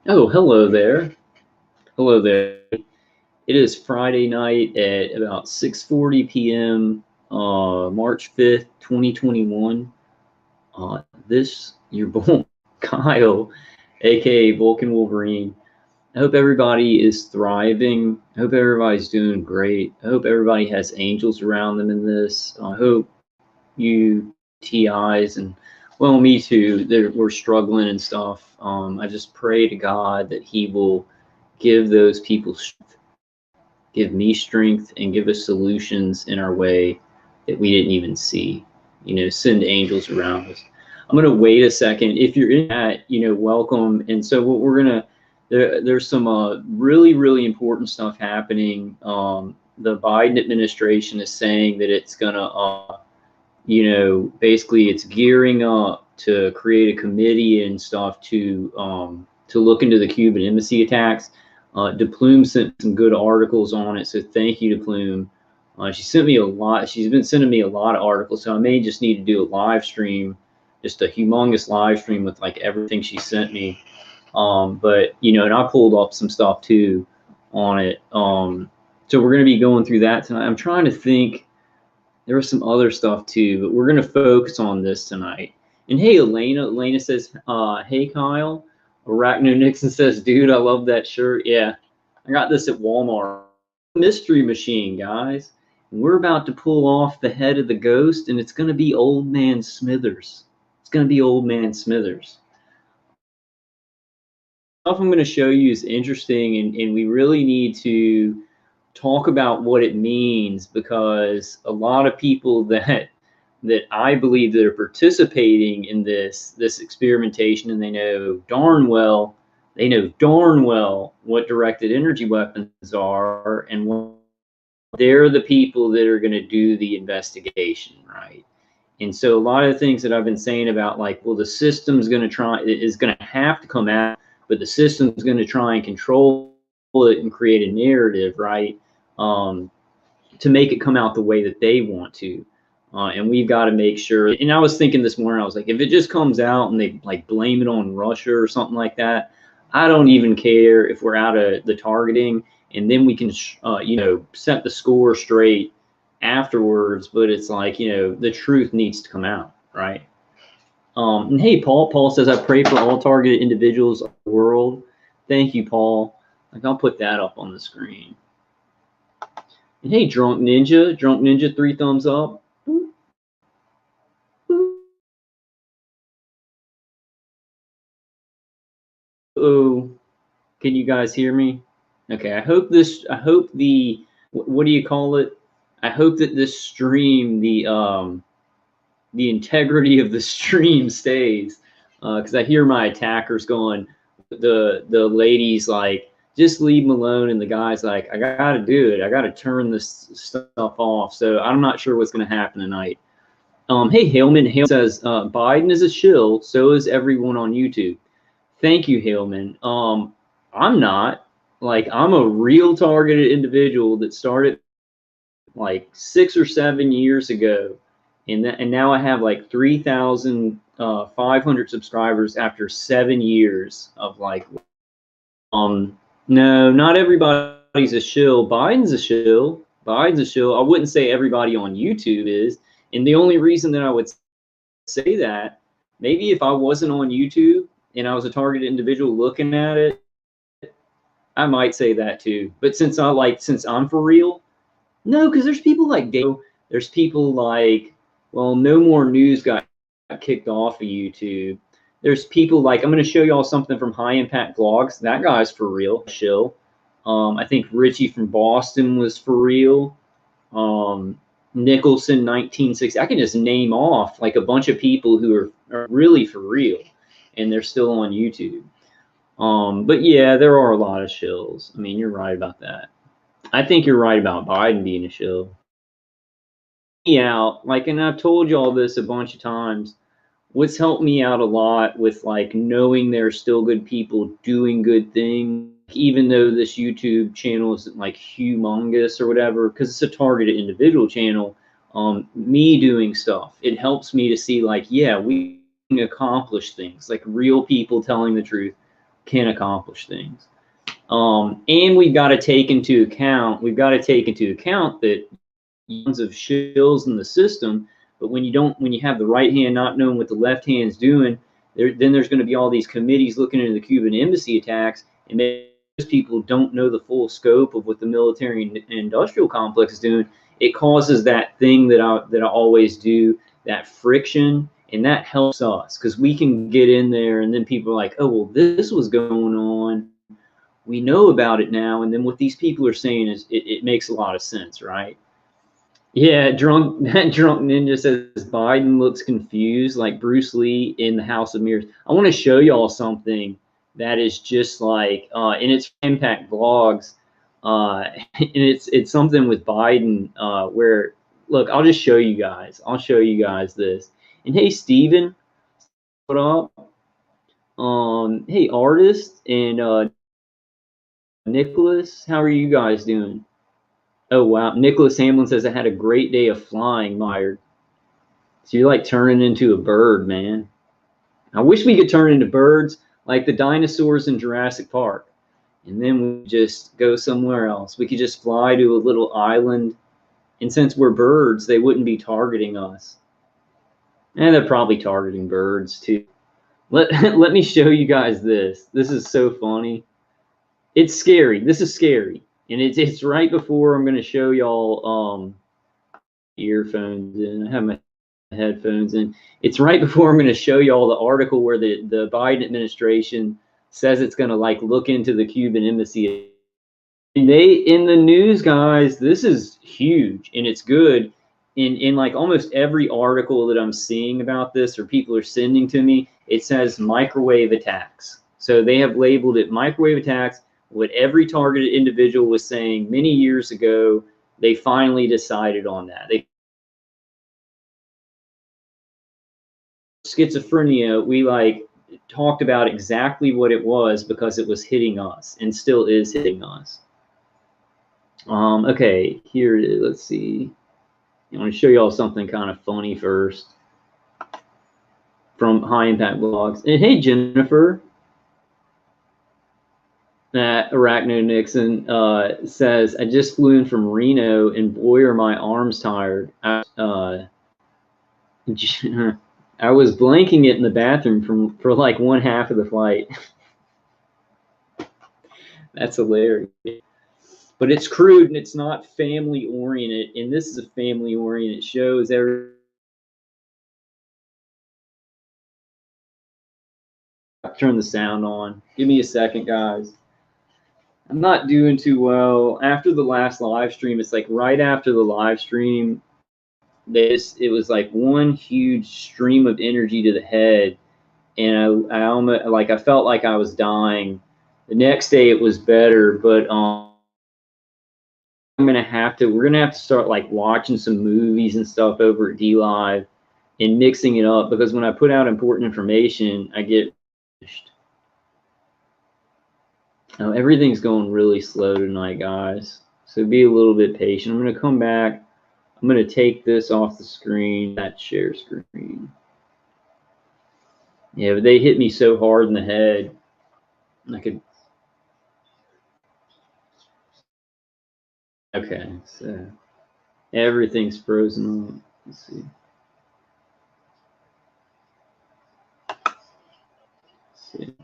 Oh, hello there. Hello there. It is Friday night at about 6:40 p.m. March 5th, 2021. This your boy Kyle, aka Vulcan Wolverine. I hope everybody is thriving. I hope everybody's doing great. I hope everybody has angels around them in this. I hope you TIs and well, me too. We're struggling and stuff. I just pray to God that He will give those people strength, give me strength, and give us solutions in our way that we didn't even see. Send angels around us. I'm gonna wait a second. If you're in that, welcome. And so what we're gonna there's some really important stuff happening. The Biden administration is saying that it's gonna basically it's gearing up to create a committee and stuff to look into the Cuban embassy attacks. DePlume sent some good articles on it, so thank you, DePlume. She sent me a lot. She's been sending me a lot of articles, so I may just need to do a live stream, just a humongous live stream with like everything she sent me. But and I pulled up some stuff too on it. So we're gonna be going through that tonight. I'm trying to think. There was some other stuff too, but we're going to focus on this tonight. And hey, Elena says, hey, Kyle. Arachno Nixon says, dude, I love that shirt. Yeah, I got this at Walmart. Mystery machine, guys. And we're about to pull off the head of the ghost, and it's going to be Old Man Smithers. It's going to be Old Man Smithers. Stuff I'm going to show you is interesting, and we really need to talk about what it means, because a lot of people that I believe that are participating in this experimentation, and they know darn well what directed energy weapons are, and they're the people that are going to do the investigation, right? And so a lot of the things that I've been saying about, like, well, the system's going to have to come out, but the system's going to try and control it and create a narrative, right? To make it come out the way that they want to. And we've got to make sure. And I was thinking this morning, I was like, if it just comes out and they like blame it on Russia or something like that, I don't even care if we're out of the targeting, and then we can, set the score straight afterwards. But it's like, the truth needs to come out, right? And hey, Paul says, I pray for all targeted individuals of the world. Thank you, Paul. Like, I'll put that up on the screen. And hey, Drunk Ninja, 3 thumbs up. Oh, can you guys hear me? Okay, I hope what do you call it? I hope that this stream, the integrity of the stream stays, because I hear my attackers going, the ladies like, just leave them alone, and the guy's like, I gotta do it. I gotta turn this stuff off. So I'm not sure what's gonna happen tonight. Hey, Haleman says, Biden is a shill, so is everyone on YouTube. Thank you, Haleman. I'm not. Like, I'm a real targeted individual that started like 6 or 7 years ago. And now I have like 3,500 subscribers after 7 years of like, no, not everybody's a shill. Biden's a shill. I wouldn't say everybody on YouTube is. And the only reason that I would say that, maybe if I wasn't on YouTube and I was a targeted individual looking at it, I might say that too. But since I'm for real, no, because there's people like Dave, there's people like, well, No More News got kicked off of YouTube. There's people like, I'm going to show y'all something from High Impact Vlogs. That guy's for real, shill. I think Richie from Boston was for real. Nicholson 1960. I can just name off like a bunch of people who are really for real, and they're still on YouTube. But yeah, there are a lot of shills. I mean, you're right about that. I think you're right about Biden being a shill. Out, like, and I've told you all this a bunch of times. What's helped me out a lot with like knowing there are still good people doing good things, even though this YouTube channel isn't like humongous or whatever, because it's a targeted individual channel. Me doing stuff, it helps me to see like, yeah, we can accomplish things, like real people telling the truth, can accomplish things. And we've got to take into account that tons of shills in the system, but when you have the right hand not knowing what the left hand's doing, then there's going to be all these committees looking into the Cuban embassy attacks, and most people don't know the full scope of what the military and industrial complex is doing. It causes that thing that I always do, that friction, and that helps us because we can get in there, and then people are like, oh, well, this was going on. We know about it now, and then what these people are saying is it makes a lot of sense, right? Yeah, that drunk ninja says Biden looks confused like Bruce Lee in the House of Mirrors. I want to show y'all something that is just like, and it's Impact Vlogs, and it's something with Biden where, look, I'll just show you guys. I'll show you guys this. And hey, Steven, what up? Hey, artist and Nicholas, how are you guys doing? Oh, wow. Nicholas Hamlin says, I had a great day of flying, Myard. So you're like turning into a bird, man. I wish we could turn into birds like the dinosaurs in Jurassic Park. And then we just go somewhere else. We could just fly to a little island. And since we're birds, they wouldn't be targeting us. And they're probably targeting birds too. Let me show you guys this. This is so funny. It's scary. This is scary. And it's right before I'm going to show y'all earphones in. I have my headphones in. It's right before I'm going to show y'all the article where the Biden administration says it's going to like look into the Cuban embassy. And in the news, guys, this is huge and it's good. In like almost every article that I'm seeing about this or people are sending to me, it says microwave attacks. So they have labeled it microwave attacks. What every targeted individual was saying many years ago, they finally decided on that. Schizophrenia, we like talked about exactly what it was because it was hitting us and still is hitting us. Okay, here it is. Let's see. I want to show y'all something kind of funny first from High Impact Blogs. And hey, Jennifer. Arachno Nixon says, I just flew in from Reno and boy, are my arms tired. I was blanking it in the bathroom for like one half of the flight. That's hilarious. But it's crude and it's not family oriented. And this is a family oriented show. Turn the sound on. Give me a second, guys. I'm not doing too well. After the last live stream, it's like right after the live stream, it was like one huge stream of energy to the head. And I almost, like, I felt like I was dying. The next day it was better, but we're gonna have to start like watching some movies and stuff over at DLive and mixing it up, because when I put out important information, I get everything's going really slow tonight, guys. So be a little bit patient. I'm gonna come back. I'm gonna take this off the screen, that share screen. Yeah, but they hit me so hard in the head. I could. Okay, so everything's frozen up. Let's see. Let's see.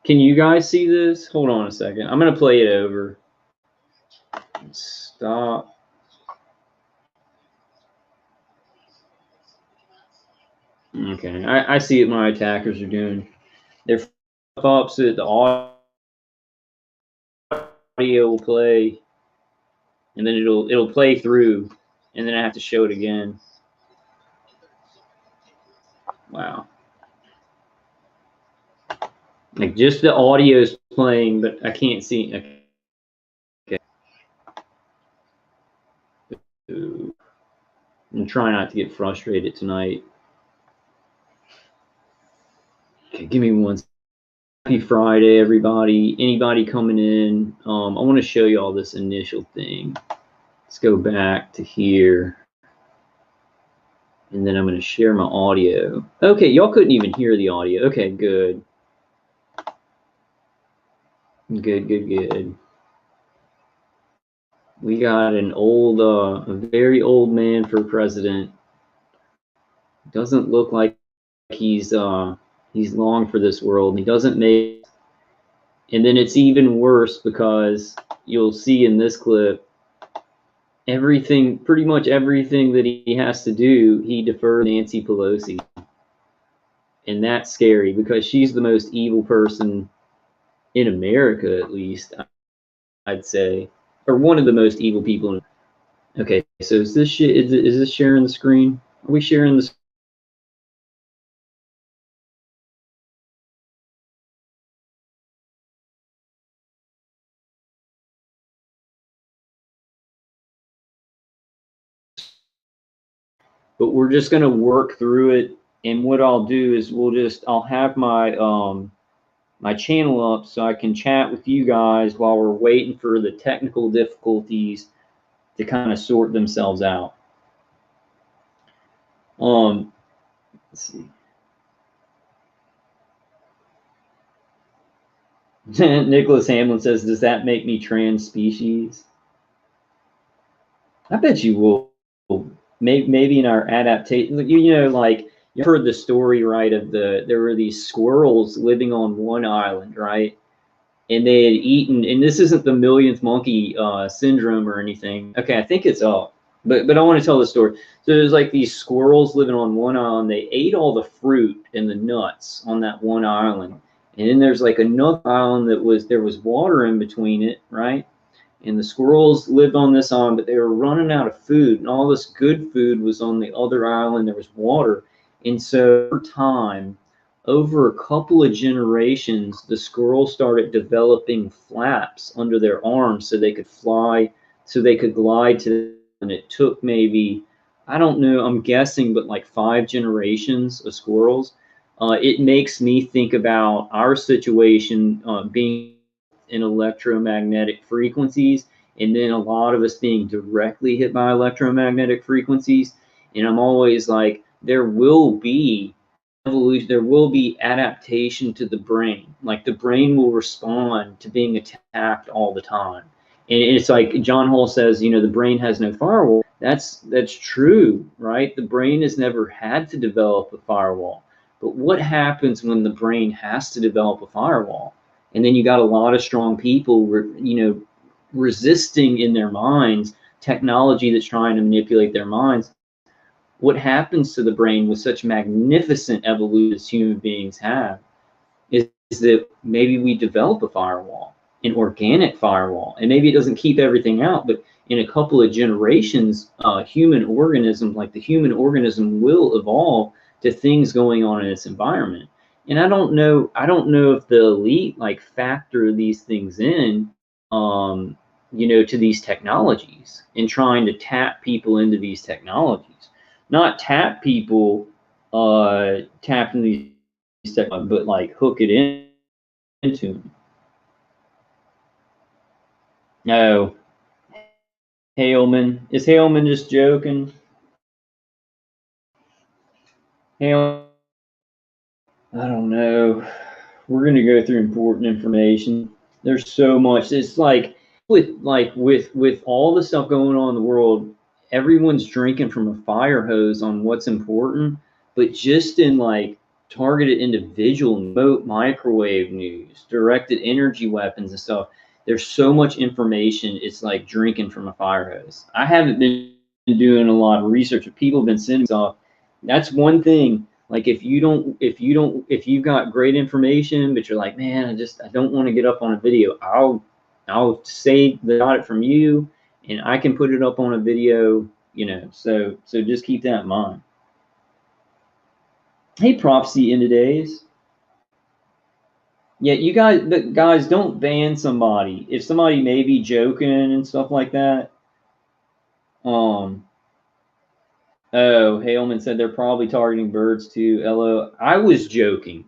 Can you guys see this? Hold on a second. I'm gonna play it over. Stop. Okay, I see what my attackers are doing. They're up so that the audio will play, and then it'll play through, and then I have to show it again. Wow. Like just the audio is playing, but I can't see. Okay. I'm trying not to get frustrated tonight. Okay, give me one. Happy Friday, everybody. Anybody coming in? I want to show you all this initial thing. Let's go back to here. And then I'm going to share my audio. Okay, y'all couldn't even hear the audio. Okay, good. Good. We got an old, a very old man for president. Doesn't look like he's long for this world. He doesn't make. And then it's even worse because you'll see in this clip, pretty much everything that he has to do, he defers Nancy Pelosi. And that's scary because she's the most evil person in America, at least, I'd say, or one of the most evil people. Okay, so is this sharing the screen? Are we sharing the? But we're just gonna work through it. And what I'll do is I'll have my channel up so I can chat with you guys while we're waiting for the technical difficulties to kind of sort themselves out. Let's see. Nicholas Hamlin says, "Does that make me trans species?" I bet you will. Maybe in our adaptation, like you heard the story, right? There were these squirrels living on one island, right? And they had eaten, and this isn't the millionth monkey syndrome or anything. Okay, I think it's up, but I want to tell the story. So there's like these squirrels living on one island. They ate all the fruit and the nuts on that one island, and then there's like another island there was water in between it, right? And the squirrels lived on this island, but they were running out of food, and all this good food was on the other island. There was water, and so over time, over a couple of generations, the squirrels started developing flaps under their arms so they could fly, so they could glide to. And it took maybe, I don't know, I'm guessing, but like 5 generations of squirrels. It makes me think about our situation being in electromagnetic frequencies, and then a lot of us being directly hit by electromagnetic frequencies. And I'm always like, there will be evolution, there will be adaptation to the brain. Like the brain will respond to being attacked all the time. And it's like John Hall says, the brain has no firewall. That's true, right? The brain has never had to develop a firewall. But what happens when the brain has to develop a firewall? And then you got a lot of strong people, resisting in their minds technology that's trying to manipulate their minds. What happens to the brain with such magnificent evolution as human beings have is that maybe we develop a firewall, an organic firewall, and maybe it doesn't keep everything out, but in a couple of generations, the human organism will evolve to things going on in its environment. And I don't know if the elite like factor these things in, to these technologies and trying to tap people into these technologies. Not tap people, tap into these technologies, but like hook it into them. No. Haleman. Is Haleman just joking? Haleman. I don't know. We're going to go through important information. There's so much. It's like with all the stuff going on in the world, everyone's drinking from a fire hose on what's important, but just in like targeted individual microwave news, directed energy weapons and stuff, there's so much information. It's like drinking from a fire hose. I haven't been doing a lot of research, but people have been sending stuff. That's one thing. Like if you've got great information, but you're like, man, I don't want to get up on a video. I'll say that I got it from you, and I can put it up on a video. So just keep that in mind. Hey, Prophecy in today's. Yeah, you guys don't ban somebody if somebody may be joking and stuff like that. Oh, Haleman said they're probably targeting birds too. LO. I was joking.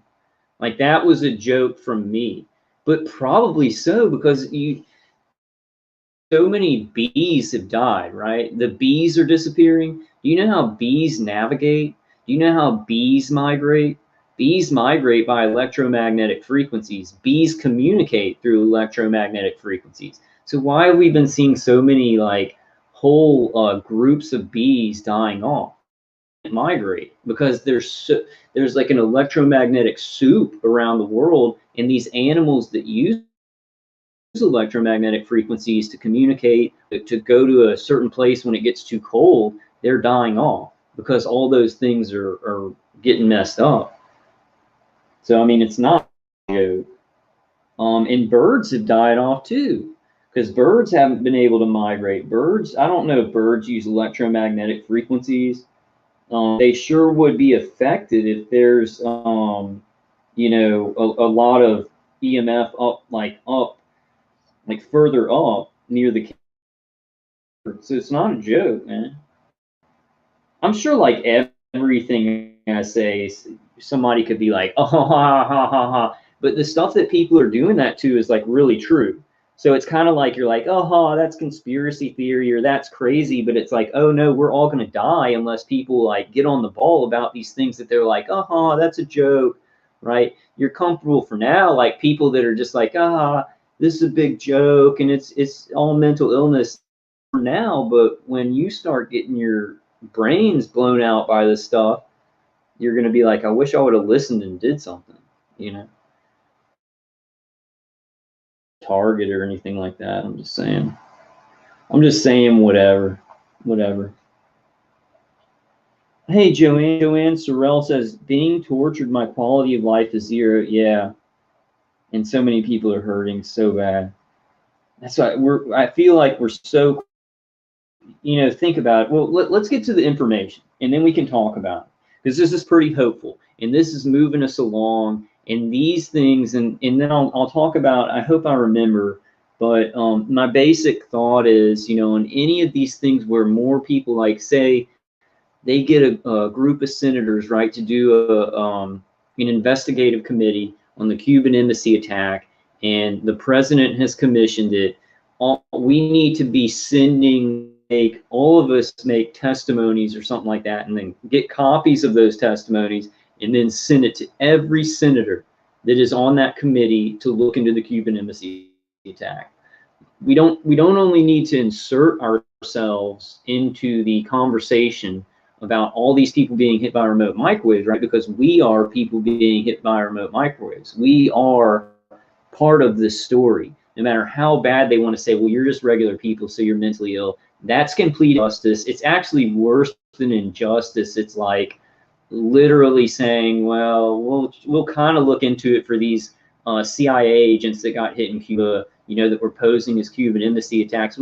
Like that was a joke from me. But probably so because so many bees have died, right? The bees are disappearing. Do you know how bees navigate? Do you know how bees migrate? Bees migrate by electromagnetic frequencies. Bees communicate through electromagnetic frequencies. So why have we been seeing so many like whole groups of bees dying off? Migrate because there's like an electromagnetic soup around the world, and these animals that use electromagnetic frequencies to communicate, to go to a certain place when it gets too cold, they're dying off because all those things are getting messed up. So I mean, it's not good. And birds have died off too because birds haven't been able to migrate. Birds, I don't know if birds use electromagnetic frequencies. They sure would be affected if there's you know, a lot of EMF up like further up near the camera. So it's not a joke, man. I'm sure like everything I say, somebody could be like, oh, ha, ha, ha, ha. But the stuff that people are doing that to is like really true. So it's kind of like you're like, oh, ha, that's conspiracy theory or that's crazy. But it's like, oh, no, we're all going to die unless people like get on the ball about these things that they're like, oh, ha, that's a joke, right? You're comfortable for now. Like people that are just like, ah, this is a big joke and it's all mental illness for now. But when you start getting your brains blown out by this stuff, you're going to be like, I wish I would have listened and did something, you know, target or anything like that. I'm just saying. I'm just saying whatever. Whatever. Hey, Joanne. Joanne Sorrell says, being tortured, my quality of life is zero. Yeah. And so many people are hurting so bad. That's why I feel like we're so, you know, think about it. Well, let's get to the information and then we can talk about it because this is pretty hopeful and this is moving us along and these things. And then I'll talk about, I hope I remember, but my basic thought is, you know, in any of these things where more people like say they get a group of senators, right, to do an investigative committee on the Cuban embassy attack, and the president has commissioned it. We need to be sending, make all of us make testimonies or something like that, and then get copies of those testimonies, and then send it to every senator that is on that committee to look into the Cuban embassy attack. We don't only need to insert ourselves into the conversation about all these people being hit by remote microwaves, right? Because we are people being hit by remote microwaves. We are part of this story. No matter how bad they want to say, well, you're just regular people, so you're mentally ill. That's complete injustice. It's actually worse than injustice. It's like literally saying, well, we'll kind of look into it for these CIA agents that got hit in Cuba, you know, that were posing as Cuban embassy attacks.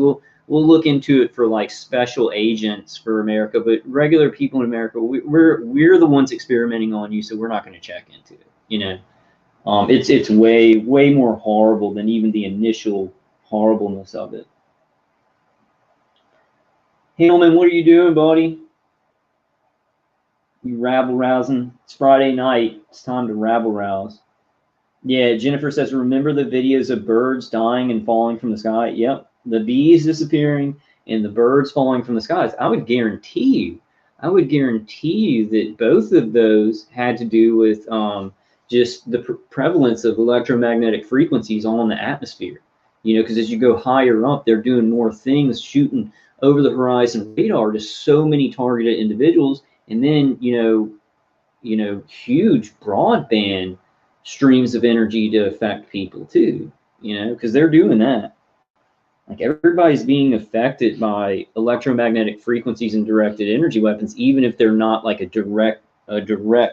We'll look into it for like special agents for America, but regular people in America, we're the ones experimenting on you, so we're not going to check into it. You know, it's way more horrible than even the initial horribleness of it. Hillman, what are you doing, buddy? You rabble rousing? It's Friday night. It's time to rabble rouse. Yeah, Jennifer says, remember the videos of birds dying and falling from the sky? Yep, the bees disappearing and the birds falling from the skies. I would guarantee you that both of those had to do with just the prevalence of electromagnetic frequencies on the atmosphere. You know, because as you go higher up, they're doing more things, shooting over the horizon radar to so many targeted individuals, and then you know, huge broadband streams of energy to affect people too, you know, because they're doing that. Like everybody's being affected by electromagnetic frequencies and directed energy weapons, even if they're not like a direct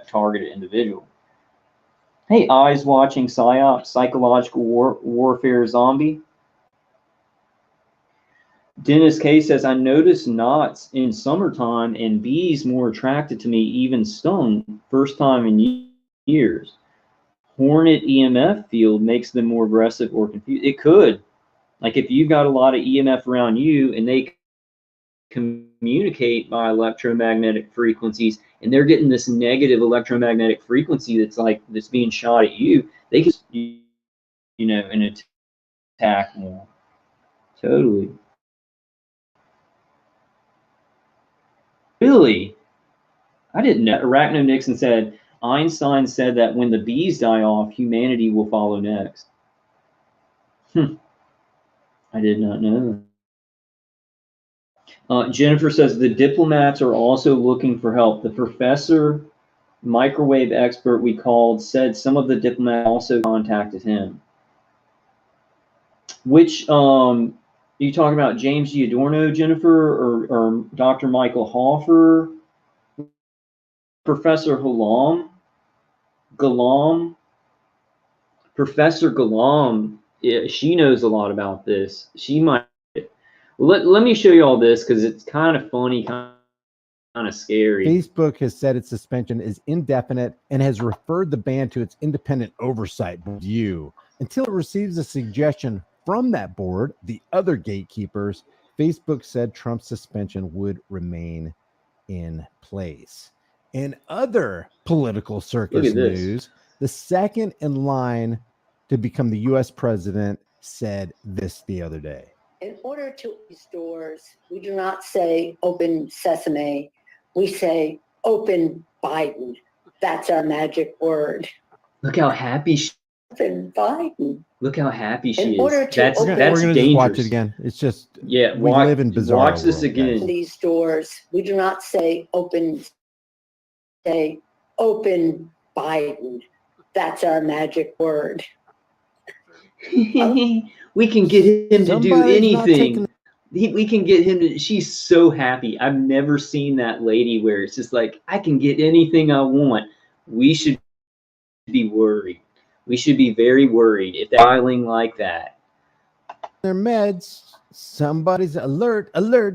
targeted individual. Hey, eyes watching psyop, psychological warfare zombie. Dennis K says, I noticed knots in summertime and bees more attracted to me, even stung, first time in years. Hornet EMF field makes them more aggressive or confused. It could. Like if you've got a lot of EMF around you and they communicate by electromagnetic frequencies and they're getting this negative electromagnetic frequency that's being shot at you, they can, you know, and attack more. Totally. Really? I didn't know. Arachno Nixon said, Einstein said that when the bees die off, humanity will follow next. I did not know. Jennifer says the diplomats are also looking for help. The professor, microwave expert we called, said some of the diplomats also contacted him. Which, are you talking about James Giordano, Jennifer, or Dr. Michael Hoffer? Professor Galam, Professor Galam, yeah, she knows a lot about this. She might. Let me show you all this because it's kind of funny, kind of scary. Facebook has said its suspension is indefinite and has referred the ban to its independent oversight review. Until it receives a suggestion from that board, the other gatekeepers, Facebook said Trump's suspension would remain in place. In other political circus news, the second in line to become the U.S. president said this the other day. In order to open these doors, we do not say open sesame. We say open Biden. That's our magic word. Look how happy she is. Open Biden. Look how happy she is. That's we're gonna dangerous. just watch it again. It's just, yeah. We live in bizarre. Watch this again. Guys. These doors, we do not say open. Say open Biden. That's our magic word. We can get him to do anything. We can get him to. She's so happy. I've never seen that lady where it's just like, I can get anything I want. We should be worried. We should be very worried if they're filing like that. Their meds. Somebody's alert.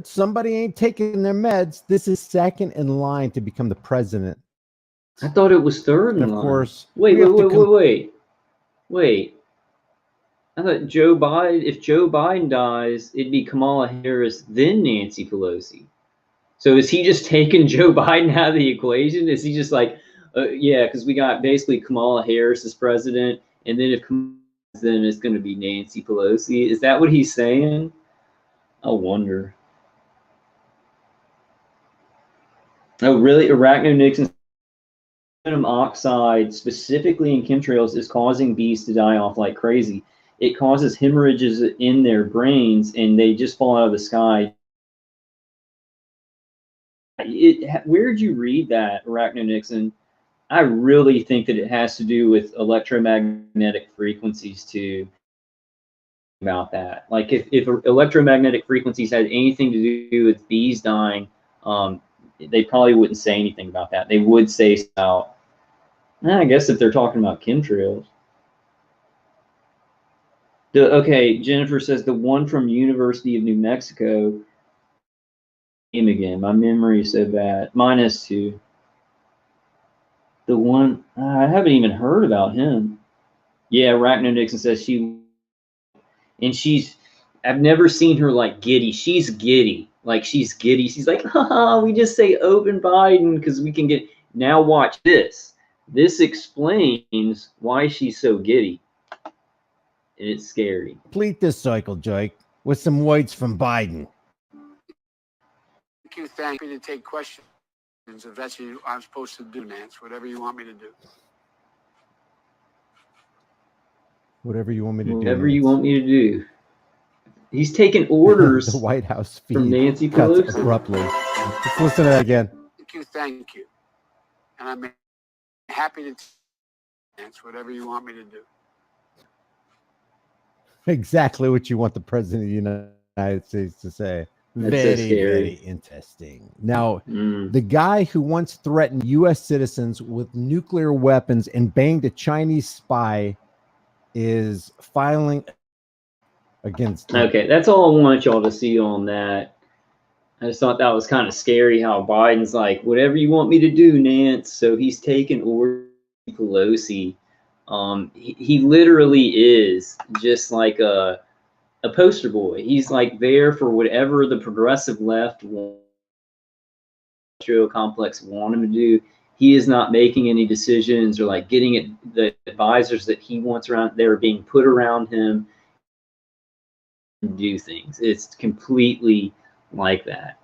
Somebody ain't taking their meds. This is second in line to become the president. I thought it was third in line. Of course. Wait. I thought if Joe Biden dies, it'd be Kamala Harris, then Nancy Pelosi. So is he just taking Joe Biden out of the equation? Is he just like, yeah, because we got basically Kamala Harris as president, and then then it's going to be Nancy Pelosi. Is that what he's saying? I wonder. Oh, really? Arachno Nixon. Aluminum oxide, specifically in chemtrails, is causing bees to die off like crazy. It causes hemorrhages in their brains, and they just fall out of the sky. Where'd you read that, Arachno Nixon? I really think that it has to do with electromagnetic frequencies too. About that, like if electromagnetic frequencies had anything to do with bees dying, they probably wouldn't say anything about that. They would say about, I guess if they're talking about chemtrails. Okay, Jennifer says the one from University of New Mexico. Name again. My memory is so bad. Mine is too. The one I haven't even heard about him. Yeah, Arachno Nixon says I've never seen her like giddy. She's giddy. Like she's giddy. She's like, haha, we just say open Biden because we can get. Now watch this. This explains why she's so giddy. And it's scary. Complete this cycle, Jake, with some words from Biden. Thank you to take questions. If that's what I'm supposed to do, Nance, whatever you want me to do. Whatever you want me to do. Whatever you want me to do. He's taking orders. The White House feed from Nancy cuts Pelosi. Abruptly. Let's listen to that again. Thank you. And I'm happy to Nance, whatever you want me to do. Exactly what you want the president of the United States to say. That's very, so scary. very interesting. Now, the guy who once threatened U.S. citizens with nuclear weapons and banged a Chinese spy is filing against. Okay, that's all I want y'all to see on that. I just thought that was kind of scary how Biden's like, whatever you want me to do, Nance. So he's taking orders from Pelosi. He literally is just like a poster boy. He's like there for whatever the progressive left industrial complex want him to do. He is not making any decisions or like getting it. The advisors that he wants around, they're being put around him to do things. It's completely like that.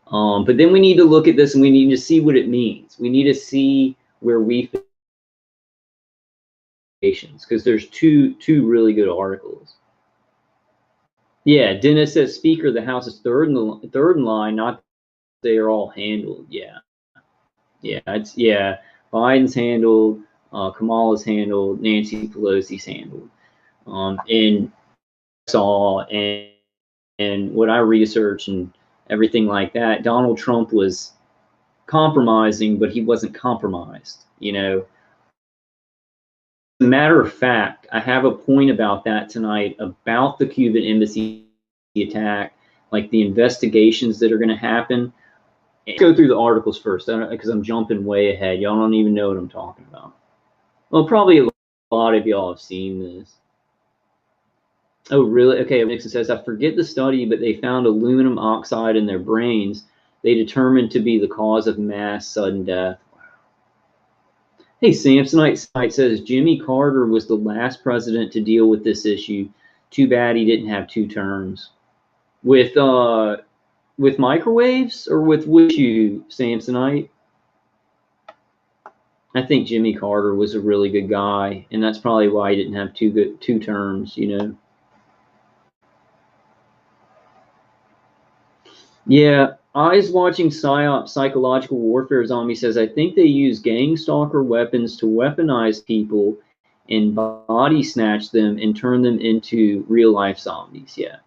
But then we need to look at this and we need to see what it means. We need to see where we fit because there's two really good articles. Yeah, Dennis says Speaker of the House is third in line, not they are all handled. Yeah, Biden's handled, Kamala's handled, Nancy Pelosi's handled, and saw and what I researched and everything like that. Donald Trump was compromising, but he wasn't compromised. You know, as a matter of fact, I have a point about that tonight about the Cuban embassy attack, like the investigations that are going to happen. Let's go through the articles first, because I'm jumping way ahead. Y'all don't even know what I'm talking about. Well, probably a lot of y'all have seen this. Oh, really? Okay, Nixon says, I forget the study, but they found aluminum oxide in their brains. They determined to be the cause of mass sudden death. Hey, Samsonite says, Jimmy Carter was the last president to deal with this issue. Too bad he didn't have 2 terms. With microwaves or with you, Samsonite? I think Jimmy Carter was a really good guy, and that's probably why he didn't have 2 terms, you know. Yeah, Eyes Watching PSYOP Psychological Warfare Zombie says, I think they use gang stalker weapons to weaponize people and body snatch them and turn them into real life zombies. Yeah.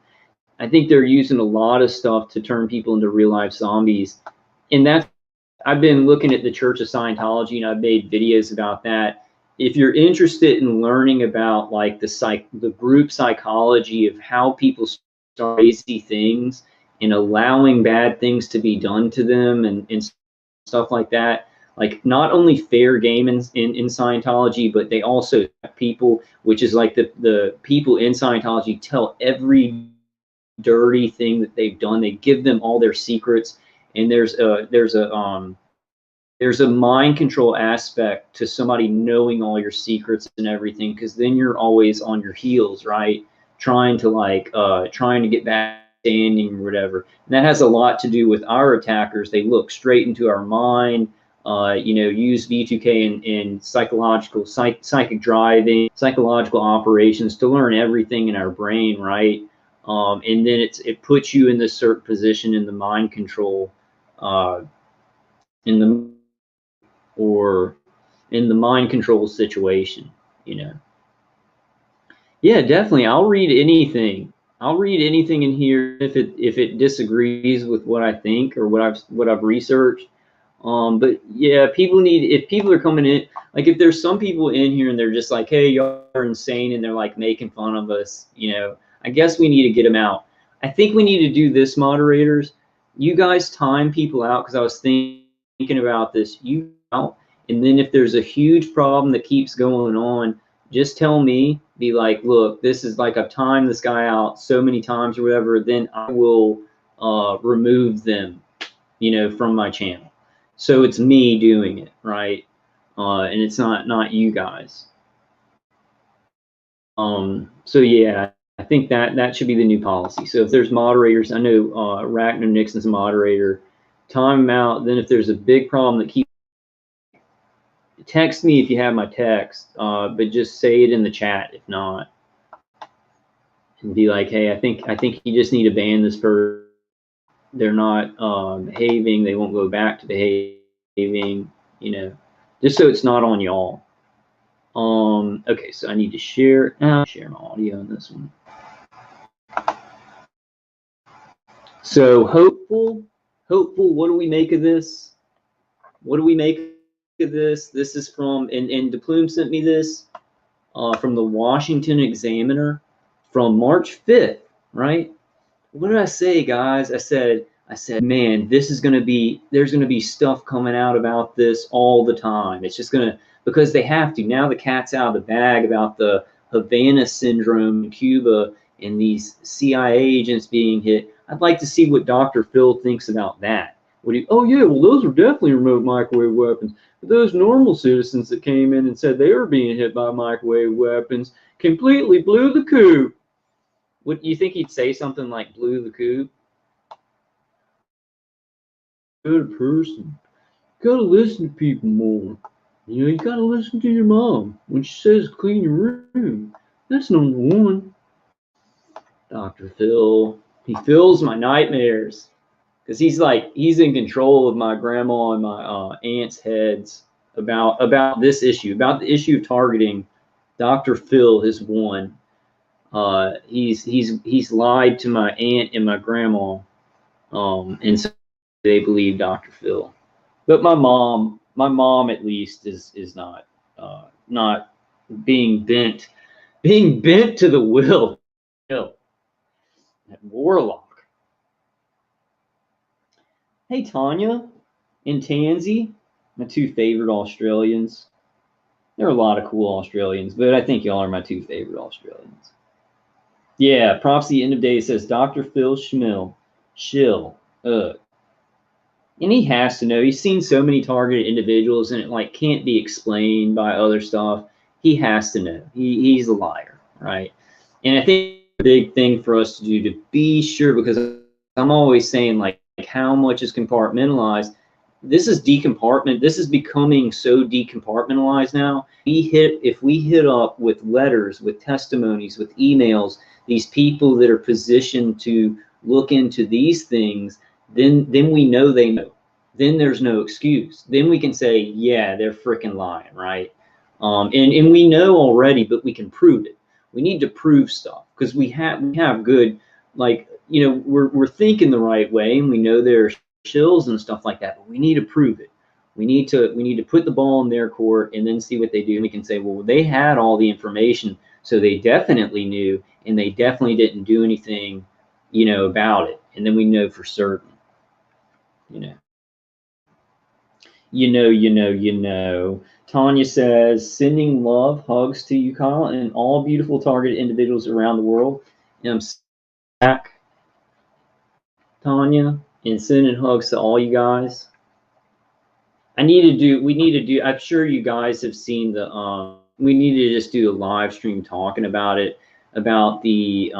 I think they're using a lot of stuff to turn people into real life zombies. And that's, I've been looking at the Church of Scientology and I've made videos about that. If you're interested in learning about like the group psychology of how people start crazy things, and allowing bad things to be done to them and stuff like that. Like not only fair game in Scientology, but they also have people, which is like the people in Scientology tell every dirty thing that they've done. They give them all their secrets, and there's a mind control aspect to somebody knowing all your secrets and everything, because then you're always on your heels, right? Trying to get back standing or whatever. And that has a lot to do with our attackers. They look straight into our mind, use V2K and psychic driving, psychological operations to learn everything in our brain, right? And then it puts you in this certain position in the mind control, in the mind control situation, you know. Yeah, definitely. I'll read anything. I'll read anything in here if it disagrees with what I think or what I've researched. But yeah, if people are coming in, like if there's some people in here and they're just like, hey, y'all are insane, and they're like making fun of us, you know, I guess we need to get them out. I think we need to do this, moderators. You guys time people out, because I was thinking about this. You out, and then if there's a huge problem that keeps going on, just tell me, be like, look, this is like I've timed this guy out so many times or whatever, then I will remove them, you know, from my channel. So it's me doing it, right? And it's not you guys. So yeah, I think that should be the new policy. So if there's moderators, I know Ragnar Nixon's a moderator, time them out. Then if there's a big problem that keeps, text me if you have my text, but just say it in the chat if not, and be like, hey, I think you just need to ban this person. They're not behaving. They won't go back to behaving. You know, just so it's not on y'all. Okay, so I need to share my audio on this one. So hopeful. What do we make of this? What do we make of this? This is from, and DePlume sent me this from the Washington Examiner from March 5th, right? What did I say, guys? I said, man, there's going to be stuff coming out about this all the time. It's just going to, because they have to. Now the cat's out of the bag about the Havana syndrome in Cuba and these CIA agents being hit. I'd like to see what Dr. Phil thinks about that. Oh yeah, well, those are definitely remote microwave weapons. But those normal citizens that came in and said they were being hit by microwave weapons completely blew the coop. Would you think he'd say something like blew the coop? good person. You gotta listen to people more. You know, you gotta listen to your mom when she says clean your room. That's number one. Dr. Phil, he fills my nightmares because he's in control of my grandma and my aunt's heads about this issue, about the issue of targeting. Dr. Phil has won. He's lied to my aunt and my grandma, and so they believe Dr. Phil. But my mom at least is not being bent to the will. No, that warlock. Hey Tanya and Tansy, my two favorite Australians. There are a lot of cool Australians, but I think y'all are my two favorite Australians. Yeah, Prophecy End of Day says Dr. Phil Schmill. Shill. Ugh. And he has to know. He's seen so many targeted individuals, and it like can't be explained by other stuff. He has to know. He's a liar, right? And I think the big thing for us to do to be sure, because I'm always saying like how much is compartmentalized. This is decompartment. This is becoming so decompartmentalized now. If we hit up with letters, with testimonies, with emails, these people that are positioned to look into these things, then we know they know. Then there's no excuse. Then we can say, yeah, they're freaking lying, right? And we know already, but we can prove it. We need to prove stuff because we have good, like, you know, we're thinking the right way, and we know there's shills and stuff like that, but we need to prove it. We need to put the ball in their court and then see what they do. And we can say, well, they had all the information, so they definitely knew, and they definitely didn't do anything, you know, about it. And then we know for certain, you know. You know. Tanya says, sending love, hugs to you, Kyle, and all beautiful targeted individuals around the world. And I'm back, Tanya, and sending hugs to all you guys. We need to do, I'm sure you guys have seen we need to just do a live stream talking about it, about the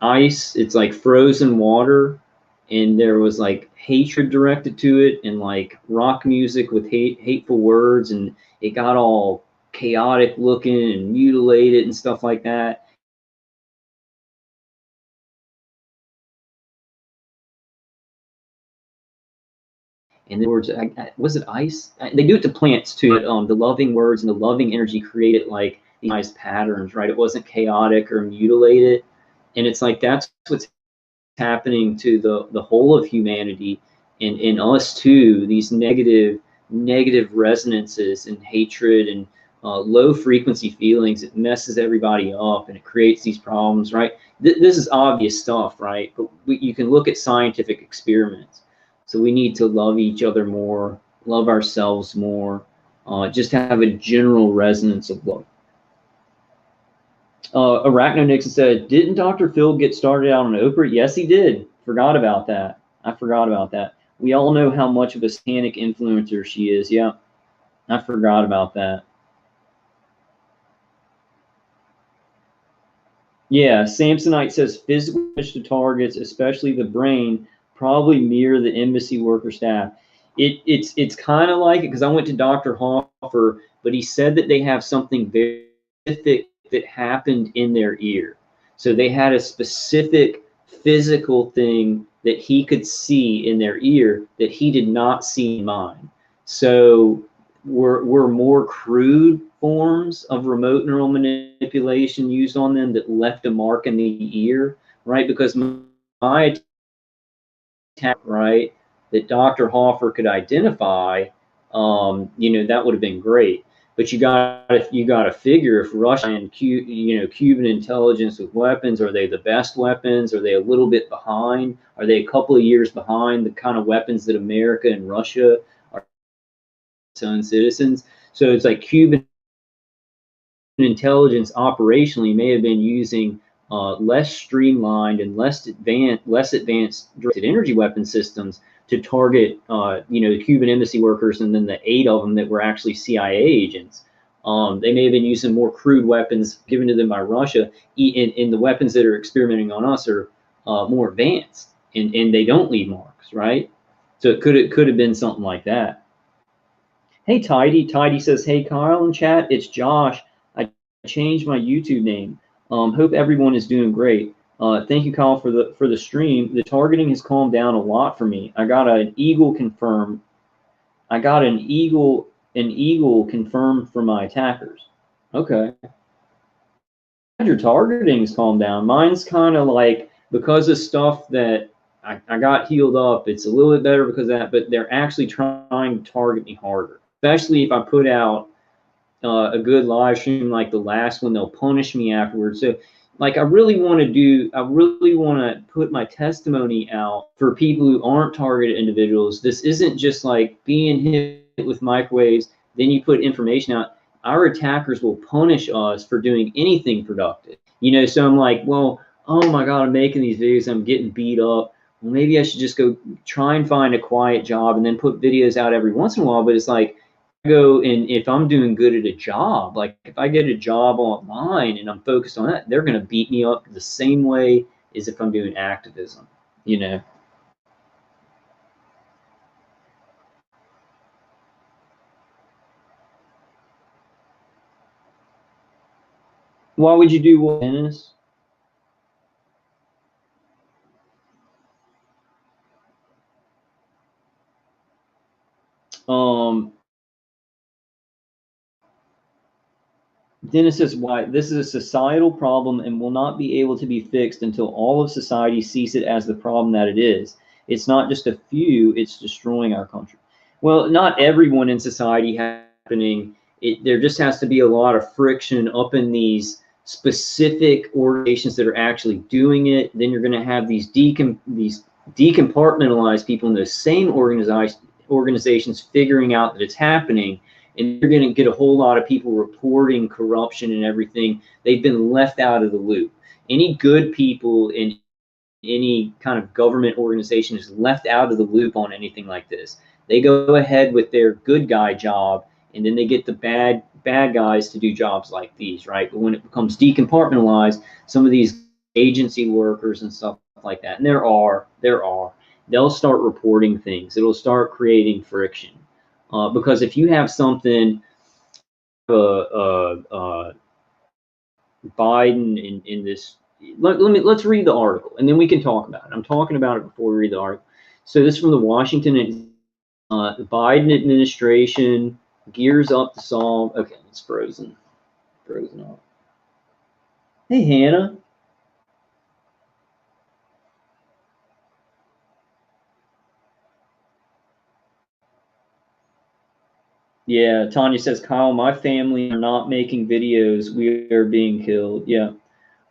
ice. It's like frozen water, and there was like hatred directed to it, and like rock music with hateful words, and it got all chaotic looking and mutilated and stuff like that. And the words, was it ice? They do it to plants too. But, the loving words and the loving energy created like these nice patterns, right? It wasn't chaotic or mutilated, and it's like that's what's happening to the whole of humanity, and us too. These negative resonances and hatred and low frequency feelings. It messes everybody up, and it creates these problems, right? This is obvious stuff, right? But you can look at scientific experiments. So we need to love each other more, love ourselves more, just have a general resonance of love. Arachno Nixon said, didn't Dr. Phil get started out on Oprah? Yes, he did. Forgot about that. I forgot about that. We all know how much of a satanic influencer she is. Yeah, I forgot about that. Yeah, Samsonite says physical damage to targets, especially the brain, probably mirror the embassy worker staff. It's kind of like it because I went to Dr. Hoffer, but he said that they have something very specific that happened in their ear. So they had a specific physical thing that he could see in their ear that he did not see in mine. So were more crude forms of remote neural manipulation used on them that left a mark in the ear, right? Because my attack, right, that Dr. Hoffer could identify, you know, that would have been great. But you got to figure if Russia and Cuban intelligence with weapons, are they the best weapons? Are they a little bit behind? Are they a couple of years behind the kind of weapons that America and Russia are its own citizens? So it's like Cuban intelligence operationally may have been using less streamlined and less advanced directed energy weapon systems to target, the Cuban embassy workers, and then the 8 of them that were actually CIA agents. They may have been using more crude weapons given to them by Russia, and the weapons that are experimenting on us are more advanced, and they don't leave marks, right? So it could have been something like that. Hey, Tidy. Tidy says, hey, Kyle in chat, it's Josh. I changed my YouTube name. Hope everyone is doing great. Thank you, Kyle, for the stream. The targeting has calmed down a lot for me. I got an eagle confirmed. I got an eagle confirmed for my attackers. Okay. Your targeting's calmed down. Mine's kind of like, because of stuff that I got healed up, it's a little bit better because of that, but they're actually trying to target me harder. Especially if I put out a good live stream like the last one, they'll punish me afterwards. So like I really want to put my testimony out for people who aren't targeted individuals. This isn't just like being hit with microwaves, then you put information out. Our attackers will punish us for doing anything productive. You know, so I'm like, well, oh my God, I'm making these videos, I'm getting beat up. Well, maybe I should just go try and find a quiet job and then put videos out every once in a while. But it's like, go, and if I'm doing good at a job, like if I get a job online and I'm focused on that, they're going to beat me up the same way as if I'm doing activism, you know. Why would you do what, Dennis? Dennis says, why? This is a societal problem and will not be able to be fixed until all of society sees it as the problem that it is. It's not just a few, it's destroying our country. Well, not everyone in society happening. There just has to be a lot of friction up in these specific organizations that are actually doing it. Then you're going to have these decompartmentalized people in those same organizations figuring out that it's happening. And you're going to get a whole lot of people reporting corruption and everything. They've been left out of the loop. Any good people in any kind of government organization is left out of the loop on anything like this. They go ahead with their good guy job, and then they get the bad guys to do jobs like these, right? But when it becomes decompartmentalized, some of these agency workers and stuff like that, and they'll start reporting things. It'll start creating friction. Because if you have something, Biden in this, let's read the article and then we can talk about it. I'm talking about it before we read the article. So this is from the Washington, the Biden administration gears up to solve. Okay, it's frozen up. Hey, Hannah. Yeah, Tanya says, Kyle, my family are not making videos. We are being killed. Yeah,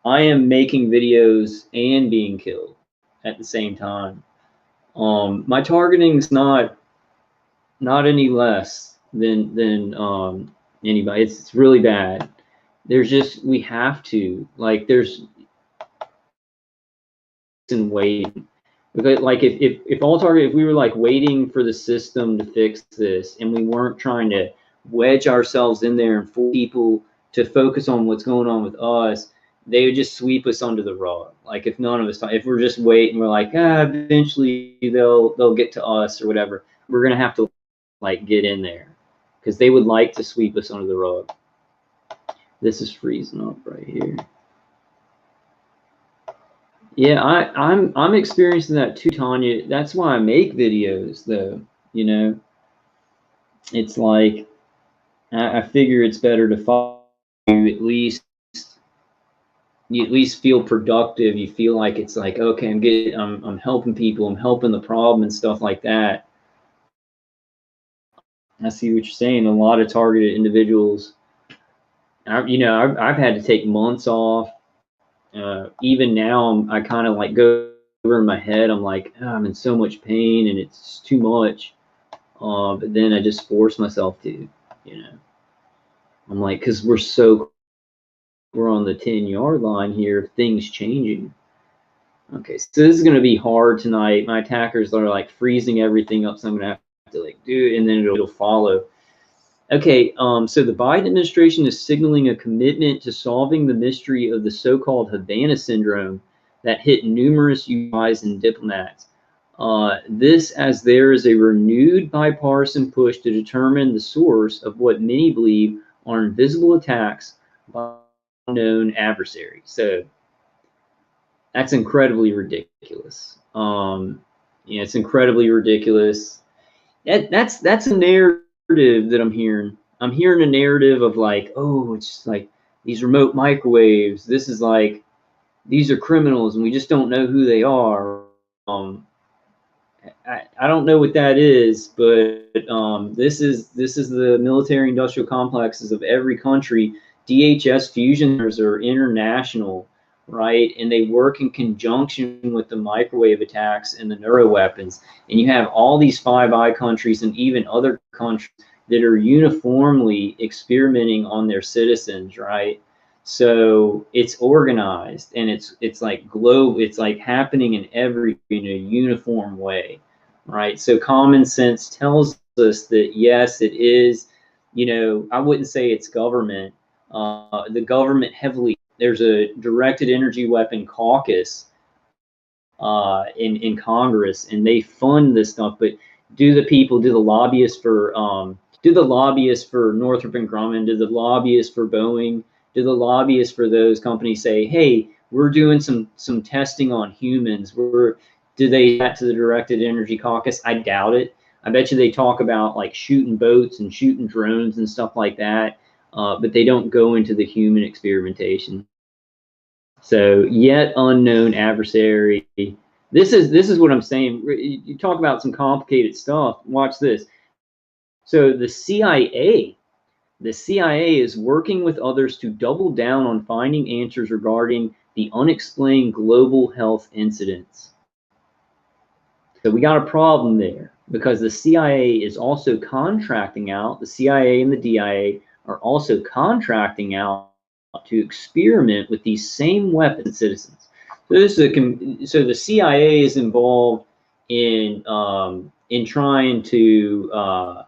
I am making videos and being killed at the same time. My targeting is not any less than anybody. It's really bad. There's just, we have to, like, there's in waiting. Because like if all target, if we were like waiting for the system to fix this and we weren't trying to wedge ourselves in there and force people to focus on what's going on with us, they would just sweep us under the rug. Like if none of us, if we're just waiting, we're like, eventually they'll get to us or whatever. We're gonna have to like get in there because they would like to sweep us under the rug. This is freezing up right here. Yeah, I'm experiencing that too, Tanya. That's why I make videos, though. You know, it's like I figure it's better to follow you at least. You at least feel productive. You feel like it's like, okay, I'm helping people. I'm helping the problem and stuff like that. I see what you're saying. A lot of targeted individuals. I've had to take months off. Even now, I kind of like go over in my head. I'm like, I'm in so much pain and it's too much. But then I just force myself to, I'm like, because we're on the 10-yard line here, things changing. Okay, so this is going to be hard tonight. My attackers are like freezing everything up, so I'm going to have to like do it, and then it'll follow. Okay, so the Biden administration is signaling a commitment to solving the mystery of the so-called Havana syndrome that hit numerous UIs and diplomats. This as there is a renewed bipartisan push to determine the source of what many believe are invisible attacks by unknown adversaries. So that's incredibly ridiculous. It's incredibly ridiculous. That's a narrative that I'm hearing. I'm hearing a narrative of like, oh, it's just like these remote microwaves. This is like these are criminals, and we just don't know who they are. I don't know what that is, but this is the military industrial complexes of every country. DHS fusioners are international, right? And they work in conjunction with the microwave attacks and the neuroweapons. And you have all these Five Eye countries and even other countries that are uniformly experimenting on their citizens, right? So it's organized and it's like it's like happening in a uniform way, right? So common sense tells us that yes, it is, I wouldn't say it's government. The government heavily, there's a directed energy weapon caucus in Congress, and they fund this stuff. But do the lobbyists for Northrop and Grumman, do the lobbyists for Boeing, do the lobbyists for those companies say, hey, we're doing some testing on humans? Do they that to the directed energy caucus? I doubt it. I bet you they talk about like shooting boats and shooting drones and stuff like that, but they don't go into the human experimentation. So yet unknown adversary. This is what I'm saying. You talk about some complicated stuff. Watch this. So the CIA is working with others to double down on finding answers regarding the unexplained global health incidents. So we got a problem there because the CIA is also contracting out, the CIA and the DIA are also contracting out to experiment with these same weapons citizens. So the CIA is involved in trying to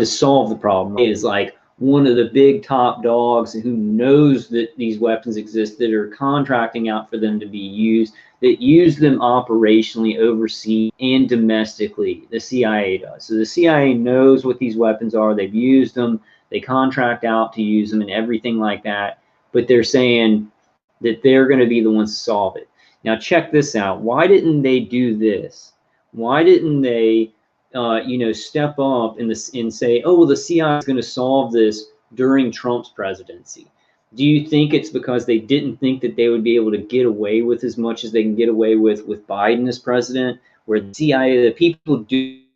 solve the problem. It is like one of the big top dogs who knows that these weapons exist, that are contracting out for them to be used, that use them operationally overseas and domestically. The CIA does. So the CIA knows what these weapons are. They've used them. They contract out to use them and everything like that. But they're saying that they're going to be the ones to solve it. Now check this out. Why didn't they do this? Why didn't they step up and say, oh, well, the CIA is going to solve this during Trump's presidency? Do you think it's because they didn't think that they would be able to get away with as much as they can get away with Biden as president, where the CIA, the people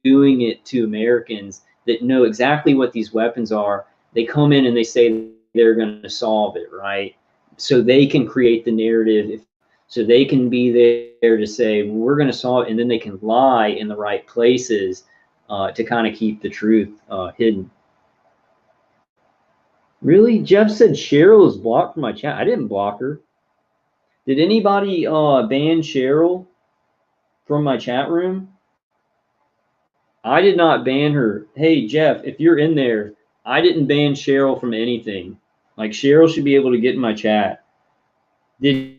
doing it to Americans that know exactly what these weapons are, they come in and they say they're going to solve it, right? So they can create the narrative, so they can be there to say, well, we're going to solve it, and then they can lie in the right places to kind of keep the truth hidden. Really? Jeff said Cheryl is blocked from my chat. I didn't block her. Did anybody ban Cheryl from my chat room? I did not ban her. Hey, Jeff, if you're in there, I didn't ban Cheryl from anything. Like, Cheryl should be able to get in my chat. Did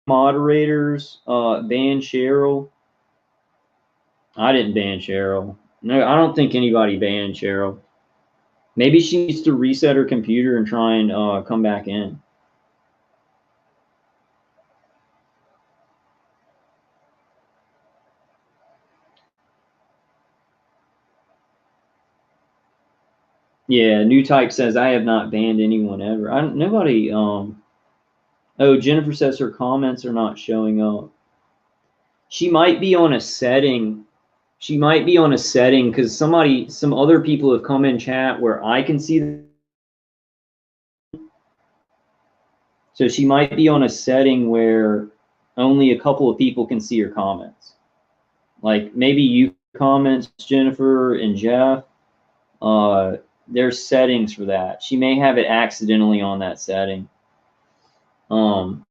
moderators ban Cheryl? I didn't ban Cheryl. No, I don't think anybody banned Cheryl. Maybe she needs to reset her computer and try and come back in. Yeah, New Type says, I have not banned anyone ever. Nobody, oh, Jennifer says her comments are not showing up. She might be on a setting. She might be on a setting because some other people have come in chat where I can see them. So she might be on a setting where only a couple of people can see her comments. Like maybe you comments, Jennifer and Jeff. There's settings for that. She may have it accidentally on that setting. I'm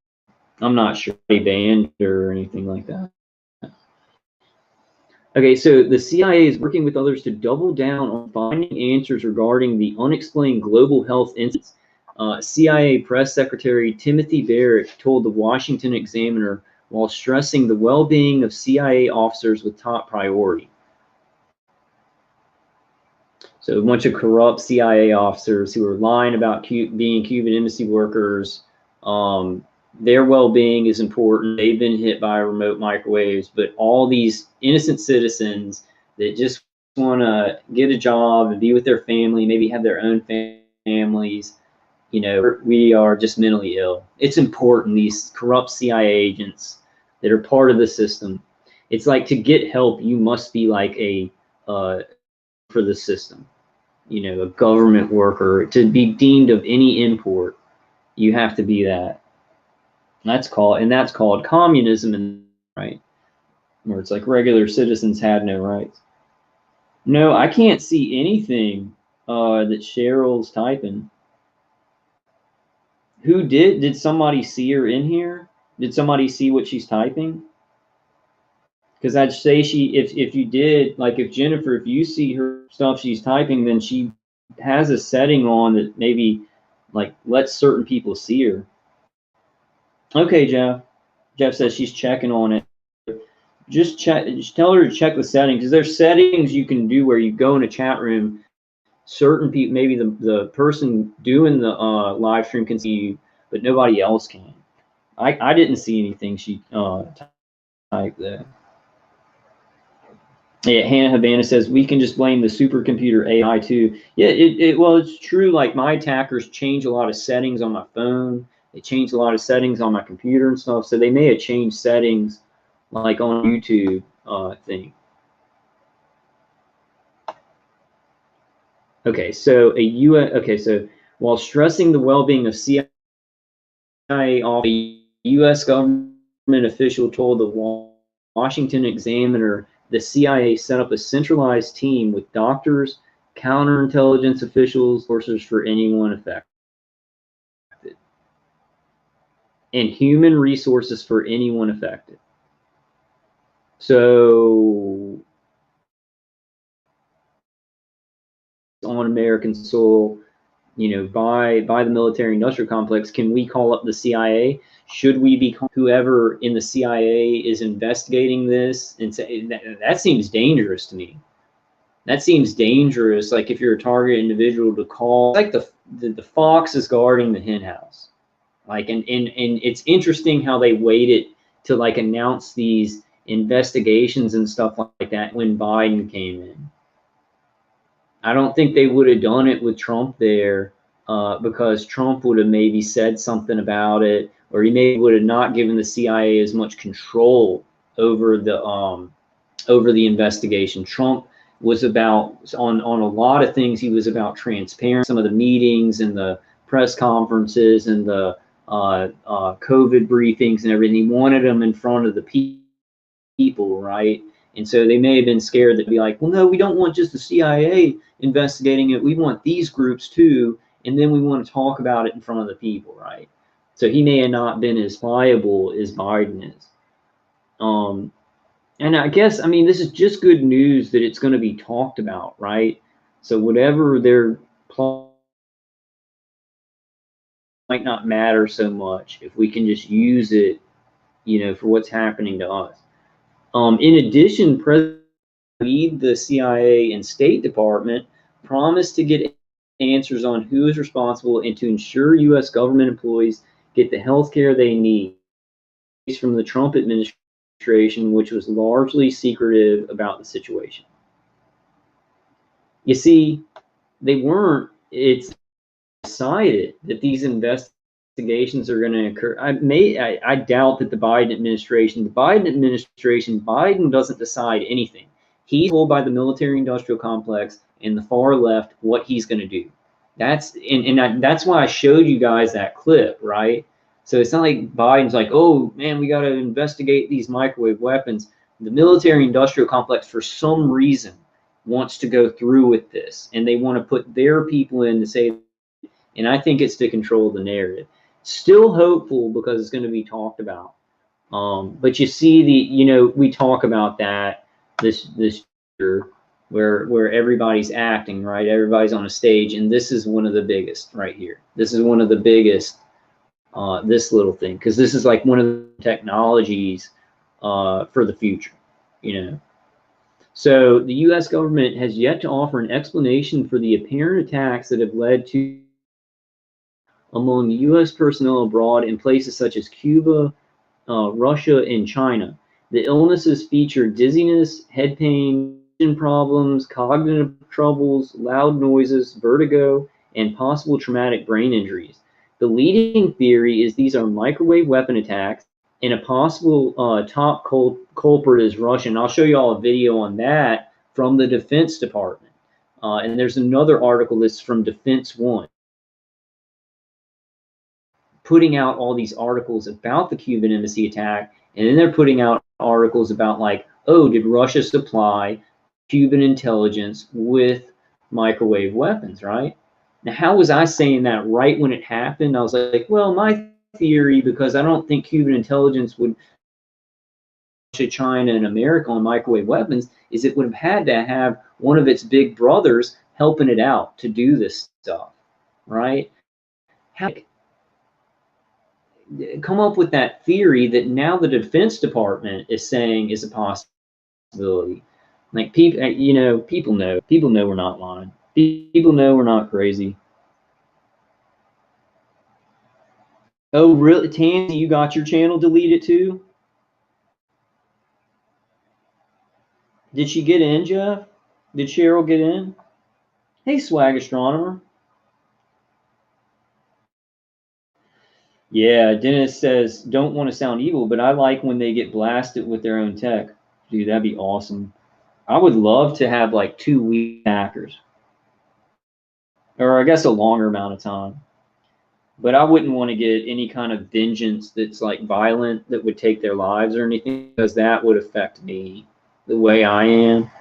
not sure they banned her or anything like that. Okay, so the CIA is working with others to double down on finding answers regarding the unexplained global health incidents. CIA Press Secretary Timothy Barrett told the Washington Examiner while stressing the well-being of CIA officers with top priority. So a bunch of corrupt CIA officers who are lying about being Cuban embassy workers. Their well-being is important. They've been hit by remote microwaves, but all these innocent citizens that just want to get a job and be with their family, maybe have their own families, you know, we are just mentally ill. It's important, these corrupt CIA agents that are part of the system. It's like to get help, you must be like for the system, you know, a government worker. To be deemed of any import, you have to be that. That's called communism, right? Where it's like regular citizens had no rights. No, I can't see anything that Cheryl's typing. Who did? Did somebody see her in here? Did somebody see what she's typing? Because I'd say if you did, like if Jennifer, if you see her stuff she's typing, then she has a setting on that maybe like lets certain people see her. Okay, Jeff. Jeff says she's checking on it. Just check. Just tell her to check the settings, because there's settings you can do where you go in a chat room. Certain people, maybe the person doing the live stream can see you, but nobody else can. I didn't see anything she typed there. Yeah, Hannah Havana says we can just blame the supercomputer AI too. Yeah, well, it's true. Like my attackers change a lot of settings on my phone. They change a lot of settings on my computer and stuff. So they may have changed settings, like on YouTube thing. Okay, so so while stressing the well-being of CIA, a U.S. government official told the Washington Examiner the CIA set up a centralized team with doctors, counterintelligence officials, sources for anyone affected, and human resources for anyone affected. So on American soil, you know, by the military-industrial complex, can we call up the CIA? Should we be whoever in the CIA is investigating this and say that seems dangerous to me? That seems dangerous. Like if you're a target individual to call, like the fox is guarding the hen house. Like and it's interesting how they waited to like announce these investigations and stuff like that when Biden came in. I don't think they would have done it with Trump there because Trump would have maybe said something about it, or he maybe would have not given the CIA as much control over the investigation. Trump was about on a lot of things. He was about transparency. Some of the meetings and the press conferences and the COVID briefings and everything. He wanted them in front of the people, right? And so they may have been scared to be like, well, no, we don't want just the CIA investigating it. We want these groups too, and then we want to talk about it in front of the people, right? So he may have not been as pliable as Biden is. And I guess, I mean, this is just good news that it's going to be talked about, right? So whatever their plan might not matter so much if we can just use it, you know, for what's happening to us. In addition, President lead the CIA and State Department promised to get answers on who is responsible and to ensure U.S. government employees get the health care they need from the Trump administration, which was largely secretive about the situation. You see, they weren't. It's decided that these investigations are going to occur. I doubt that the Biden administration, Biden doesn't decide anything. He's told by the military-industrial complex and the far left what he's going to do. That's why I showed you guys that clip, right? So it's not like Biden's like, oh man, we got to investigate these microwave weapons. The military-industrial complex, for some reason, wants to go through with this, and they want to put their people in to say. And I think it's to control the narrative. Still hopeful because it's going to be talked about. But you see we talk about that this year where everybody's acting, right? Everybody's on a stage, and this is one of the biggest right here. This is one of the biggest this little thing, because this is like one of the technologies for the future, you know. So the U.S. government has yet to offer an explanation for the apparent attacks that have led to among U.S. personnel abroad in places such as Cuba, Russia, and China. The illnesses feature dizziness, head pain, vision problems, cognitive troubles, loud noises, vertigo, and possible traumatic brain injuries. The leading theory is these are microwave weapon attacks, and a possible top culprit is Russian. I'll show you all a video on that from the Defense Department. And there's another article that's from Defense One, putting out all these articles about the Cuban embassy attack, and then they're putting out articles about like, oh, did Russia supply Cuban intelligence with microwave weapons, right? Now, how was I saying that right when it happened? I was like, well, my theory, because I don't think Cuban intelligence would China and America on microwave weapons, is it would have had to have one of its big brothers helping it out to do this stuff, right? How come up with that theory that now the Defense Department is saying is a possibility? Like people, you know, people know we're not lying. People know we're not crazy. Oh, really, Tansy? You got your channel deleted too? Did she get in, Jeff? Did Cheryl get in? Hey, Swag Astronomer. Yeah, Dennis says, don't want to sound evil, but I like when they get blasted with their own tech. Dude, that'd be awesome. I would love to have like 2 weak hackers. Or I guess a longer amount of time. But I wouldn't want to get any kind of vengeance that's like violent that would take their lives or anything, because that would affect me the way I am.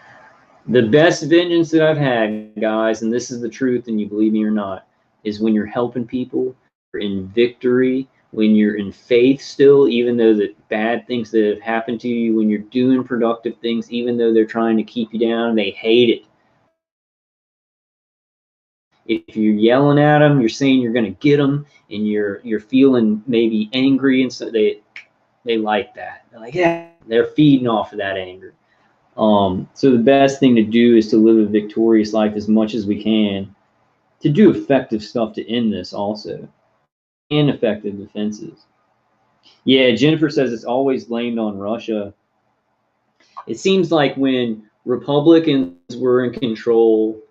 The best vengeance that I've had, guys, and this is the truth, and you believe me or not, is when you're helping people, you're in victory, when you're in faith still, even though the bad things that have happened to you, when you're doing productive things, even though they're trying to keep you down, they hate it. If you're yelling at them, you're saying you're going to get them, and you're feeling maybe angry, and so they like that. They're like, yeah, they're feeding off of that anger. So the best thing to do is to live a victorious life as much as we can, to do effective stuff to end this also, and effective defenses. Yeah, Jennifer says it's always blamed on Russia. It seems like when Republicans were in control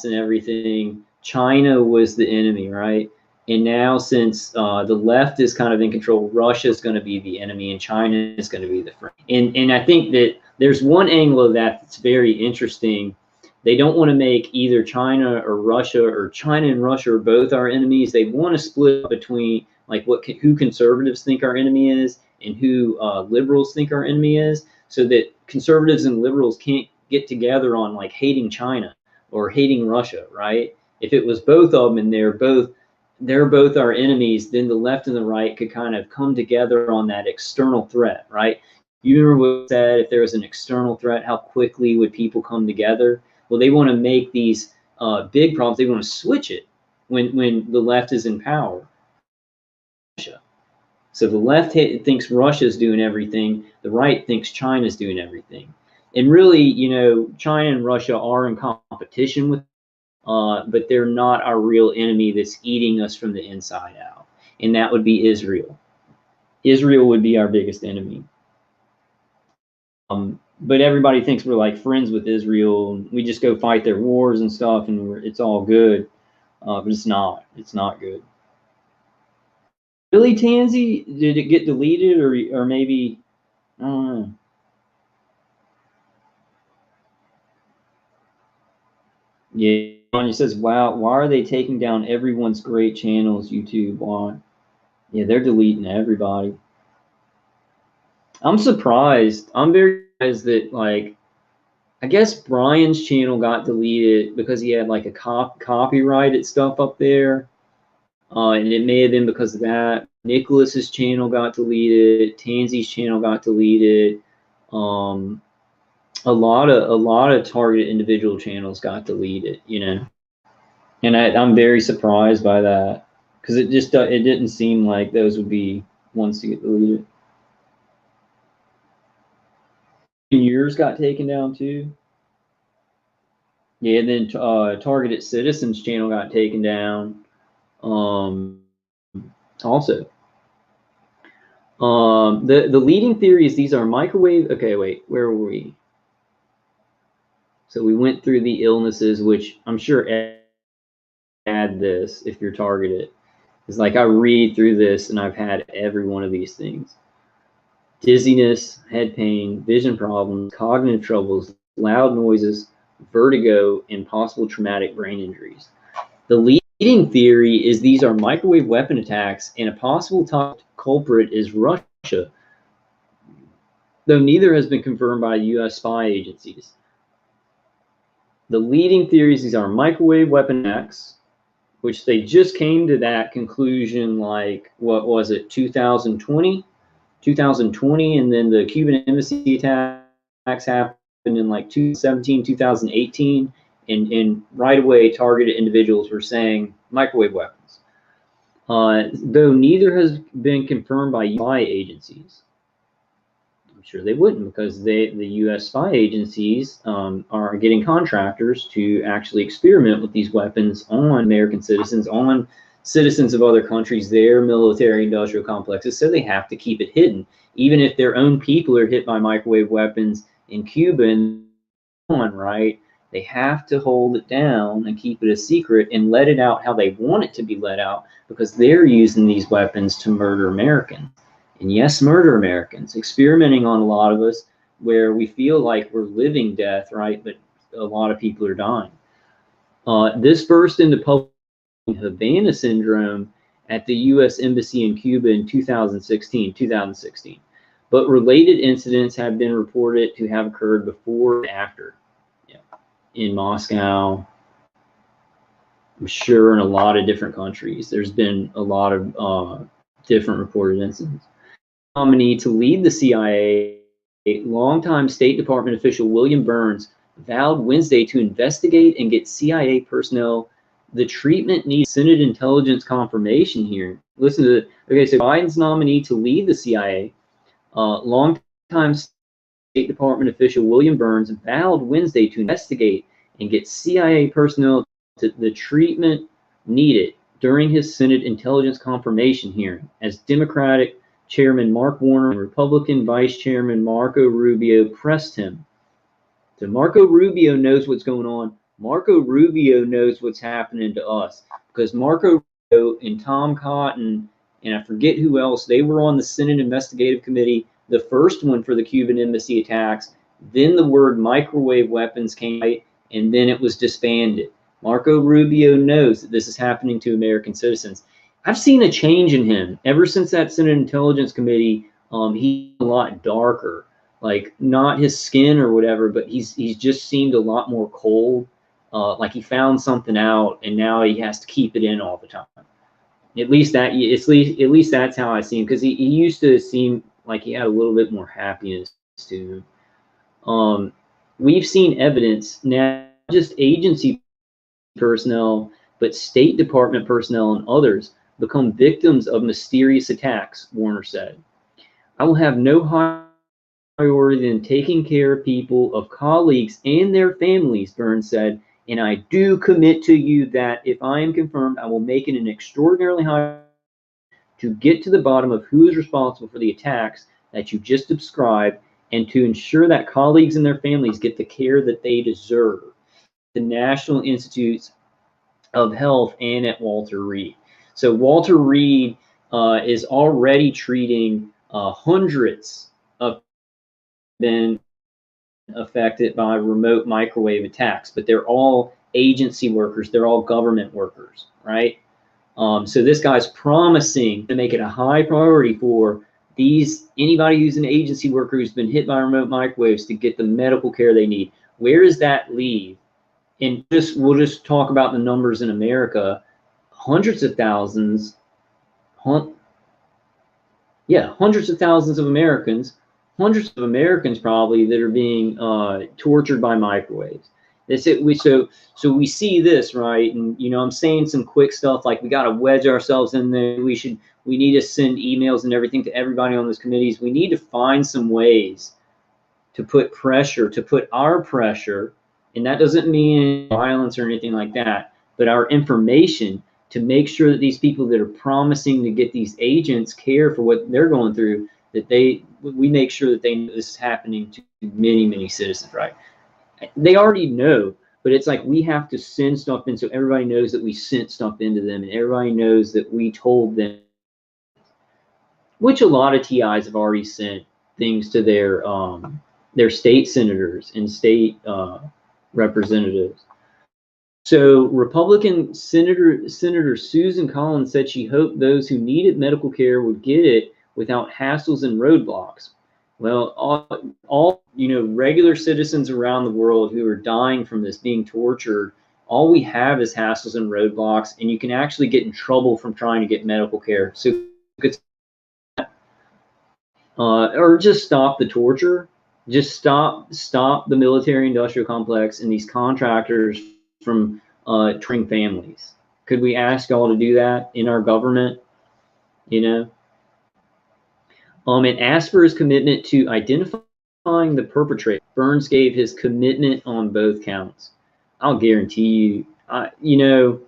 and everything, China was the enemy, right? And now since the left is kind of in control, Russia is going to be the enemy and China is going to be the friend. And I think that there's one angle of that that's very interesting. They don't want to make either China or Russia, or China and Russia are both our enemies. They want to split between like who conservatives think our enemy is and who liberals think our enemy is, so that conservatives and liberals can't get together on like hating China or hating Russia, right? If it was both of them and they're both our enemies, then the left and the right could kind of come together on that external threat, right? You remember what I said, if there was an external threat, how quickly would people come together? Well, they want to make these big problems, they want to switch it when the left is in power. So the left thinks Russia's doing everything, the right thinks China's doing everything. And really, you know, China and Russia are in competition with, but they're not our real enemy that's eating us from the inside out. And that would be Israel. Israel would be our biggest enemy. But everybody thinks we're like friends with Israel, and we just go fight their wars and stuff, and it's all good. But it's not. It's not good. Really, Tansy? Did it get deleted, or maybe, I don't know. Yeah, Anya says, wow, why are they taking down everyone's great channels, YouTube? Why? Yeah, they're deleting everybody. I'm surprised. I'm very surprised that, like, I guess Brian's channel got deleted because he had like a copyrighted stuff up there. And it may have been because of that. Nicholas's channel got deleted. Tansy's channel got deleted. A lot of targeted individual channels got deleted, you know. And I'm very surprised by that. because it didn't seem like those would be ones to get deleted. Yours got taken down too. Yeah, and then Targeted Citizens channel got taken down. Also, the leading theory is these are microwave. Okay, wait, where were we? So we went through the illnesses, which I'm sure add this if you're targeted. It's like I read through this and I've had every one of these things: dizziness, head pain, vision problems, cognitive troubles, loud noises, vertigo, and possible traumatic brain injuries. The leading theory is these are microwave weapon attacks, and a possible top culprit is Russia, though neither has been confirmed by U.S. spy agencies. The leading theories, these are microwave weapon attacks, which they just came to that conclusion, like, what was it, 2020, and then the Cuban embassy attacks happened in like 2017, 2018, and right away targeted individuals were saying microwave weapons. Though neither has been confirmed by spy agencies. I'm sure they wouldn't, because the U.S. spy agencies are getting contractors to actually experiment with these weapons on American citizens, on citizens of other countries, their military-industrial complexes, so they have to keep it hidden. Even if their own people are hit by microwave weapons in Cuba and on, right? They have to hold it down and keep it a secret and let it out how they want it to be let out, because they're using these weapons to murder Americans. And yes, murder Americans, experimenting on a lot of us where we feel like we're living death, right? But a lot of people are dying. This burst into public Havana syndrome at the U.S. Embassy in Cuba in 2016. But related incidents have been reported to have occurred before and after. Yeah. In Moscow, I'm sure in a lot of different countries, there's been a lot of different reported incidents. Nominee to lead the CIA, longtime State Department official William Burns vowed Wednesday to investigate and get CIA personnel the treatment needs Senate intelligence confirmation hearing. Listen to it. Okay, so Biden's nominee to lead the CIA, longtime State Department official William Burns vowed Wednesday to investigate and get CIA personnel to the treatment needed during his Senate intelligence confirmation hearing, as Democratic Chairman Mark Warner and Republican Vice Chairman Marco Rubio pressed him. So Marco Rubio knows what's going on. Marco Rubio knows what's happening to us, because Marco Rubio and Tom Cotton, and I forget who else, they were on the Senate Investigative Committee, the first one for the Cuban embassy attacks. Then the word microwave weapons came out, and then it was disbanded. Marco Rubio knows that this is happening to American citizens. I've seen a change in him ever since that Senate Intelligence Committee. He's a lot darker, like not his skin or whatever, but he's just seemed a lot more cold. Like he found something out, and now he has to keep it in all the time. At least that's how I see him, because he used to seem like he had a little bit more happiness to him. We've seen evidence now, not just agency personnel, but State Department personnel and others become victims of mysterious attacks, Warner said. I will have no higher priority than taking care of people, of colleagues and their families, Burns said, and I do commit to you that if I am confirmed, I will make it an extraordinarily high to get to the bottom of who is responsible for the attacks that you just described, and to ensure that colleagues and their families get the care that they deserve. The National Institutes of Health and at Walter Reed. So Walter Reed is already treating hundreds of been affected by remote microwave attacks, but they're all agency workers, they're all government workers, right? So this guy's promising to make it a high priority for anybody who's an agency worker who's been hit by remote microwaves to get the medical care they need. Where does that leave? And we'll just talk about the numbers in America. Hundreds of thousands of Americans, probably, that are being tortured by microwaves. That's it. So we see this, right? And you know, I'm saying some quick stuff like we got to wedge ourselves in there. We need to send emails and everything to everybody on those committees. We need to find some ways to put pressure, to put our pressure, and that doesn't mean violence or anything like that, but our information to make sure that these people that are promising to get these agents care for what they're going through, that we make sure that they know this is happening to many citizens, right? They already know, but it's like we have to send stuff in so everybody knows that we sent stuff into them and everybody knows that we told them, which a lot of TIs have already sent things to their state senators and state representatives. So Republican Senator Susan Collins said she hoped those who needed medical care would get it without hassles and roadblocks. Well, all you know, regular citizens around the world who are dying from this, being tortured, all we have is hassles and roadblocks, and you can actually get in trouble from trying to get medical care. So, or just stop the torture, just stop the military-industrial complex and these contractors from training families. Could we ask y'all to do that in our government? You know. And asked for his commitment to identifying the perpetrator. Burns gave his commitment on both counts. I'll guarantee you, you know,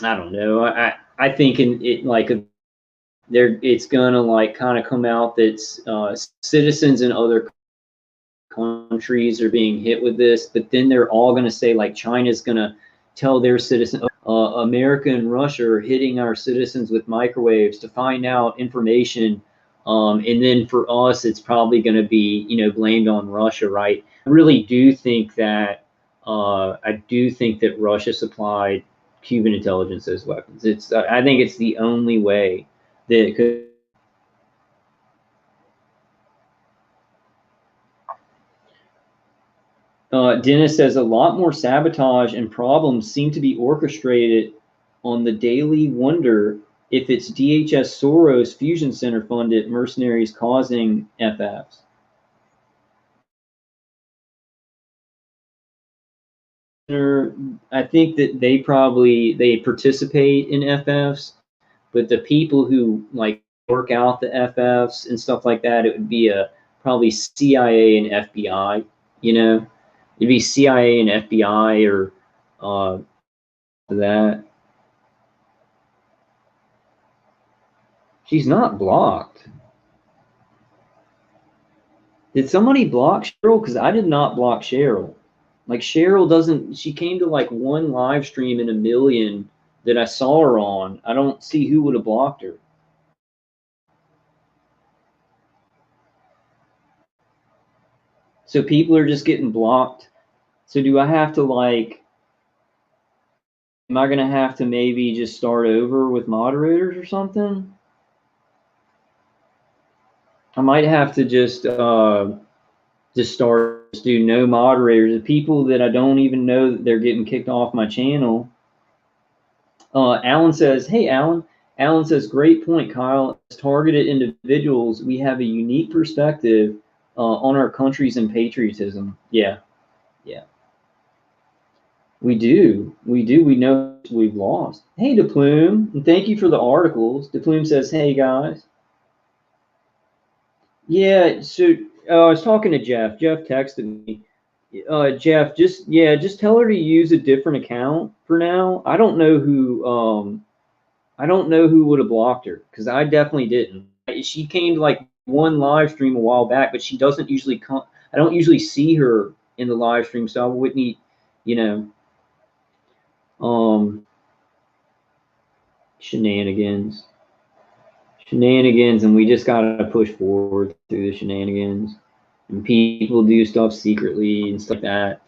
I don't know. I think it's gonna like kind of come out that citizens in other countries are being hit with this, but then they're all gonna say like China's gonna tell their citizens, America and Russia are hitting our citizens with microwaves to find out information. And then for us, it's probably going to be, you know, blamed on Russia, right? I really do think that Russia supplied Cuban intelligence those weapons. I think it's the only way that it could. Dennis says a lot more sabotage and problems seem to be orchestrated on the daily. Wonder if it's DHS Soros Fusion Center funded mercenaries causing FFs. I think that they participate in FFs, but the people who like work out the FFs and stuff like that, it would be probably CIA and FBI, you know. It'd be CIA and FBI or that. She's not blocked. Did somebody block Cheryl? Because I did not block Cheryl. Like Cheryl doesn't, she came to like one live stream in a million that I saw her on. I don't see who would have blocked her. So people are just getting blocked. So do I have to like, am I going to have to maybe just start over with moderators or something? I might have to just do no moderators. The people that I don't even know that they're getting kicked off my channel. Alan says, hey, Alan. Alan says, great point, Kyle. As targeted individuals, we have a unique perspective on our countries and patriotism. Yeah. We do. We know we've lost. Hey, DePlume, and thank you for the articles. DePlume says, hey, guys. Yeah, so I was talking to Jeff. Jeff texted me. Jeff, just tell her to use a different account for now. I don't know who would have blocked her because I definitely didn't. She came to like one live stream a while back, but she doesn't usually come. I don't usually see her in the live stream, so I wouldn't, you know, shenanigans, and we just gotta push forward through the shenanigans. And people do stuff secretly and stuff like that.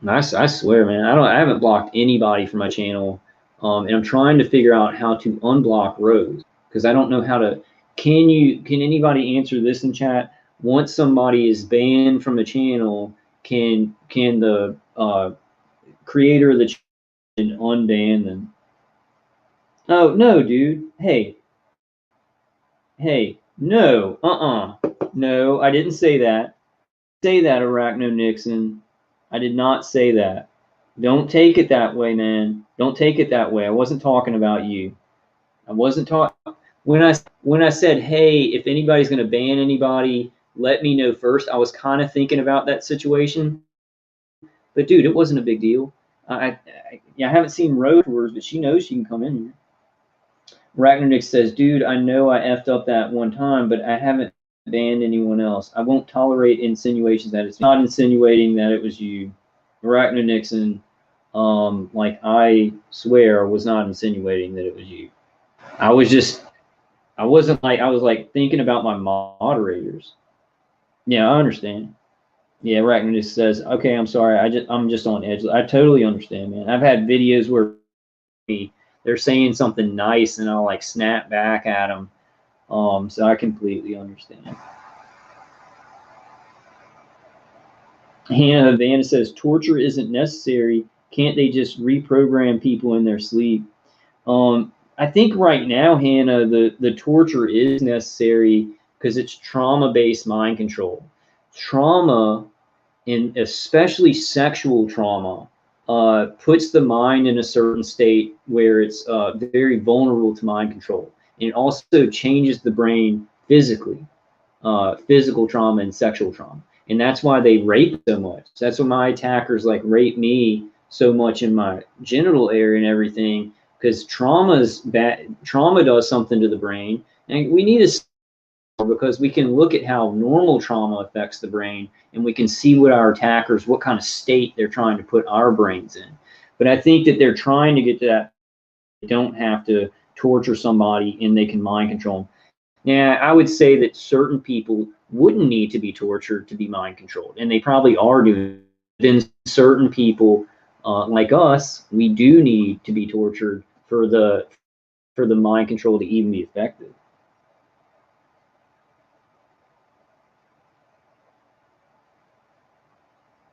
I swear, man, I haven't blocked anybody from my channel, and I'm trying to figure out how to unblock Rose because I don't know how to. Can anybody answer this in chat? Once somebody is banned from the channel, can the creator of the channel unban them? Oh no, dude. Hey, no, no, I didn't say that. say that, Arachno Nixon. I did not say that. Don't take it that way, man. Don't take it that way. I wasn't talking about you. I wasn't talking when I said, hey, if anybody's going to ban anybody, let me know first. I was kind of thinking about that situation, but dude, it wasn't a big deal. I haven't seen Rose tours, but she knows she can come in here. Ragnar says, dude, I know I effed up that one time, but I haven't banned anyone else. I won't tolerate insinuations that it's not insinuating that it was you. Ragnar Nixon, like I swear was not insinuating that it was you. I wasn't like, I was like thinking about my moderators. Yeah, I understand. Yeah, Ragnar just says, okay, I'm sorry. I'm just on edge. I totally understand, man. I've had videos where they're saying something nice and I'll like snap back at them. So I completely understand. Hannah Havana says torture isn't necessary. Can't they just reprogram people in their sleep? I think right now, Hannah, the torture is necessary because it's trauma-based mind control. Trauma, and especially sexual trauma, puts the mind in a certain state where it's very vulnerable to mind control. And it also changes the brain physically, physical trauma and sexual trauma. And that's why they rape so much. That's why my attackers like rape me so much in my genital area and everything, because trauma's bad. Trauma does something to the brain, and we need to, because we can look at how normal trauma affects the brain, and we can see what our attackers, what kind of state they're trying to put our brains in. But I think that they're trying to get to that. They don't have to torture somebody, and they can mind control them. Now, I would say that certain people wouldn't need to be tortured to be mind controlled, and they probably are doing. Then certain people, like us, we do need to be tortured for the mind control to even be effective.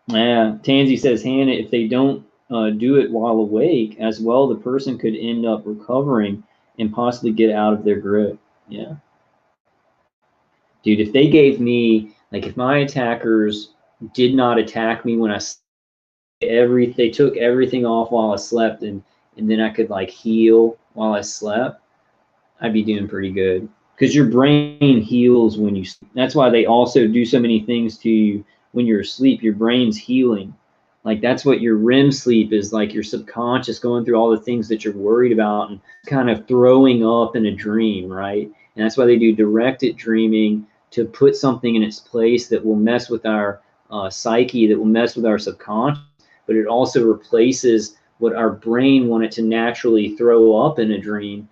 Yeah, Tansy says, Hannah, if they don't do it while awake as well, the person could end up recovering and possibly get out of their grip. Yeah. Dude, if they gave me, like, if my attackers did not attack me when they took everything off while I slept, and then I could like heal while I slept, I'd be doing pretty good. Because your brain heals when you sleep. That's why they also do so many things to you when you're asleep. Your brain's healing. Like that's what your REM sleep is, like your subconscious going through all the things that you're worried about and kind of throwing up in a dream, right? And that's why they do directed dreaming, to put something in its place that will mess with our psyche, that will mess with our subconscious, but it also replaces what our brain wanted to naturally throw up in a dream,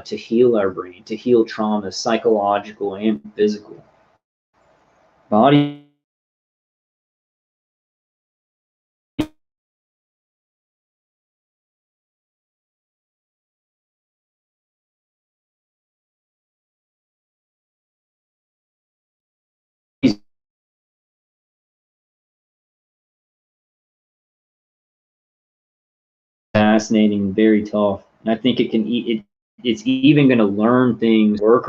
to heal our brain, to heal trauma, psychological and physical. Body is fascinating, very tough, and I think it can it's even going to learn things, work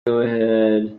go ahead.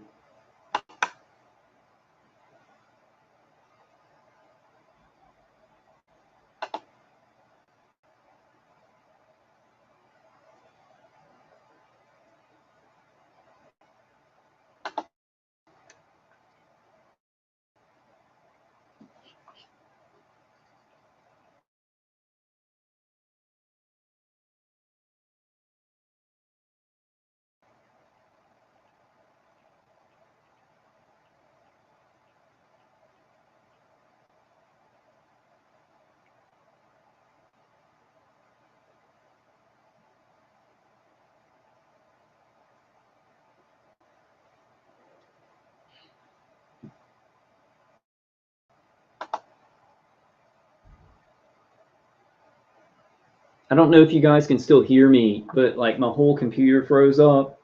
I don't know if you guys can still hear me, but like my whole computer froze up.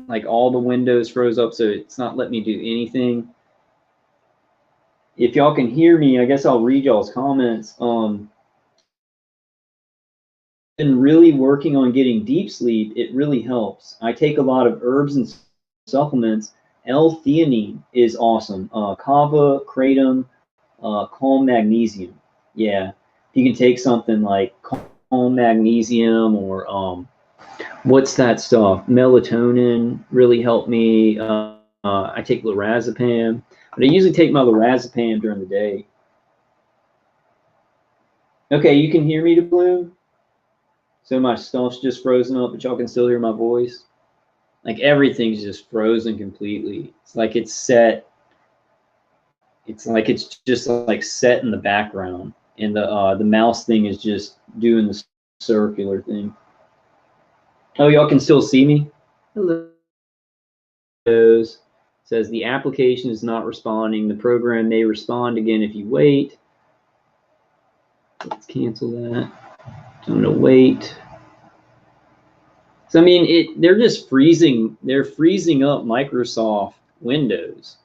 Like all the windows froze up, so it's not letting me do anything. If y'all can hear me, I guess I'll read y'all's comments. Been really working on getting deep sleep. It really helps. I take a lot of herbs and supplements. L-theanine is awesome. Kava, kratom, calm magnesium. Yeah, if you can take something like calm magnesium or what's that stuff? Melatonin really helped me. I take lorazepam, but I usually take my lorazepam during the day. Okay, you can hear me, to Bloom? So my stuff's just frozen up, but y'all can still hear my voice. Like everything's just frozen completely. It's like it's set. It's like it's just like set in the background, and the mouse thing is just doing the circular thing. Oh, y'all can still see me? Hello. Says the application is not responding. The program may respond again if you wait. Let's cancel that. I'm gonna wait. So I mean, they're just freezing. They're freezing up Microsoft Windows,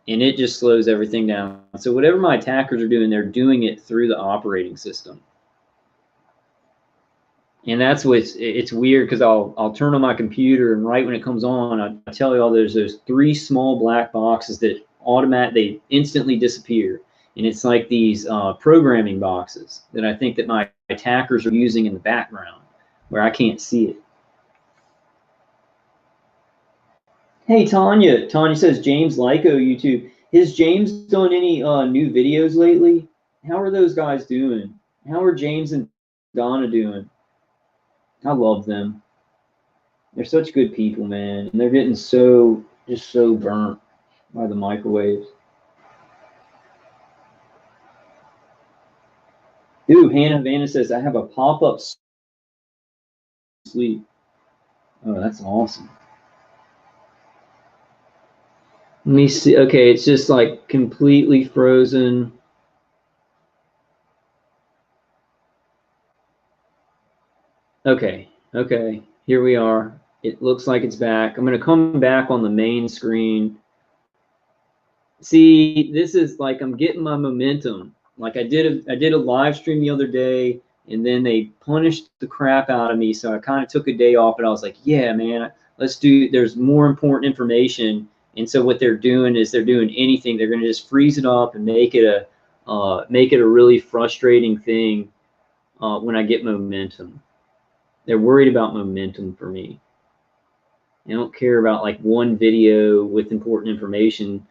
and it just slows everything down. So whatever my attackers are doing, they're doing it through the operating system. And that's what's it's weird, because I'll turn on my computer, and right when it comes on, I tell y'all there's those 3 small black boxes that they instantly disappear, and it's like these programming boxes that I think that my attackers are using in the background, where I can't see it. Hey Tanya says James Lyco YouTube. Has James done any new videos lately? How are those guys doing? How are James and Donna doing? I love them. They're such good people, man. And they're getting just so burnt by the microwaves. Ooh, Hannah Vanna says, I have a pop-up sleep. Oh, that's awesome. Let me see. Okay, it's just like completely frozen. Okay, here we are. It looks like it's back. I'm going to come back on the main screen. See, this is like I'm getting my momentum. Like I did a live stream the other day, and then they punished the crap out of me, so I kind of took a day off, and I was like, yeah, man, there's more important information. And so what they're doing is they're doing anything. They're going to just freeze it up and make it a really frustrating thing when I get momentum. They're worried about momentum for me. They don't care about like one video with important information.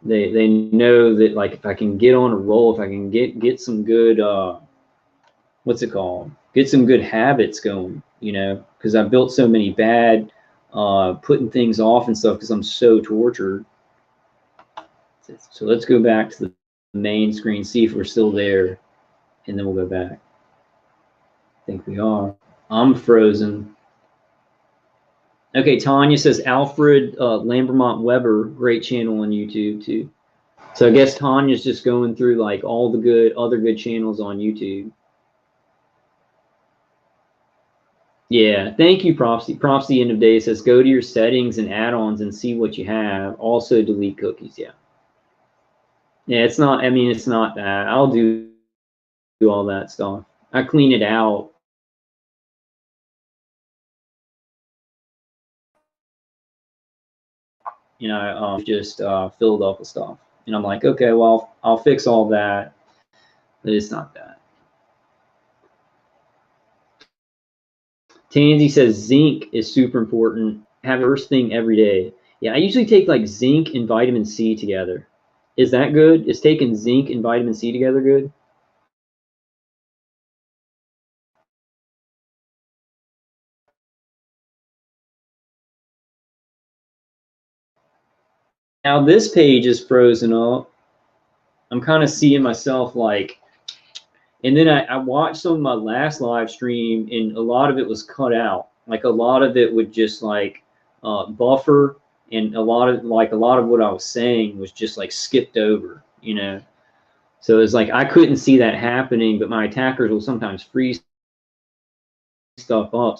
They know that like if I can get on a roll, if I can get some good what's it called? Get some good habits going, because I've built so many bad putting things off and stuff because I'm so tortured. So let's go back to the main screen, see if we're still there, and then we'll go back. I think we are. I'm frozen. Okay, Tanya says Alfred Lambermont Weber, great channel on YouTube too. So I guess Tanya's just going through like all the other good channels on YouTube. Yeah, thank you, Propsy. Propsy End of Day says go to your settings and add-ons and see what you have. Also delete cookies. Yeah. Yeah, it's not. I mean, it's not that. I'll do all that stuff. I clean it out. you know, just filled up with stuff. And I'm like, okay, well, I'll fix all that, but it's not that. Tansy says zinc is super important. Have the first thing every day. Yeah, I usually take like zinc and vitamin C together. Is that good? Is taking zinc and vitamin C together good? Now this page is frozen up. I'm kind of seeing myself like, and then I watched some of my last live stream and a lot of it was cut out. Like a lot of it would just like buffer, and a lot of what I was saying was just like skipped over, you know. So it's like I couldn't see that happening, but my attackers will sometimes freeze stuff up.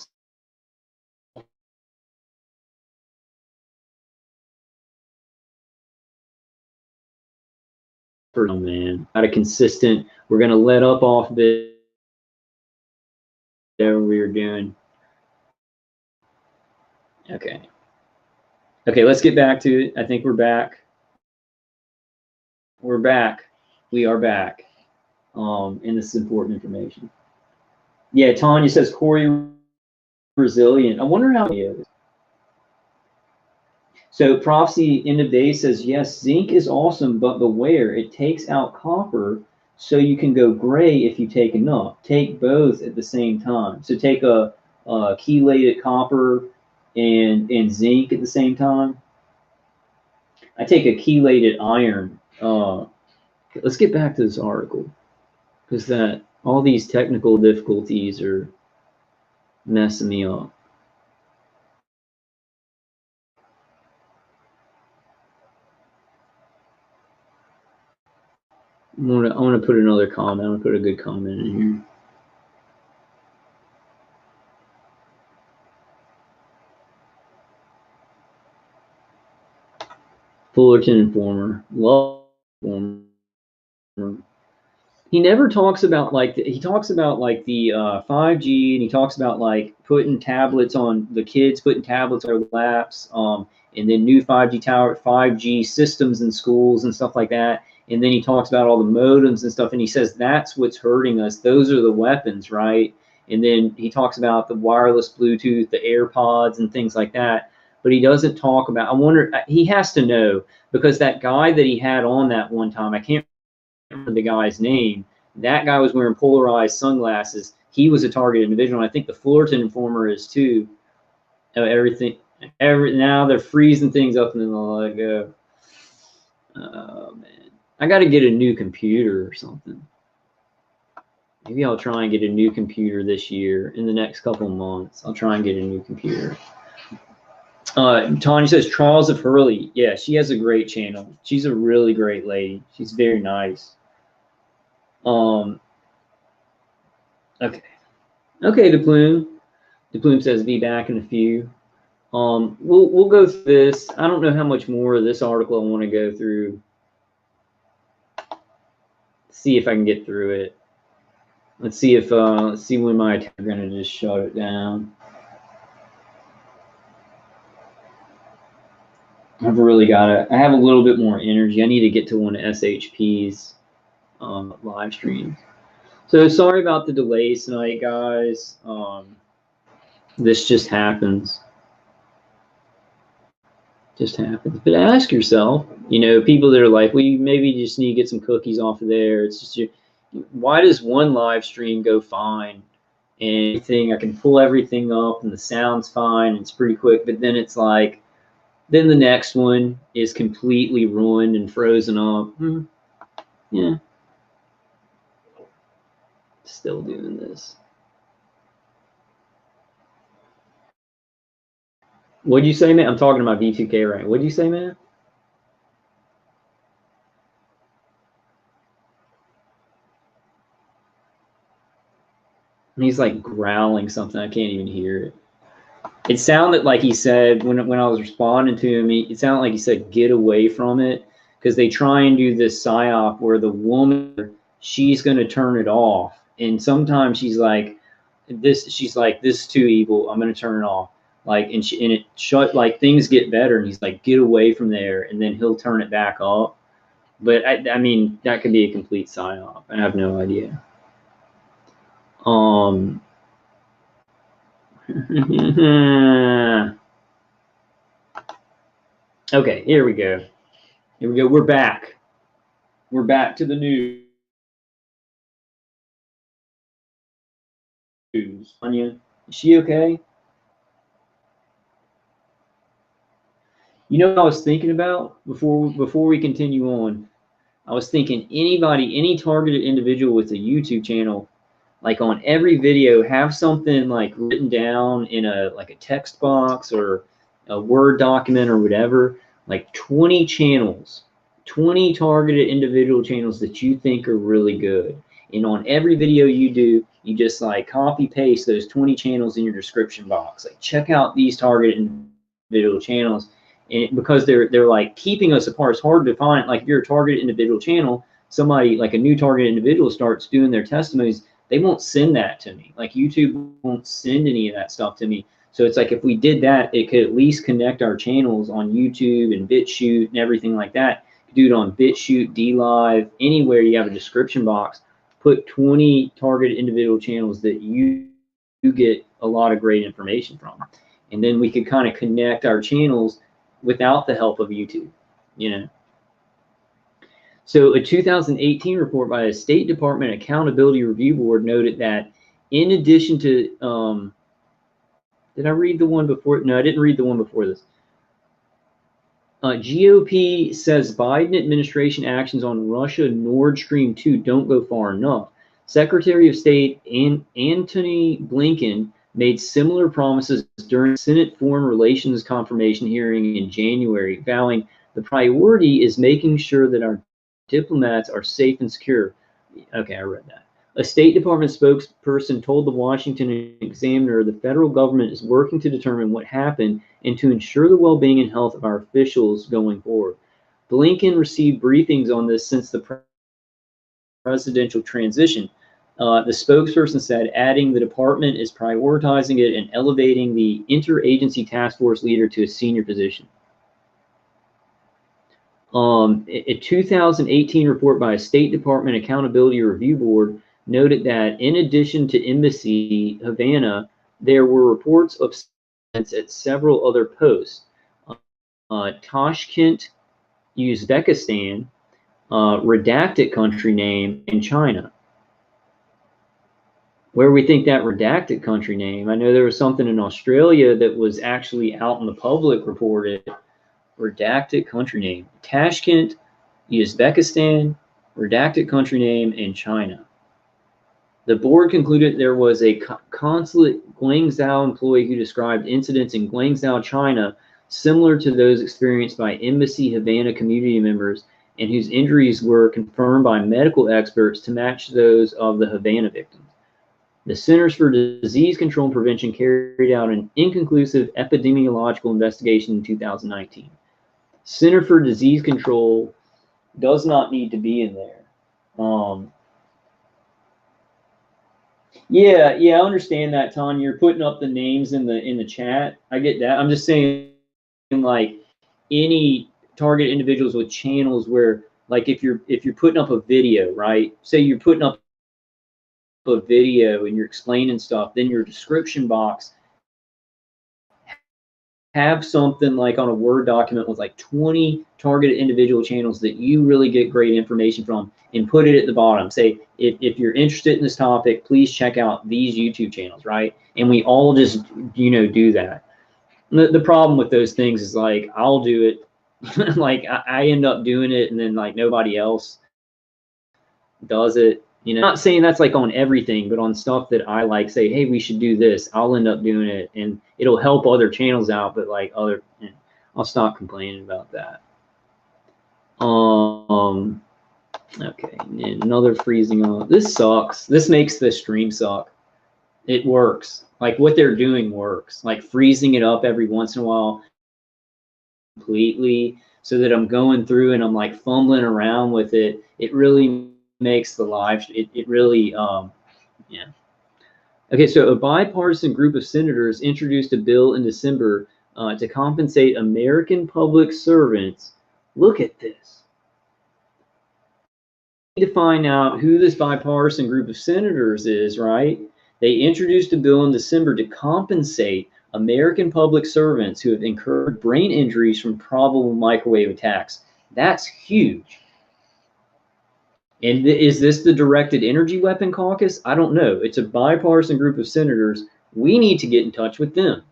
Oh man, not a consistent. We're gonna let up off this. Whatever we were doing. Okay. Okay, let's get back to it. I think we're back. We're back. We are back. And this is important information. Yeah, Tanya says Corey resilient. I wonder how he is. So Prophecy End of Day says, yes, zinc is awesome, but beware, it takes out copper, so you can go gray if you take enough. Take both at the same time. So take a chelated copper and zinc at the same time. I take a chelated iron. Let's get back to this article, because that all these technical difficulties are messing me up. I want to put another comment. I want to put a good comment in here. Fullerton Informer, love Informer. He never talks about like he talks about like the 5G, and he talks about like putting tablets on the kids, putting tablets on their laps, and then new 5G systems in schools and stuff like that. And then he talks about all the modems and stuff, and he says that's what's hurting us. Those are the weapons, right? And then he talks about the wireless Bluetooth, the AirPods, and things like that. But he doesn't talk about. I wonder. He has to know, because that guy that he had on that one time, I can't remember the guy's name. That guy was wearing polarized sunglasses. He was a target individual. And I think the Fullerton Informer is too. Now they're freezing things up and then they'll let it go. Oh man, I got to get a new computer or something. Maybe I'll try and get a new computer this year. In the next couple of months, I'll try and get a new computer. Tanya says Trials of Hurley. Yeah, she has a great channel. She's a really great lady. She's very nice. Okay. Okay, the plume says be back in a few. We'll go through this. I don't know how much more of this article I want to go through. See if I can get through it. Let's see if let's see when my attacks are gonna just shut it down. I have a little bit more energy. I need to get to one of SHP's live streams. So sorry about the delays tonight, guys. This just happens. Just happens. But ask yourself, you know, people that are like, well, you maybe just need to get some cookies off of there. It's just, why does one live stream go fine and everything? I can pull everything up and the sound's fine and it's pretty quick, but then it's like, then the next one is completely ruined and frozen up. Yeah. Still doing this. What'd you say, man? I'm talking about V2K right. What'd you say, man? And he's like growling something. I can't even hear it. It sounded like he said, when I was responding to him, it sounded like he said, get away from it. Because they try and do this psyop where the woman, she's going to turn it off. And sometimes she's like, this is too evil. I'm going to turn it off. Like, and it shut, like, things get better, and he's like, get away from there, and then he'll turn it back up. But I mean, that could be a complete psyop. I have no idea. Okay, here we go. Here we go. We're back. We're back to the news. Anya, is she okay? You know what I was thinking about before we continue on? I was thinking any targeted individual with a YouTube channel, like on every video, have something like written down in a text box or a Word document or whatever, like 20 channels, 20 targeted individual channels that you think are really good. And on every video you do, you just like copy paste those 20 channels in your description box. Like, check out these targeted individual channels. And because they're like keeping us apart, it's hard to find. Like, if you're a targeted individual channel, somebody like a new targeted individual starts doing their testimonies, they won't send that to me. Like, YouTube won't send any of that stuff to me. So it's like, if we did that, it could at least connect our channels on YouTube and BitChute and everything like that. Do it on BitChute, DLive, anywhere you have a description box. Put 20 targeted individual channels that you get a lot of great information from. And then we could kind of connect our channels without the help of YouTube, you know. So a 2018 report by the State Department Accountability Review Board noted that in addition to, did I read the one before? No, I didn't read the one before this. GOP says Biden administration actions on Russia Nord Stream 2 don't go far enough. Secretary of State Antony Blinken made similar promises during Senate Foreign Relations confirmation hearing in January, vowing the priority is making sure that our diplomats are safe and secure. Okay, I read that. A State Department spokesperson told the Washington Examiner the federal government is working to determine what happened and to ensure the well-being and health of our officials going forward. Blinken received briefings on this since the presidential transition. The spokesperson said, adding the department is prioritizing it and elevating the interagency task force leader to a senior position. A 2018 report by a State Department Accountability Review Board noted that in addition to Embassy Havana, there were reports of incidents at several other posts. Tashkent, Uzbekistan, redacted country name in China. Where we think that redacted country name, I know there was something in Australia that was actually out in the public reported. Redacted country name. Tashkent, Uzbekistan, redacted country name in China. The board concluded there was a consulate Guangzhou employee who described incidents in Guangzhou, China, similar to those experienced by Embassy Havana community members, and whose injuries were confirmed by medical experts to match those of the Havana victims. The Centers for Disease Control and Prevention carried out an inconclusive epidemiological investigation in 2019. Center for Disease Control does not need to be in there. Yeah, I understand that, Tanya. You're putting up the names in the chat. I get that. I'm just saying, like, any target individuals with channels where, like, if you're putting up a video, right? Say you're putting up a video and you're explaining stuff, then your description box have something like on a Word document with like 20 targeted individual channels that you really get great information from, and put it at the bottom. Say, if you're interested in this topic, please check out these YouTube channels, right? And we all just, do that. The problem with those things is, like, I'll do it. Like, I end up doing it, and then, like, nobody else does it. Not saying that's like on everything, but on stuff that I like, say, hey, we should do this, I'll end up doing it, and it'll help other channels out, but like I'll stop complaining about that. Okay, and another freezing on. This sucks. This makes the stream suck. It works. Like, what they're doing works. Like, freezing it up every once in a while completely, so that I'm going through and I'm like fumbling around with it. It really makes the live, it really, yeah. Okay, so a bipartisan group of senators introduced a bill in December to compensate American public servants. Look at this. To find out who this bipartisan group of senators is, right? They introduced a bill in December to compensate American public servants who have incurred brain injuries from probable microwave attacks. That's huge. And is this the directed energy weapon caucus? I don't know. It's a bipartisan group of senators. We need to get in touch with them.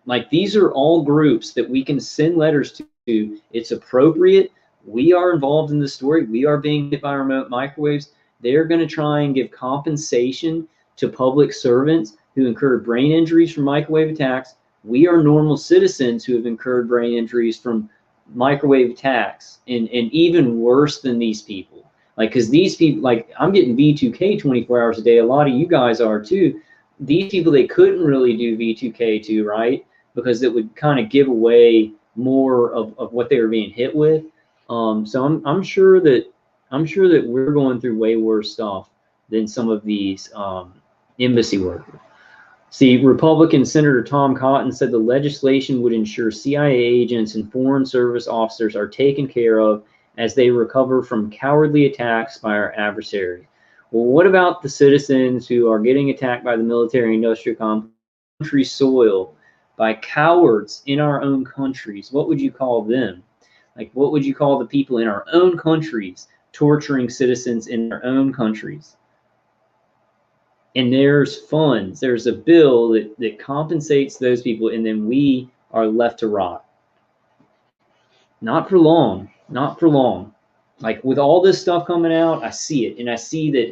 Like, these are all groups that we can send letters to. It's appropriate. We are involved in the story. We are being hit by remote microwaves. They're going to try and give compensation to public servants who incurred brain injuries from microwave attacks. We are normal citizens who have incurred brain injuries from microwave attacks, and even worse than these people. Like, because these people, like, I'm getting V2K 24 hours a day. A lot of you guys are too. These people, they couldn't really do V2K to, right? Because it would kind of give away more of what they were being hit with. So I'm sure that we're going through way worse stuff than some of these embassy workers. See, Republican Senator Tom Cotton said the legislation would ensure CIA agents and Foreign Service officers are taken care of as they recover from cowardly attacks by our adversaries. Well, what about the citizens who are getting attacked by the military-industrial complex, country soil, by cowards in our own countries? What would you call them? Like, what would you call the people in our own countries torturing citizens in their own countries? And there's funds, there's a bill that compensates those people, and then we are left to rot. Not for long, not for long. Like, with all this stuff coming out, I see it, and I see that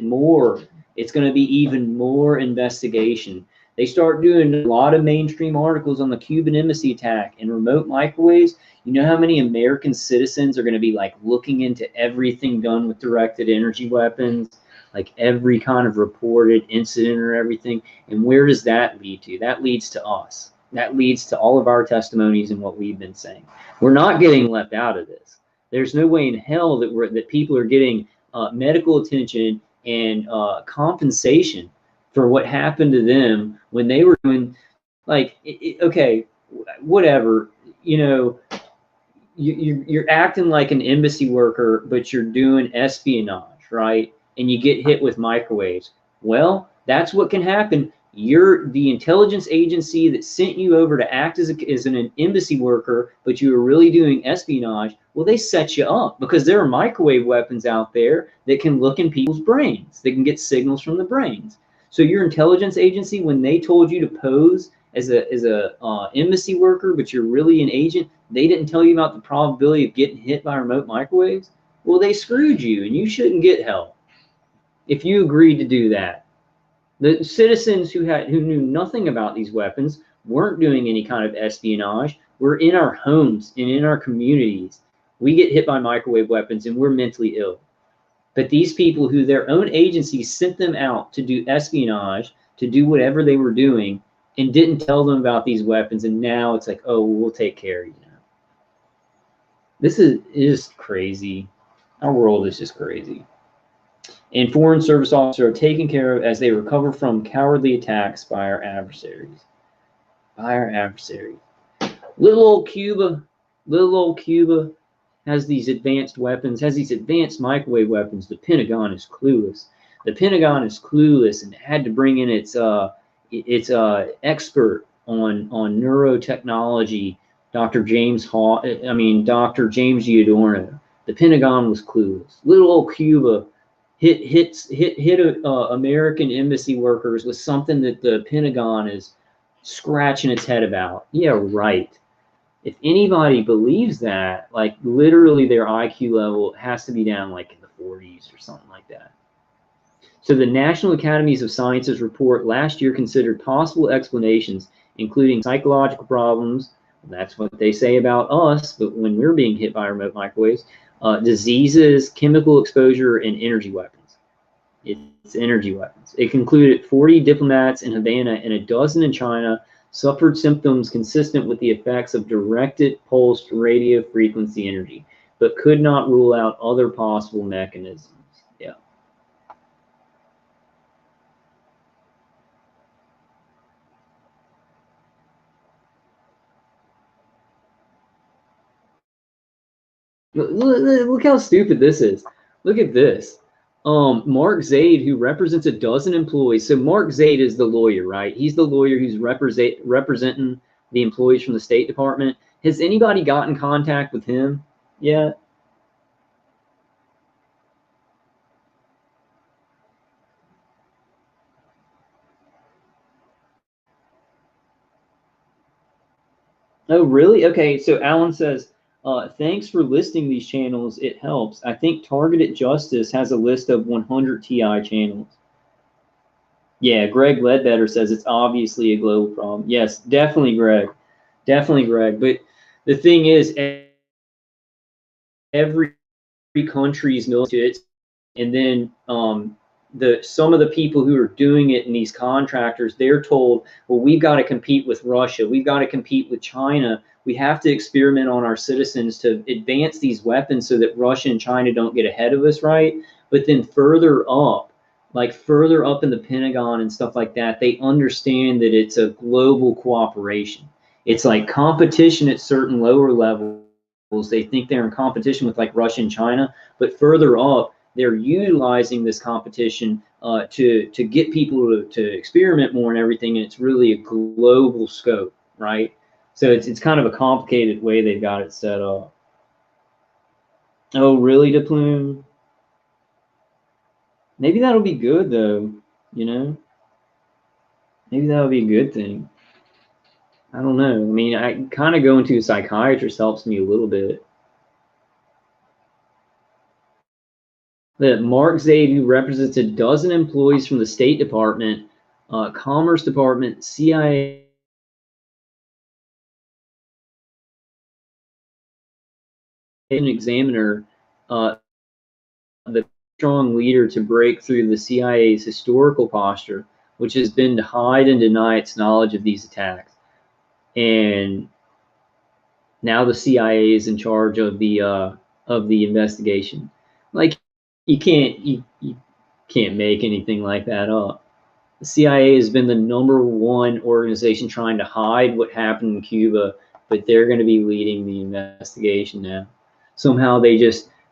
it's going to be even more investigation. They start doing a lot of mainstream articles on the Cuban embassy attack and remote microwaves. You know how many American citizens are going to be like looking into everything done with directed energy weapons, like every kind of reported incident or everything? And where does that lead to? That leads to us. That leads to all of our testimonies and what we've been saying. We're not getting left out of this. There's no way in hell that people are getting medical attention and compensation for what happened to them when they were doing, like, okay, whatever, you know, you're acting like an embassy worker, but you're doing espionage, right? And you get hit with microwaves. Well, that's what can happen. You're the intelligence agency that sent you over to act as an embassy worker, but you were really doing espionage. Well, they set you up because there are microwave weapons out there that can look in people's brains. They can get signals from the brains. So your intelligence agency, when they told you to pose as a embassy worker, but you're really an agent, they didn't tell you about the probability of getting hit by remote microwaves. Well, they screwed you, and you shouldn't get help if you agreed to do that. The citizens who knew nothing about these weapons, weren't doing any kind of espionage. We're in our homes and in our communities. We get hit by microwave weapons and we're mentally ill. But these people who their own agencies sent them out to do espionage, to do whatever they were doing, and didn't tell them about these weapons, and now it's like, oh, we'll take care of you now. This is crazy. Our world is just crazy. And Foreign Service officers are taken care of as they recover from cowardly attacks by our adversaries. By our adversaries. Little old Cuba has these advanced weapons, has these advanced microwave weapons. The Pentagon is clueless. The Pentagon is clueless and had to bring in its expert on neurotechnology, Dr. James Giordano. The Pentagon was clueless. Little old Cuba hit American embassy workers with something that the Pentagon is scratching its head about. Yeah, right. If anybody believes that, like, literally their IQ level has to be down like in the 40s or something like that. So the National Academies of Sciences report last year considered possible explanations, including psychological problems. That's what they say about us, but when we're being hit by remote microwaves, diseases, chemical exposure, and energy weapons. It's energy weapons. It concluded 40 diplomats in Havana and a dozen in China suffered symptoms consistent with the effects of directed pulsed radio frequency energy, but could not rule out other possible mechanisms. Yeah. Look how stupid this is. Look at this. Mark Zaid, who represents a dozen employees. So Mark Zaid is the lawyer, right? He's the lawyer who's representing the employees from the State Department. Has anybody got in contact with him yet? Oh, really? Okay, so Alan says, thanks for listing these channels. It helps. I think Targeted Justice has a list of 100 TI channels. Yeah, Greg Ledbetter says it's obviously a global problem. Yes, definitely, Greg. Definitely, Greg. But the thing is, every country's military, and then some of the people who are doing it and these contractors, they're told, well, we've got to compete with Russia, we've got to compete with China, we have to experiment on our citizens to advance these weapons so that Russia and China don't get ahead of us, right? But then further up, like further up in the Pentagon and stuff like that, they understand that it's a global cooperation. It's like competition at certain lower levels. They think they're in competition with like Russia and China, but further up, they're utilizing this competition to get people to experiment more and everything. And it's really a global scope, right? So it's kind of a complicated way they've got it set up. Oh, really, DePlume? Maybe that'll be good though, you know? Maybe that'll be a good thing. I don't know. I mean, I kind of going to a psychiatrist helps me a little bit. That Mark Zaid, who represents a dozen employees from the State Department, Commerce Department, CIA, an examiner, the strong leader to break through the CIA's historical posture, which has been to hide and deny its knowledge of these attacks. And now the CIA is in charge of the investigation. Like you can't make anything like that up. The CIA has been the #1 organization trying to hide what happened in Cuba, but they're going to be leading the investigation now. Somehow they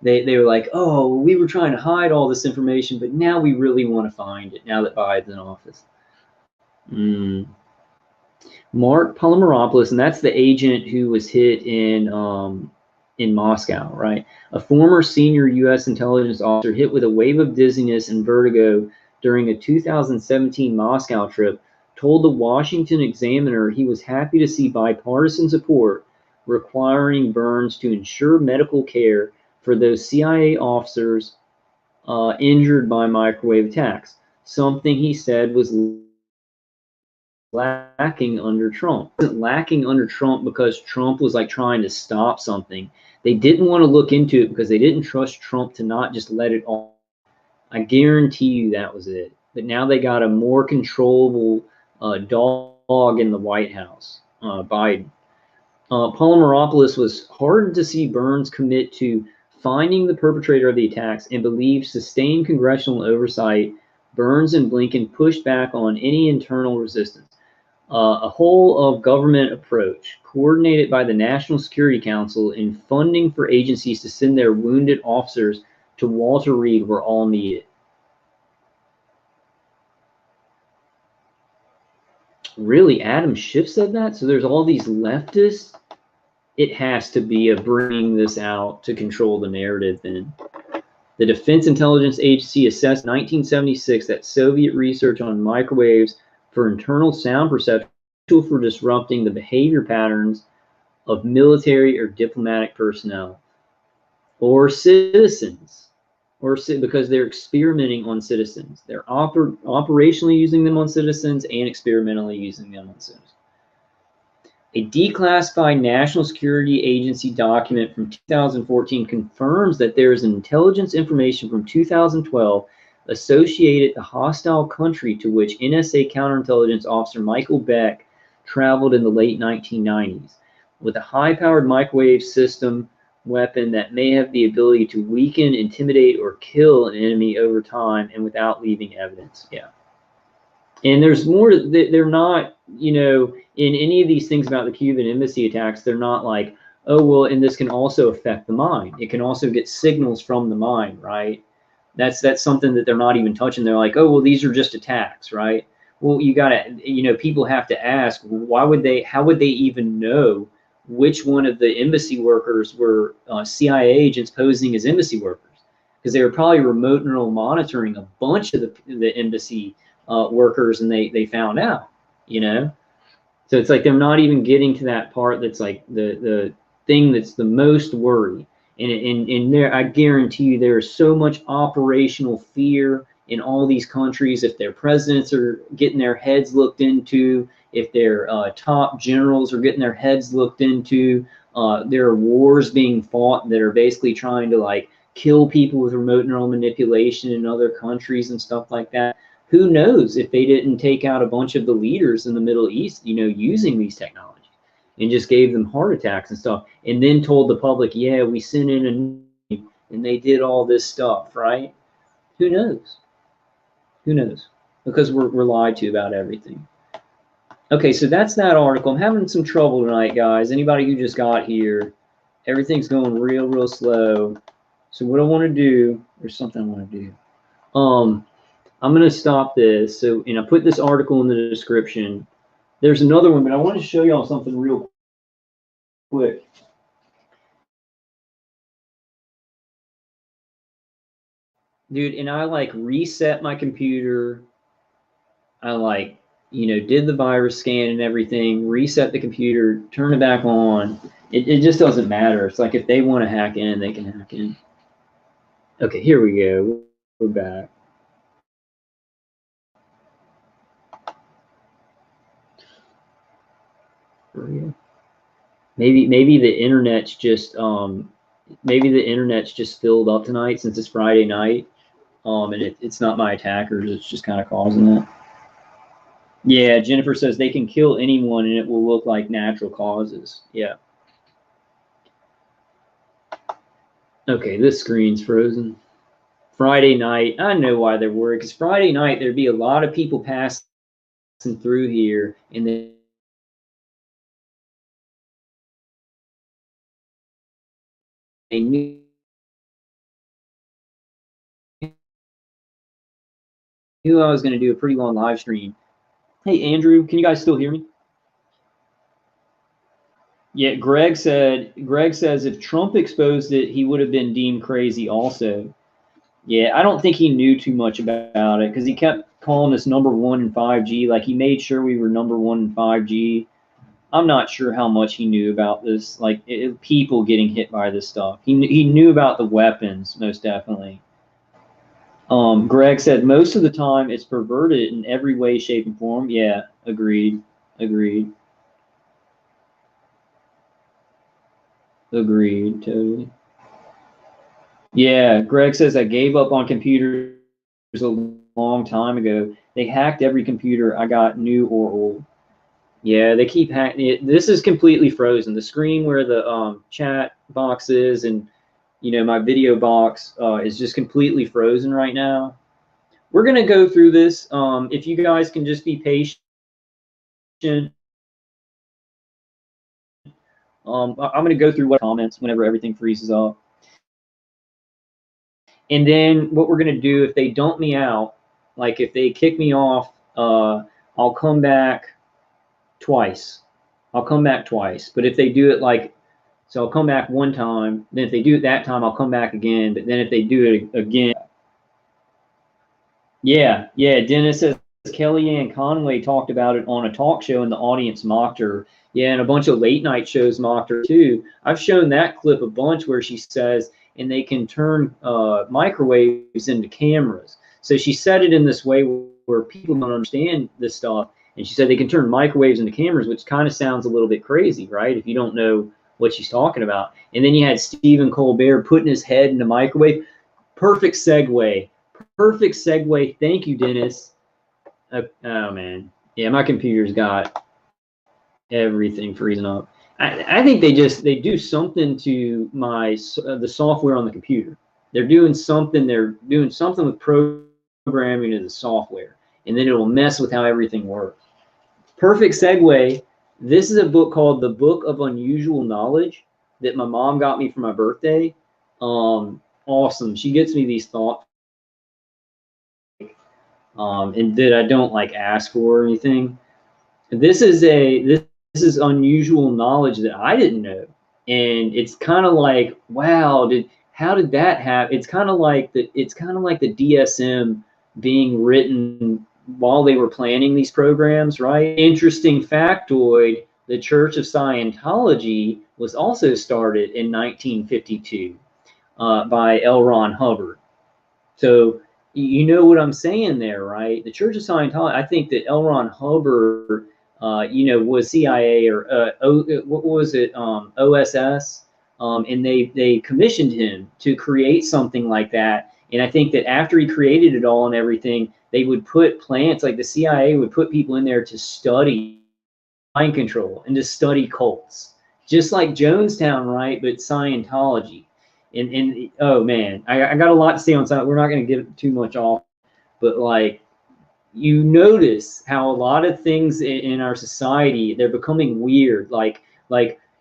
were like, oh, we were trying to hide all this information, but now we really want to find it now that Biden's in office. Mark Polymeropoulos, and that's the agent who was hit in Moscow, right? A former senior U.S. intelligence officer hit with a wave of dizziness and vertigo during a 2017 Moscow trip told the Washington Examiner he was happy to see bipartisan support requiring Burns to ensure medical care for those CIA officers injured by microwave attacks, something he said was lacking under Trump. It wasn't lacking under Trump because Trump was like trying to stop something. They didn't want to look into it because they didn't trust Trump to not just let it all. I guarantee you that was it. But now they got a more controllable dog in the White House, Biden. Polymeropoulos was heartened to see Burns commit to finding the perpetrator of the attacks and believes sustained congressional oversight. Burns and Blinken pushed back on any internal resistance. A whole of government approach coordinated by the National Security Council in funding for agencies to send their wounded officers to Walter Reed were all needed. Really, Adam Schiff said that? So there's all these leftists? It has to be a bringing this out to control the narrative then. The Defense Intelligence Agency assessed in 1976 that Soviet research on microwaves for internal sound perception for disrupting the behavior patterns of military or diplomatic personnel or citizens, because they're experimenting on citizens. They're operationally using them on citizens and experimentally using them on citizens. A declassified National Security Agency document from 2014 confirms that there is intelligence information from 2012 associated the hostile country to which NSA counterintelligence officer Michael Beck traveled in the late 1990s with a high-powered microwave system weapon that may have the ability to weaken, intimidate, or kill an enemy over time and without leaving evidence. Yeah. And there's more. They're not, in any of these things about the Cuban embassy attacks, they're not like, oh, well, and this can also affect the mind. It can also get signals from the mind, right? That's something that they're not even touching. They're like, oh, well, these are just attacks, right? Well, you gotta, people have to ask, how would they even know which one of the embassy workers were CIA agents posing as embassy workers? Because they were probably remote neural monitoring a bunch of the embassy workers, and they found out, So it's like they're not even getting to that part that's like the thing that's the most worry. And there, I guarantee you, there is so much operational fear in all these countries. If their presidents are getting their heads looked into, if their top generals are getting their heads looked into, there are wars being fought that are basically trying to like kill people with remote neural manipulation in other countries and stuff like that. Who knows if they didn't take out a bunch of the leaders in the Middle East, using these technologies, and just gave them heart attacks and stuff, and then told the public, yeah, we sent in and they did all this stuff, right? Who knows? Who knows? Because we're lied to about everything. Okay, so that's that article. I'm having some trouble tonight, guys. Anybody who just got here, everything's going real slow. So what I want to do, there's something I want to do. I'm going to stop this. So, and I put this article in the description. There's another one, but I want to show y'all something real quick. Dude, and I like reset my computer. I like, did the virus scan and everything, reset the computer, turn it back on. It just doesn't matter. It's like if they want to hack in, they can hack in. Okay, here we go. We're back. Maybe the internet's just filled up tonight since it's Friday night. And it's not my attackers, it's just kind of causing it. Yeah, Jennifer says they can kill anyone and it will look like natural causes. Yeah. Okay, this screen's frozen. Friday night, I know why they're worried, because Friday night there'd be a lot of people passing through here, and they knew I was going to do a pretty long live stream. Hey, Andrew, can you guys still hear me? Yeah, Greg says if Trump exposed it, he would have been deemed crazy also. Yeah, I don't think he knew too much about it because he kept calling us #1 in 5G. Like he made sure we were #1 in 5G. I'm not sure how much he knew about this, like people getting hit by this stuff. He knew about the weapons, most definitely. Greg said most of the time it's perverted in every way, shape, and form. Yeah, agreed. Totally. Yeah, Greg says I gave up on computers a long time ago. They hacked every computer I got, new or old. Yeah, they keep hacking it. This is completely frozen. The screen where the chat box is and my video box is just completely frozen right now. We're gonna go through this. If you guys can just be patient. I'm gonna go through what comments whenever everything freezes up. And then what we're gonna do, if they dump me out, like if they kick me off, I'll come back twice. But if they do it so I'll come back one time. Then if they do it that time, I'll come back again. But then if they do it again, yeah. Dennis says Kellyanne Conway talked about it on a talk show and the audience mocked her. Yeah, and a bunch of late night shows mocked her too. I've shown that clip a bunch where she says, and they can turn microwaves into cameras. So she said it in this way where people don't understand this stuff. And she said they can turn microwaves into cameras, which kind of sounds a little bit crazy, right? If you don't know what she's talking about. And then you had Stephen Colbert putting his head in the microwave. Perfect segue. Thank you, Dennis. Oh, man. Yeah, my computer's got everything freezing up. I think they do something to the software on the computer. They're doing something with programming of the software, and then it'll mess with how everything works. Perfect segue. This is a book called The Book of Unusual Knowledge. that my mom got me for my birthday. Awesome. She gets me these thought, and that I don't like ask for or anything. This is unusual knowledge that I didn't know, and it's kind of like, wow, how did that happen? It's kind of like the DSM being written while they were planning these programs, right? Interesting factoid: the Church of Scientology was also started in 1952 by L. Ron Hubbard. So you know what I'm saying there, right? The Church of Scientology. I think that L. Ron Hubbard, was CIA or what was it, OSS, and they commissioned him to create something like that. And I think that after he created it all and everything, they would put plants, like the CIA would put people in there to study mind control and to study cults, just like Jonestown, right? But Scientology. And oh man, I got a lot to say on Scientology. We're not going to get too much off, but like, you notice how a lot of things in our society, they're becoming weird. Like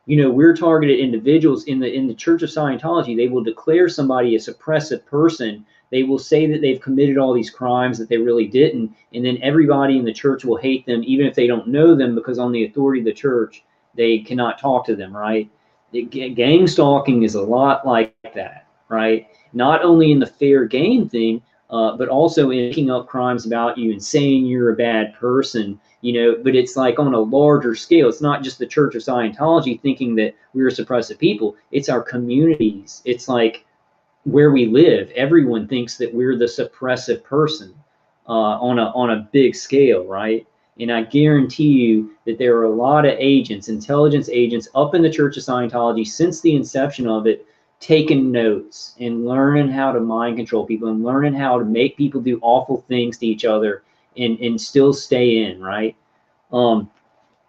we're targeted individuals in the Church of Scientology. They will declare somebody a suppressive person. They will say that they've committed all these crimes that they really didn't, and then everybody in the church will hate them, even if they don't know them, because on the authority of the church, they cannot talk to them, right? Gang stalking is a lot like that, right? Not only in the fair game thing, but also in picking up crimes about you and saying you're a bad person, but it's like on a larger scale. It's not just the Church of Scientology thinking that we're suppressive people. It's our communities. It's like where we live. Everyone thinks that we're the suppressive person on a big scale, right? And I guarantee you that there are a lot of agents, intelligence agents up in the Church of Scientology since the inception of it, taking notes and learning how to mind control people and learning how to make people do awful things to each other and still stay in, right?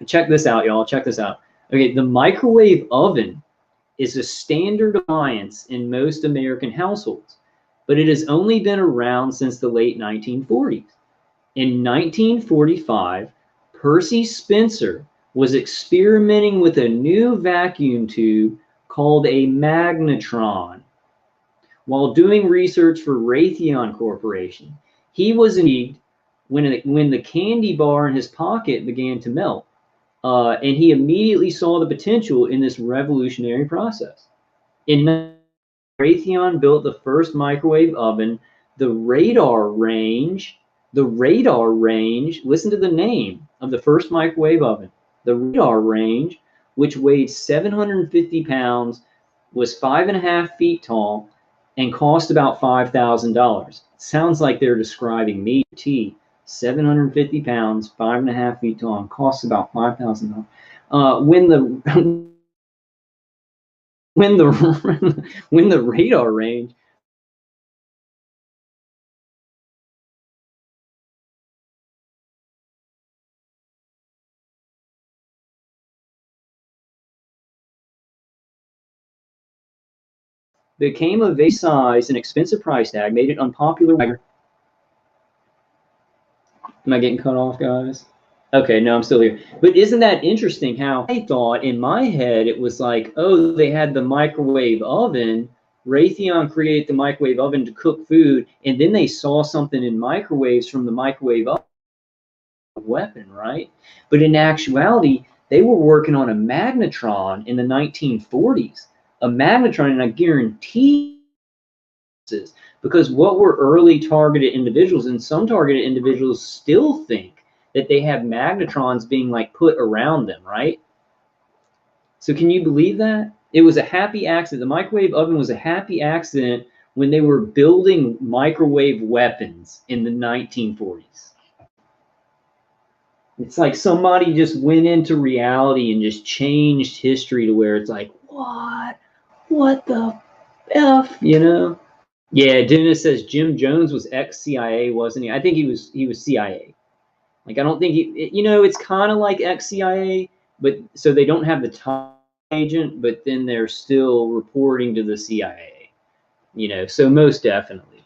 Check this out, y'all. Check this out. Okay, the microwave oven is a standard appliance in most American households, but it has only been around since the late 1940s. In 1945, Percy Spencer was experimenting with a new vacuum tube called a magnetron. While doing research for Raytheon Corporation, he was intrigued when the candy bar in his pocket began to melt, and he immediately saw the potential in this revolutionary process. In Raytheon built the first microwave oven. The radar range, listen to the name of the first microwave oven. The radar range, which weighed 750 pounds, was 5.5 feet tall, and cost about $5,000. Sounds like they're describing me. 750 pounds, 5.5 feet tall, and costs about $5,000. When the radar range became of a size and expensive price tag, made it unpopular. Am I getting cut off, guys? Okay, no, I'm still here. But isn't that interesting how I thought in my head it was like, oh, they had the microwave oven. Raytheon created the microwave oven to cook food, and then they saw something in microwaves from the microwave oven weapon, right? But in actuality, they were working on a magnetron in the 1940s. A magnetron, and I guarantee this, because what were early targeted individuals, and some targeted individuals still think that they have magnetrons being like put around them, right? So can you believe that? It was a happy accident. The microwave oven was a happy accident when they were building microwave weapons in the 1940s. It's like somebody just went into reality and just changed history to where it's like, what the F, Yeah, Dennis says Jim Jones was ex-CIA, wasn't he? I think he was CIA. Like, I don't think it's kind of like ex-CIA, but so they don't have the top agent, but then they're still reporting to the CIA, so most definitely.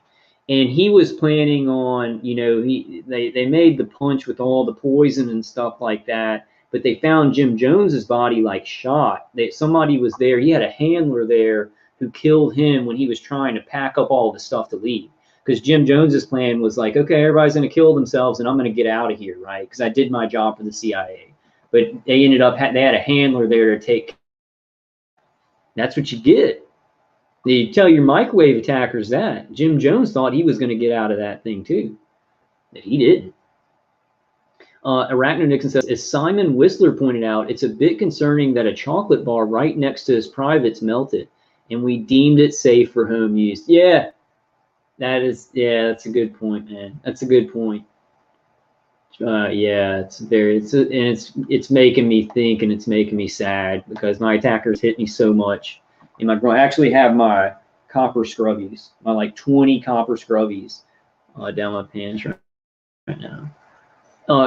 And he was planning on, they made the punch with all the poison and stuff like that. but they found Jim Jones's body like shot. Somebody was there. He had a handler there who killed him when he was trying to pack up all the stuff to leave. Because Jim Jones's plan was like, okay, everybody's going to kill themselves and I'm going to get out of here, right? Because I did my job for the CIA. But they ended up, they had a handler there to take. That's what you get. You tell your microwave attackers that. Jim Jones thought he was going to get out of that thing too. But he didn't. Arachno Nixon says, as Simon Whistler pointed out, it's a bit concerning that a chocolate bar right next to his privates melted, and we deemed it safe for home use. Yeah, that's a good point, man. That's a good point. Yeah, it's making me think, and it's making me sad because my attackers hit me so much. And I actually have my copper scrubbies, my like 20 copper scrubbies down my pants right now.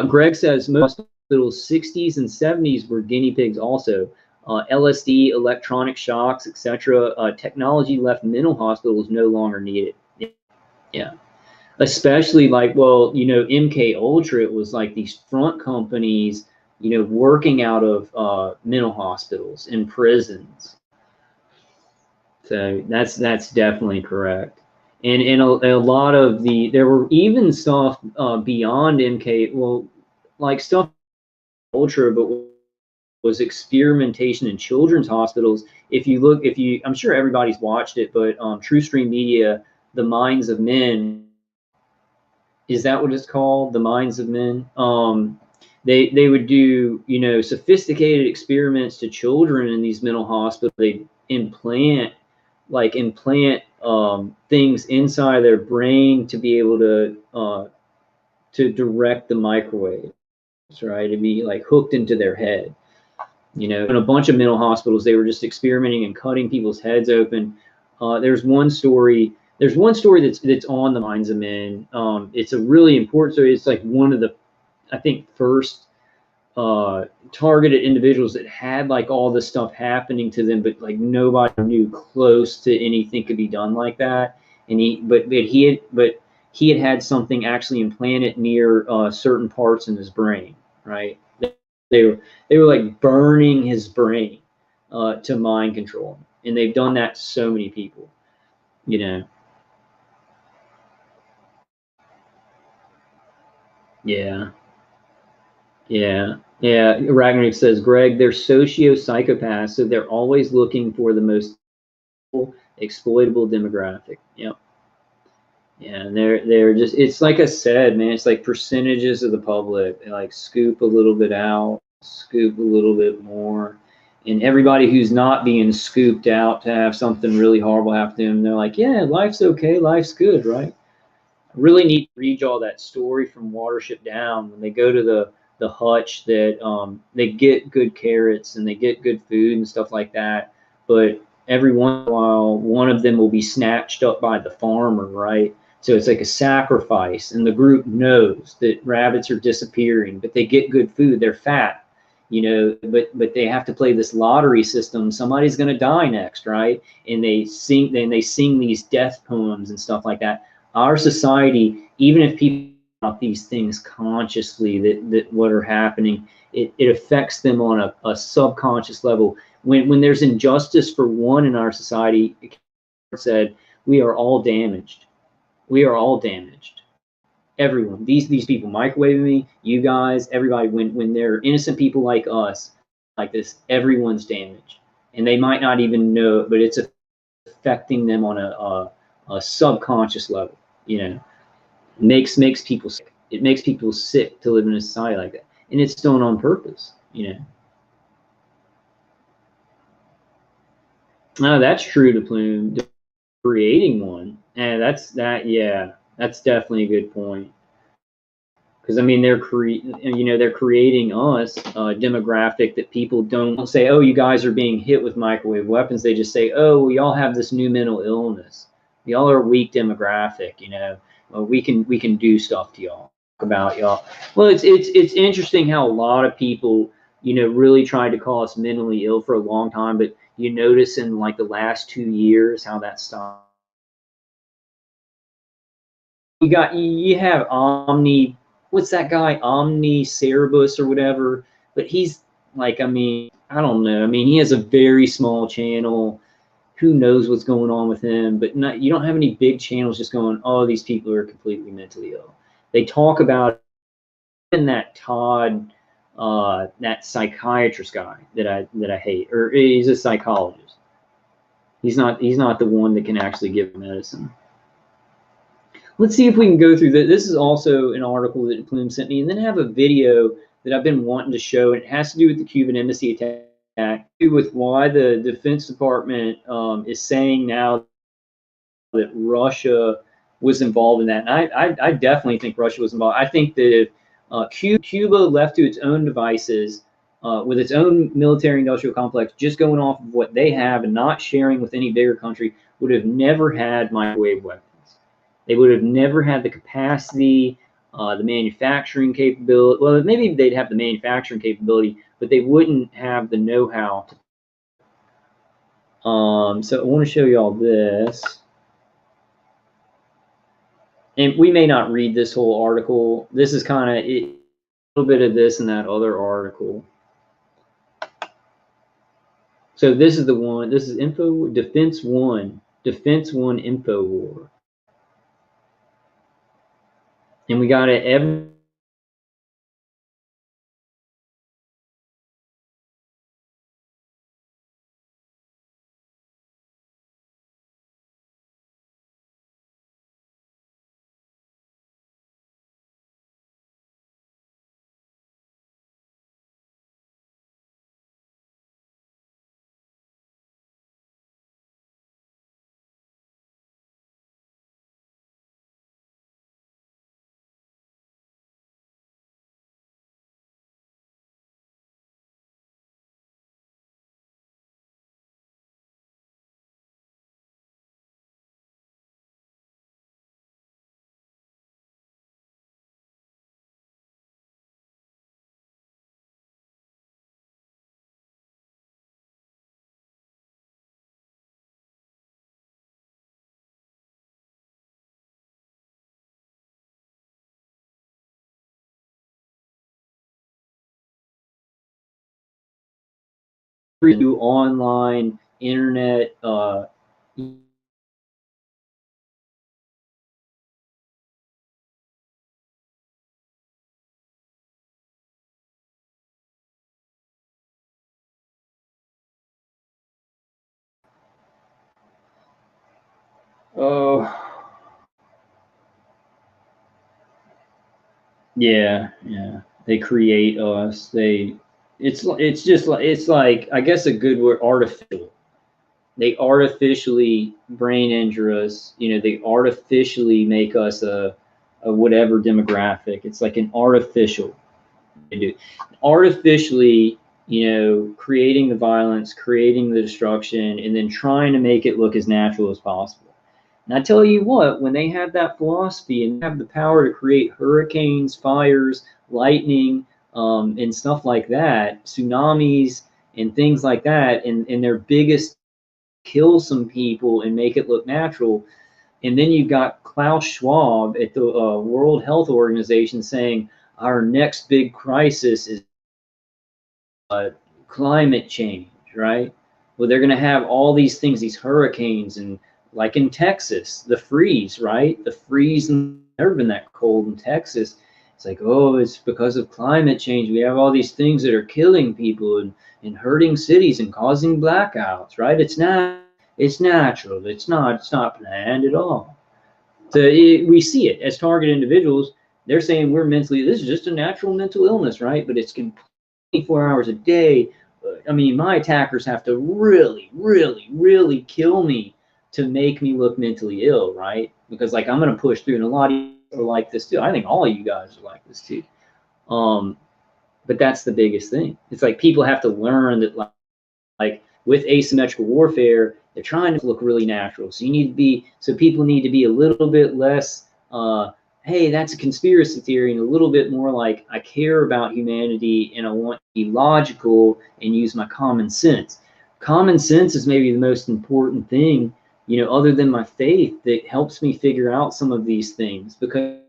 Greg says most hospitals 60s and 70s were guinea pigs also. LSD, electronic shocks, etc. Technology left mental hospitals no longer needed. Yeah. Especially like, well, MK Ultra, it was like these front companies, working out of mental hospitals and prisons. So that's definitely correct. And a lot of there were even stuff beyond MK, well, like stuff Ultra, but was experimentation in children's hospitals. I'm sure everybody's watched it, but True Stream Media, The Minds of Men, is that what it's called? The Minds of Men. They would do sophisticated experiments to children in these mental hospitals. They implant things inside their brain to be able to direct the microwave, right? To be like hooked into their head. In a bunch of mental hospitals, they were just experimenting and cutting people's heads open. There's one story that's on The Minds of Men. It's a really important story. It's like one of the, I think, first targeted individuals that had like all this stuff happening to them, but like nobody knew close to anything could be done like that. And he had something actually implanted near certain parts in his brain, right? They were like burning his brain to mind control him. And they've done that to so many people, Yeah. Ragnarok says, Greg, they're socio-psychopaths, so they're always looking for the most exploitable demographic. Yep. Yeah, and they're just, it's like I said, man, it's like percentages of the public. They like scoop a little bit out, scoop a little bit more. And everybody who's not being scooped out to have something really horrible happen to them, they're like, yeah, life's okay, life's good, right? I really need to read y'all that story from Watership Down when they go to the hutch that they get good carrots and they get good food and stuff like that. But every once in a while, one of them will be snatched up by the farmer, right? So it's like a sacrifice, and the group knows that rabbits are disappearing, but they get good food. They're fat, but they have to play this lottery system. Somebody's going to die next, right? And they sing these death poems and stuff like that. Our society, even if people about these things consciously, that what are happening, it affects them on a subconscious level. When there's injustice for one in our society, it said, we are all damaged. We are all damaged. Everyone, these people microwaving me, you guys, everybody, when they're innocent people like us, like this, everyone's damaged. And they might not even know it, but it's affecting them on a subconscious level, makes people sick. It makes people sick to live in a society like that. And it's done on purpose, No, that's true to Plume. Creating one. And that's definitely a good point. Because I mean, they're creating us a demographic that people don't say, oh, you guys are being hit with microwave weapons. They just say, oh, we all have this new mental illness. Y'all are a weak demographic, well, we can do stuff to y'all, about y'all. Well, it's interesting how a lot of people, really tried to call us mentally ill for a long time, but you notice in like the last 2 years how that stopped. You have what's that guy, Omni Cerebus or whatever, but he's like, I mean, I don't know. I mean, he has a very small channel. Who knows what's going on with him? But not, you don't have any big channels just going, oh, these people are completely mentally ill. They talk about in that Todd, that psychiatrist guy that I hate, or he's a psychologist. He's not the one that can actually give medicine. Let's see if we can go through that. This is also an article that Plume sent me, and then have a video that I've been wanting to show, and it has to do with the Cuban embassy attack, with why the Defense Department is saying now that Russia was involved in that. And I definitely think Russia was involved. I think that if Cuba left to its own devices, with its own military industrial complex, just going off of what they have and not sharing with any bigger country, would have never had microwave weapons. They would have never had the capacity, the manufacturing capability. Well, maybe they'd have the manufacturing capability, but they wouldn't have the know-how. So I want to show you all this. And we may not read this whole article. This is kind of a little bit of this and that other article. So this is the one. This is Info Defense One Info War. And we got it every. Online internet yeah, they create us. It's just like, it's like, I guess a good word, artificial. They artificially brain injure us. They artificially make us a whatever demographic. It's like an artificial. They do artificially, creating the violence, creating the destruction, and then trying to make it look as natural as possible. And I tell you what, when they have that philosophy and have the power to create hurricanes, fires, lightning, and stuff like that, tsunamis and things like that, and their biggest kill some people and make it look natural. And then you've got Klaus Schwab at the World Health Organization saying our next big crisis is climate change, right? Well, they're going to have all these things, these hurricanes, and like in Texas, the freeze, right? The freeze, never been that cold in Texas. It's like, oh, it's because of climate change. We have all these things that are killing people and hurting cities and causing blackouts, right? It's natural. It's not planned at all. So we see it as target individuals. They're saying we're mentally, this is just a natural mental illness, right? But it's 24 hours a day. I mean, my attackers have to really, really, really kill me to make me look mentally ill, right? Because like, I'm going to push through, and a lot of you are like this too. I think all of you guys are like this too. But that's the biggest thing. It's like people have to learn that, like with asymmetrical warfare, they're trying to look really natural. So people need to be a little bit less, hey, that's a conspiracy theory, and a little bit more like, I care about humanity and I want to be logical and use my common sense. Common sense is maybe the most important thing, other than my faith, that helps me figure out some of these things. Because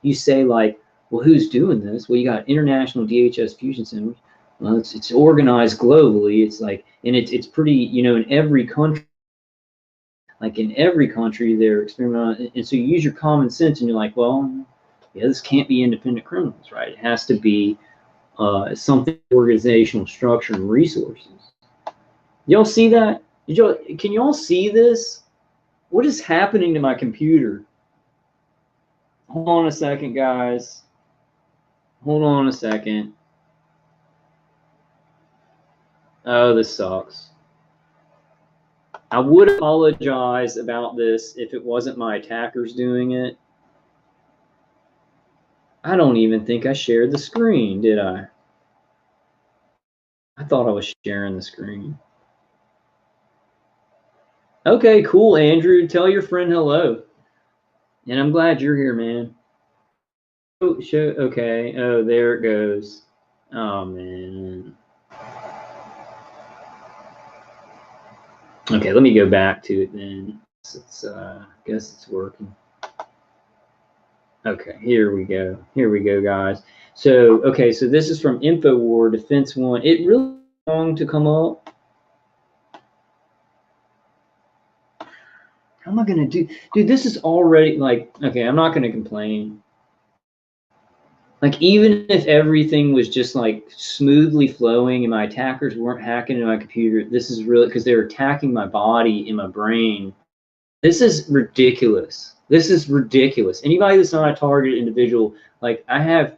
you say like, well, who's doing this? Well, you got international DHS fusion centers. Well, it's organized globally. It's like, and it's pretty, you know, in every country. Like in every country, they're experimenting, and so you use your common sense, and you're like, well, yeah, this can't be independent criminals, right? It has to be something organizational structure and resources. Y'all see that? Can y'all see this? What is happening to my computer? Hold on a second, guys. Hold on a second. Oh, this sucks. I would apologize about this if it wasn't my attackers doing it. I don't even think I shared the screen, did I? I thought I was sharing the screen. Okay, cool, Andrew. Tell your friend hello. And I'm glad you're here, man. Oh, okay. Oh, there it goes. Oh, man. Okay, let me go back to it then. I guess it's working. Okay, here we go. Here we go, guys. So, okay, so this is from InfoWar Defense One. It really long to come up. How am I gonna do? Dude, this is already like, okay, I'm not gonna complain. Like, even if everything was just like smoothly flowing and my attackers weren't hacking into my computer, this is really because they're attacking my body and my brain. This is ridiculous. This is ridiculous. Anybody that's not a targeted individual, like I have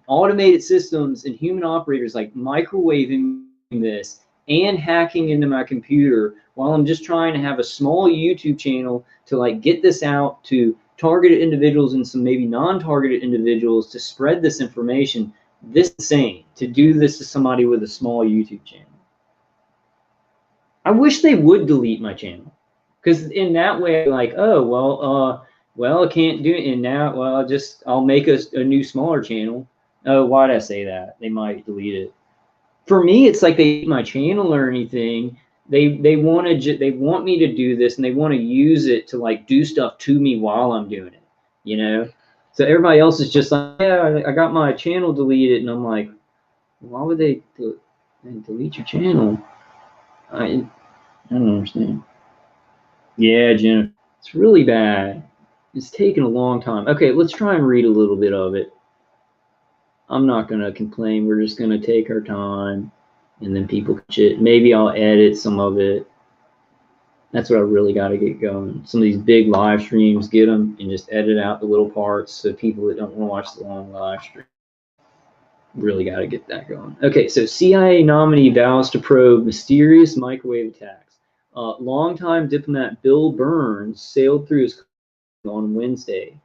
automated systems and human operators like microwaving this and hacking into my computer while I'm just trying to have a small YouTube channel to like get this out to targeted individuals and some maybe non-targeted individuals to spread this information. This is insane to do this to somebody with a small YouTube channel. I wish they would delete my channel, because in that way, like, oh well, I can't do it, and now, well, I'll make a new smaller channel. Oh, why'd I say that? They might delete it. For me, it's like they hate my channel or anything. They want me to do this, and they want to use it to like do stuff to me while I'm doing it, you know. So everybody else is just like, yeah, I got my channel deleted, and I'm like, why would they delete your channel? I don't understand. Yeah, Jennifer, it's really bad. It's taken a long time. Okay, let's try and read a little bit of it. I'm not going to complain. We're just going to take our time, and then people can shit. Maybe I'll edit some of it. That's what I really got to get going. Some of these big live streams, get them and just edit out the little parts so people that don't want to watch the long live stream. Really got to get that going. Okay, so CIA nominee vows to probe mysterious microwave attacks. Longtime diplomat Bill Burns sailed through his on Wednesday.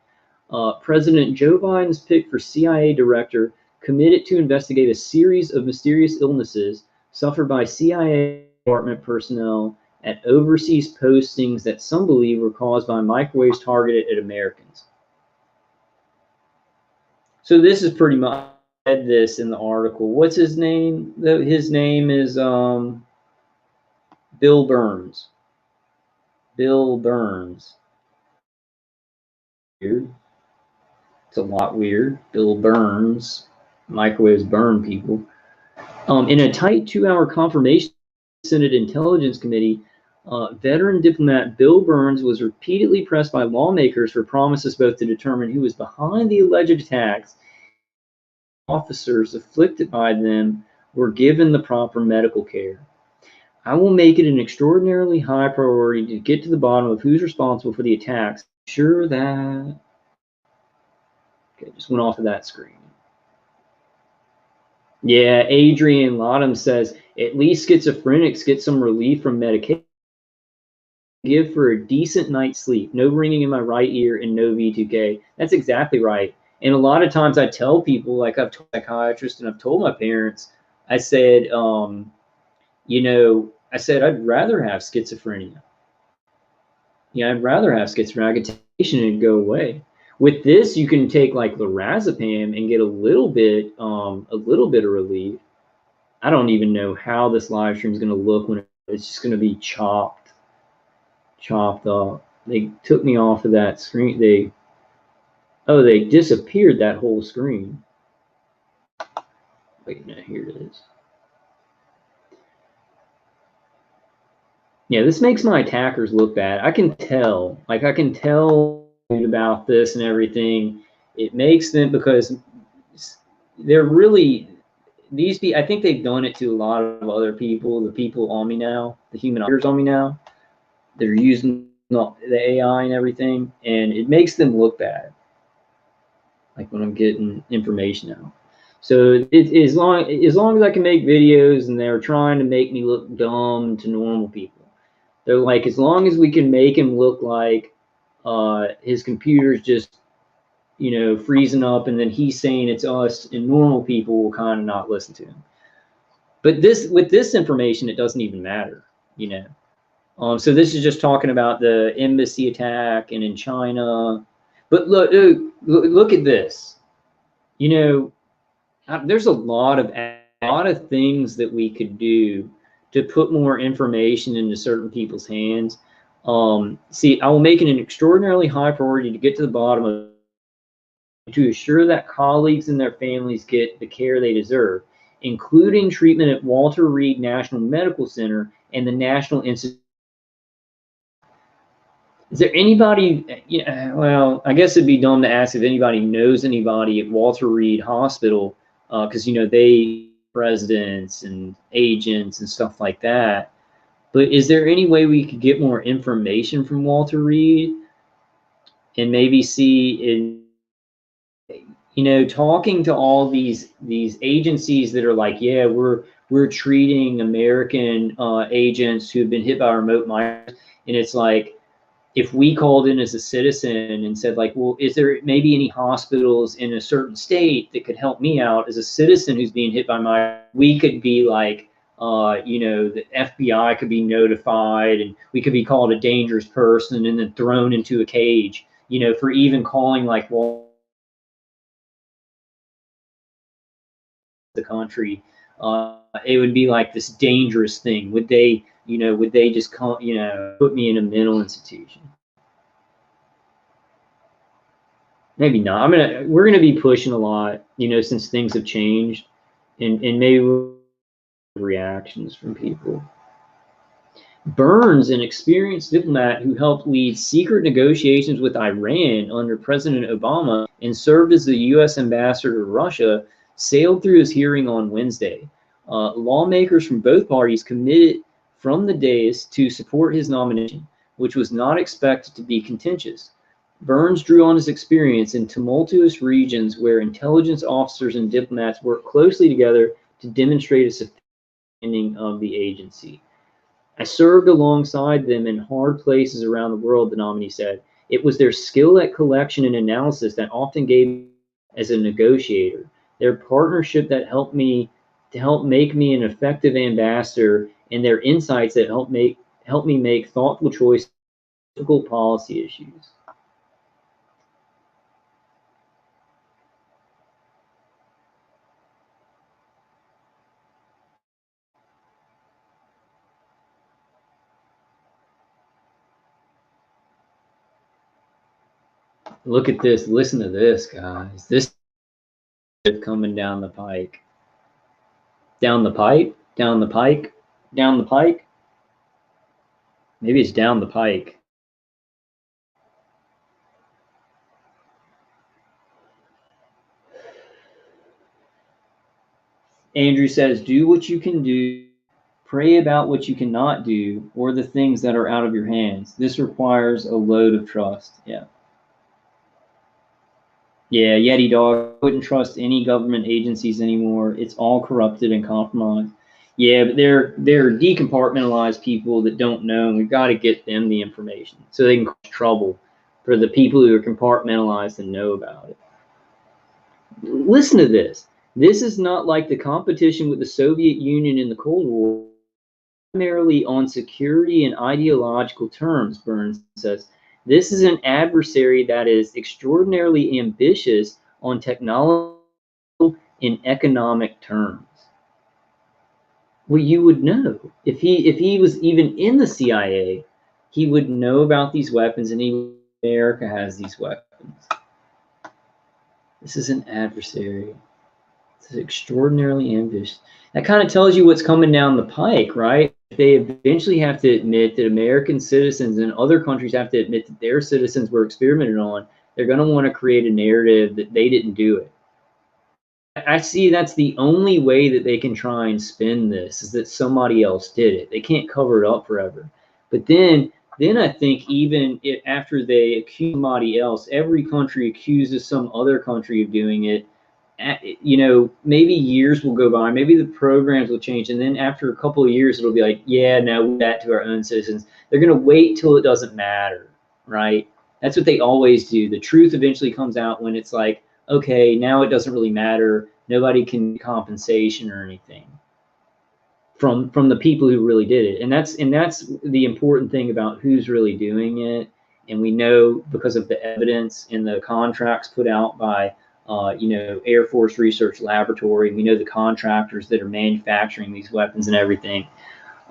President Joe Biden's pick for CIA director committed to investigate a series of mysterious illnesses suffered by CIA department personnel at overseas postings that some believe were caused by microwaves targeted at Americans. So this is pretty much, I read this in the article. What's his name? His name is Bill Burns. Bill Burns. Weird. It's a lot weird. Bill Burns. Microwaves burn people. In a tight 2-hour confirmation Senate Intelligence Committee, veteran diplomat Bill Burns was repeatedly pressed by lawmakers for promises both to determine who was behind the alleged attacks. Officers afflicted by them were given the proper medical care. I will make it an extraordinarily high priority to get to the bottom of who's responsible for the attacks. Sure that. Okay, just went off of that screen. Yeah, Adrian Lottom says, at least schizophrenics get some relief from medication. Give for a decent night's sleep. No ringing in my right ear and no V2K. That's exactly right. And a lot of times I tell people, like I've told psychiatrists and I've told my parents, I said, I said, I'd rather have schizophrenia. Yeah, I'd rather have schizophrenia. I could take it and go away. With this, you can take like lorazepam and get a little bit of relief. I don't even know how this live stream is going to look when it's just going to be chopped up. They took me off of that screen. They disappeared that whole screen. Wait, no, here it is. Yeah, this makes my attackers look bad. I can tell. Like, I can tell about this and everything. It makes them, because they're really, these be I think they've done it to a lot of other people, the people on me now, the human operators on me now. They're using the AI and everything, and it makes them look bad. Like when I'm getting information out. So as long as I can make videos and they're trying to make me look dumb to normal people. They're like, as long as we can make him look like his computer's just, freezing up, and then he's saying it's us, and normal people will kind of not listen to him. But with this information, it doesn't even matter, you know. So this is just talking about the embassy attack and in China. But look at this. There's a lot of things that we could do to put more information into certain people's hands. See, I will make it an extraordinarily high priority to get to the bottom of to assure that colleagues and their families get the care they deserve, including treatment at Walter Reed National Medical Center and the National Institute. Is there anybody, well, I guess it'd be dumb to ask if anybody knows anybody at Walter Reed Hospital, because, they presidents and agents and stuff like that. But is there any way we could get more information from Walter Reed and maybe see talking to all these agencies that are like, yeah, we're treating American agents who've been hit by remote migrants, and it's like, if we called in as a citizen and said, like, well, is there maybe any hospitals in a certain state that could help me out as a citizen who's being hit by we could be like, the FBI could be notified, and we could be called a dangerous person and then thrown into a cage, for even calling like, well, the country. It would be like this dangerous thing. Would they just call, put me in a mental institution? Maybe not. We're gonna be pushing a lot, since things have changed, and maybe reactions from people. Burns, an experienced diplomat who helped lead secret negotiations with Iran under President Obama and served as the U.S. ambassador to Russia, sailed through his hearing on Wednesday. Lawmakers from both parties committed from the dais to support his nomination, which was not expected to be contentious. Burns drew on his experience in tumultuous regions where intelligence officers and diplomats work closely together to demonstrate a sufficient understanding of the agency. I served alongside them in hard places around the world, the nominee said. It was their skill at collection and analysis that often gave me as a negotiator, their partnership that helped make me an effective ambassador, and their insights that helped me make thoughtful choices on difficult policy issues. Look at this. Listen to this, guys. This is coming down the pike. Down the pipe? Down the pike? Down the pike? Maybe it's down the pike. Andrew says, do what you can do. Pray about what you cannot do, or the things that are out of your hands. This requires a load of trust. Yeah. Yeah, Yeti Dog, I wouldn't trust any government agencies anymore. It's all corrupted and compromised. Yeah, but they're decompartmentalized people that don't know, and we've got to get them the information so they can cause trouble for the people who are compartmentalized and know about it. Listen to this. This is not like the competition with the Soviet Union in the Cold War, primarily on security and ideological terms, Burns says. This is an adversary that is extraordinarily ambitious on technology and economic terms. Well, you would know. If he was even in the CIA, he would know about these weapons, and America has these weapons. This is an adversary. This is extraordinarily ambitious. That kind of tells you what's coming down the pike, right? they eventually have to admit that American citizens and other countries have to admit that their citizens were experimented on, they're going to want to create a narrative that they didn't do it. I see that's the only way that they can try and spin this, is that somebody else did it. They can't cover it up forever. But then I think even after they accuse somebody else, every country accuses some other country of doing it. You know, maybe years will go by, maybe the programs will change, and then after a couple of years, it'll be like, yeah, now we're that to our own citizens. They're going to wait till it doesn't matter, right? That's what they always do. The truth eventually comes out when it's like, okay, now it doesn't really matter. Nobody can get compensation or anything from the people who really did it. And that's the important thing about who's really doing it. And we know because of the evidence in the contracts put out by you know, Air Force Research Laboratory. We know the contractors that are manufacturing these weapons and everything.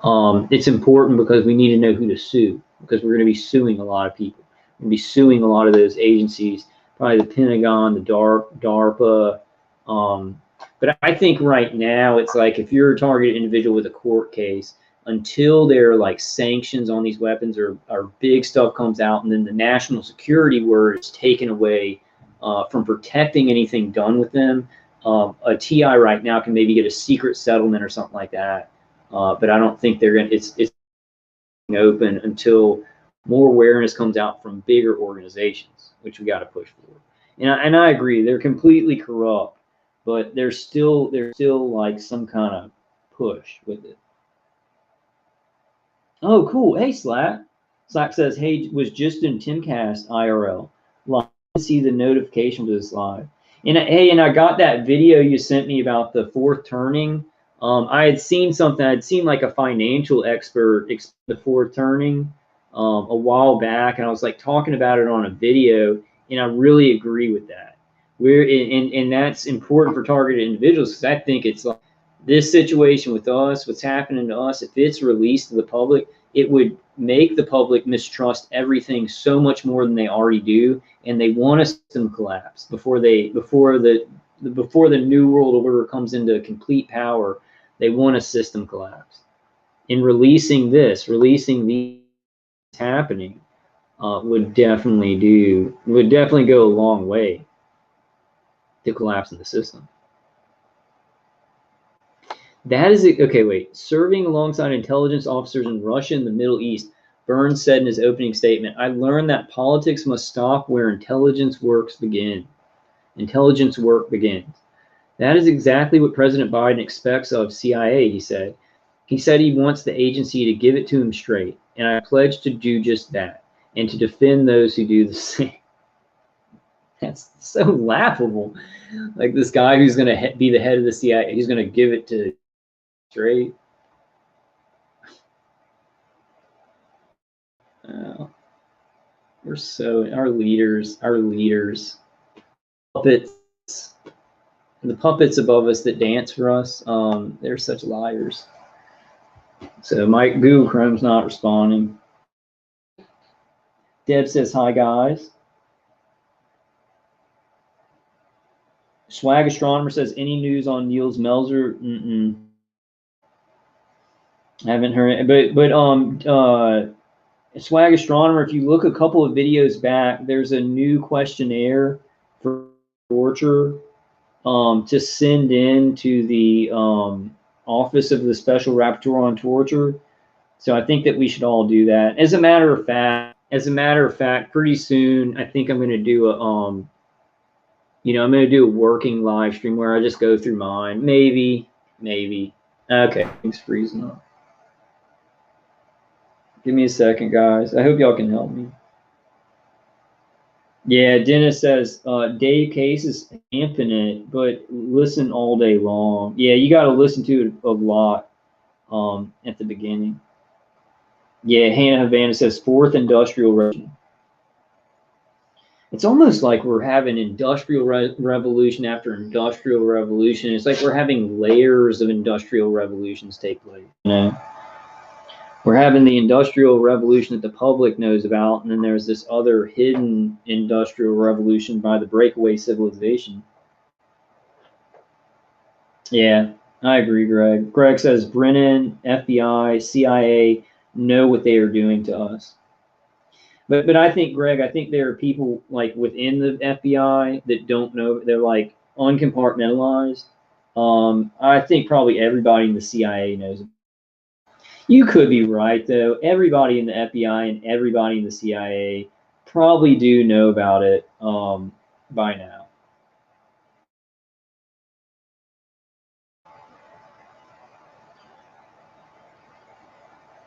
It's important because we need to know who to sue, because we're going to be suing a lot of people. We're going to be suing a lot of those agencies, probably the Pentagon, the DARPA. But I think right now it's like if you're a targeted individual with a court case, until there are like sanctions on these weapons or big stuff comes out, and then the national security word is taken away from protecting anything done with them, a TI right now can maybe get a secret settlement or something like that. But I don't think they're going to, it's open until more awareness comes out from bigger organizations, which we got to push for. And I agree, they're completely corrupt, but there's still like some kind of push with it. Oh, cool. Hey, Slack. Slack says, hey, was just in Timcast IRL. Live to see the notification for this live. And hey, and I got that video you sent me about the fourth turning. I had seen something. I'd seen like a financial expert explain the fourth turning a while back, and I was like talking about it on a video, and I really agree with that. And that's important for targeted individuals, because I think it's like this situation with us, what's happening to us, if it's released to the public, it would make the public mistrust everything so much more than they already do, and they want a system collapse before the new world order comes into complete power. They want a system collapse. In releasing these happening would definitely go a long way to collapsing the system. That is it. Okay, wait. Serving alongside intelligence officers in Russia and the Middle East, Burns said in his opening statement, I learned that politics must stop where intelligence work begins. That is exactly what President Biden expects of CIA, he said. He said he wants the agency to give it to him straight, and I pledge to do just that, and to defend those who do the same. That's so laughable. Like this guy who's going to be the head of the CIA, he's going to give it to straight. We're so, our leaders, puppets, the puppets above us that dance for us, they're such liars. So Mike, Google Chrome's not responding. Deb says, hi guys. Swag Astronomer says, any news on Niels Melzer? I haven't heard it, but Swag Astronomer, if you look a couple of videos back, there's a new questionnaire for torture to send in to the Office of the Special Rapporteur on Torture. So I think that we should all do that. As a matter of fact, pretty soon I think I'm going to do a I'm going to do a working live stream where I just go through mine. Maybe. Okay, things freezing up. Give me a second, guys. I hope y'all can help me. Yeah, Dennis says, Dave Case is infinite, but listen all day long. Yeah, you got to listen to it a lot at the beginning. Yeah, Hannah Havana says, fourth industrial revolution. It's almost like we're having industrial revolution after industrial revolution. It's like we're having layers of industrial revolutions take place. You know? We're having the industrial revolution that the public knows about, and then there's this other hidden industrial revolution by the breakaway civilization. Yeah, I agree, Greg. Greg says Brennan, FBI, CIA know what they are doing to us. But I think, Greg, I think there are people like within the FBI that don't know. They're like uncompartmentalized. I think probably everybody in the CIA knows. You could be right though. Everybody in the FBI and everybody in the CIA probably do know about it by now.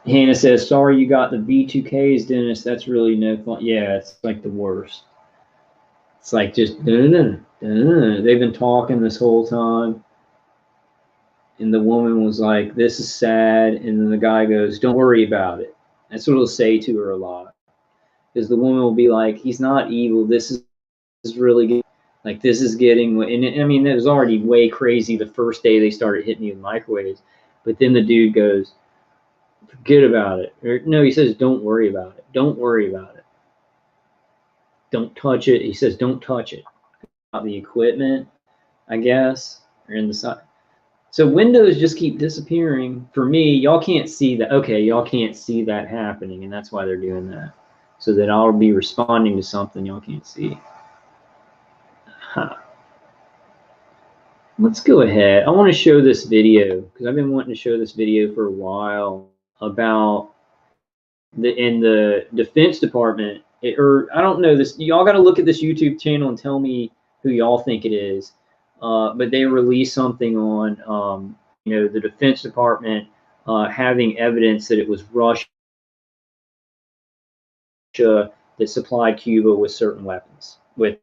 Hannah says, "Sorry you got the V2Ks, Dennis. That's really no fun." Yeah, it's like the worst. It's like just they've been talking this whole time, and the woman was like, "This is sad," and then the guy goes, "Don't worry about it." That's what he'll say to her a lot, because the woman will be like, "He's not evil. This is really good. Like this is getting." And I mean, it was already way crazy the first day they started hitting you with microwaves, but then the dude goes, "Forget about it." Or, no, he says, "Don't worry about it. Don't worry about it. Don't touch it." He says, "Don't touch it." About the equipment, I guess, or in the side. So windows just keep disappearing. For me, y'all can't see that. Okay, y'all can't see that happening, and that's why they're doing that. So that I'll be responding to something y'all can't see. Huh. Let's go ahead. I want to show this video because I've been wanting to show this video for a while about the Defense Department. Or I don't know this. Y'all got to look at this YouTube channel and tell me who y'all think it is. But they released something on the Defense Department having evidence that it was Russia that supplied Cuba with certain weapons. With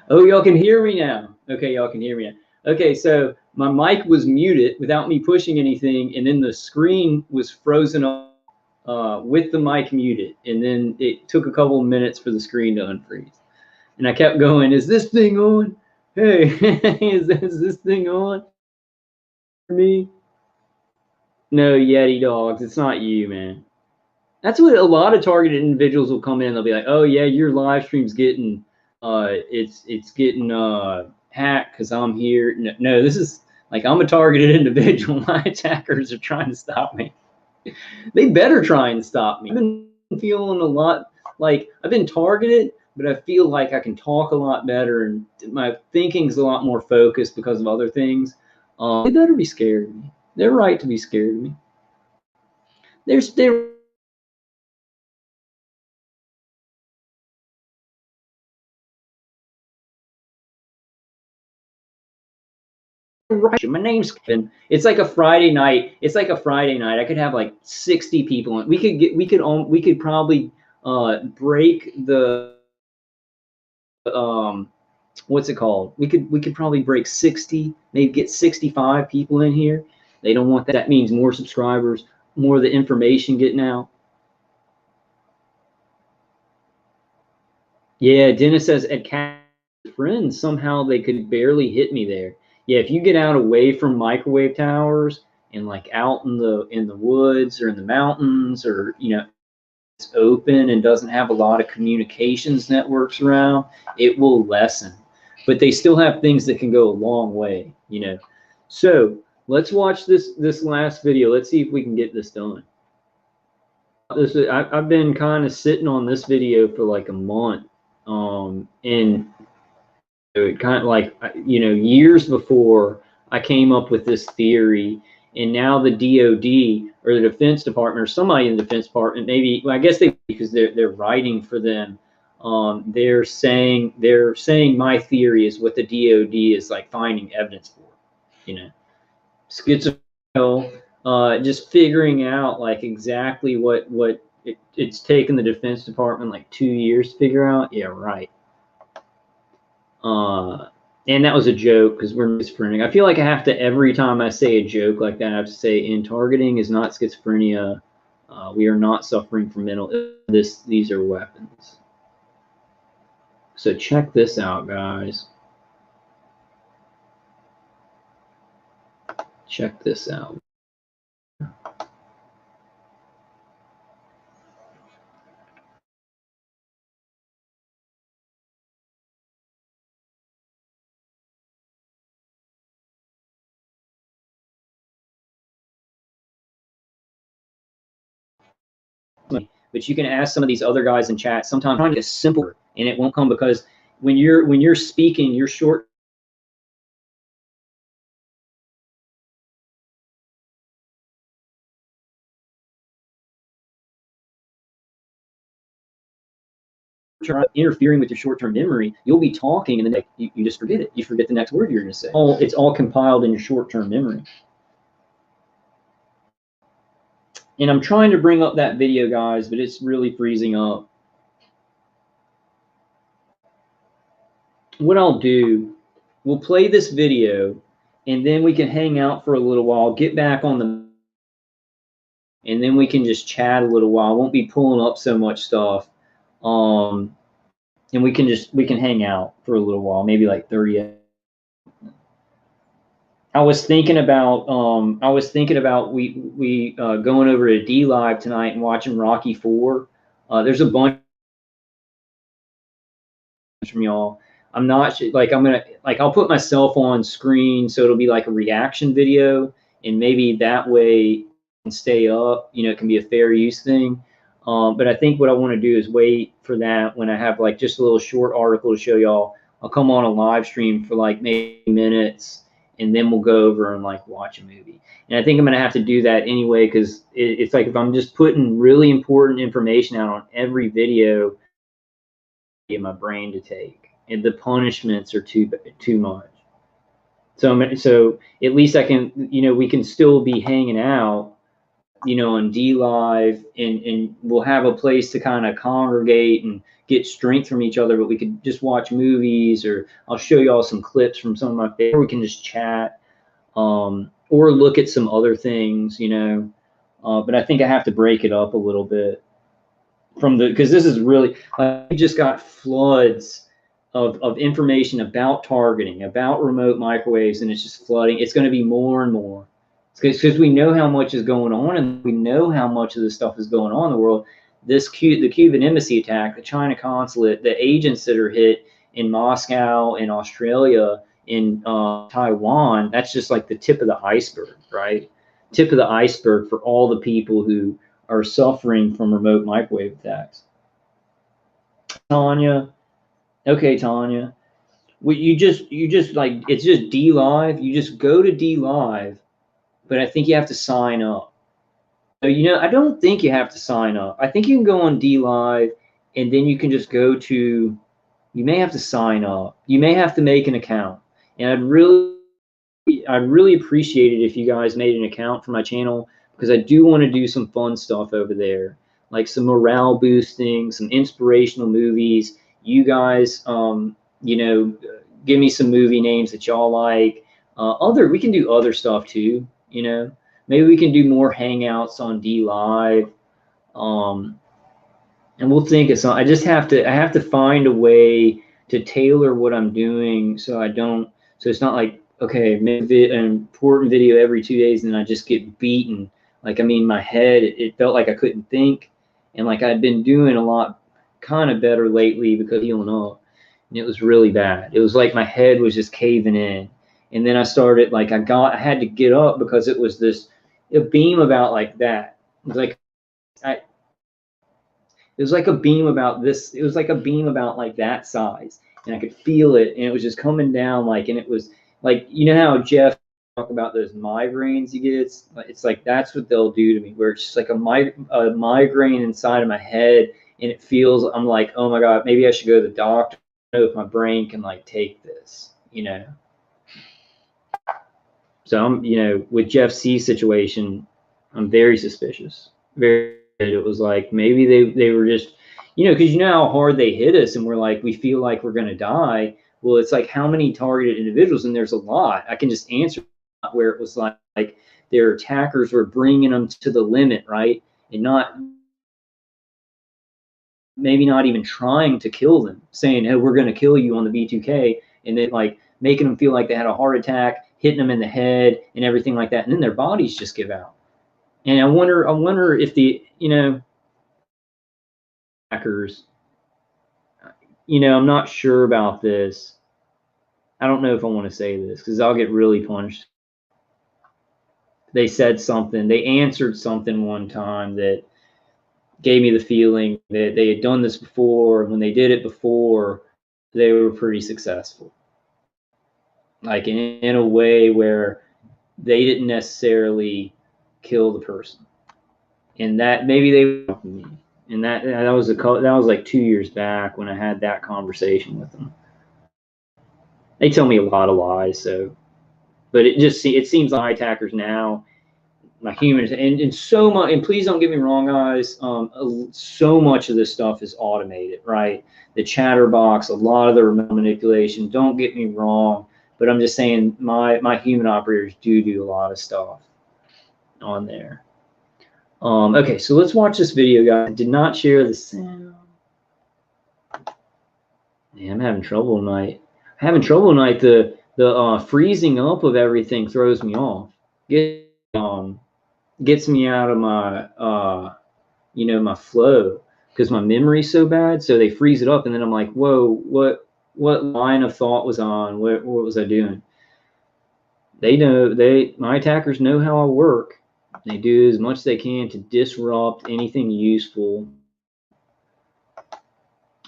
Oh, y'all can hear me now. Okay, y'all can hear me now. Okay, so my mic was muted without me pushing anything, and then the screen was frozen up with the mic muted, and then it took a couple of minutes for the screen to unfreeze. And I kept going, is this thing on? Hey, is this thing on? Me? No, Yeti dogs, it's not you, man. That's what a lot of targeted individuals will come in. They'll be like, "Oh yeah, your live stream's getting, it's getting hacked because I'm here." No, this is like I'm a targeted individual. My attackers are trying to stop me. They better try and stop me. I've been feeling a lot like I've been targeted, but I feel like I can talk a lot better and my thinking's a lot more focused because of other things. They better be scared of me. They're right to be scared of me. They're right. My name's Kevin. It's like a Friday night. It's like a Friday night. I could have like 60 people. We could probably break the what's it called? We could probably break 60, maybe get 65 people in here. They don't want that. That means more subscribers, more of the information getting out. Yeah, Dennis says at Cat Friends, somehow they could barely hit me there. Yeah, if you get out away from microwave towers and like out in the woods or in the mountains, or it's open and doesn't have a lot of communications networks around, it will lessen. But they still have things that can go a long way. So let's watch this last video. Let's see if we can get this done. I've been kind of sitting on this video for like a month, and it kind of like years before I came up with this theory, and now the DoD or the Defense Department or somebody in the Defense Department, maybe, well, I guess because they're writing for them, they're saying my theory is what the DoD is like finding evidence for, schizophrenia, just figuring out like exactly what it's taken the Defense Department like 2 years to figure out. Yeah, right. And that was a joke because we're schizophrenic. I feel like I have to, every time I say a joke like that, I have to say, and targeting is not schizophrenia. We are not suffering from mental illness. These are weapons. So check this out, guys. Check this out. But you can ask some of these other guys in chat. Sometimes it's simpler, and it won't come because when you're speaking, you're short. Interfering with your short-term memory, you'll be talking and then you just forget it. You forget the next word you're going to say. It's all compiled in your short-term memory. And I'm trying to bring up that video, guys, but it's really freezing up. What I'll do, we'll play this video, and then we can hang out for a little while, get back on the, and then we can just chat a little while. I won't be pulling up so much stuff. And we can hang out for a little while, maybe like 30. I was thinking about we going over to D Live tonight and watching Rocky 4. There's a bunch from y'all. I'm not like I'm gonna like I'll put myself on screen so it'll be like a reaction video, and maybe that way it can stay up. It can be a fair use thing. But I think what I want to do is wait for that when I have like just a little short article to show y'all. I'll come on a live stream for like maybe minutes, and then we'll go over and like watch a movie. And I think I'm gonna have to do that anyway because it's like if I'm just putting really important information out on every video, get my brain to take, and the punishments are too much. So at least I can, we can still be hanging out, you know, on D Live, and we'll have a place to kind of congregate and get strength from each other. But we could just watch movies, or I'll show y'all some clips from some of my favorites. Or we can just chat, or look at some other things, you know. But I think I have to break it up a little bit from because this is really, we just got floods of information about targeting, about remote microwaves, and it's just flooding. It's going to be more and more. Because we know how much is going on, and we know how much of this stuff is going on in the world. The Cuban embassy attack, the China consulate, the agents that are hit in Moscow, in Australia, in Taiwan, that's just like the tip of the iceberg, right? Tip of the iceberg for all the people who are suffering from remote microwave attacks. Tanya, okay, Tanya, you just like, it's just D Live. You just go to D Live, but I think you have to sign up. So, you know, I don't think you have to sign up. I think you can go on D Live, and then you can just go to. You may have to sign up. You may have to make an account, and I'd really appreciate it if you guys made an account for my channel, because I do want to do some fun stuff over there, like some morale boosting, some inspirational movies. You guys, you know, give me some movie names that y'all like. We can do other stuff too, you know. Maybe we can do more hangouts on D Live, and we'll think of something. I have to find a way to tailor what I'm doing so I don't. So it's not like, okay, make an important video every 2 days and then I just get beaten. Like, I mean, my head, it felt like I couldn't think, and like I'd been doing a lot kind of better lately because healing up, and it was really bad. It was like my head was just caving in, and then I started like I had to get up because it was a beam about like that. It was like it was like a beam about this. It was like a beam about like that size, and I could feel it, and it was just coming down like, and it was like, you know how Jeff talk about those migraines he gets? It's like that's what they'll do to me, where it's just like a migraine inside of my head, and it feels. I'm like, oh my god, maybe I should go to the doctor. I don't know if my brain can like take this, you know. So I'm, you know, with Jeff C's situation, I'm very suspicious. Very. It was like maybe they were just, you know, because you know how hard they hit us, and we're like, we feel like we're gonna die. Well, it's like how many targeted individuals, and there's a lot. I can just answer where it was like their attackers were bringing them to the limit, right, and not maybe not even trying to kill them, saying, hey, we're gonna kill you on the B2K, and then like making them feel like they had a heart attack, hitting them in the head and everything like that, and then their bodies just give out. And I wonder if the, you know, hackers, you know, I'm not sure about this. I don't know if I want to say this because I'll get really punished. They said something, they answered something one time that gave me the feeling that they had done this before, and when they did it before, they were pretty successful. Like in a way where they didn't necessarily kill the person. And that maybe they were me. And that was like 2 years back when I had that conversation with them. They tell me a lot of lies, so, but it seems like attackers now, my humans, and so much. And please don't get me wrong, guys. So much of this stuff is automated, right? The chatterbox, a lot of the remote manipulation. Don't get me wrong, but I'm just saying my human operators do a lot of stuff on there. Okay, so let's watch this video, guys. I did not share the sound. Man, I'm having trouble tonight. The freezing up of everything throws me off. Gets me out of my you know, my flow, because my memory's so bad. So they freeze it up, and then I'm like, whoa, what line of thought was on? What was I doing? My attackers know how I work. They do as much as they can to disrupt anything useful.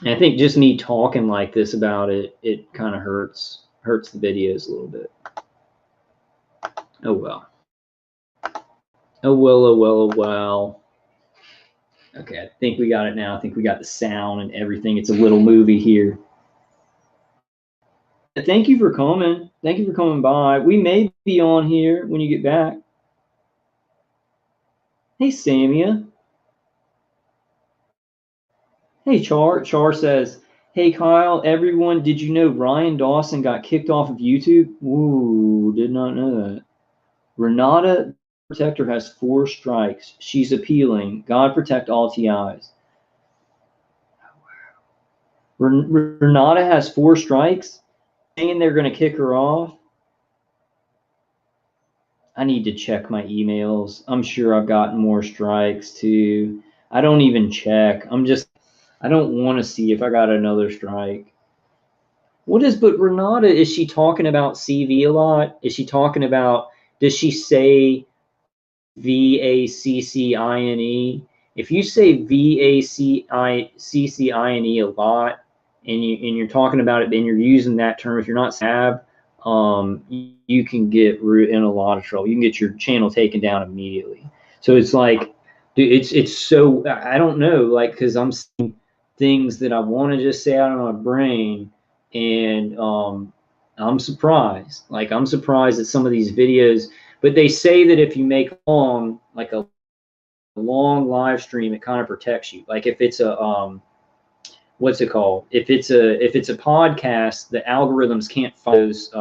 And I think just me talking like this about it, it kind of hurts the videos a little bit. Oh well. Oh well, oh well, oh well. Okay, I think we got it now. I think we got the sound and everything. It's a little movie here. Thank you for coming. Thank you for coming by. We may be on here when you get back. Hey, Samia. Hey, Char. Char says, hey, Kyle, everyone, did you know Ryan Dawson got kicked off of YouTube? Ooh, did not know that. Renata Protector has 4 strikes. She's appealing. God protect all TIs. Renata has 4 strikes, saying they're going to kick her off. I need to check my emails. I'm sure I've gotten more strikes too. I don't even check. I don't want to see if I got another strike. But Renata, is she talking about CV a lot? Is she talking about, does she say VACCINE? If you say VACCINE a lot, and you're talking about it, then you're using that term. If you're not SAB, you can get in a lot of trouble. You can get your channel taken down immediately. So it's like, dude, it's so, I don't know, like, because I'm seeing things that I want to just say out of my brain, and I'm surprised. Like, I'm surprised at some of these videos. But they say that if you make like a long live stream, it kind of protects you. Like if it's a what's it called? If it's a podcast, the algorithms can't find those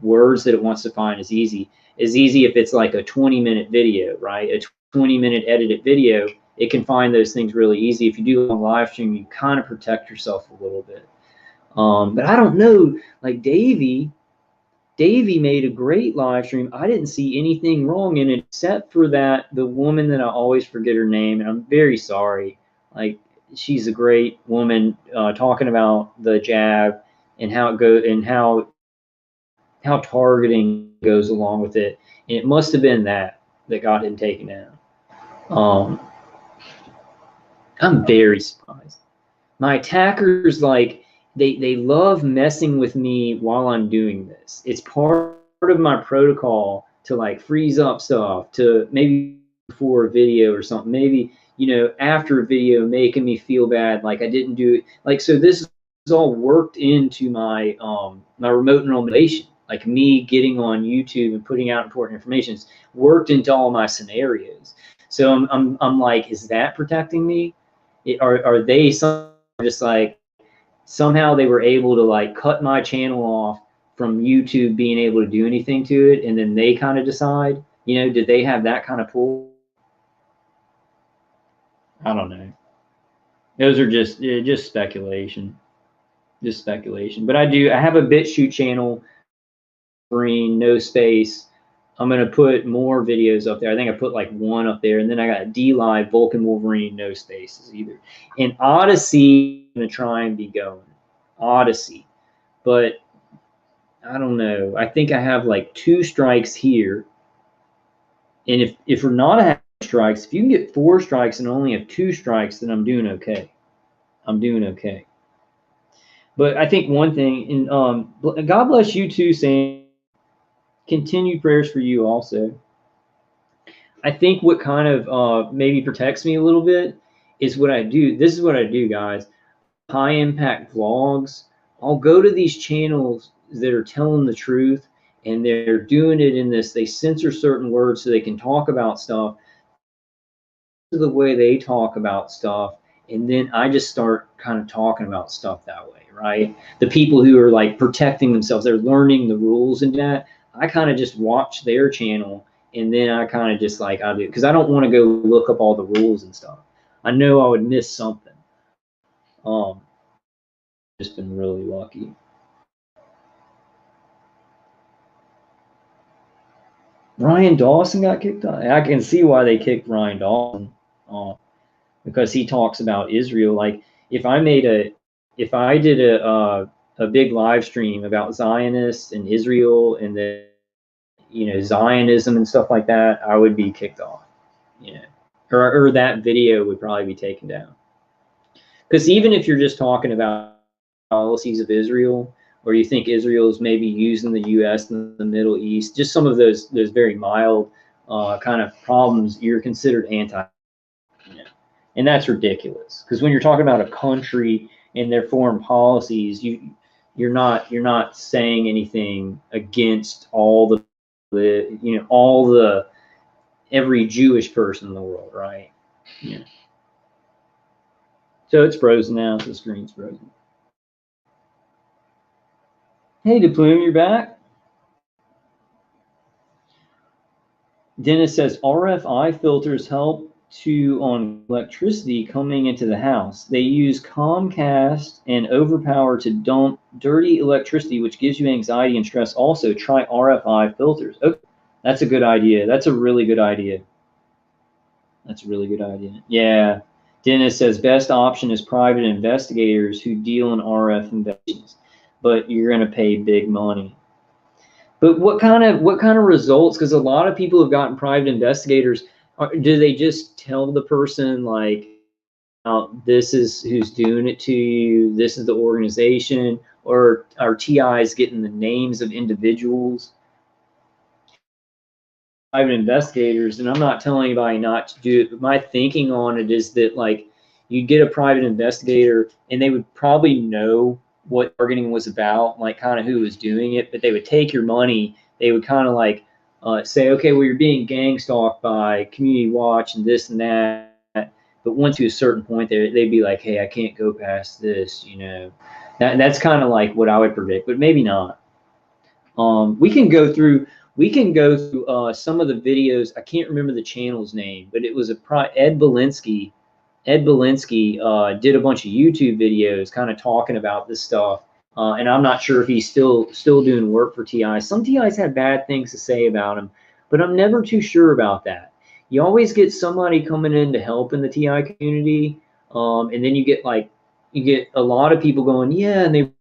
words that it wants to find as easy if it's like a 20-minute video, right? A 20-minute edited video, it can find those things really easy. If you do a long live stream, you kind of protect yourself a little bit. But I don't know, like Davey made a great live stream. I didn't see anything wrong in it except for that the woman that I always forget her name, and I'm very sorry. Like, she's a great woman, talking about the jab and how it goes, and how targeting goes along with it. And it must have been that got him taken down. I'm very surprised. My attackers, like, they love messing with me while I'm doing this. It's part of my protocol to like freeze up stuff, to maybe before a video or something, maybe, after a video, making me feel bad like I didn't do it. Like, so this is all worked into my my remote normalization. Like, me getting on YouTube and putting out important information is worked into all my scenarios. So I'm like, is that protecting me? Are they just like, somehow they were able to like cut my channel off from YouTube being able to do anything to it, and then they kind of decide, did they have that kind of pull? I don't know. Those are just speculation, But I have a BitChute channel, Wolverine, no space. I'm gonna put more videos up there. I think I put like 1 up there, and then I got DLive, Vulcan Wolverine, no spaces either. And Odyssey, I'm gonna try and be going Odyssey, but I don't know. I think I have like 2 strikes here, and if we're not having strikes, if you can get 4 strikes and only have 2 strikes, then I'm doing okay. But I think one thing, and God bless you too, Sam. Continued prayers for you also. I think what kind of maybe protects me a little bit is what I do. This is what I do, guys. High impact vlogs. I'll go to these channels that are telling the truth, and they're doing it in this. They censor certain words so they can talk about stuff the way they talk about stuff. And then I just start kind of talking about stuff that way, right? The people who are like protecting themselves, they're learning the rules and that. I kind of just watch their channel, and then I kind of just like, I do, because I don't want to go look up all the rules and stuff. I know I would miss something. Just been really lucky. Ryan Dawson got kicked out. I can see why they kicked Ryan Dawson, because he talks about Israel. Like, if I did a big live stream about Zionists and Israel, and then Zionism and stuff like that, I would be kicked off. Or that video would probably be taken down. Because even if you're just talking about policies of Israel, or you think Israel is maybe using the U.S. in the Middle East, just some of those very mild kind of problems, you're considered anti. And that's ridiculous. Because when you're talking about a country and their foreign policies, you're not saying anything against all the every Jewish person in the world, right? Yeah. So it's frozen now. So the screen's frozen. Hey, DePlume, you're back. Dennis says RFI filters help on electricity coming into the house. They use Comcast and Overpower to dump dirty electricity, which gives you anxiety and stress. Also, try RFI filters. Okay, that's a good idea. That's a really good idea. That's a really good idea. Yeah. Dennis says best option is private investigators who deal in RF investigations, but you're going to pay big money. But what kind of results? Because a lot of people have gotten private investigators. Do they just tell the person like, this is who's doing it to you, this is the organization, or are TIs getting the names of individuals? Private investigators, and I'm not telling anybody not to do it, but my thinking on it is that like you'd get a private investigator and they would probably know what targeting was about, like kind of who was doing it, but they would take your money. They would kind of like say, okay, well, you're being gang stalked by Community Watch and this and that. But once to a certain point, they'd be like, hey, I can't go past this, you know. That's kind of like what I would predict, but maybe not. We can go through some of the videos. I can't remember the channel's name, but it was Ed Belinsky. Ed Belinsky did a bunch of YouTube videos kind of talking about this stuff. And I'm not sure if he's still doing work for TIs. Some TIs had bad things to say about him, but I'm never too sure about that. You always get somebody coming in to help in the TI community, and then you get a lot of people going, yeah, and they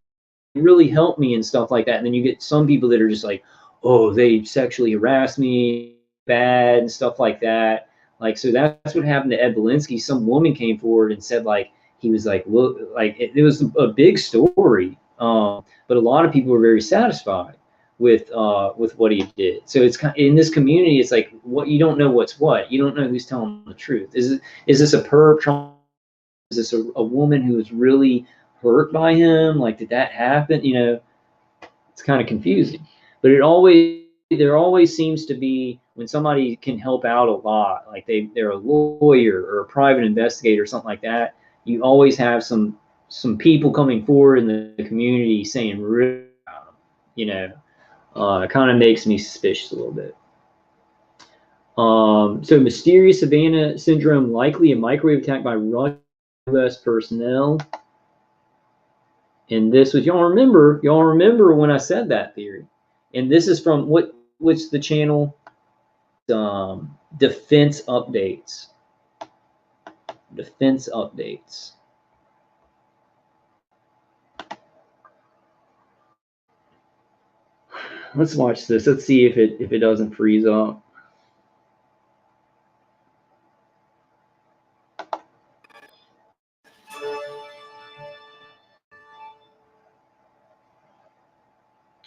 really helped me and stuff like that. And then you get some people that are just like, oh, they sexually harassed me bad and stuff like that. Like, so that's what happened to Ed Belinsky. Some woman came forward and said like, he was like, look, like it was a big story. But a lot of people were very satisfied with what he did. So it's kind of, in this community, it's like what you don't know what's what. You don't know who's telling the truth. Is this a perp? Is this a woman who was really hurt by him? Like, did that happen? You know, it's kind of confusing. But there always seems to be, when somebody can help out a lot, like they're a lawyer or a private investigator or something like that, you always have some people coming forward in the community saying, you know, it kind of makes me suspicious a little bit. So mysterious Savannah syndrome, likely a microwave attack by Russian U.S. personnel. And this was, y'all remember when I said that theory? And this is from what's the channel? Defense Updates. Defense Updates. Let's watch this. Let's see if it doesn't freeze up.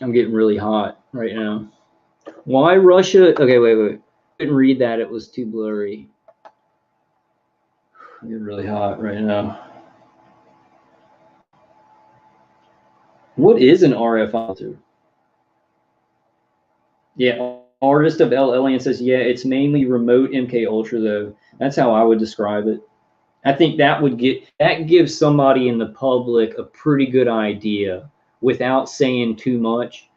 I'm getting really hot right now. Why Russia? Okay, wait. I couldn't read that. It was too blurry. I'm getting really hot right now. What is an RF filter? Yeah, Artist of L. Alien says, yeah, it's mainly remote MK Ultra though. That's how I would describe it. I think that gives somebody in the public a pretty good idea without saying too much.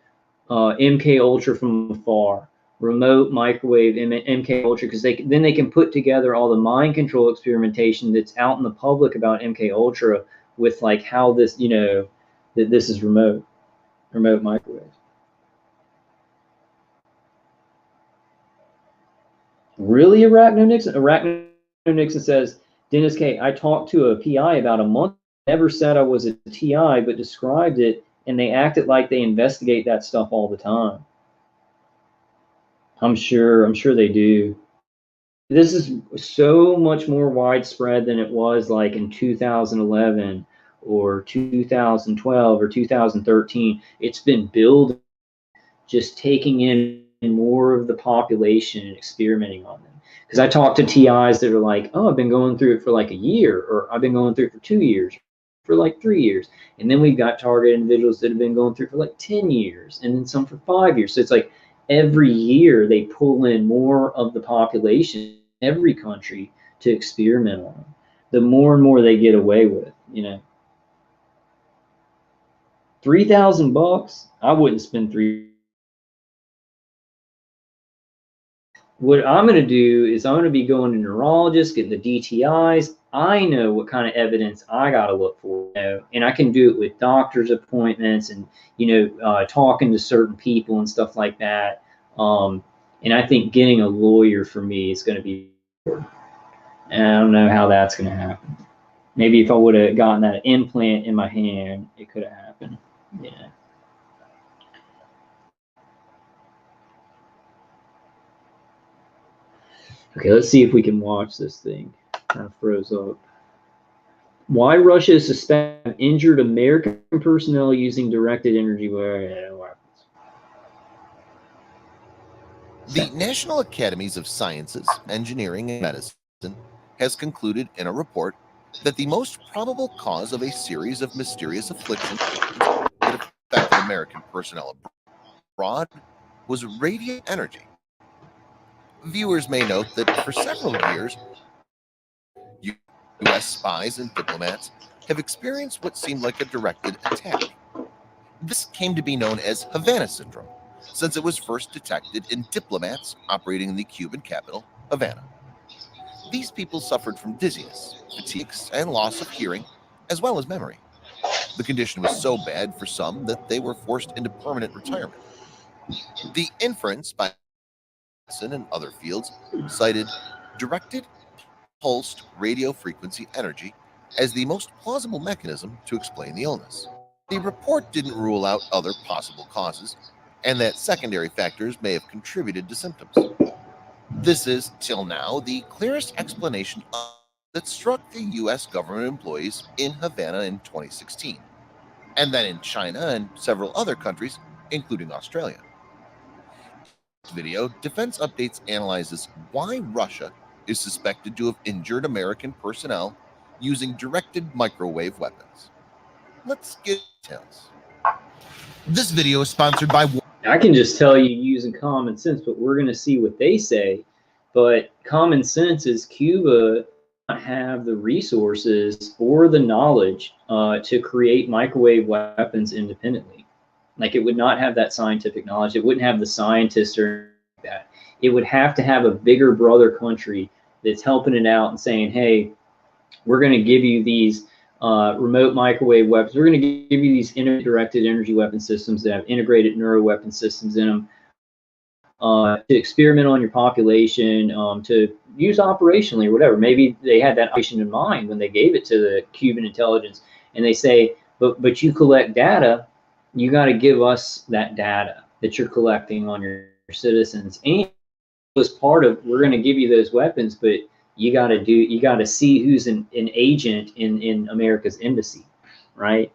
MK Ultra from afar, remote microwave MK Ultra, because then they can put together all the mind control experimentation that's out in the public about MK Ultra with like how this, you know, that this is remote microwave. Really, Arachno Nixon? Arachno Nixon says, Dennis K., I talked to a PI about a month, never said I was a TI, but described it, and they acted like they investigate that stuff all the time. I'm sure they do. This is so much more widespread than it was like in 2011 or 2012 or 2013. It's been building, just taking in more of the population and experimenting on them. Because I talk to TIs that are like, oh, I've been going through it for like a year, or I've been going through it for 2 years, for like 3 years. And then we've got target individuals that have been going through for like 10 years, and then some for 5 years. So it's like every year they pull in more of the population in every country to experiment on them. The more and more they get away with, you know. $3,000, I wouldn't spend three. What I'm going to do is I'm going to be going to neurologists, getting the DTIs. I know what kind of evidence I got to look for, you know, and I can do it with doctor's appointments and, you know, talking to certain people and stuff like that. And I think getting a lawyer for me is going to be important. And I don't know how that's going to happen. Maybe if I would have gotten that implant in my hand, it could have happened. Yeah. Okay, let's see if we can watch this thing. Kind of froze up. Why Russia is suspected of injured American personnel using directed energy weapons. The National Academies of Sciences, Engineering, and Medicine has concluded in a report that the most probable cause of a series of mysterious afflictions that affected American personnel abroad was radiant energy. Viewers may note that for several years, U.S. spies and diplomats have experienced what seemed like a directed attack. This came to be known as Havana syndrome, since it was first detected in diplomats operating in the Cuban capital, Havana. These people suffered from dizziness, fatigues, and loss of hearing, as well as memory. The condition was so bad for some that they were forced into permanent retirement. The inference by medicine and other fields cited directed pulsed radio frequency energy as the most plausible mechanism to explain the illness. The report didn't rule out other possible causes, and that secondary factors may have contributed to symptoms. This is, till now, the clearest explanation that struck the U.S. government employees in Havana in 2016, and then in China and several other countries, including Australia. In this video, Defense Updates analyzes why Russia is suspected to have injured American personnel using directed microwave weapons. Let's get details. This video is sponsored by... I can just tell you using common sense, but we're going to see what they say. But common sense is Cuba not have the resources or the knowledge to create microwave weapons independently. Like, it would not have that scientific knowledge. It wouldn't have the scientists or that. It would have to have a bigger brother country that's helping it out and saying, hey, we're going to give you these remote microwave weapons. We're going to give you these directed energy weapon systems that have integrated neuro weapon systems in them to experiment on your population, to use operationally or whatever. Maybe they had that operation in mind when they gave it to the Cuban intelligence, and they say, but you collect data, you got to give us that data that you're collecting on your citizens. And it was part of, we're going to give you those weapons, but you got to see who's an agent in America's embassy, right?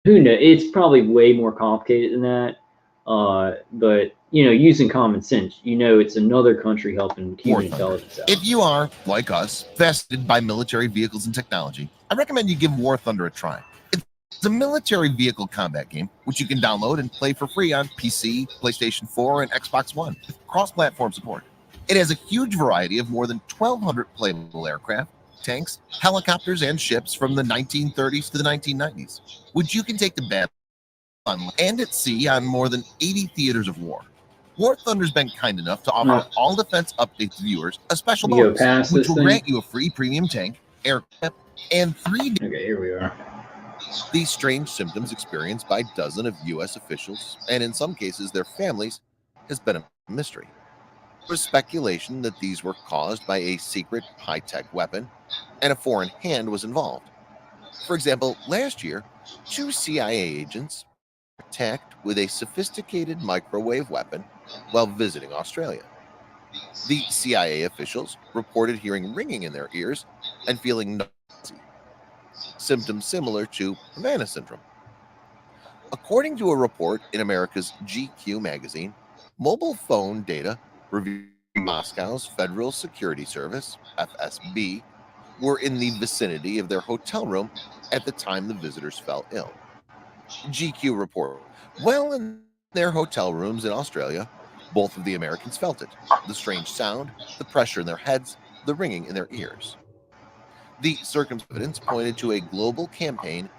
Who knows? It's probably way more complicated than that. But, you know, using common sense, you know, it's another country helping Cuban intelligence out. If you are, like us, fascinated by military vehicles and technology, I recommend you give War Thunder a try. It's a military vehicle combat game, which you can download and play for free on PC, PlayStation 4, and Xbox One, with cross-platform support. It has a huge variety of more than 1,200 playable aircraft, tanks, helicopters, and ships from the 1930s to the 1990s, which you can take to battle on land and at sea on more than 80 theaters of war. War Thunder's been kind enough to offer all Defense Updates viewers a special bonus, which will grant you a free premium tank, aircraft, and 3 days. Okay, here we are. These strange symptoms experienced by dozens of U.S. officials, and in some cases their families, has been a mystery. There was speculation that these were caused by a secret high-tech weapon, and a foreign hand was involved. For example, last year, 2 CIA agents were attacked with a sophisticated microwave weapon while visiting Australia. The CIA officials reported hearing ringing in their ears and feeling nausea, symptoms similar to Havana syndrome. According to a report in America's GQ magazine, mobile phone data reviewed by Moscow's Federal Security Service, FSB, were in the vicinity of their hotel room at the time the visitors fell ill. GQ reported, well, in their hotel rooms in Australia, both of the Americans felt it. The strange sound, the pressure in their heads, the ringing in their ears. The circumstance pointed to a global campaign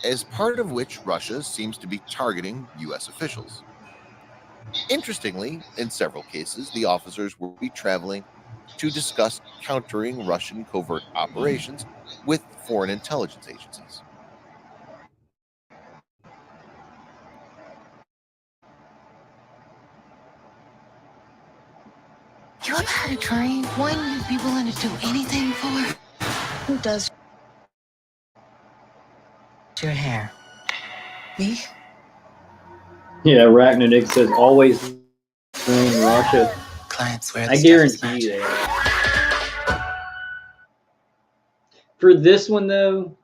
as part of which Russia seems to be targeting U.S. officials. Interestingly, in several cases, the officers will be traveling to discuss countering Russian covert operations with foreign intelligence agencies. You ever had a dream? One you'd be willing to do anything for? Who does your hair? Me? Yeah, Arachnidic says always blame Russia. Clients swear I the stuff is guarantee you magic. that. For this one though,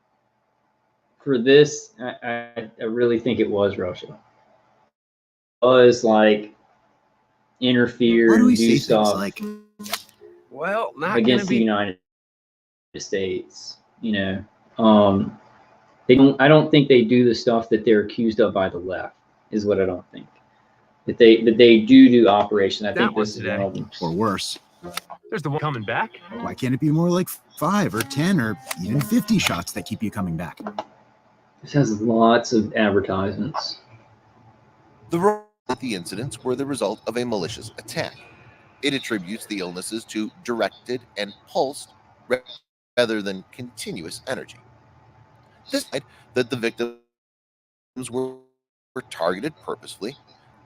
for this, I really think it was Russia. It was like interfere Why do and we do say things stuff like, well, not gonna against the be United States. You know, they don't. I don't think they do the stuff that they're accused of by the left. Is what I don't think. That they do operations. I that think one this is today? one of them. Or worse. There's the one coming back. Why can't it be more like 5 or 10 or even 50 shots that keep you coming back? This has lots of advertisements. The incidents were the result of a malicious attack. It attributes the illnesses to directed and pulsed rather than continuous energy. This said that the victims were targeted purposefully,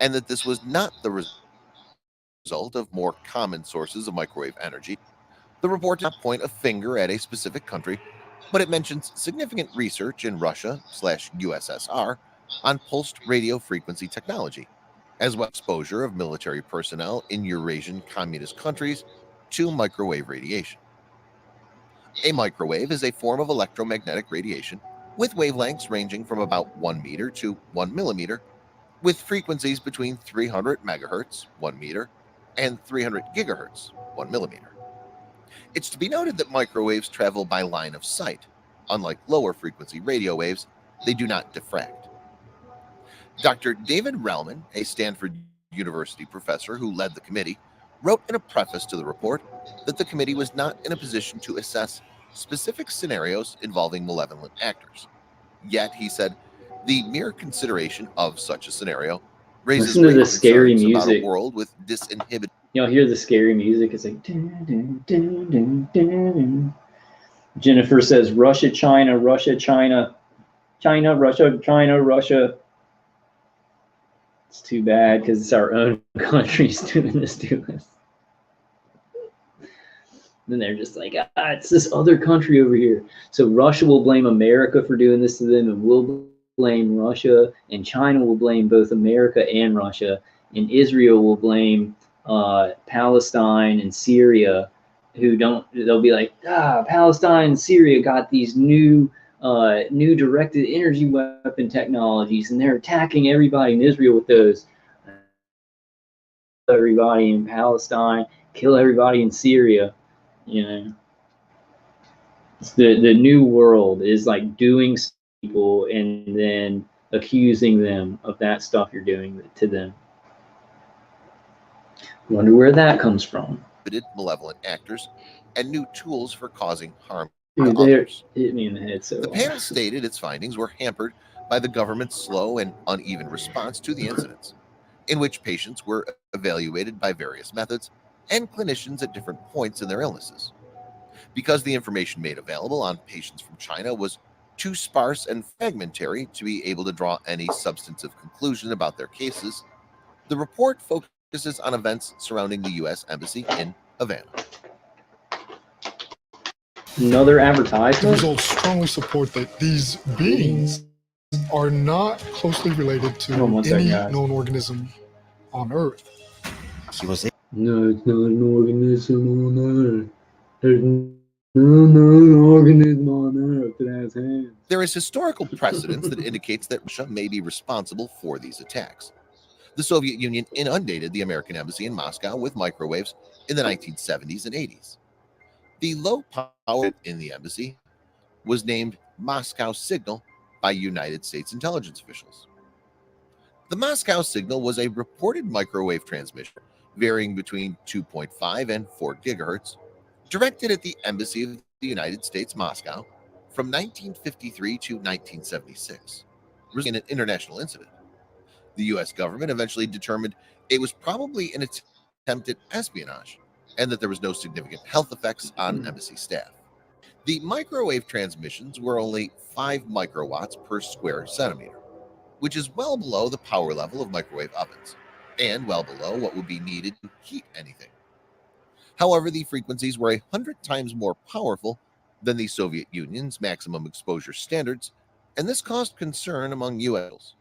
and that this was not the result of more common sources of microwave energy. The report does not point a finger at a specific country, but it mentions significant research in Russia/USSR on pulsed radio frequency technology, as well as exposure of military personnel in Eurasian communist countries to microwave radiation. A microwave is a form of electromagnetic radiation with wavelengths ranging from about 1 meter to 1 millimeter, with frequencies between 300 megahertz, 1 meter, and 300 gigahertz, 1 millimeter. It's to be noted that microwaves travel by line of sight. Unlike lower frequency radio waves, they do not diffract. Dr. David Relman, a Stanford University professor who led the committee, wrote in a preface to the report that the committee was not in a position to assess specific scenarios involving malevolent actors. Yet, he said, the mere consideration of such a scenario raises Listen to grave the scary concerns about a music. world with disinhibited. You'll hear the scary music. It's like. Dun, dun, dun, dun, dun, dun. Jennifer says Russia, China, Russia, China, China, Russia, China, Russia. It's too bad because it's our own countries doing this to us. Then they're just like, it's this other country over here. So Russia will blame America for doing this to them, and we'll blame Russia, and China will blame both America and Russia, and Israel will blame Palestine and Syria, who don't. They'll be like, Palestine and Syria got these new directed energy weapon technologies, and they're attacking everybody in Israel with those. Everybody in Palestine, kill everybody in Syria. You know, it's the new world is like doing people and then accusing them of that stuff you're doing to them. Wonder where that comes from. Malevolent actors and new tools for causing harm Dude, to others. Hit me in the head so The hard. panel stated its findings were hampered by the government's slow and uneven response to the incidents, in which patients were evaluated by various methods and clinicians at different points in their illnesses. Because the information made available on patients from China was too sparse and fragmentary to be able to draw any substantive conclusion about their cases, the report focuses on events surrounding the U.S. Embassy in Havana. Another The advertisement? results strongly support that these beings are not closely related to Hold on one second, any guys. known organism on Earth. He was No, it's not an organism on Earth. There's no known organism on Earth that has hands. There is historical precedence that indicates that Russia may be responsible for these attacks. The Soviet Union inundated the American embassy in Moscow with microwaves in the 1970s and 80s. The low power in the embassy was named Moscow Signal by United States intelligence officials. The Moscow signal was a reported microwave transmission varying between 2.5 and 4 gigahertz, directed at the Embassy of the United States, Moscow, from 1953 to 1976, resulting in an international incident. The U.S. government eventually determined it was probably an attempt at espionage and that there was no significant health effects on embassy staff. The microwave transmissions were only 5 microwatts per square centimeter, which is well below the power level of microwave ovens and well below what would be needed to heat anything. However, the frequencies were 100 times more powerful than the Soviet Union's maximum exposure standards, and this caused concern among U.S.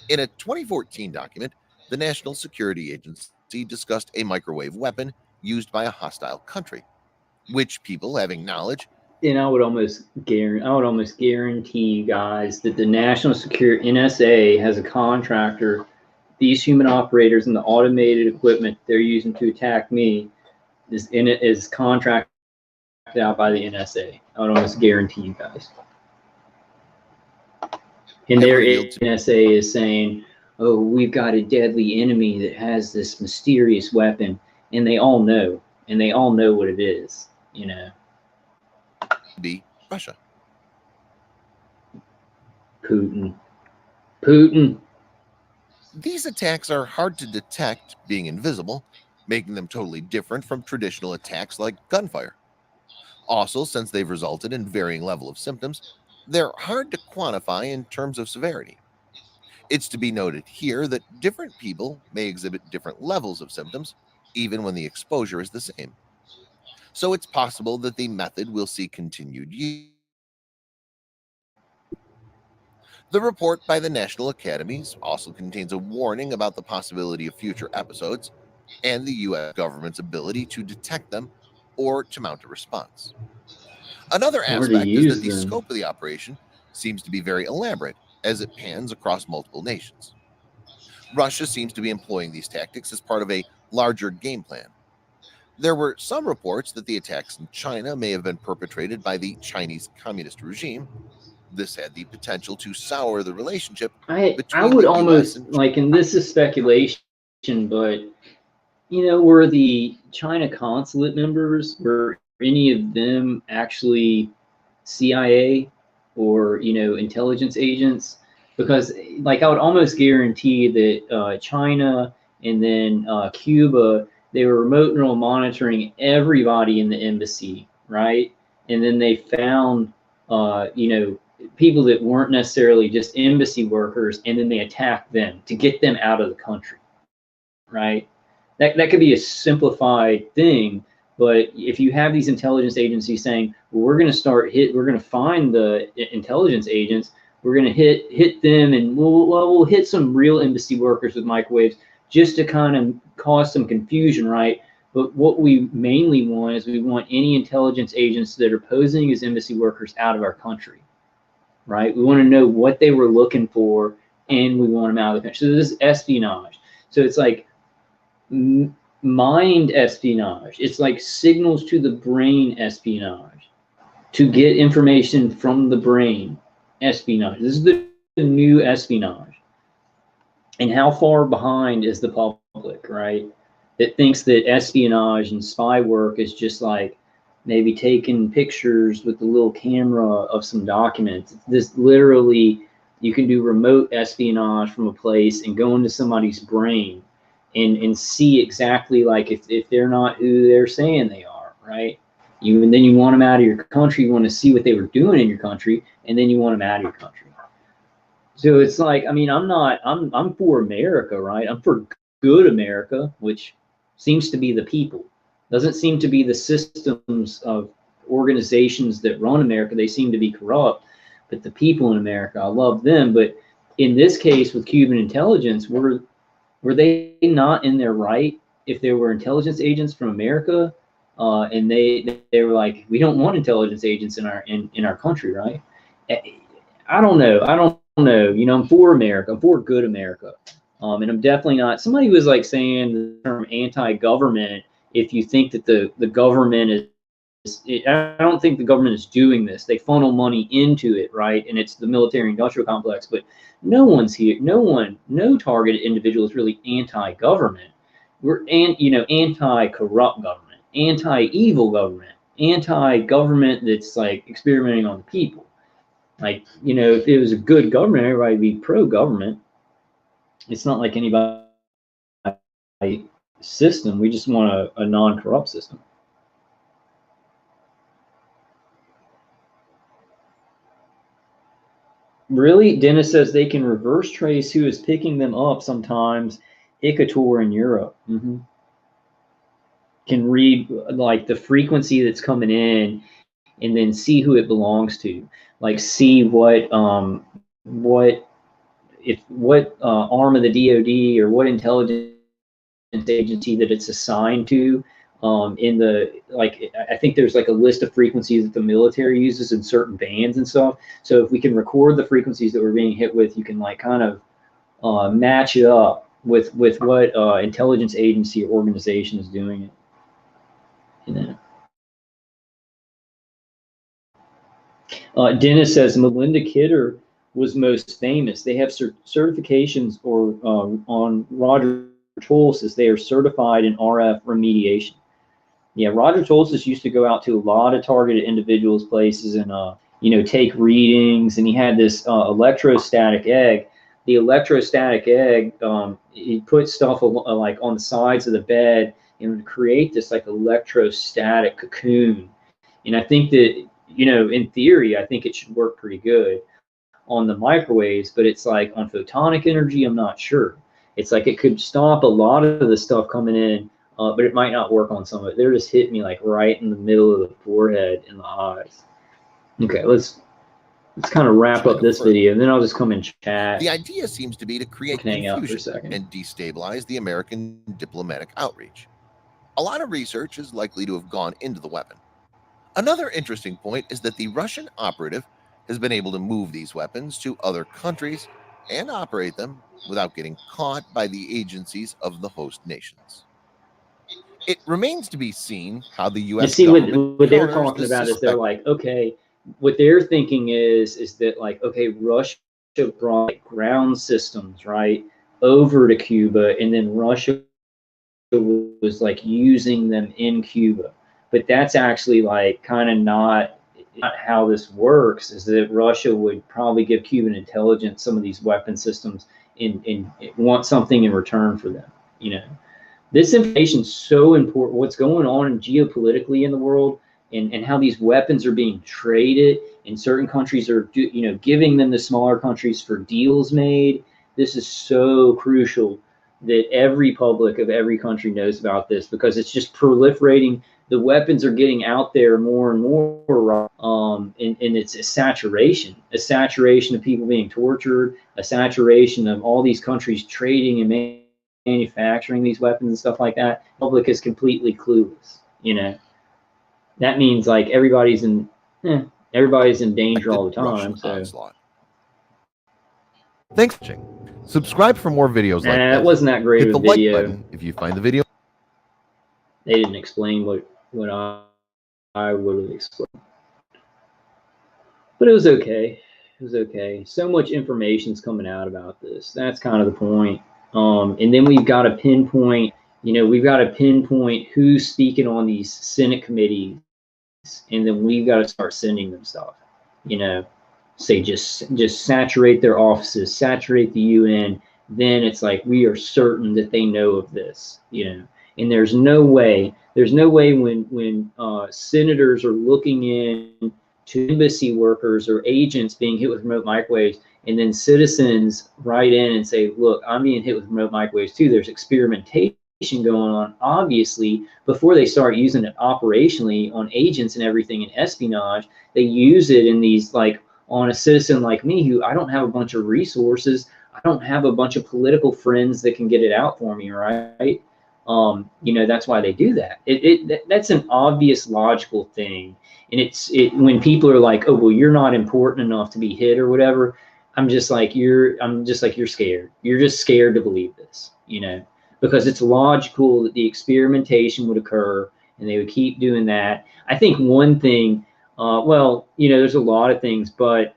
In a 2014 document, the National Security Agency discussed a microwave weapon used by a hostile country, which people having knowledge. And I would almost guarantee you guys that the National Security NSA has a contractor. These human operators and the automated equipment they're using to attack me is contracted out by the NSA. I would almost guarantee you guys. And their NSA is saying, "Oh, we've got a deadly enemy that has this mysterious weapon," and they all know, what it is. You know. Be Russia. Putin. These attacks are hard to detect, being invisible, making them totally different from traditional attacks like gunfire. Also, since they've resulted in varying level of symptoms, they're hard to quantify in terms of severity. It's to be noted here that different people may exhibit different levels of symptoms, even when the exposure is the same. So it's possible that the method will see continued use. The report by the National Academies also contains a warning about the possibility of future episodes and the U.S. government's ability to detect them or to mount a response. Another aspect is that the scope of the operation seems to be very elaborate as it pans across multiple nations. Russia seems to be employing these tactics as part of a larger game plan. There were some reports that the attacks in China may have been perpetrated by the Chinese communist regime. This had the potential to sour the relationship between I would the almost US and like, and this is speculation, but were the China consulate members, were any of them actually CIA or intelligence agents? Because like I would almost guarantee that China and then Cuba, they were remote monitoring everybody in the embassy, right? And then they found people that weren't necessarily just embassy workers, and then they attacked them to get them out of the country, right? That could be a simplified thing, but if you have these intelligence agencies saying, well, we're going to find the intelligence agents, we're going to hit them, and we'll hit some real embassy workers with microwaves just to kind of cause some confusion, right? But what we mainly want is we want any intelligence agents that are posing as embassy workers out of our country, right? We want to know what they were looking for, and we want them out of the country. So this is espionage. So it's like mind espionage. It's like signals to the brain espionage to get information from the brain espionage. This is the new espionage. And how far behind is the public, right? That thinks that espionage and spy work is just like maybe taking pictures with a little camera of some documents. This literally, you can do remote espionage from a place and go into somebody's brain and see exactly like if they're not who they're saying they are, right? And then you want them out of your country. You want to see what they were doing in your country, and then you want them out of your country. So it's like, I mean, I'm for America, right? I'm for good America, which seems to be the people. Doesn't seem to be the systems of organizations that run America. They seem to be corrupt, but the people in America, I love them. But in this case with Cuban intelligence, were they not in their right if there were intelligence agents from America, and they were like, we don't want intelligence agents in our country, right? I don't know. I'm for America. I'm for good America. And I'm definitely not. Somebody was like saying the term anti-government if you think that the government is. I don't think the government is doing this. They funnel money into it, right? And it's the military-industrial complex. But No one's here. No targeted individual is really anti-government. We're anti-corrupt government, anti-evil government, anti-government that's like experimenting on the people. Like, if it was a good government, everybody would be pro-government. It's not like anybody system. We just want a non-corrupt system. Really? Dennis says they can reverse trace who is picking them up sometimes. Icator in Europe. Can read like the frequency that's coming in and then see who it belongs to. Like see what arm of the DoD or what intelligence agency that it's assigned to. I think there's like a list of frequencies that the military uses in certain bands and stuff. So if we can record the frequencies that we're being hit with, you can like kind of match it up with what intelligence agency or organization is doing it. Dennis says Melinda Kidder was most famous. They have certifications or on Roger Tolsis. They are certified in RF remediation. Yeah, Roger Tolsis used to go out to a lot of targeted individuals' places and take readings. And he had this electrostatic egg. The electrostatic egg, he put stuff like on the sides of the bed and would create this like electrostatic cocoon. And I think that, in theory, I think it should work pretty good on the microwaves, but it's like on photonic energy, I'm not sure. It's like it could stop a lot of the stuff coming in, but it might not work on some of it. They're just hitting me like right in the middle of the forehead and the eyes. Okay, let's kind of wrap up this video, and then I'll just come and chat. The idea seems to be to create confusion and destabilize the American diplomatic outreach. A lot of research is likely to have gone into the weapon. Another interesting point is that the Russian operative has been able to move these weapons to other countries and operate them without getting caught by the agencies of the host nations. It remains to be seen how the U.S. See, what they're talking about is they're like, okay, what they're thinking is that like, okay, Russia brought ground systems, right, over to Cuba, and then Russia was like using them in Cuba. But that's actually like kind of not how this works, is that Russia would probably give Cuban intelligence some of these weapon systems and want something in return for them. This information is so important. What's going on geopolitically in the world and how these weapons are being traded, and certain countries are giving them to smaller countries for deals made. This is so crucial that every public of every country knows about this, because it's just proliferating. The weapons are getting out there more and more, and it's a saturation of people being tortured, a saturation of all these countries trading and manufacturing these weapons and stuff like that. The public is completely clueless. That means like everybody's in danger all the time. So. Thanks for watching. Subscribe for more videos like this. It wasn't that great of a video. Like button if you find the video. They didn't explain what I would have explained. But it was okay. It was okay. So much information's coming out about this. That's kind of the point. And then we've got to pinpoint, who's speaking on these Senate committees, and then we've got to start sending them stuff. Say just saturate their offices, saturate the UN. Then it's like we are certain that they know of this. And there's no way when senators are looking in to embassy workers or agents being hit with remote microwaves, and then citizens write in and say, look, I'm being hit with remote microwaves too. There's experimentation going on, obviously, before they start using it operationally on agents and everything in espionage. They use it in these, like, on a citizen like me, who I don't have a bunch of resources. I don't have a bunch of political friends that can get it out for me, right? That's why they do that. That's an obvious logical thing. And when people are like, oh, well, you're not important enough to be hit or whatever, I'm just like, you're scared. You're just scared to believe this, because it's logical that the experimentation would occur and they would keep doing that. I think one thing, there's a lot of things, but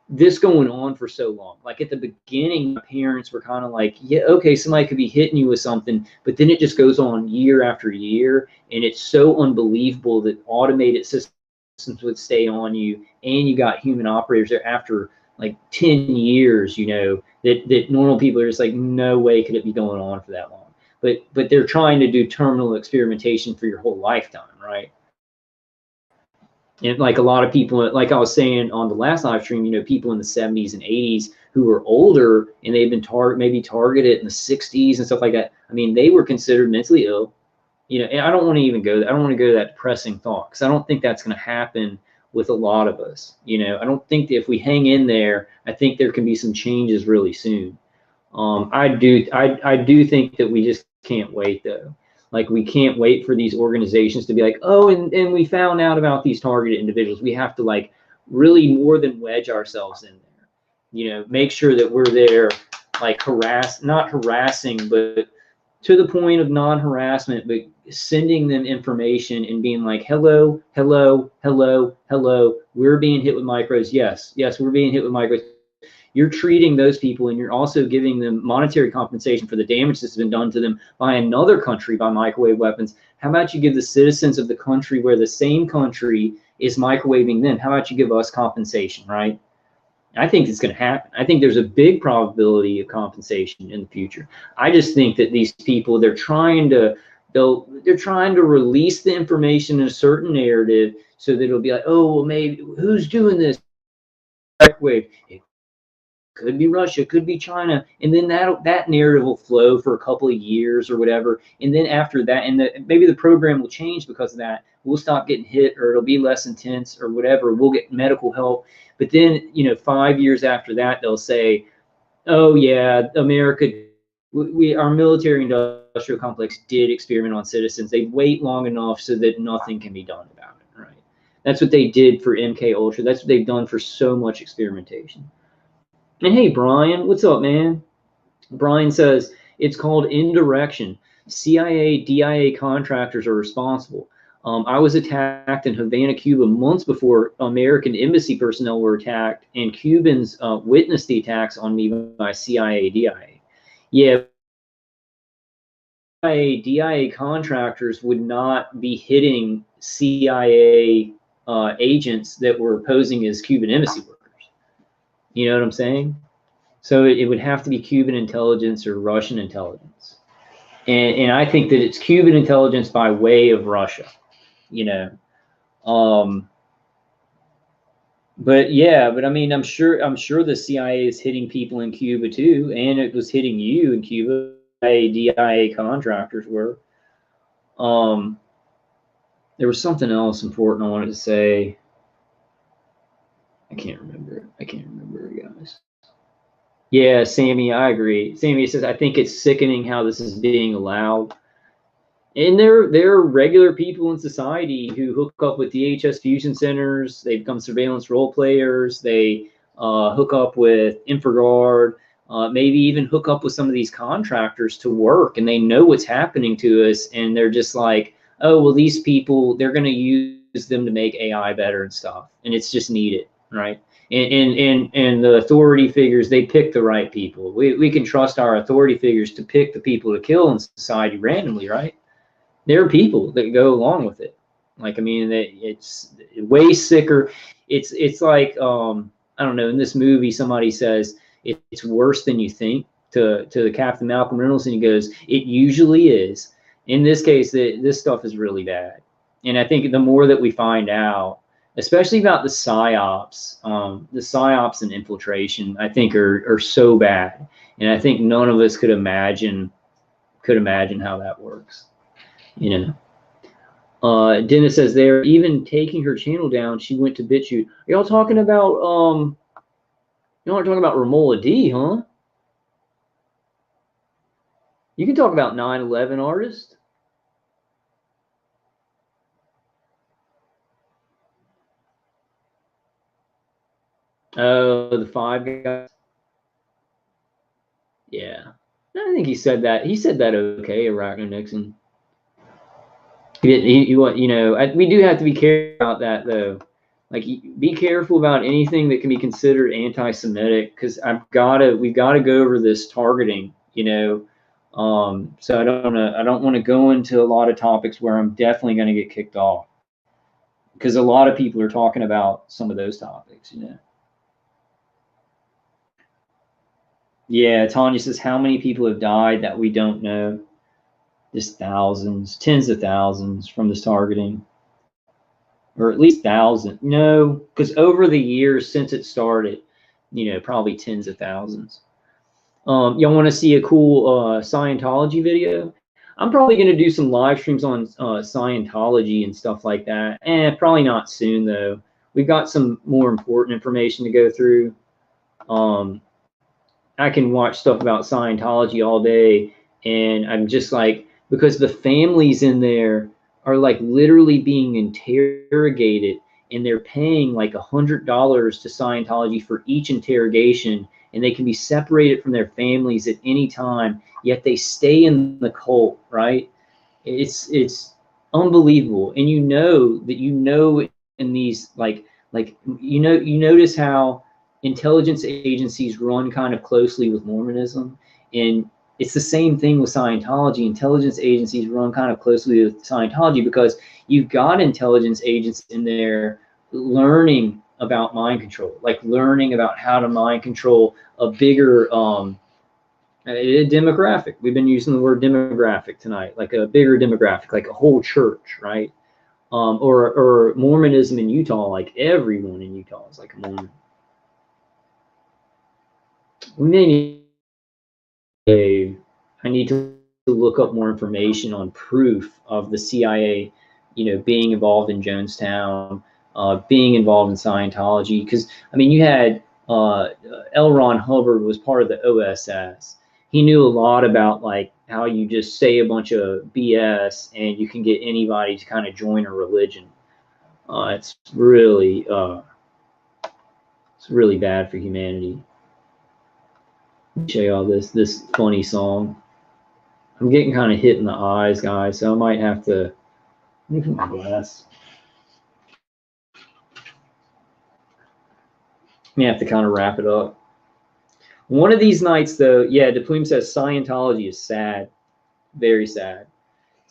this going on for so long. Like at the beginning, my parents were kind of like, yeah, okay, somebody could be hitting you with something, but then it just goes on year after year, and it's so unbelievable that automated systems would stay on you, and you got human operators there after like 10 years, you know, that normal people are just like, no way could it be going on for that long. But they're trying to do terminal experimentation for your whole lifetime, right? And like a lot of people, like I was saying on the last live stream, you know, people in the 70s and 80s who were older and they've been maybe targeted in the 60s and stuff like that. I mean, they were considered mentally ill. You know, and I don't want to even go. I don't want to go to that depressing thought, because I don't think that's going to happen with a lot of us. You know, I don't think that if we hang in there, I think there can be some changes really soon. I do think that we just can't wait though. Like we can't wait for these organizations to be like, oh, and we found out about these targeted individuals. We have to like really more than wedge ourselves in there. You know, make sure that we're there, like not harassing, but to the point of non-harassment, but sending them information and being like, hello, hello, hello, hello, we're being hit with micros. Yes, yes, we're being hit with micros. You're treating those people, and you're also giving them monetary compensation for the damage that's been done to them by another country by microwave weapons. How about you give the citizens of the country where the same country is microwaving them? How about you give us compensation, right? I think it's going to happen. I think there's a big probability of compensation in the future. I just think that these people, they're trying to release the information in a certain narrative so that it'll be like, oh, well, maybe who's doing this? Microwave. It could be Russia, could be China, and then that narrative will flow for a couple of years or whatever, and then after that, and maybe the program will change because of that. We'll stop getting hit, or it'll be less intense, or whatever. We'll get medical help, but then 5 years after that, they'll say, "Oh yeah, America, our military industrial complex did experiment on citizens. They wait long enough so that nothing can be done about it." Right? That's what they did for MK Ultra. That's what they've done for so much experimentation. And hey, Brian, what's up, man? Brian says, it's called indirection. CIA, DIA contractors are responsible. I was attacked in Havana, Cuba months before American embassy personnel were attacked, and Cubans witnessed the attacks on me by CIA, DIA. Yeah, DIA contractors would not be hitting CIA agents that were posing as Cuban embassy workers. You know what I'm saying? So it would have to be Cuban intelligence or Russian intelligence. And I think that it's Cuban intelligence by way of Russia, But yeah, but I mean, I'm sure the CIA is hitting people in Cuba too, and it was hitting you in Cuba. DIA contractors were. There was something else important I wanted to say. I can't remember, guys. Yeah, Sammy, I agree. Sammy says, I think it's sickening how this is being allowed. And there are regular people in society who hook up with DHS fusion centers. They become surveillance role players. They hook up with InfraGard, maybe even hook up with some of these contractors to work, and they know what's happening to us, and they're just like, oh, well, these people, they're going to use them to make AI better and stuff, and it's just needed, right? And the authority figures, they pick the right people. We can trust our authority figures to pick the people to kill in society randomly, right? There are people that go along with it. Like, I mean, it's way sicker. It's like, I don't know, in this movie, somebody says it's worse than you think to the Captain Malcolm Reynolds, and he goes, it usually is. In this case, this stuff is really bad. And I think the more that we find out, especially about the psyops and infiltration, I think are so bad, and I think none of us could imagine how that works. Dennis says they're even taking her channel down. She went to BitChute. Are y'all talking about y'all are talking about Ramola D, huh? You can talk about 9/11 artists. Oh, the Five Guys. Yeah, I think he said that. He said that okay, Arachno Nixon. We do have to be careful about that though. Like, be careful about anything that can be considered anti-Semitic, because we've got to go over this targeting, you know. So I don't want to go into a lot of topics where I'm definitely going to get kicked off, because a lot of people are talking about some of those topics, you know. Yeah, Tanya says, how many people have died that we don't know? Just thousands, tens of thousands from this targeting. Or at least thousand. No, because over the years since it started, you know, probably tens of thousands. Y'all want to see a cool Scientology video? I'm probably going to do some live streams on Scientology and stuff like that. Probably not soon, though. We've got some more important information to go through. I can watch stuff about Scientology all day, and I'm just like, because the families in there are like literally being interrogated, and they're paying like $100 to Scientology for each interrogation, and they can be separated from their families at any time, yet they stay in the cult, right? It's unbelievable. And you know that, you know, in these you know, you notice how intelligence agencies run kind of closely with Mormonism, and it's the same thing with Scientology. Intelligence agencies run kind of closely with Scientology because you've got intelligence agents in there learning about mind control, like learning about how to mind control a bigger demographic. We've been using the word demographic tonight, like a bigger demographic, like a whole church, right? Or Mormonism in Utah, like everyone in Utah is like a Mormon. We may need I need to look up more information on proof of the CIA, you know, being involved in Jonestown, being involved in Scientology. Because I mean, you had L. Ron Hubbard was part of the OSS. He knew a lot about like how you just say a bunch of BS and you can get anybody to kind of join a religion. It's really bad for humanity. Let me show you all this funny song. I'm getting kind of hit in the eyes, guys, so I might have to. Let me put my glass. I have to kind of wrap it up. One of these nights, though, yeah, DePlume says Scientology is sad, very sad.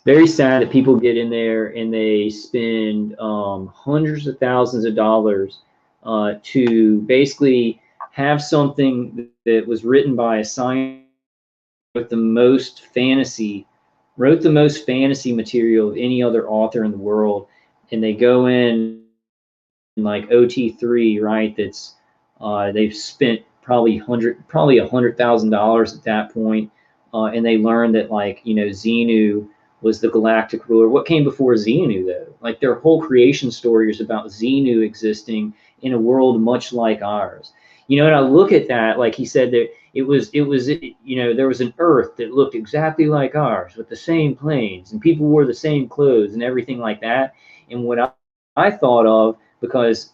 Very sad that people get in there and they spend hundreds of thousands of dollars to basically have something that was written by a scientist with the most fantasy, wrote the most fantasy material of any other author in the world, and they go in like OT3, right? That's they've spent probably $100,000 at that point, and they learn that, like, you know, Xenu was the galactic ruler. What came before Xenu, though? Like, their whole creation story is about Xenu existing in a world much like ours. You know, and I look at that, like he said, that it was, you know, there was an Earth that looked exactly like ours with the same planes, and people wore the same clothes and everything like that. And what I thought of, because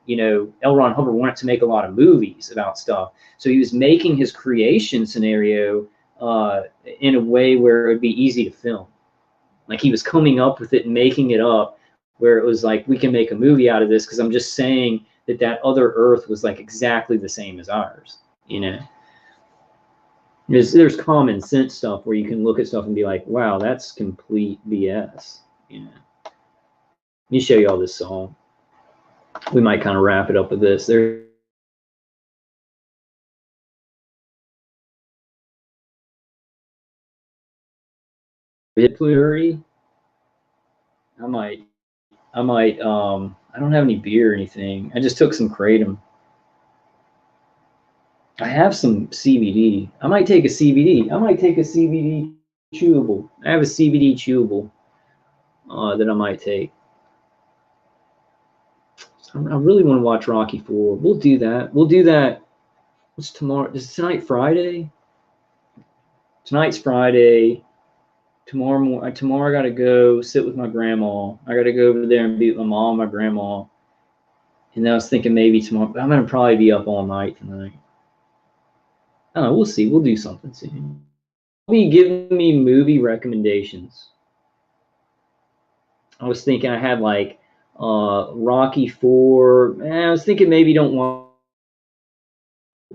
you know, L. Ron Hubbard wanted to make a lot of movies about stuff, so he was making his creation scenario in a way where it would be easy to film. Like, he was coming up with it and making it up where it was like, we can make a movie out of this, because I'm just saying that that other Earth was like exactly the same as ours. You know, there's common sense stuff where you can look at stuff and be like, wow, that's complete BS. You know, let me show you all this song. We might kind of wrap it up with this. There. Hurry. I might, I don't have any beer or anything. I just took some Kratom. I have some CBD. I might take a CBD. I might take a CBD chewable. I have a CBD chewable that I might take. So I really want to watch Rocky 4. We'll do that. We'll do that. What's tomorrow? Is tonight Friday? Tonight's Friday. Tomorrow I gotta go sit with my grandma. I gotta go over there and be with my mom and my grandma. And I was thinking maybe tomorrow, but I'm gonna probably be up all night tonight. I don't know, we'll see. We'll do something soon. Be giving me movie recommendations. I was thinking I had like Rocky 4. I was thinking maybe don't watch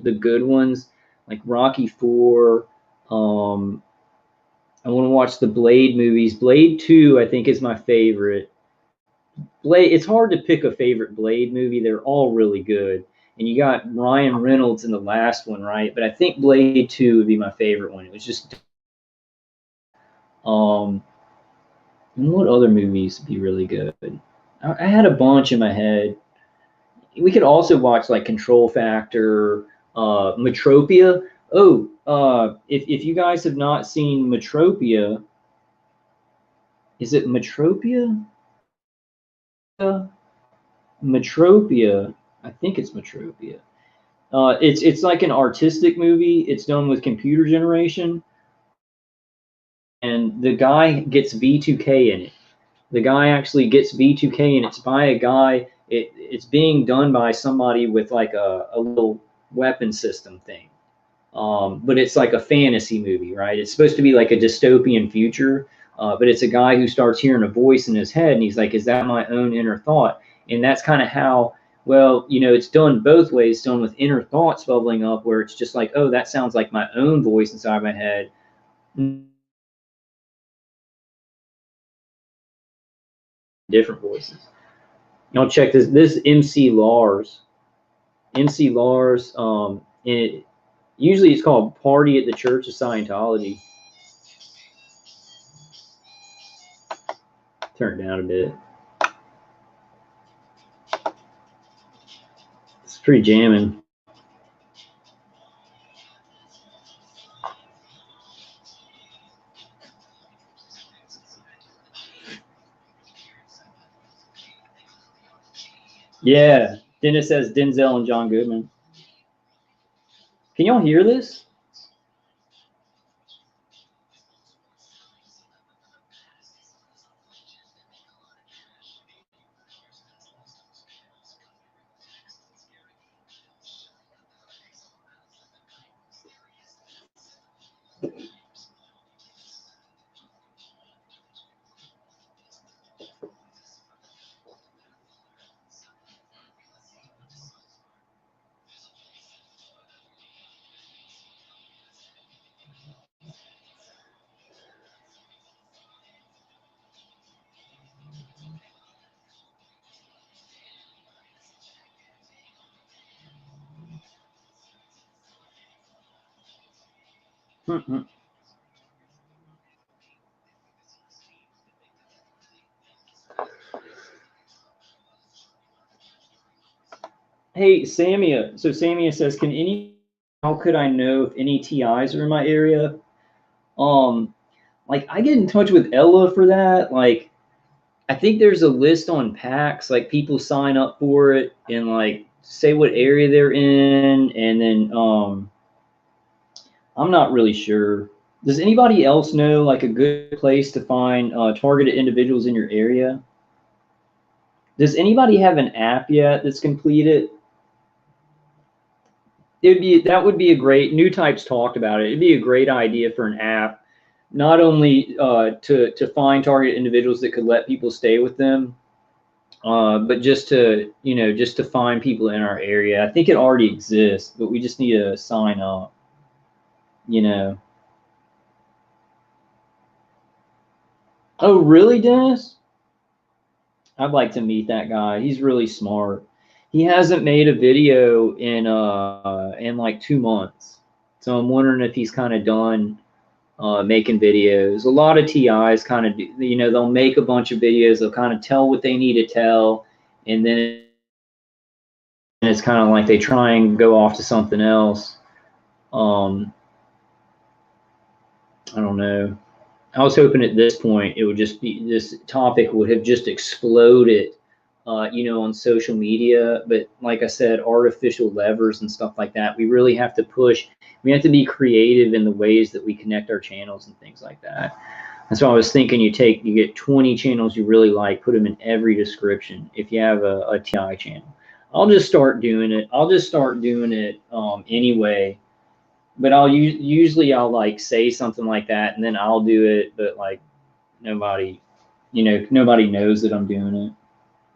the good ones like Rocky 4. I want to watch the Blade movies. Blade 2, I think, is my favorite. Blade. It's hard to pick a favorite Blade movie. They're all really good. And you got Ryan Reynolds in the last one, right? But I think Blade 2 would be my favorite one. It was just and what other movies would be really good? I had a bunch in my head. We could also watch like Control Factor, Metropia. Oh, if you guys have not seen Metropia, is it Metropia? Metropia. I think it's Metropia. It's like an artistic movie. It's done with computer generation, and the guy gets V2K in it. The guy actually gets V2K, and it's by a guy. It's being done by somebody with like a little weapon system thing. But it's like a fantasy movie, right? It's supposed to be like a dystopian future, but it's a guy who starts hearing a voice in his head, and he's like, "Is that my own inner thought?" And that's kind of how, well, it's done both ways. It's done with inner thoughts bubbling up, where it's just like, "Oh, that sounds like my own voice inside my head." Different voices. Y'all check this. This MC Lars. MC Lars. Usually it's called Party at the Church of Scientology. Turn it down a bit. It's pretty jamming. Yeah, Dennis says Denzel and John Goodman. Can y'all hear this? Mm-mm. Hey, Samia. So Samia says, how could I know if any TIs are in my area? Like I get in touch with Ella for that. Like I think there's a list on PAX, like people sign up for it and like say what area they're in, and then I'm not really sure. Does anybody else know like a good place to find targeted individuals in your area? Does anybody have an app yet that's completed? That would be a great, New Types talked about it. It'd be a great idea for an app, not only to find target individuals that could let people stay with them, but just to find people in our area. I think it already exists, but we just need to sign up. Oh, really, Dennis? I'd like to meet that guy. He's really smart. He hasn't made a video in like 2 months, so I'm wondering if he's kind of done making videos. A lot of TIs kind of do, they'll make a bunch of videos. They'll kind of tell what they need to tell, and then it's kind of like they try and go off to something else. I don't know. I was hoping at this point it would just be, this topic would have just exploded, on social media. But like I said, artificial levers and stuff like that, we really have to push. We have to be creative in the ways that we connect our channels and things like that. That's why I was thinking you get 20 channels you really like, put them in every description. If you have a TI channel, I'll just start doing it. Anyway. But usually I'll like say something like that, and then I'll do it, but like nobody knows that I'm doing it.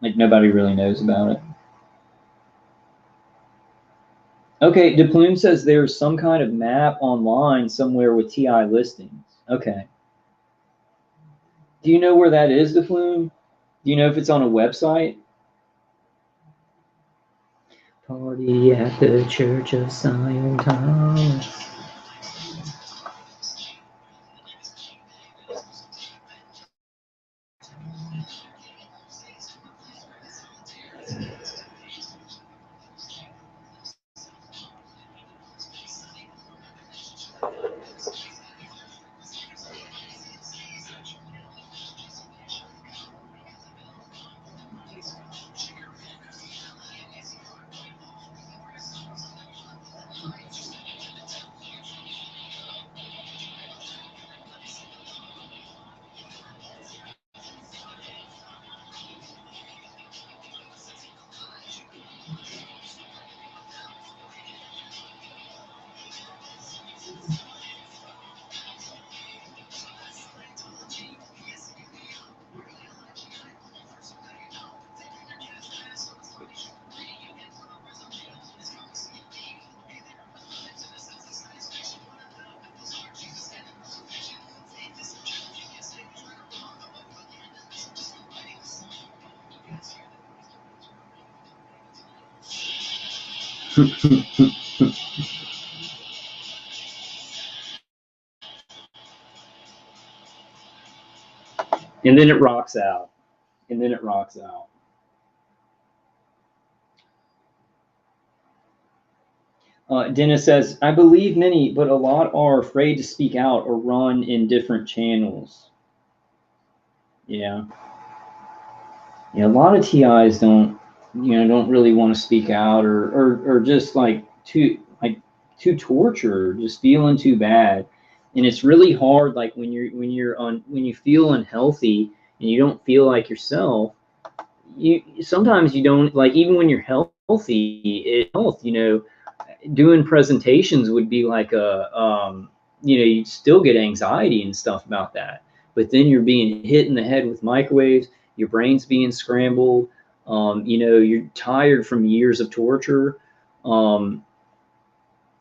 Like nobody really knows about it. Okay, DePlume says there's some kind of map online somewhere with TI listings. Okay. Do you know where that is, DePlume? Do you know if it's on a website? Party at the Church of Scientology. And then it rocks out. And then it rocks out. Dennis says, I believe many, but a lot are afraid to speak out or run in different channels. Yeah. Yeah, a lot of TIs don't really want to speak out or just too tortured, just feeling too bad. And it's really hard, like when you feel unhealthy and you don't feel like yourself, you sometimes you don't, like, even when you're healthy, doing presentations would be like you'd still get anxiety and stuff about that. But then you're being hit in the head with microwaves, your brain's being scrambled, you're tired from years of torture.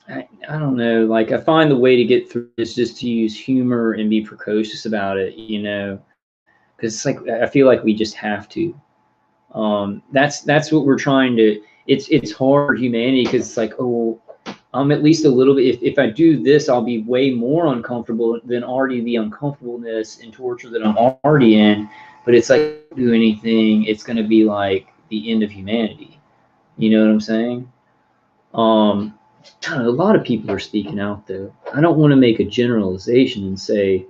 I don't know, like, I find the way to get through this just to use humor and be precocious about it, because it's like, I feel like we just have to. That's what we're trying to. It's hard for humanity because it's like, oh, I'm at least a little bit. If I do this, I'll be way more uncomfortable than already the uncomfortableness and torture that I'm already in. But it's like, do anything, it's going to be like the end of humanity. You know what I'm saying? A lot of people are speaking out though. I don't want to make a generalization and say,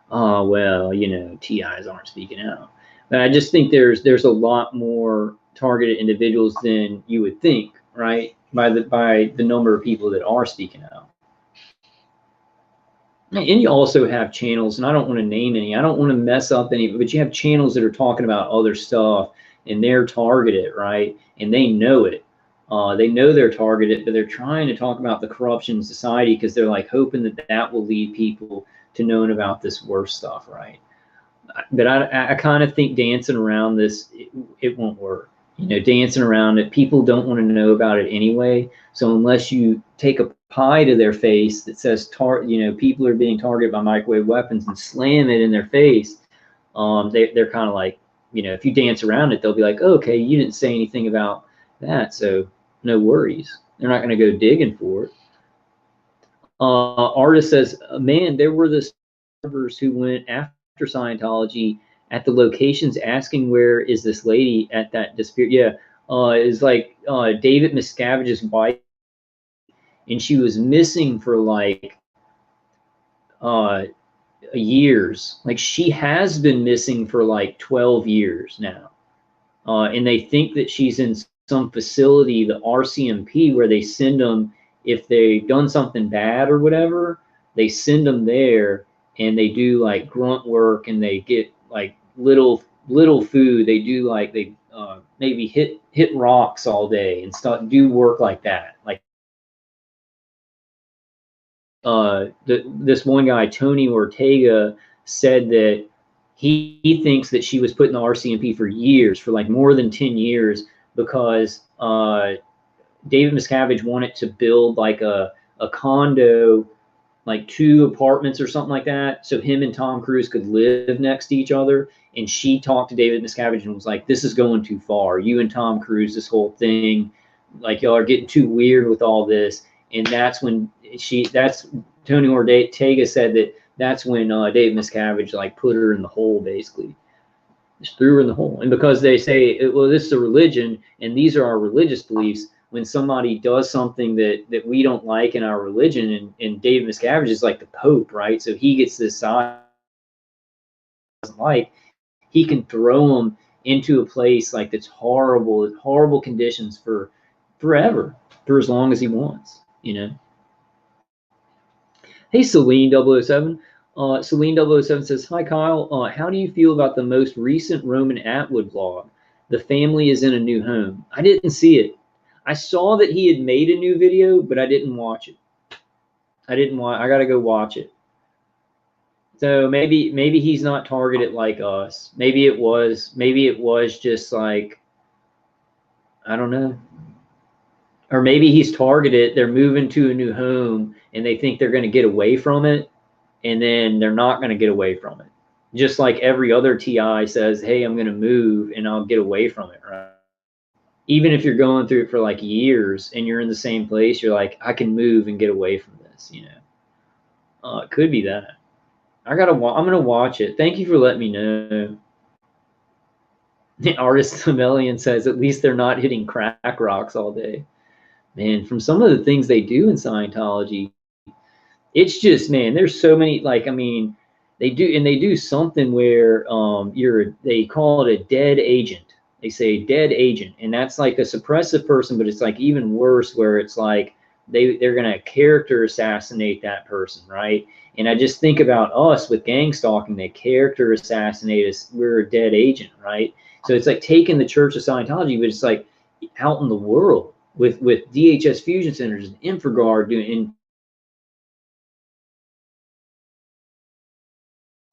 oh, well, TIs aren't speaking out. But I just think there's a lot more targeted individuals than you would think, right? By the number of people that are speaking out. And you also have channels, and I don't want to name any. I don't want to mess up any, but you have channels that are talking about other stuff, and they're targeted, right? And they know it. They know they're targeted, but they're trying to talk about the corruption in society because they're like hoping that will lead people to knowing about this worse stuff, right? But I kind of think dancing around this, it won't work. Dancing around it, people don't want to know about it anyway. So unless you take a pie to their face that says, people are being targeted by microwave weapons and slam it in their face, they're kind of like, if you dance around it, they'll be like, oh, okay, you didn't say anything about that, so no worries. They're not going to go digging for it. Artist says, man, there were the survivors who went after Scientology at the locations asking where is this lady at that disappeared. Yeah, is like David Miscavige's wife, and she was missing for like years. Like, she has been missing for like 12 years now, and they think that she's in some facility, the RCMP, where they send them if they've done something bad or whatever. They send them there, and they do like grunt work, and they get like little food. They do like they maybe hit rocks all day and do work like that. Like this one guy, Tony Ortega, said that he thinks that she was put in the RCMP for years, for like more than 10 years, because David Miscavige wanted to build like a condo, like 2 apartments or something like that, so him and Tom Cruise could live next to each other. And she talked to David Miscavige and was like, this is going too far. You and Tom Cruise, this whole thing, like y'all are getting too weird with all this. And that's when Tony Ortega said that's when David Miscavige like put her in the hole, basically. Just threw her in the hole. And because they say, well, this is a religion and these are our religious beliefs, when somebody does something that we don't like in our religion, and David Miscavige is like the Pope, right? So he gets this side doesn't like, he can throw them into a place like that's horrible conditions for forever, for as long as he wants, you know. Hey, Celine 007. Celine 007 says, hi, Kyle. How do you feel about the most recent Roman Atwood vlog? The family is in a new home. I didn't see it. I saw that he had made a new video, but I didn't watch it. I got to go watch it. So maybe he's not targeted like us. Maybe it was just like, I don't know. Or maybe he's targeted. They're moving to a new home and they think they're going to get away from it. And then they're not going to get away from it. Just like every other TI says, hey, I'm going to move and I'll get away from it, right? Even if you're going through it for like years and you're in the same place, you're like, I can move and get away from this, you know. It could be that. I'm going to watch it. Thank you for letting me know. The Artist Chameleon says, at least they're not hitting crack rocks all day. Man, from some of the things they do in Scientology, it's just, man, there's so many, like, I mean, they do something where they call it a dead agent. They say dead agent, and that's like a suppressive person, but it's like even worse, where it's like they're gonna character assassinate that person, right? And I just think about us with gang stalking. They character assassinate us. We're a dead agent, right? So it's like taking the Church of Scientology, but it's like out in the world with DHS fusion centers and InfraGard doing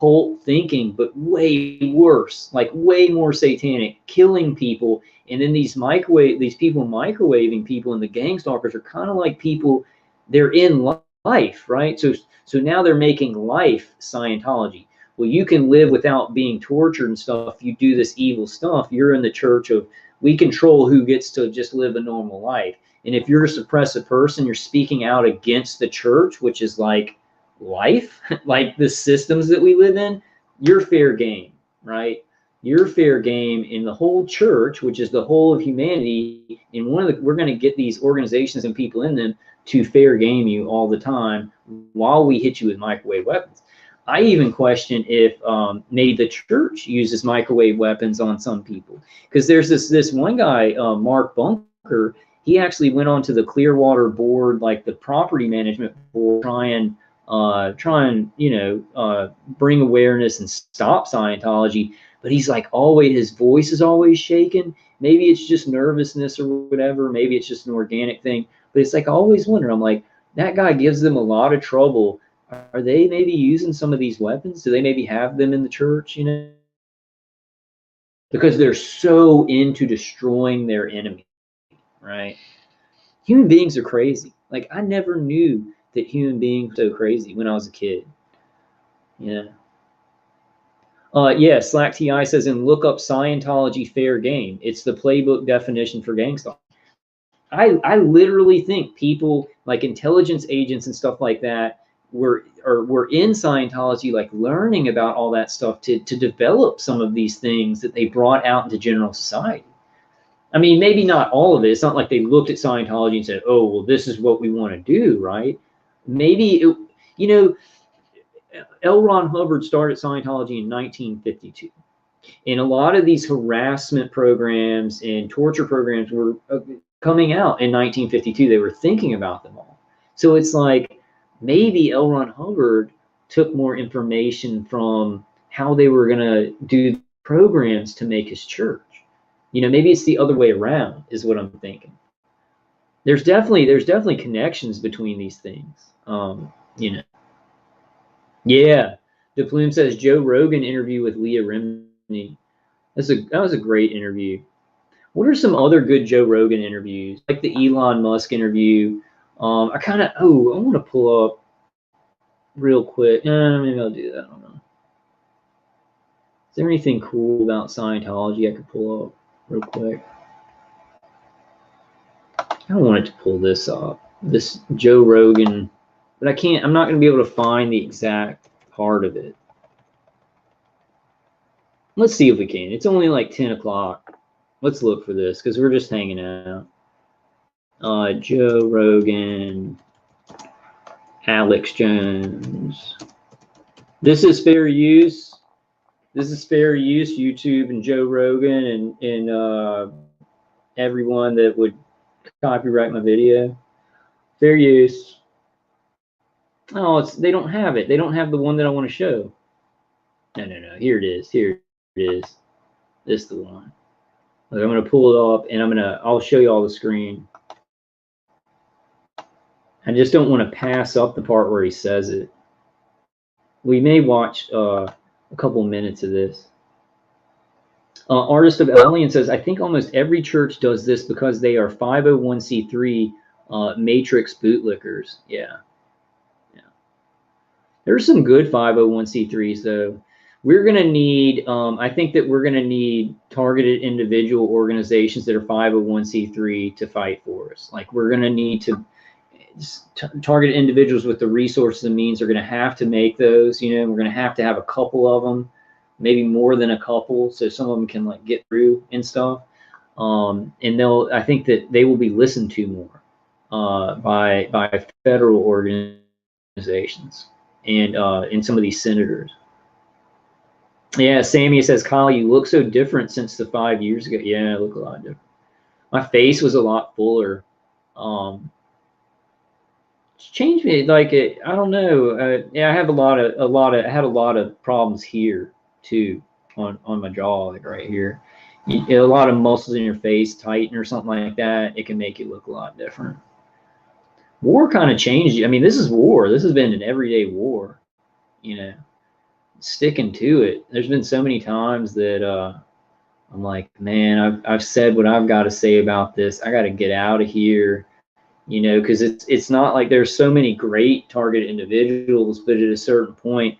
cult thinking, but way worse, like way more satanic, killing people. And then these people microwaving people, and the gang stalkers are kind of like people, they're in life, right? So now they're making life Scientology. Well, you can live without being tortured and stuff. You do this evil stuff. You're in the church of, we control who gets to just live a normal life. And if you're a suppressive person, you're speaking out against the church, which is like life, like the systems that we live in, you're fair game, right? You're fair game in the whole church, which is the whole of humanity. And we're going to get these organizations and people in them to fair game you all the time while we hit you with microwave weapons. I even question if maybe the church uses microwave weapons on some people, because there's this one guy, Mark Bunker. He actually went on to the Clearwater board, like the property management board, try and bring awareness and stop Scientology. But he's like, always, his voice is always shaking. Maybe it's just nervousness or whatever. Maybe it's just an organic thing. But it's like, I always wonder, I'm like, that guy gives them a lot of trouble. Are they maybe using some of these weapons? Do they maybe have them in the church, you know? Because they're so into destroying their enemy, right? Human beings are crazy. Like, I never knew that human beings were so crazy when I was a kid. Yeah. Yeah, Slack TI says, and look up Scientology fair game. It's the playbook definition for gang stalking. I literally think people like intelligence agents and stuff like that were in Scientology, like learning about all that stuff to develop some of these things that they brought out into general society. I mean, maybe not all of it. It's not like they looked at Scientology and said, oh, well, this is what we want to do, right? Maybe, L. Ron Hubbard started Scientology in 1952. And a lot of these harassment programs and torture programs were coming out in 1952. They were thinking about them all. So it's like maybe L. Ron Hubbard took more information from how they were going to do programs to make his church. Maybe it's the other way around is what I'm thinking. There's definitely connections between these things. Yeah. DePlume says Joe Rogan interview with Leah Remini. That was a great interview. What are some other good Joe Rogan interviews? Like the Elon Musk interview. I want to pull up real quick. Maybe I'll do that. I don't know. Is there anything cool about Scientology I could pull up real quick? I don't want it to pull this up. This Joe Rogan, but I can't. I'm not going to be able to find the exact part of it. Let's see if we can. It's only like 10 o'clock. Let's look for this because we're just hanging out. Joe Rogan, Alex Jones. This is fair use. This is fair use. YouTube and Joe Rogan and everyone that would copyright my video. Fair use. Oh, they don't have it. They don't have the one that I want to show. No. Here it is. Here it is. This is the one. I'm going to pull it up and I'll show you all the screen. I just don't want to pass up the part where he says it. We may watch a couple minutes of this. Artist of Alien says, I think almost every church does this because they are 501c3 matrix bootlickers. Yeah. There's some good 501c3s though. We're going to need, I think that we're going to need targeted individual organizations that are 501c3 to fight for us. Like we're going to need to target individuals with the resources and means are going to have to make those, we're going to have a couple of them, maybe more than a couple. So some of them can like get through and stuff. And I think that they will be listened to more by federal organizations and some of these senators. Yeah, Sammy says, Kyle, you look so different since the 5 years ago. Yeah, I look a lot different. My face was a lot fuller. It's changed me. Like I don't know. Yeah, I have I had a lot of problems here too on my jaw, like right here. A lot of muscles in your face tighten or something like that. It can make you look a lot different. War kind of changed you. I mean, this is war. This has been an everyday war. Sticking to it. There's been so many times that I'm like, man, I've said what I've got to say about this. I got to get out of here, because it's not like there's so many great targeted individuals, but at a certain point,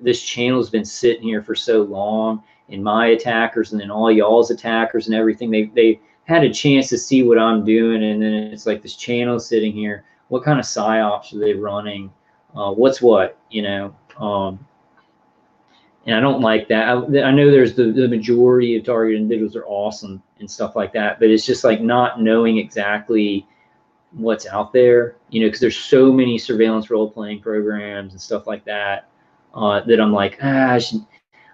this channel's been sitting here for so long, and my attackers and then all y'all's attackers and everything, they had a chance to see what I'm doing, and then it's like this channel sitting here. What kind of psyops are they running? What's what, and I don't like that. I know there's the majority of targeted individuals are awesome and stuff like that, but it's just like not knowing exactly what's out there, because there's so many surveillance role-playing programs and stuff like that, that I'm like, I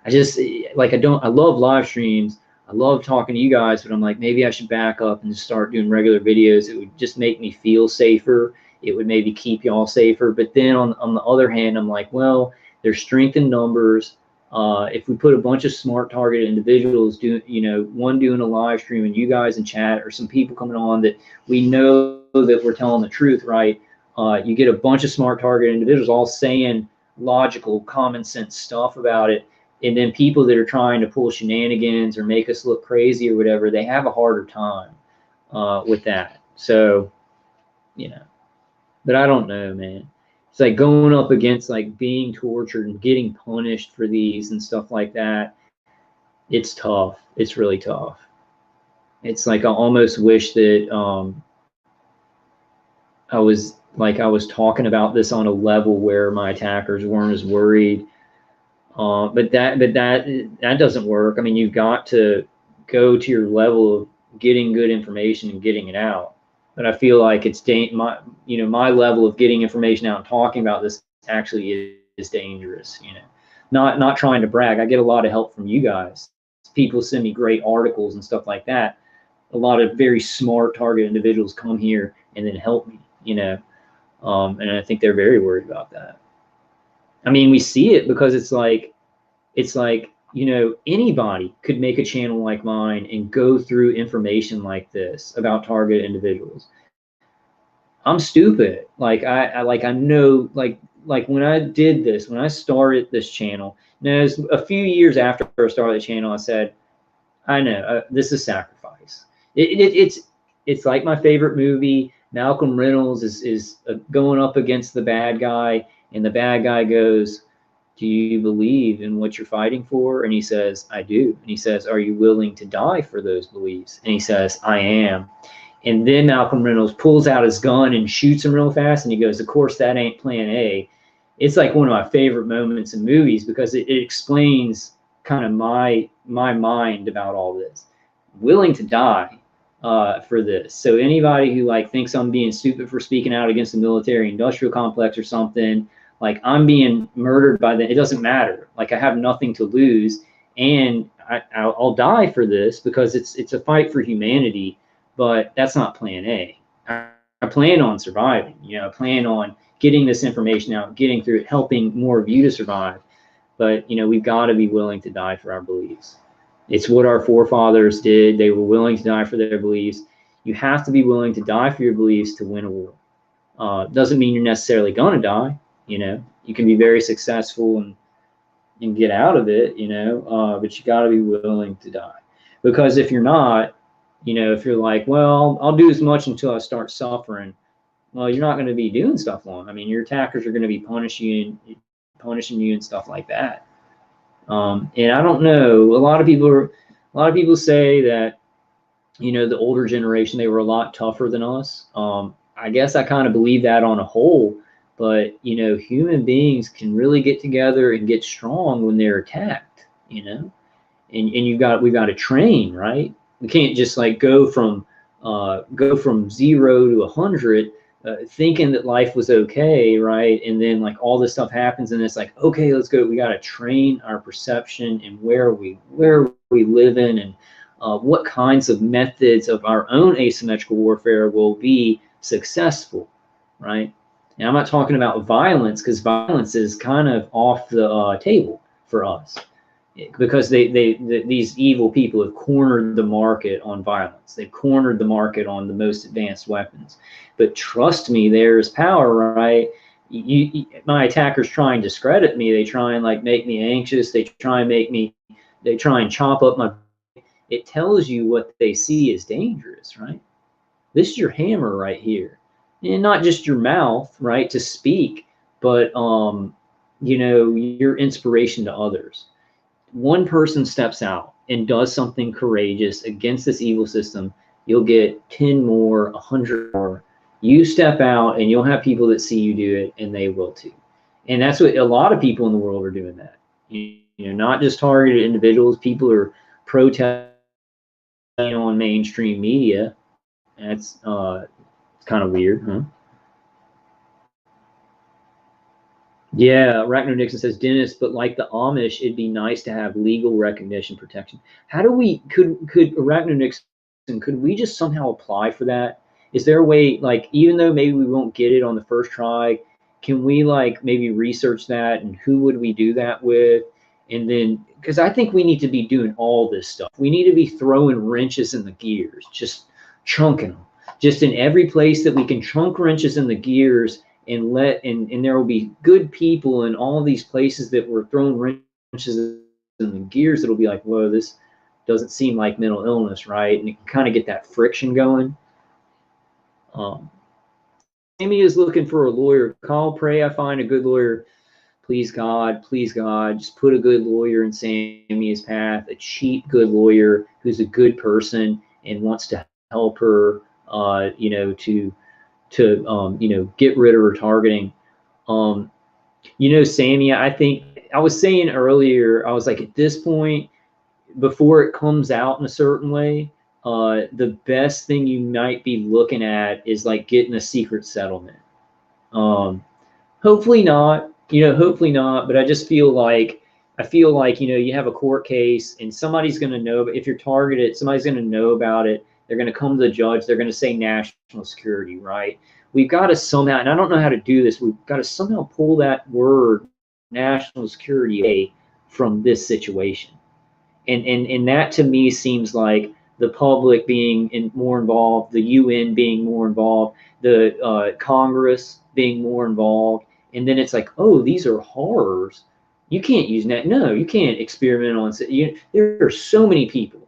love live streams. I love talking to you guys, but I'm like, maybe I should back up and just start doing regular videos. It would just make me feel safer. It would maybe keep y'all safer. But then on the other hand, I'm like, well, there's strength in numbers. If we put a bunch of smart targeted individuals one doing a live stream and you guys in chat or some people coming on that we know that we're telling the truth, right? You get a bunch of smart targeted individuals all saying logical, common sense stuff about it. And then people that are trying to pull shenanigans or make us look crazy or whatever, they have a harder time with that. So, but I don't know, man. It's like going up against like being tortured and getting punished for these and stuff like that. It's tough. It's really tough. It's like I almost wish that I was talking about this on a level where my attackers weren't as worried. But that doesn't work. I mean, you've got to go to your level of getting good information and getting it out. But I feel like it's my level of getting information out and talking about this actually is dangerous. Not trying to brag. I get a lot of help from you guys. People send me great articles and stuff like that. A lot of very smart target individuals come here and then help me. And I think they're very worried about that. I mean, we see it because it's like anybody could make a channel like mine and go through information like this about targeted individuals. I'm stupid. Like I know, like like when I did this, when I started this channel, now it was a few years after I started the channel, I said, I know this is sacrifice. It's like my favorite movie. Malcolm Reynolds is going up against the bad guy, and the bad guy goes, do you believe in what you're fighting for? And he says, I do. And he says, are you willing to die for those beliefs? And he says, I am. And then Malcolm Reynolds pulls out his gun and shoots him real fast. And he goes, of course, that ain't plan A. It's like one of my favorite moments in movies because it explains kind of my mind about all this. Willing to die for this. So anybody who like thinks I'm being stupid for speaking out against the military industrial complex or something, like I'm being murdered by them, it doesn't matter. Like I have nothing to lose, and I'll die for this because it's a fight for humanity. But that's not plan A. I plan on surviving. You know, I plan on getting this information out, getting through it, helping more of you to survive. But you know, we've got to be willing to die for our beliefs. It's what our forefathers did. They were willing to die for their beliefs. You have to be willing to die for your beliefs to win a war. Doesn't mean you're necessarily going to die. You know, you can be very successful and get out of it, you know, but you got to be willing to die. Because if you're not, you know, if you're like, well, I'll do as much until I start suffering, well, you're not going to be doing stuff long. I mean, your attackers are going to be punishing you and stuff like that. And I don't know, a lot of people say that, you know, the older generation, they were a lot tougher than us. I guess I kind of believe that on a whole, but you know, human beings can really get together and get strong when they're attacked, you know, and we've got to train, right? We can't just like go from 0 to 100 thinking that life was okay, right? And then like all this stuff happens and it's like, okay, let's go. We got to train our perception and where we live in, and what kinds of methods of our own asymmetrical warfare will be successful, right? And I'm not talking about violence, because violence is kind of off the table for us, because these evil people have cornered the market on violence. They've cornered the market on the most advanced weapons. But trust me, there's power, right? My attackers try and discredit me. They try and like make me anxious. They try and chop up my. It tells you what they see is dangerous, right? This is your hammer right here, and not just your mouth, right, to speak, but you know, your inspiration to others. One person steps out and does something courageous against this evil system, you'll get 10 more, 100 more. You step out and you'll have people that see you do it, and they will too. And that's what a lot of people in the world are doing that. You know, not just targeted individuals, people are protesting on mainstream media. That's it's kind of weird, huh? Yeah, Arachno Nixon says, Dennis, but like the Amish, it'd be nice to have legal recognition protection. How do we, could Arachno Nixon, could we just somehow apply for that? Is there a way, like, even though maybe we won't get it on the first try, can we like maybe research that, and who would we do that with? And then, because I think we need to be doing all this stuff. We need to be throwing wrenches in the gears, just chunking them, just in every place that we can chunk wrenches in the gears, and and there will be good people in all these places that we're throwing wrenches in the gears. It'll be like, whoa, this doesn't seem like mental illness, right? And you can kind of get that friction going. Amy is looking for a lawyer. Call, pray I find a good lawyer. Please God, just put a good lawyer in Sammy's path, a cheap good lawyer who's a good person and wants to help her, you know, to you know, get rid of her targeting. You know, Sammy, I think I was saying earlier, I was like, at this point, before it comes out in a certain way, the best thing you might be looking at is like getting a secret settlement. Hopefully not, you know, hopefully not, but I just feel like, you know, you have a court case and somebody's going to know, if you're targeted, somebody's going to know about it. They're going to come to the judge. They're going to say national security, right? We've got to somehow, and I don't know how to do this, we've got to somehow pull that word national security away from this situation. And that to me seems like the public being more involved, the UN being more involved, the Congress being more involved, And then it's like, oh, these are horrors. You can't use that. No, you can't experiment on. There are so many people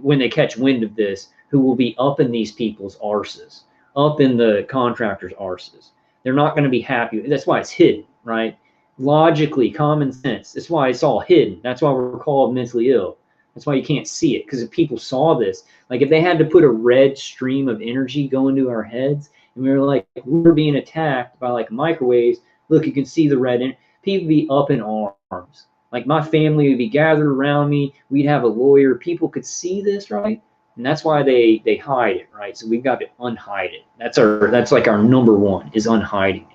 when they catch wind of this who will be up in these people's arses, up in the contractors' arses. They're not going to be happy. That's why it's hidden, right? Logically, common sense. That's why it's all hidden. That's why we're called mentally ill. That's why you can't see it. Because if people saw this, like if they had to put a red stream of energy going to our heads, and we were like, we're being attacked by like microwaves. Look, you can see the red. People be up in arms. Like my family would be gathered around me. We'd have a lawyer. People could see this, right? And that's why they hide it, right? So we've got to unhide it. That's like our number one is unhiding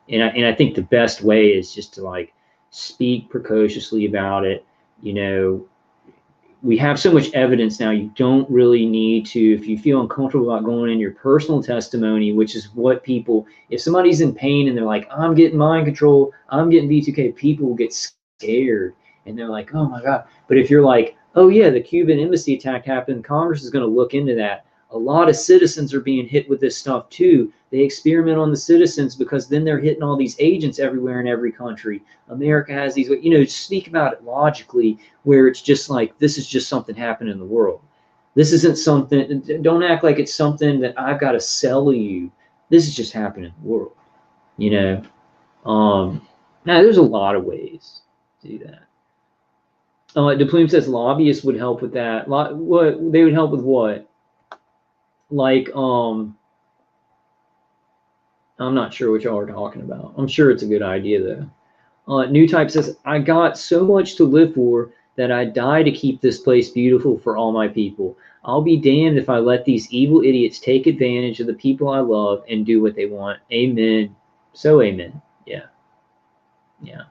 it. And I think the best way is just to like speak precociously about it. You know, we have so much evidence now. You don't really need to, if you feel uncomfortable about going in your personal testimony, which is what people, if somebody's in pain and they're like, I'm getting mind control, I'm getting V2K, people will get scared and they're like, oh my God. But if you're like, oh yeah, the Cuban embassy attack happened, Congress is going to look into that. A lot of citizens are being hit with this stuff too. They experiment on the citizens because then they're hitting all these agents everywhere in every country. America has these, you know, speak about it logically, where it's just like, this is just something happening in the world. This isn't something, don't act like it's something that I've got to sell you. This is just happening in the world, you know? Now there's a lot of ways to do that. DePlume says lobbyists would help with that. What they would help with what? Like, I'm not sure what y'all are talking about. I'm sure it's a good idea though. New Type says, I got so much to live for that I'd die to keep this place beautiful for all my people. I'll be damned if I let these evil idiots take advantage of the people I love and do what they want. Amen. So amen. Yeah. Yeah.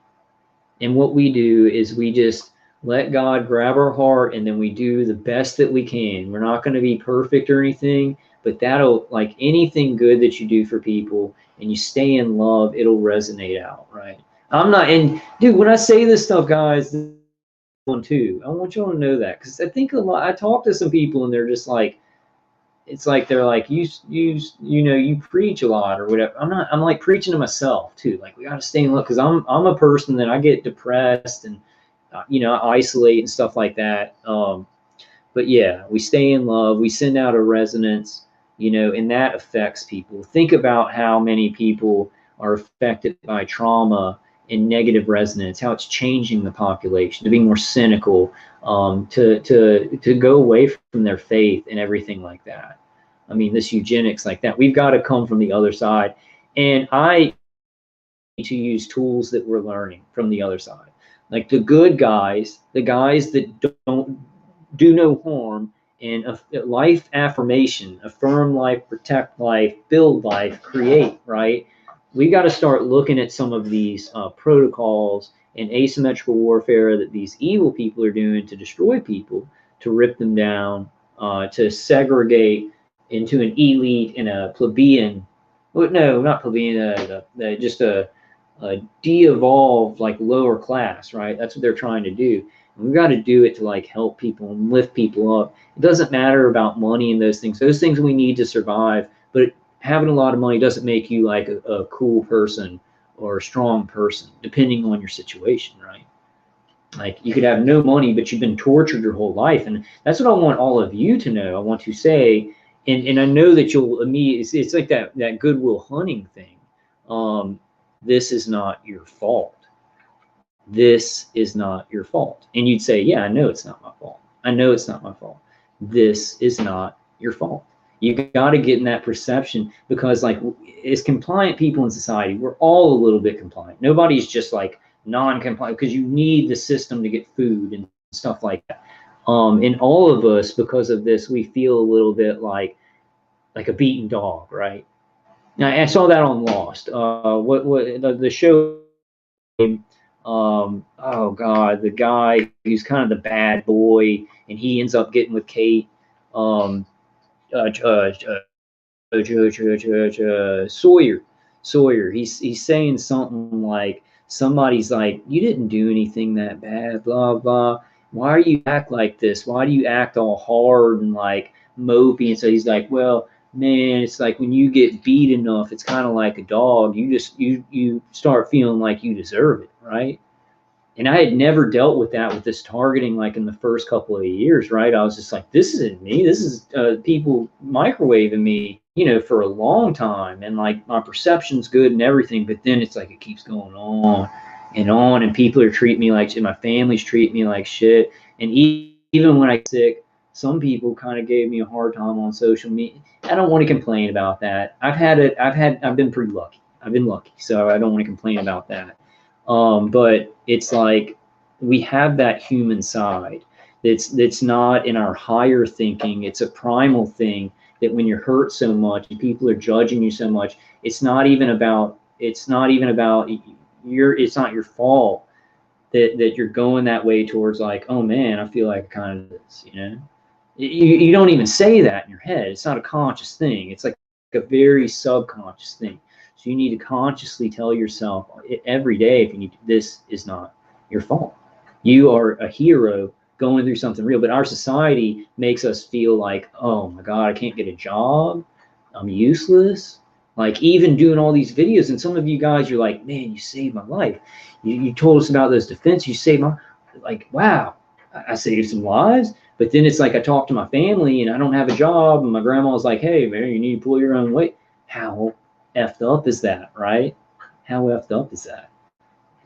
And what we do is we just let God grab our heart and then we do the best that we can. We're not going to be perfect or anything, but that'll, like anything good that you do for people and you stay in love, it'll resonate out, right? I'm not, and dude, when I say this stuff, guys, one too, I want y'all to know that, because I think a lot, I talk to some people and they're just like, it's like they're like, you know, you preach a lot or whatever. I'm like preaching to myself too. Like we got to stay in love, because I'm a person that I get depressed and you know, isolate and stuff like that. But yeah, we stay in love, we send out a resonance, you know, and that affects people. Think about how many people are affected by trauma and negative resonance, how it's changing the population to be more cynical, to go away from their faith and everything like that. I mean, this eugenics like that, we've got to come from the other side. And I need to use tools that we're learning from the other side. Like the good guys, the guys that don't do no harm, and a life affirmation, affirm life, protect life, build life, create, right? We got to start looking at some of these protocols and asymmetrical warfare that these evil people are doing to destroy people, to rip them down, to segregate into an elite and a plebeian. Well, no, not plebeian, just a de-evolved, like lower class, right? That's what they're trying to do. And we've got to do it to like help people and lift people up. It doesn't matter about money and those things. Those things we need to survive, but having a lot of money doesn't make you like a cool person or a strong person, depending on your situation, right? Like you could have no money, but you've been tortured your whole life. And that's what I want all of you to know. I want to say, and I know that you'll immediately, it's like that Goodwill Hunting thing. This is not your fault. This is not your fault. And you'd say, yeah, I know it's not my fault. I know it's not my fault. This is not your fault. You got to get in that perception, because like as compliant people in society, we're all a little bit compliant. Nobody's just like non-compliant, because you need the system to get food and stuff like that. And all of us, because of this, we feel a little bit like a beaten dog, right? Now, I saw that on Lost. The show? Oh God, the guy who's kind of the bad boy, and he ends up getting with Kate. Sawyer. He's saying something like, somebody's like, you didn't do anything that bad, blah blah. Why are you act like this? Why do you act all hard and like mopey? And so he's like, well, man, it's like when you get beat enough, it's kind of like a dog. You start feeling like you deserve it, right? And I had never dealt with that with this targeting like in the first couple of years, right? I was just like, this isn't me. This is people microwaving me, you know, for a long time. And like my perception's good and everything, but then it's like it keeps going on, and people are treating me like shit. My family's treating me like shit. And even when I get sick, some people kind of gave me a hard time on social media. I don't want to complain about that. I've been pretty lucky. I've been lucky, so I don't want to complain about that. But it's like we have that human side that's not in our higher thinking. It's a primal thing that when you're hurt so much and people are judging you so much, it's not even about it's not your fault that you're going that way towards like, oh man, I feel like kind of this, you know. You don't even say that in your head. It's not a conscious thing. It's like a very subconscious thing. So you need to consciously tell yourself every day, if you need to, this is not your fault. You are a hero going through something real. But our society makes us feel like, oh my God, I can't get a job. I'm useless. Like even doing all these videos, and some of you guys, you're like, man, you saved my life. You told us about those defense. You saved my, like, wow, I saved some lives. But then it's like I talk to my family and I don't have a job, and my grandma's like, hey, man, you need to pull your own weight. How effed up is that, right? How effed up is that?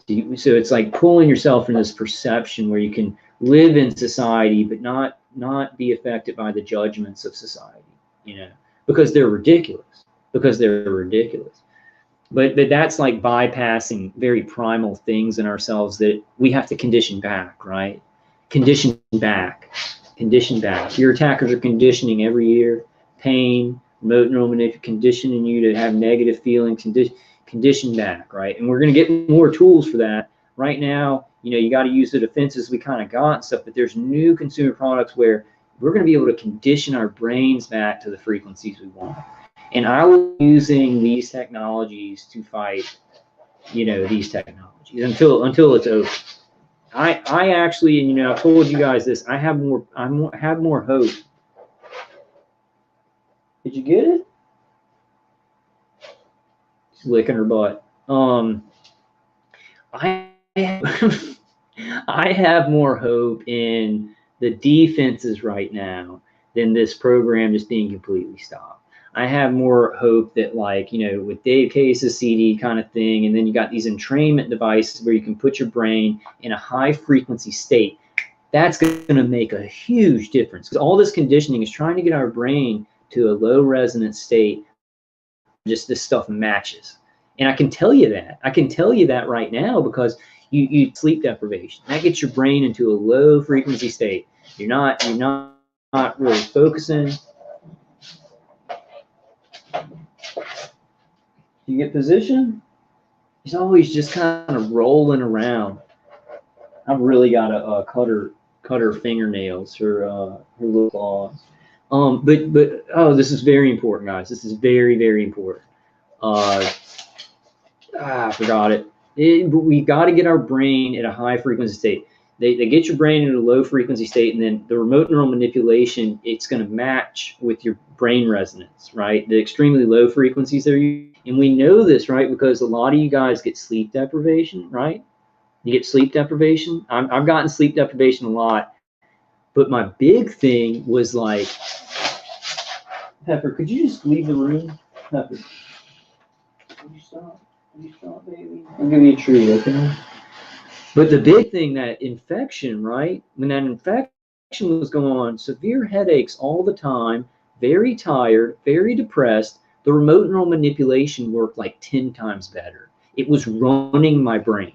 So it's like pulling yourself in this perception where you can live in society but not be affected by the judgments of society, you know, because they're ridiculous. But that's like bypassing very primal things in ourselves that we have to condition back, right? Condition back. Your attackers are conditioning every year, pain, remote neural manipulation, conditioning you to have negative feelings, condition back, right? And we're going to get more tools for that. Right now, you know, you got to use the defenses we kind of got and stuff, but there's new consumer products where we're going to be able to condition our brains back to the frequencies we want. And I was using these technologies to fight, you know, these technologies until it's over. I actually, and you know, I told you guys this. I have more hope. Did you get it? She's licking her butt. I I have more hope in the defenses right now than this program just being completely stopped. I have more hope that, like, you know, with Dave Case's CD kind of thing, and then you got these entrainment devices where you can put your brain in a high frequency state. That's going to make a huge difference, because all this conditioning is trying to get our brain to a low resonance state. Just this stuff matches. And I can tell you that right now, because you sleep deprivation. That gets your brain into a low frequency state. You're not really focusing. You get position. He's always just kind of rolling around. I've really got to cut her fingernails, her little claws. But oh, this is very important, guys. This is very, very important. I forgot it. But we got to get our brain at a high frequency state. They get your brain in a low frequency state, and then the remote neural manipulation, it's going to match with your brain resonance, right? The extremely low frequencies there. And we know this, right? Because a lot of you guys get sleep deprivation, right? You get sleep deprivation. I've gotten sleep deprivation a lot. But my big thing was like, Pepper, could you just leave the room? Pepper, would you stop? Would you stop, baby? I'll give you a treat, okay? But the big thing, that infection, right? When that infection was going on, severe headaches all the time, very tired, very depressed, the remote neural manipulation worked like 10 times better. It was running my brain.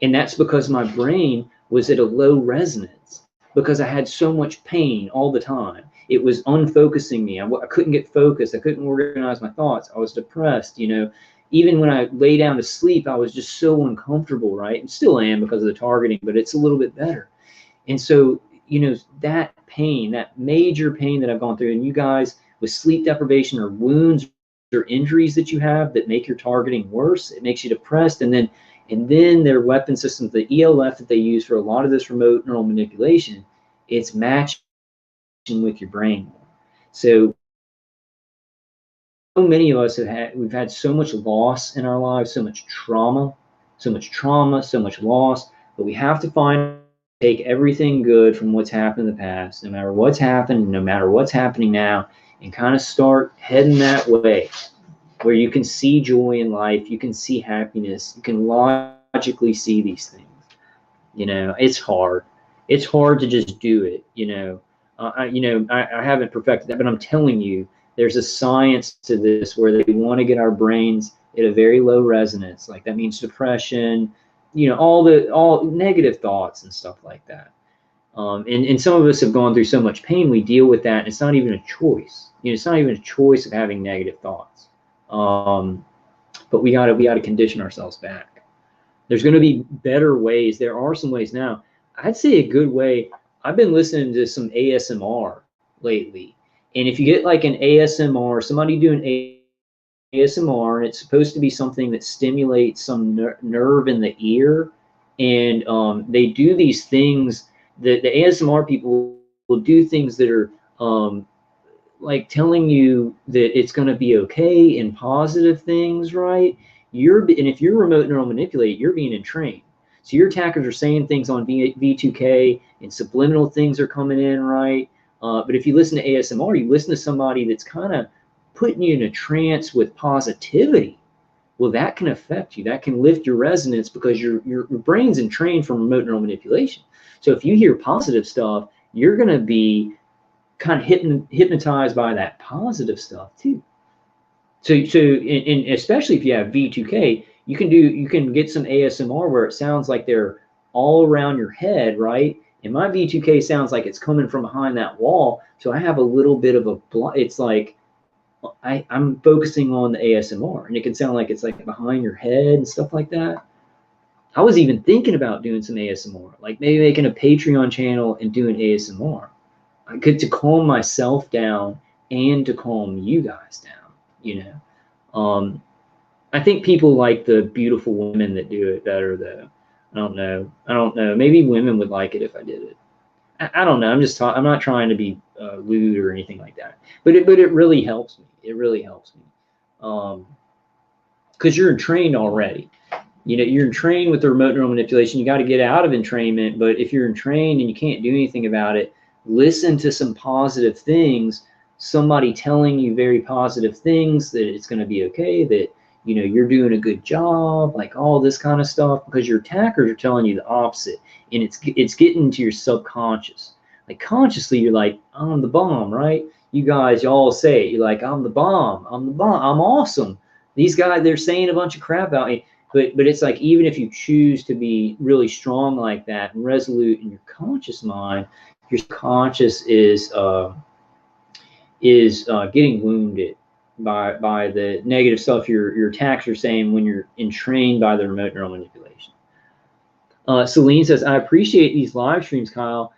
And that's because my brain was at a low resonance, because I had so much pain all the time. It was unfocusing me. I couldn't get focused. I couldn't organize my thoughts. I was depressed, you know. Even when I lay down to sleep, I was just so uncomfortable, right? And still am because of the targeting, but it's a little bit better. And so, you know, that pain, that major pain that I've gone through, and you guys with sleep deprivation or wounds or injuries that you have that make your targeting worse, it makes you depressed. And then their weapon systems, the ELF that they use for a lot of this remote neural manipulation, it's matching with your brain. So so many of us we've had so much loss in our lives, so much trauma, so much loss, but we have to take everything good from what's happened in the past, no matter what's happened, no matter what's happening now, and kind of start heading that way where you can see joy in life, you can see happiness, you can logically see these things. You know, it's hard. It's hard to just do it. I haven't perfected that, but I'm telling you, there's a science to this where they want to get our brains at a very low resonance. Like that means depression, all negative thoughts and stuff like that. And some of us have gone through so much pain, we deal with that, and it's not even a choice. It's not even a choice of having negative thoughts. But we gotta condition ourselves back. There's going to be better ways. There are some ways now. I'd say a good way. I've been listening to some ASMR lately, and if you get like an ASMR, somebody doing ASMR, and it's supposed to be something that stimulates some nerve in the ear, and they do these things. The ASMR people will do things that are like telling you that it's going to be okay and positive things, right? And if you're remote neural manipulate, you're being entrained. So your attackers are saying things on V2K and subliminal things are coming in, right? But if you listen to ASMR, you listen to somebody that's kind of putting you in a trance with positivity. Well, that can affect you. That can lift your resonance because your brain's entrained from remote neural manipulation. So if you hear positive stuff, you're going to be kind of hypnotized by that positive stuff too. So and especially if you have V2K, you can get some ASMR where it sounds like they're all around your head, right? And my V2K sounds like it's coming from behind that wall. So I have a little bit of it's like I'm focusing on the ASMR, and it can sound like it's like behind your head and stuff like that. I was even thinking about doing some ASMR, like maybe making a Patreon channel and doing ASMR. I could to calm myself down and to calm you guys down, I think people like the beautiful women that do it better though. I don't know. Maybe women would like it if I did it. I don't know. I'm not trying to be lewd or anything like that. But it really helps me. It really helps me. Because you're entrained already. You're entrained with the remote neural manipulation. You got to get out of entrainment. But if you're entrained and you can't do anything about it, listen to some positive things, somebody telling you very positive things, that it's going to be okay, that you're doing a good job, like all this kind of stuff, because your attackers are telling you the opposite, and it's getting into your subconscious. Like consciously you're like, I'm the bomb, right? Y'all say it, you're like, I'm the bomb, I'm awesome. These guys, they're saying a bunch of crap about me, but it's like, even if you choose to be really strong like that and resolute in your conscious mind, your conscious is getting wounded by the negative stuff your attacks are saying when you're entrained by the remote neural manipulation. Celine says, I appreciate these live streams, Kyle.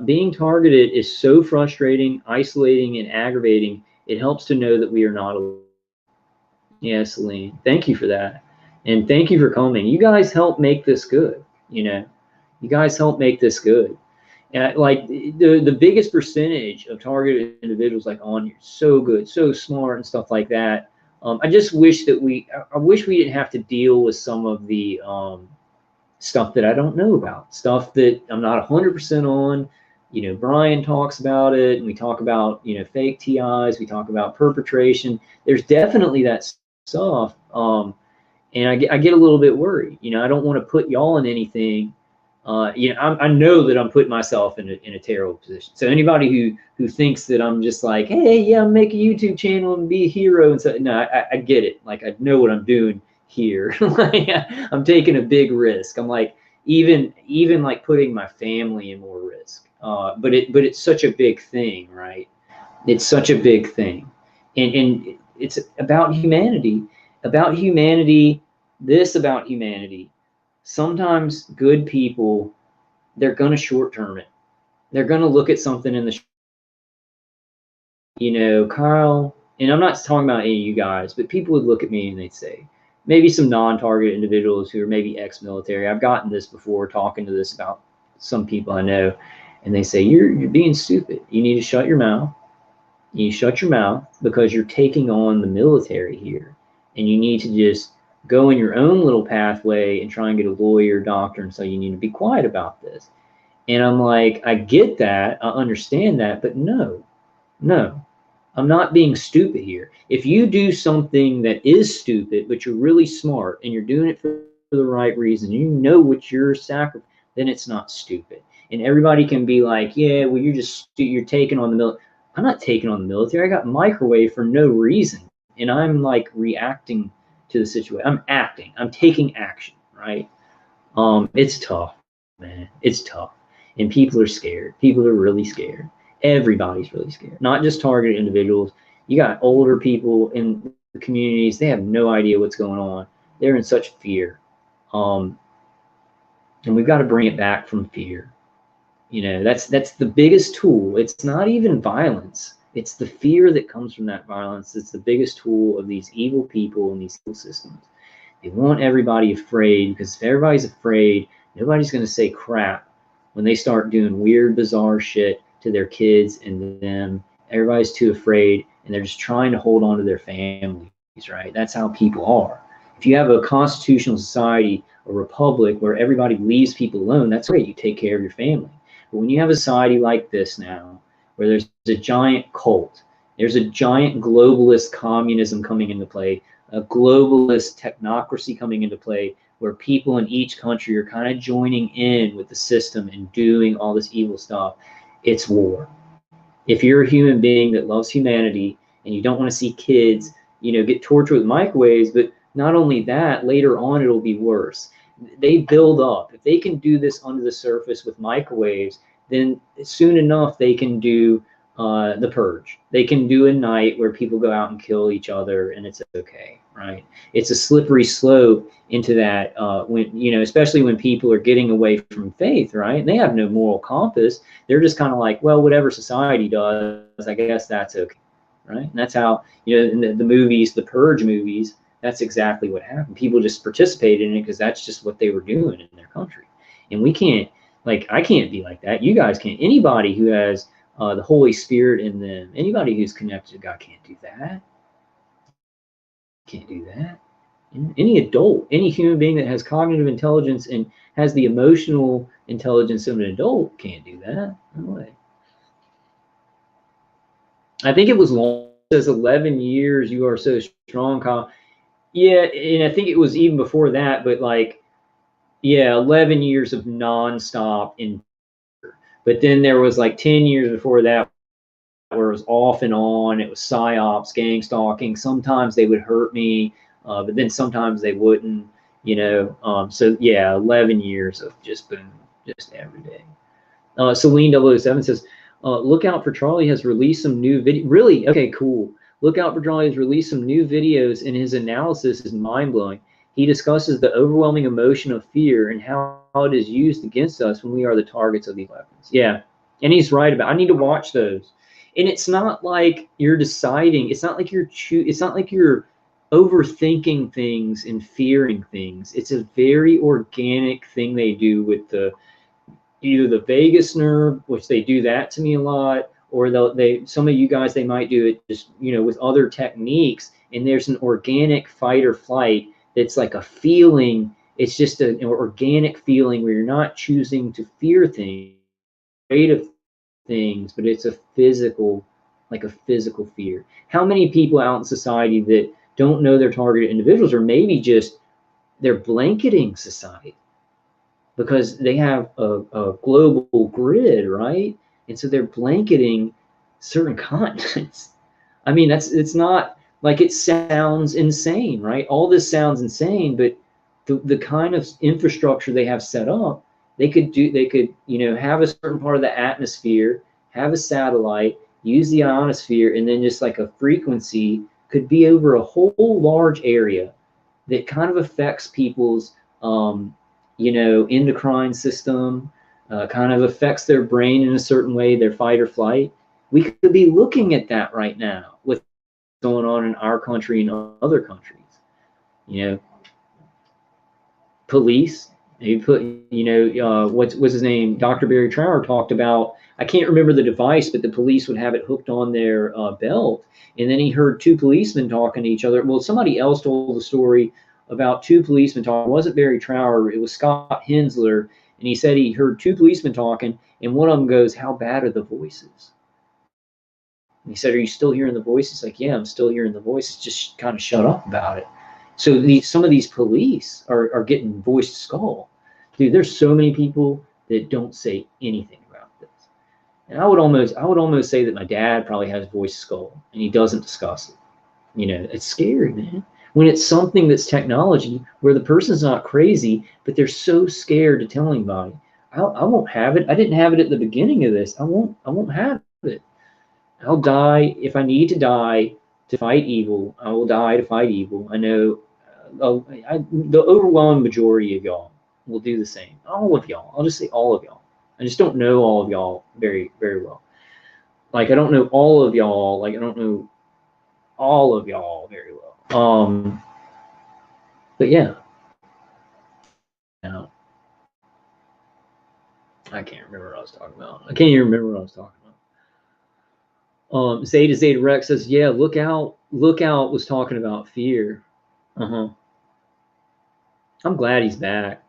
Being targeted is so frustrating, isolating, and aggravating. It helps to know that we are not alone. Yeah, Celine, thank you for that. And thank you for coming. You guys help make this good. You guys help make this good. Like the biggest percentage of targeted individuals like on here, so good, so smart and stuff like that. I just wish that I wish we didn't have to deal with some of the stuff that I don't know about, stuff that I'm not 100% on. Brian talks about it, and we talk about, fake TIs, we talk about perpetration. There's definitely that stuff. And I get a little bit worried. I don't want to put y'all in anything. I know that I'm putting myself in a terrible position. So anybody who thinks that I'm just like, hey, yeah, make a YouTube channel and be a hero and so, no, I get it. Like, I know what I'm doing here. I'm taking a big risk. I'm like, even like putting my family in more risk. But it's such a big thing, right? It's such a big thing, and it's about humanity. About humanity. Sometimes good people, they're going to short term it. They're going to look at something in the, Kyle, and I'm not talking about any of you guys, but people would look at me and they'd say, maybe some non-target individuals who are maybe ex-military. I've gotten this before, talking to this about some people I know, and they say, you're being stupid. You need to shut your mouth. You shut your mouth because you're taking on the military here, and you need to just go in your own little pathway and try and get a lawyer, doctor, and so you need to be quiet about this. And I'm like, I get that, I understand that, but no, I'm not being stupid here. If you do something that is stupid, but you're really smart and you're doing it for the right reason, you know what you're sacrificing, then it's not stupid. And everybody can be like, yeah, well, you're taking on the military. I'm not taking on the military. I got microwave for no reason, and I'm like reacting to the situation. I'm acting. I'm taking action. Right? It's tough, man. It's tough, and people are scared. People are really scared. Everybody's really scared. Not just targeted individuals. You got older people in the communities. They have no idea what's going on. They're in such fear, and we've got to bring it back from fear. You know, that's the biggest tool. It's not even violence. It's the fear that comes from that violence. It's the biggest tool of these evil people and these evil systems. They want everybody afraid, because if everybody's afraid, nobody's going to say crap when they start doing weird, bizarre shit to their kids and them. Everybody's too afraid, and they're just trying to hold on to their families, right? That's how people are. If you have a constitutional society, a republic where everybody leaves people alone, that's great. You take care of your family. But when you have a society like this now, where there's a giant cult, there's a giant globalist communism coming into play, a globalist technocracy coming into play, where people in each country are kind of joining in with the system and doing all this evil stuff, it's war. If you're a human being that loves humanity and you don't want to see kids, get tortured with microwaves, but not only that, later on it'll be worse. They build up. If they can do this under the surface with microwaves, then soon enough they can do the purge. They can do a night where people go out and kill each other, and it's okay, right? It's a slippery slope into that when especially when people are getting away from faith, right? And they have no moral compass. They're just kind of like, well, whatever society does, I guess that's okay, right? And that's how in the movies, the purge movies, that's exactly what happened. People just participated in it because that's just what they were doing in their country. And we can't, I can't be like that. You guys can't. Anybody who has the Holy Spirit in them, anybody who's connected to God can't do that. Can't do that. Any adult, any human being that has cognitive intelligence and has the emotional intelligence of an adult can't do that. No way. I think it was long. It says 11 years. You are so strong, Kyle. Yeah, and I think it was even before that, but 11 years of nonstop in. But then there was 10 years before that where it was off and on. It was psyops, gang stalking. Sometimes they would hurt me, but then sometimes they wouldn't. So yeah, 11 years of just boom, just every day. Celine 007 says, look out for Charlie has released some new video. Really? Okay, cool. Look out for Charlie has released some new videos, and his analysis is mind-blowing. He discusses the overwhelming emotion of fear and how it is used against us when we are the targets of these weapons. Yeah, and he's right about. I need to watch those. And it's not like you're deciding. It's not like it's not like you're overthinking things and fearing things. It's a very organic thing they do with either the vagus nerve, which they do that to me a lot, or some of you guys, they might do it just with other techniques, and there's an organic fight or flight that's like a feeling. It's just an organic feeling where you're not choosing to fear things, afraid of things, but it's a physical fear. How many people out in society that don't know their targeted individuals, or maybe just they're blanketing society because they have a global grid, right? And so they're blanketing certain continents. I mean, it's not like it sounds insane, right? All this sounds insane, but the kind of infrastructure they have set up, they could have a certain part of the atmosphere, have a satellite, use the ionosphere, and then just like a frequency could be over a whole large area that kind of affects people's endocrine system, kind of affects their brain in a certain way, their fight or flight. We could be looking at that right now with what's going on in our country and other countries. Police, He put, what's his name? Dr. Barry Trower talked about, I can't remember the device, but the police would have it hooked on their belt. And then he heard two policemen talking to each other. Well, somebody else told the story about two policemen talking. It wasn't Barry Trower, it was Scott Hensler. And he said he heard two policemen talking, and one of them goes, "How bad are the voices?" And he said, "Are you still hearing the voices?" Like, "Yeah, I'm still hearing the voices. Just kind of shut up about it." So some of these police are getting voice to skull. Dude, there's so many people that don't say anything about this. And I would almost say that my dad probably has voice to skull and he doesn't discuss it. It's scary, man. When it's something that's technology where the person's not crazy, but they're so scared to tell anybody. I won't have it. I didn't have it at the beginning of this. I won't have it. I'll die if I need to die to fight evil. I will die to fight evil. I know the overwhelming majority of y'all will do the same. All of y'all. I'll just say all of y'all. I just don't know all of y'all very, very well. Like, I don't know all of y'all. Like, I don't know all of y'all very well. But yeah. Now, I can't remember what I was talking about. I can't even remember what I was talking about. Zeta Rex says, yeah, look out was talking about fear. I'm glad he's back.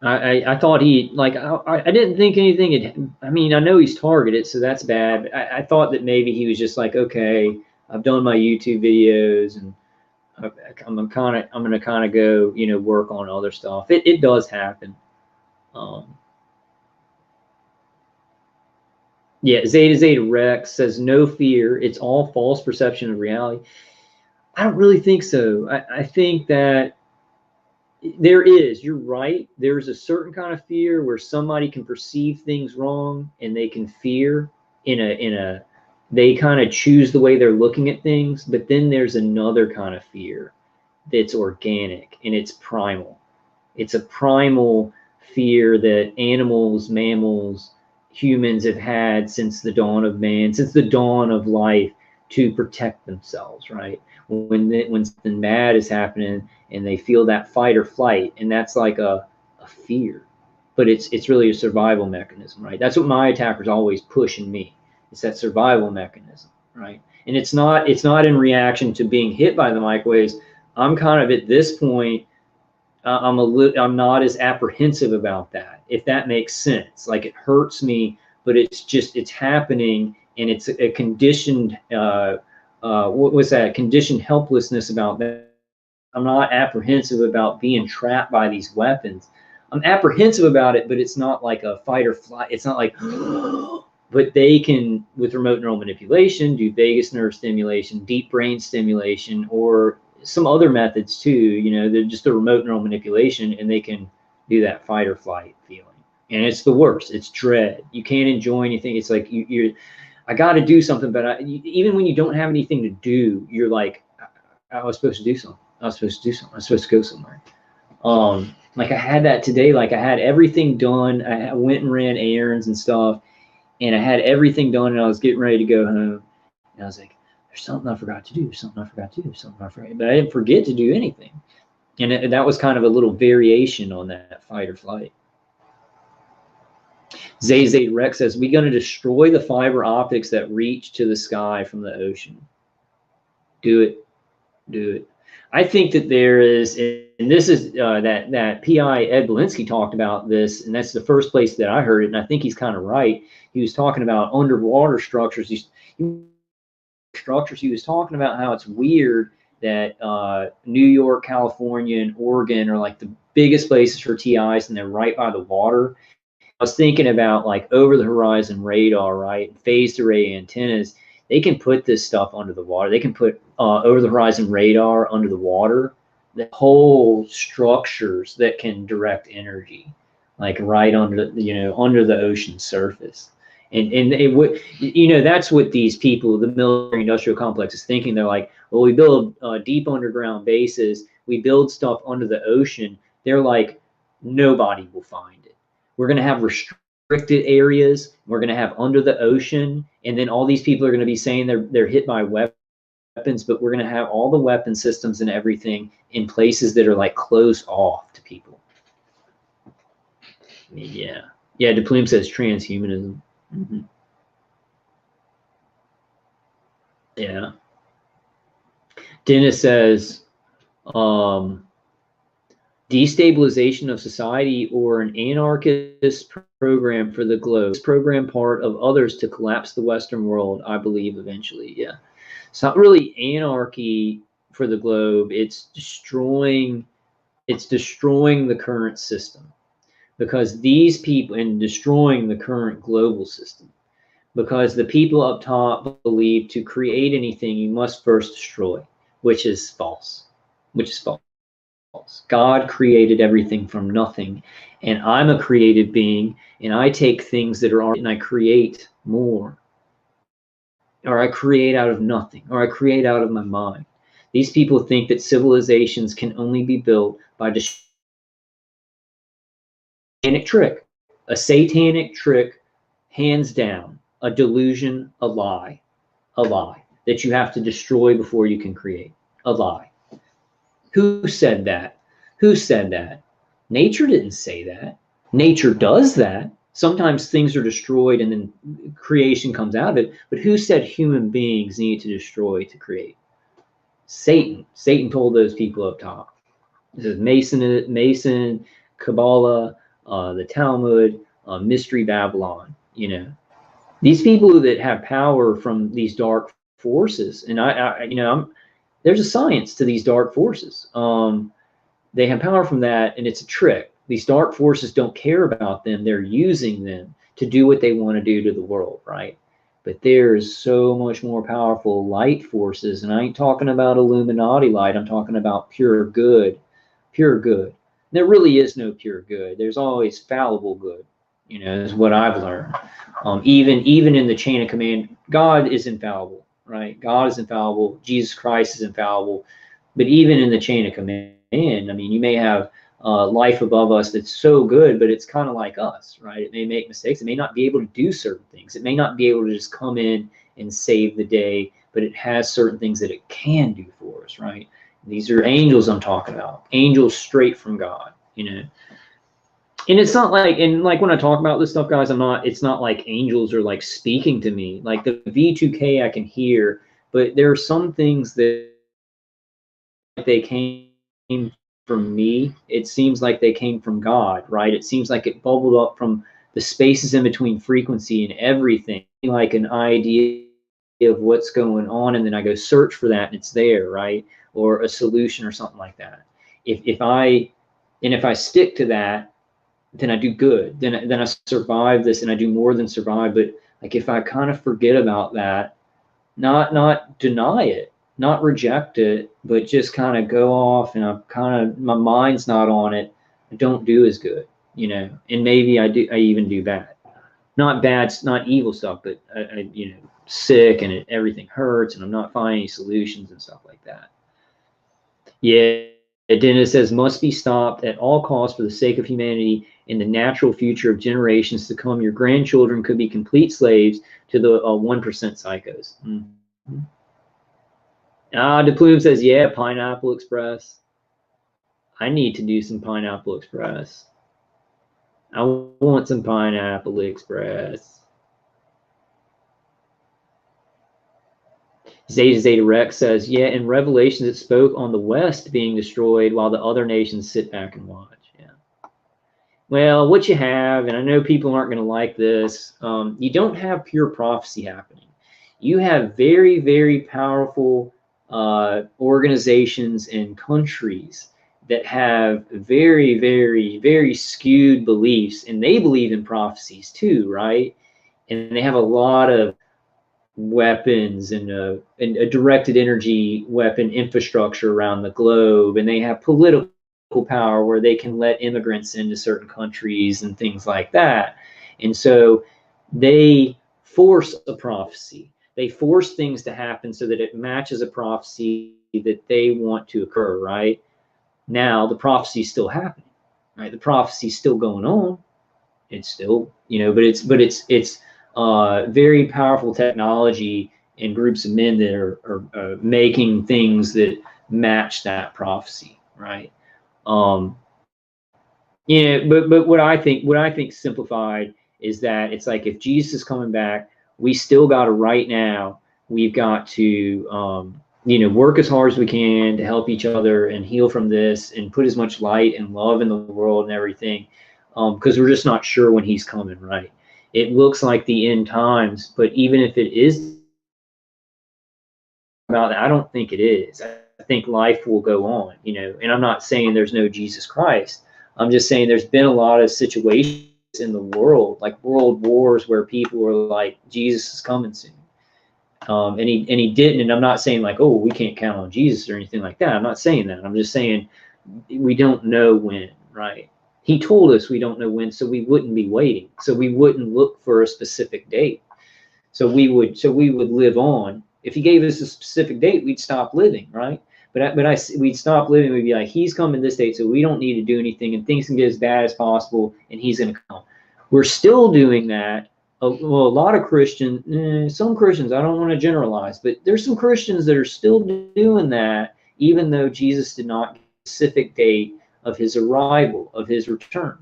I thought he, like, I didn't think anything I know he's targeted, so that's bad. I thought that maybe he was just like, okay, I've done my YouTube videos and I'm gonna kind of go, work on other stuff. It does happen. Yeah, Zeta Rex says, no fear. It's all false perception of reality. I don't really think so. I think that there is, you're right. There's a certain kind of fear where somebody can perceive things wrong and they can fear they kind of choose the way they're looking at things. But then there's another kind of fear that's organic and it's primal. It's a primal fear that animals, mammals, humans have had since the dawn of man, since the dawn of life, to protect themselves, right? When something bad is happening and they feel that fight or flight, and that's like a fear, but it's really a survival mechanism, right? That's what my attackers always push in me. It's that survival mechanism, right? And it's not in reaction to being hit by the microwaves. I'm kind of at this point, I'm not as apprehensive about that, if that makes sense. Like, it hurts me, but it's happening, and it's a conditioned what was that? Conditioned helplessness about that. I'm not apprehensive about being trapped by these weapons. I'm apprehensive about it, but it's not like a fight or flight. It's not like, but they can, with remote neural manipulation, do vagus nerve stimulation, deep brain stimulation, or some other methods too. They're just the remote neural manipulation, and they can do that fight or flight feeling. And it's the worst. It's dread. You can't enjoy anything. It's like I got to do something, but even when you don't have anything to do, you're like, I was supposed to do something. I was supposed to go somewhere. Like, I had that today. Like, I had everything done. I went and ran errands and stuff, and I had everything done, and I was getting ready to go home. And I was like, there's something I forgot to do. There's something I forgot to do. Something I forgot. But I didn't forget to do anything. And that was kind of a little variation on that fight or flight. Zay Rex says, we're going to destroy the fiber optics that reach to the sky from the ocean. Do it. Do it. I think that there is, and this is that PI Ed Belinsky talked about this, and that's the first place that I heard it, and I think he's kind of right. He was talking about underwater structures. He was talking about how it's weird that New York, California, and Oregon are like the biggest places for TIs, and they're right by the water. I was thinking about like over the horizon radar, right? Phased array antennas. They can put this stuff under the water. They can put over the horizon radar under the water. The whole structures that can direct energy, like right under the ocean surface. And it would, that's what these people, the military industrial complex, is thinking. They're like, well, we build deep underground bases. We build stuff under the ocean. They're like, nobody will find it. We're going to have restricted areas. We're going to have under the ocean. And then all these people are going to be saying they're hit by weapons, but we're going to have all the weapon systems and everything in places that are like closed off to people. I mean, yeah. Yeah, DePlume says transhumanism. Mm-hmm. Yeah. Dennis says, destabilization of society or an anarchist program for the globe. This program part of others to collapse the Western world, I believe, eventually. Yeah. It's not really anarchy for the globe. It's destroying the current system, because these people, and destroying the current global system, because the people up top believe to create anything you must first destroy, which is false. God created everything from nothing, and I'm a created being, and I take things that are already and I create more, or I create out of nothing, or I create out of my mind. These people think that civilizations can only be built by a satanic trick, hands down, a delusion, a lie that you have to destroy before you can create. A lie. Who said that? Who said that? Nature didn't say that. Nature does that. Sometimes things are destroyed and then creation comes out of it. But who said human beings need to destroy to create? Satan. Satan told those people up top. This is Mason, Kabbalah, the Talmud, Mystery Babylon. You know, these people that have power from these dark forces, and there's a science to these dark forces. They have power from that, and it's a trick. These dark forces don't care about them. They're using them to do what they want to do to the world, right? But there's so much more powerful light forces, and I ain't talking about Illuminati light. I'm talking about pure good, pure good. There really is no pure good. There's always fallible good, is what I've learned. Even in the chain of command, God is infallible, right? God is infallible. Jesus Christ is infallible. But even in the chain of command, I mean, you may have life above us that's so good, but it's kind of like us, right? It may make mistakes. It may not be able to do certain things. It may not be able to just come in and save the day, but it has certain things that it can do for us, right? These are angels I'm talking about. Angels straight from God, And it's not like, and like when I talk about this stuff, guys, it's not like angels are like speaking to me. Like the V2K I can hear, but there are some things that they came from me. It seems like they came from God, right? It seems like it bubbled up from the spaces in between frequency and everything, like an idea of what's going on, and then I go search for that and it's there, right? Or a solution or something like that. If I stick to that, then I do good. Then I survive this, and I do more than survive. But like if I kind of forget about that, not deny it, not reject it, but just kind of go off, and my mind's not on it, I don't do as good, and maybe I even do bad. Not bad, not evil stuff, but I sick, and everything hurts, and I'm not finding any solutions and stuff like that. Yeah, Dennis says must be stopped at all costs for the sake of humanity and the natural future of generations to come. Your grandchildren could be complete slaves to the 1% psychos. Mm-hmm. DePlume says, yeah, Pineapple Express. I need to do some Pineapple Express. I want some Pineapple Express. Zeta Rex says, yeah, in Revelations it spoke on the West being destroyed while the other nations sit back and watch. Yeah. Well, what you have, and I know people aren't going to like this, you don't have pure prophecy happening. You have very, very powerful organizations and countries that have very, very, very skewed beliefs, and they believe in prophecies too, right? And they have a lot of weapons and a directed energy weapon infrastructure around the globe, and they have political power where they can let immigrants into certain countries and things like that. And so they force a prophecy. They force things to happen so that it matches a prophecy that they want to occur, right? Now the prophecy is still happening, right? The prophecy is still going on. It's still, but it's very powerful technology and groups of men that are making things that match that prophecy, right? Yeah, but what I think simplified is that it's like if Jesus is coming back, we still got to right now. We've got to work as hard as we can to help each other and heal from this and put as much light and love in the world and everything, because we're just not sure when he's coming. Right? It looks like the end times, but even if it is about that, I don't think it is. I think life will go on. And I'm not saying there's no Jesus Christ. I'm just saying there's been a lot of situations in the world, like world wars, where people were like, Jesus is coming soon. And he didn't. And I'm not saying like, oh, we can't count on Jesus or anything like that. I'm not saying that. I'm just saying we don't know when, right? He told us we don't know when, so we wouldn't be waiting. So we wouldn't look for a specific date. So we would live on. If he gave us a specific date, we'd stop living, right? We'd stop living. We'd be like, he's coming this date, so we don't need to do anything, and things can get as bad as possible, and he's going to come. We're still doing that. A lot of Christians, some Christians, I don't want to generalize, but there's some Christians that are still doing that, even though Jesus did not give a specific date of his arrival, of his return.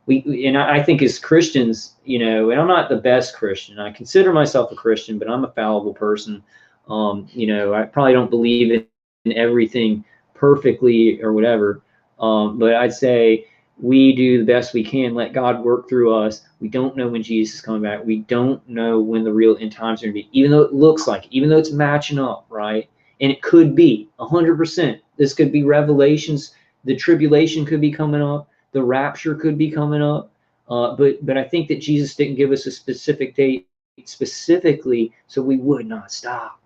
And I think as Christians, and I'm not the best Christian. I consider myself a Christian, but I'm a fallible person. I probably don't believe in everything perfectly or whatever. But I'd say we do the best we can. Let God work through us. We don't know when Jesus is coming back. We don't know when the real end times are going to be, even though it looks like it, even though it's matching up, right? And it could be 100%. This could be Revelations. The tribulation could be coming up. The rapture could be coming up, but I think that Jesus didn't give us a specific date specifically, so we would not stop.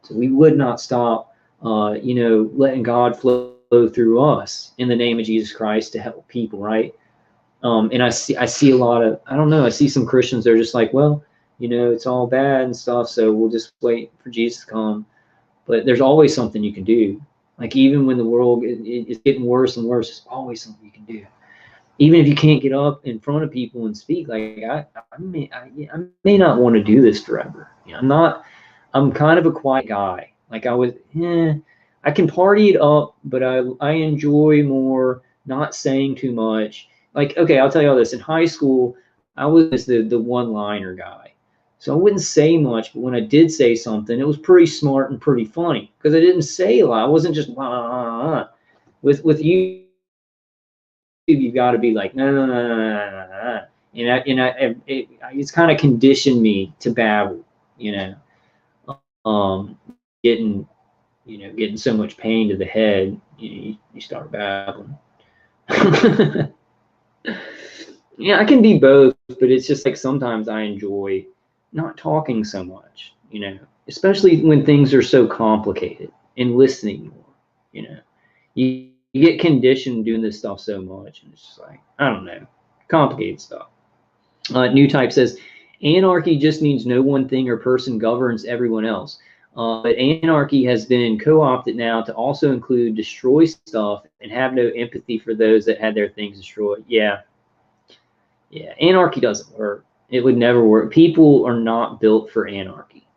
So we would not stop, letting God flow through us in the name of Jesus Christ to help people, right? And I see a lot of, I don't know, I see some Christians, they're just like, well, it's all bad and stuff, so we'll just wait for Jesus to come. But there's always something you can do. Like even when the world is getting worse and worse, there's always something you can do. Even if you can't get up in front of people and speak, like I may not want to do this forever. I'm kind of a quiet guy. Like I can party it up, but I enjoy more not saying too much. Like, okay, I'll tell you all this. In high school, I was the one-liner guy. So I wouldn't say much, but when I did say something, it was pretty smart and pretty funny because I didn't say a lot. I wasn't just with you. You've got to be like no. It's kind of conditioned me to babble, getting so much pain to the head, you start babbling. Yeah, I can be both, but it's just like sometimes I enjoy not talking so much, especially when things are so complicated, and listening more. You get conditioned doing this stuff so much, and it's just like, I don't know, complicated stuff. New Type says, anarchy just means no one thing or person governs everyone else. But anarchy has been co-opted now to also include destroy stuff and have no empathy for those that had their things destroyed. Yeah, anarchy doesn't work. It would never work. People are not built for anarchy.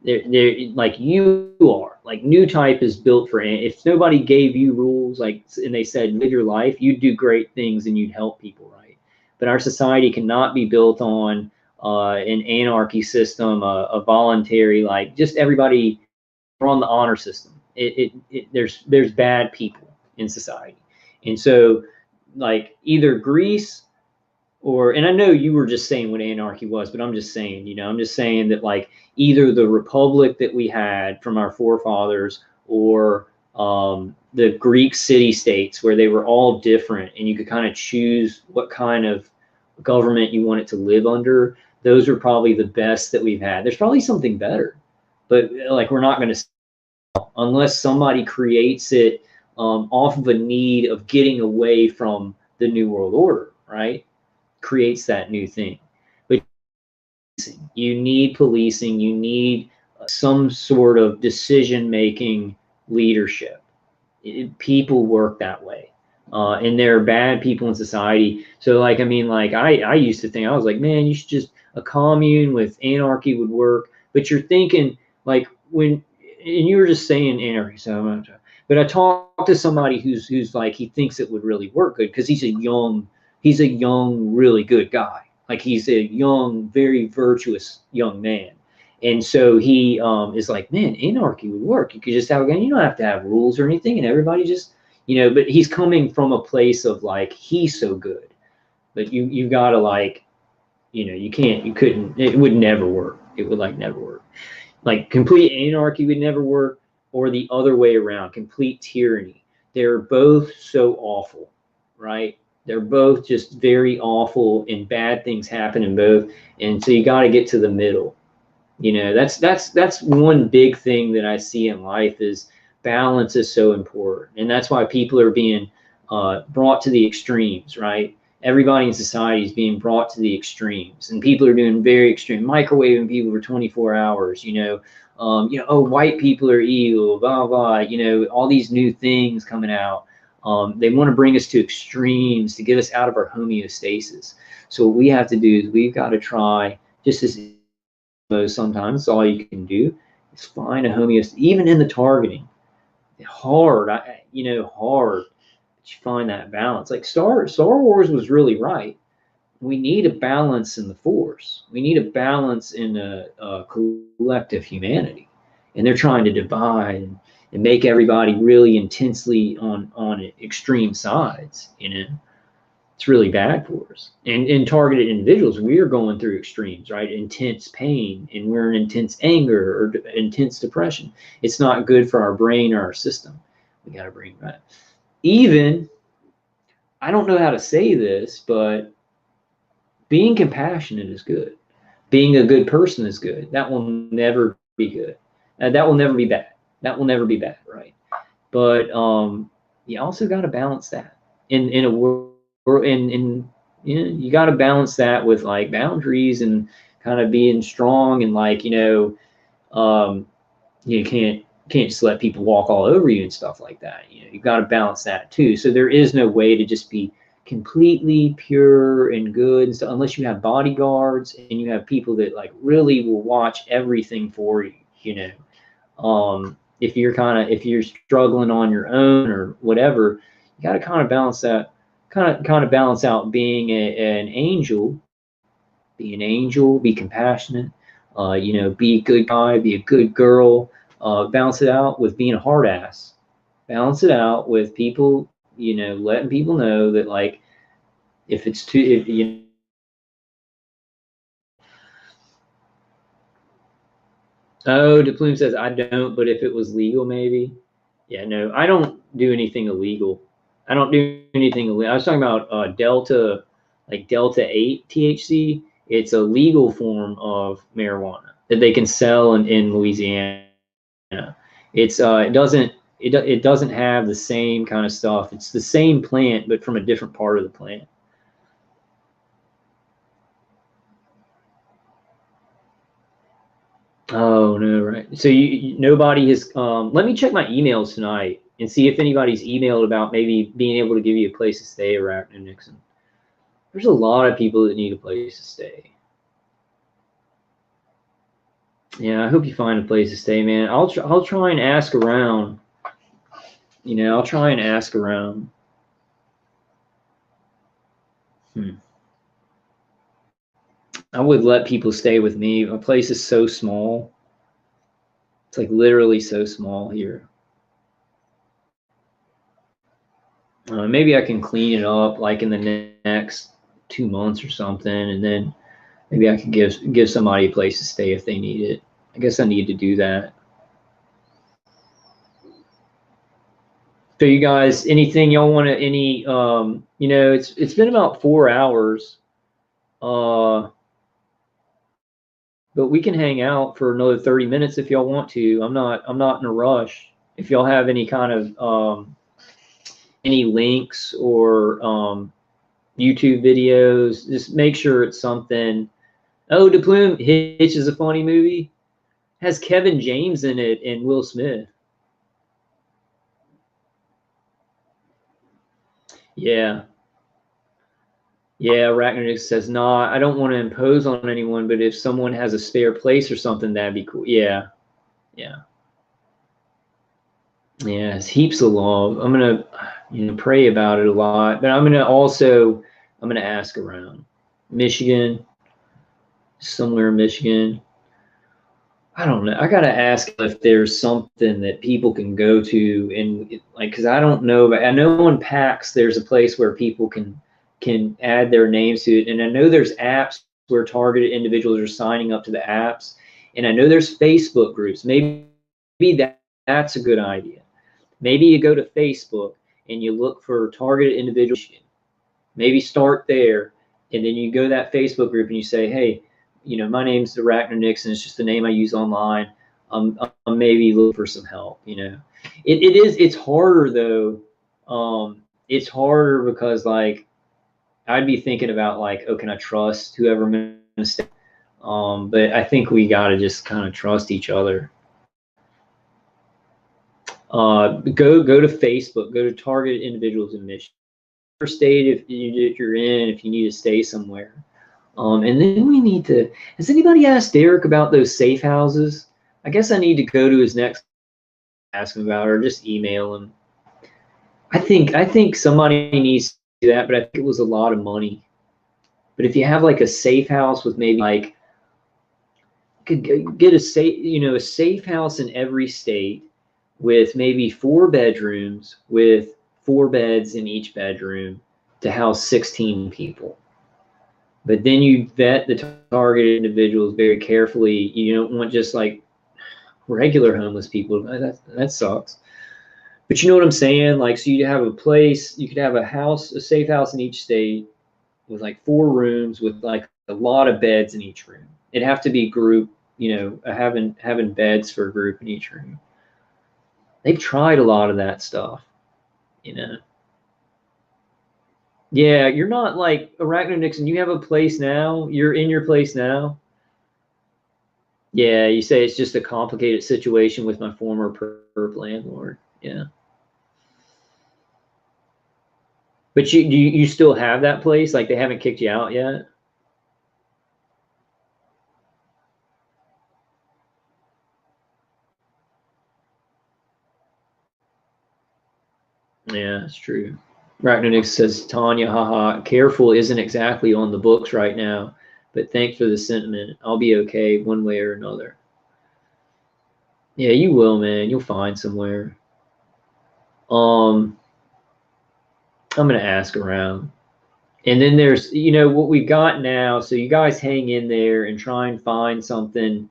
They're like you are. Like New Type is built for, if nobody gave you rules, like, and they said live your life, you'd do great things and you'd help people, right? But our society cannot be built on an anarchy system, a voluntary, like just everybody, we're on the honor system. There's bad people in society, and so like either Greece and I know you were just saying what anarchy was, but I'm just saying, I'm just saying that like either the republic that we had from our forefathers or the Greek city-states where they were all different and you could kind of choose what kind of government you wanted to live under. Those are probably the best that we've had. There's probably something better, but like we're not going to, unless somebody creates it off of a need of getting away from the New World Order, right? Creates that new thing. But you need policing, you need some sort of decision-making leadership. People work that way. And there are bad people in society. So like, I mean, like I used to think, I was like, man, you should just, a commune with anarchy would work. But you're thinking like and you were just saying anarchy so much, But I talked to somebody who's like, he thinks it would really work good because he's a young, really good guy. Like he's a young, very virtuous young man. And so he is like, man, anarchy would work. You could just have, you don't have to have rules or anything, and everybody just, but he's coming from a place of like, he's so good. But you gotta like, you couldn't, it would never work. It would like never work. Like complete anarchy would never work, or the other way around, complete tyranny. They're both so awful, right? They're both just very awful, and bad things happen in both. And so you got to get to the middle. That's one big thing that I see in life is balance is so important, and that's why people are being brought to the extremes, right? Everybody in society is being brought to the extremes, and people are doing very extreme, microwaving people for 24 hours. Oh, white people are evil, blah blah. All these new things coming out. They want to bring us to extremes to get us out of our homeostasis. So what we have to do is we've got to try, just as sometimes all you can do is find a homeostasis, even in the targeting. Hard, hard. But you find that balance. Like Star Wars was really right. We need a balance in the Force. We need a balance in a collective humanity, and they're trying to divide and make everybody really intensely on extreme sides. It's really bad for us. And in targeted individuals, we're going through extremes, right? Intense pain, and we're in intense anger or intense depression. It's not good for our brain or our system. We got to bring that. Even, I don't know how to say this, but being compassionate is good. Being a good person is good. That will never be good. That will never be bad. That will never be bad, right? But you also got to balance that in a world. You got to balance that with like boundaries and kind of being strong, and like you can't just let people walk all over you and stuff like that. You got to balance that too. So there is no way to just be completely pure and good and stuff unless you have bodyguards and you have people that like really will watch everything for you. If you're struggling on your own or whatever, you got to kind of balance that. Kind of balance out being an angel, be compassionate, be a good guy, be a good girl, balance it out with being a hard ass, balance it out with people, letting people know that like, if it's too, oh, DePlume says, I don't, but if it was legal, maybe. Yeah, no, I don't do anything illegal. I don't do anything illegal. I was talking about Delta 8 THC. It's a legal form of marijuana that they can sell in Louisiana. It's it doesn't have the same kind of stuff. It's the same plant, but from a different part of the plant. Oh no, right. So nobody has. Let me check my emails tonight and see if anybody's emailed about maybe being able to give you a place to stay, Arachno Nixon. There's a lot of people that need a place to stay. Yeah, I hope you find a place to stay, man. I'll try and ask around. I'll try and ask around. I would let people stay with me. My place is so small. It's like literally so small here. Maybe I can clean it up like in the next 2 months or something, and then maybe I could give somebody a place to stay if they need it. I guess I need to do that. So you guys, anything y'all want to, it's been about 4 hours. But we can hang out for another 30 minutes if y'all want to. I'm not in a rush. If y'all have any kind of any links or YouTube videos, just make sure it's something. Oh, DePlume, Hitch is a funny movie. Has Kevin James in it and Will Smith. Yeah. Yeah, Arachnonix says, nah, I don't want to impose on anyone, but if someone has a spare place or something, that'd be cool. Yeah. Yeah. Yeah, it's heaps of love. I'm gonna, pray about it a lot, but I'm gonna ask around. Michigan, somewhere in Michigan. I don't know. I gotta ask if there's something that people can go to and like, because I don't know, but I know in PAX there's a place where people can add their names to it, and I know there's apps where targeted individuals are signing up to the apps, and I know there's Facebook groups. Maybe that's a good idea. Maybe you go to Facebook and you look for targeted individuals. Maybe start there, and then you go to that Facebook group and you say, hey, my name's Arachno Nixon. It's just the name I use online. I'm maybe looking for some help. It's harder though. It's harder because like I'd be thinking about like, oh, can I trust whoever I'm gonna stay? But I think we got to just kind of trust each other. Go to Facebook. Go to targeted individuals in Michigan. State if you're in, if you need to stay somewhere. And then we need to, has anybody asked Derek about those safe houses? I guess I need to go to his next, ask him about it, or just email him. I think somebody needs to do that, but I think it was a lot of money. But if you have like a safe house with maybe like, could get a safe house in every state with maybe 4 bedrooms with 4 beds in each bedroom to house 16 people. But then you vet the targeted individuals very carefully. You don't want just like regular homeless people. That sucks. But you know what I'm saying? Like, so you have a place, you could have a safe house in each state with like 4 rooms with like a lot of beds in each room. It'd have to be group, having beds for a group in each room. They've tried a lot of that stuff, Yeah, you're not like Arachno Nixon. You have a place now. You're in your place now. Yeah, you say it's just a complicated situation with my former perp landlord. Yeah. But you still have that place? Like they haven't kicked you out yet? Yeah, that's true. Arachnonix says, Tanya, haha, careful isn't exactly on the books right now, but thanks for the sentiment. I'll be okay one way or another. Yeah, you will, man. You'll find somewhere. I'm gonna ask around. And then there's, what we've got now. So you guys hang in there and try and find something.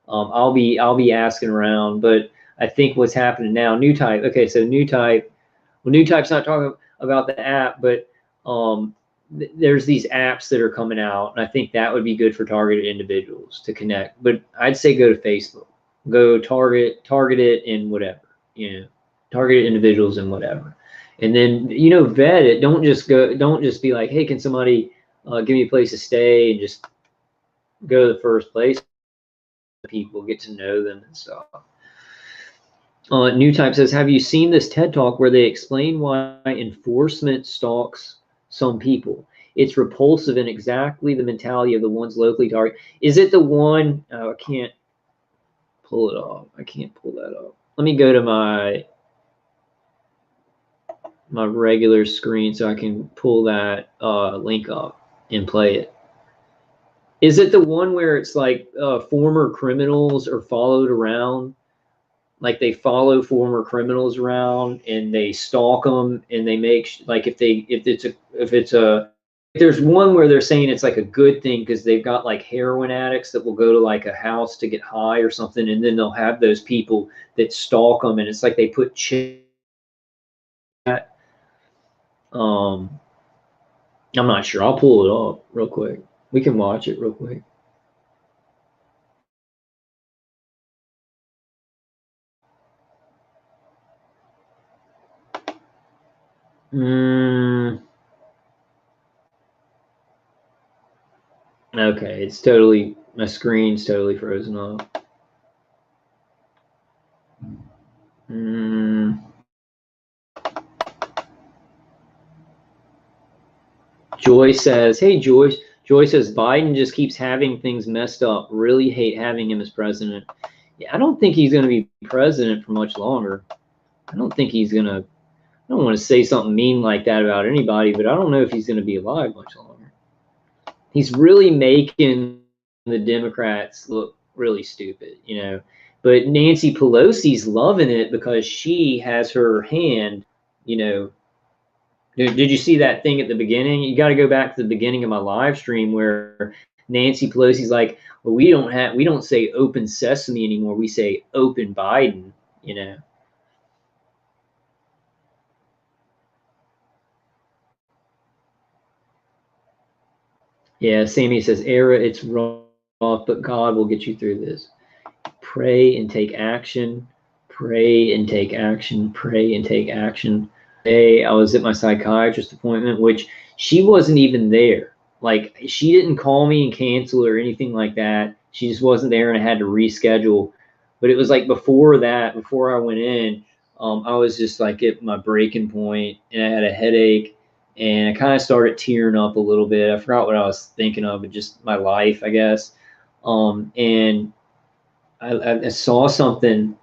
I'll be asking around, but I think what's happening now, New Type. Okay, so New Type. Well, New Type's not talking about the app, but there's these apps that are coming out, and I think that would be good for targeted individuals to connect. But I'd say go to Facebook, go target it in whatever, targeted individuals and whatever, and then vet it. Don't just be like, hey, can somebody give me a place to stay, and just go to the first place. People get to know them and stuff. New Type says, have you seen this TED Talk where they explain why enforcement stalks some people? It's repulsive and exactly the mentality of the ones locally targeted. Is it the one? Oh, I can't pull it off. I can't pull that up. Let me go to my regular screen so I can pull that link up and play it. Is it the one where it's like former criminals are followed around? Like they follow former criminals around and they stalk them, and they make like if there's one where they're saying it's like a good thing because they've got like heroin addicts that will go to like a house to get high or something, and then they'll have those people that stalk them, and it's like they put I'm not sure. I'll pull it up real quick. We can watch it real quick. Okay, it's totally, my screen's totally frozen up. Joy says, hey, Joyce. Joy says, Biden just keeps having things messed up. Really hate having him as president. Yeah, I don't think he's going to be president for much longer. I don't think he's gonna. I don't want to say something mean like that about anybody, but I don't know if he's gonna be alive much longer. He's really making the Democrats look really stupid, you know. But Nancy Pelosi's loving it because she has her hand, you know. Did you see that thing at the beginning? You got to go back to the beginning of my live stream where Nancy Pelosi's like, well, we don't say open sesame anymore. We say open Biden, you know. Yeah, Sammy says, Era, it's rough, but God will get you through this. Pray and take action. Pray and take action. Pray and take action. Today, I was at my psychiatrist appointment, which she wasn't even there. Like, she didn't call me and cancel or anything like that. She just wasn't there, and I had to reschedule. But it was like before that, before I went in, I was just like at my breaking point, and I had a headache, and I kind of started tearing up a little bit. I forgot what I was thinking of, but just my life, I guess. And I saw something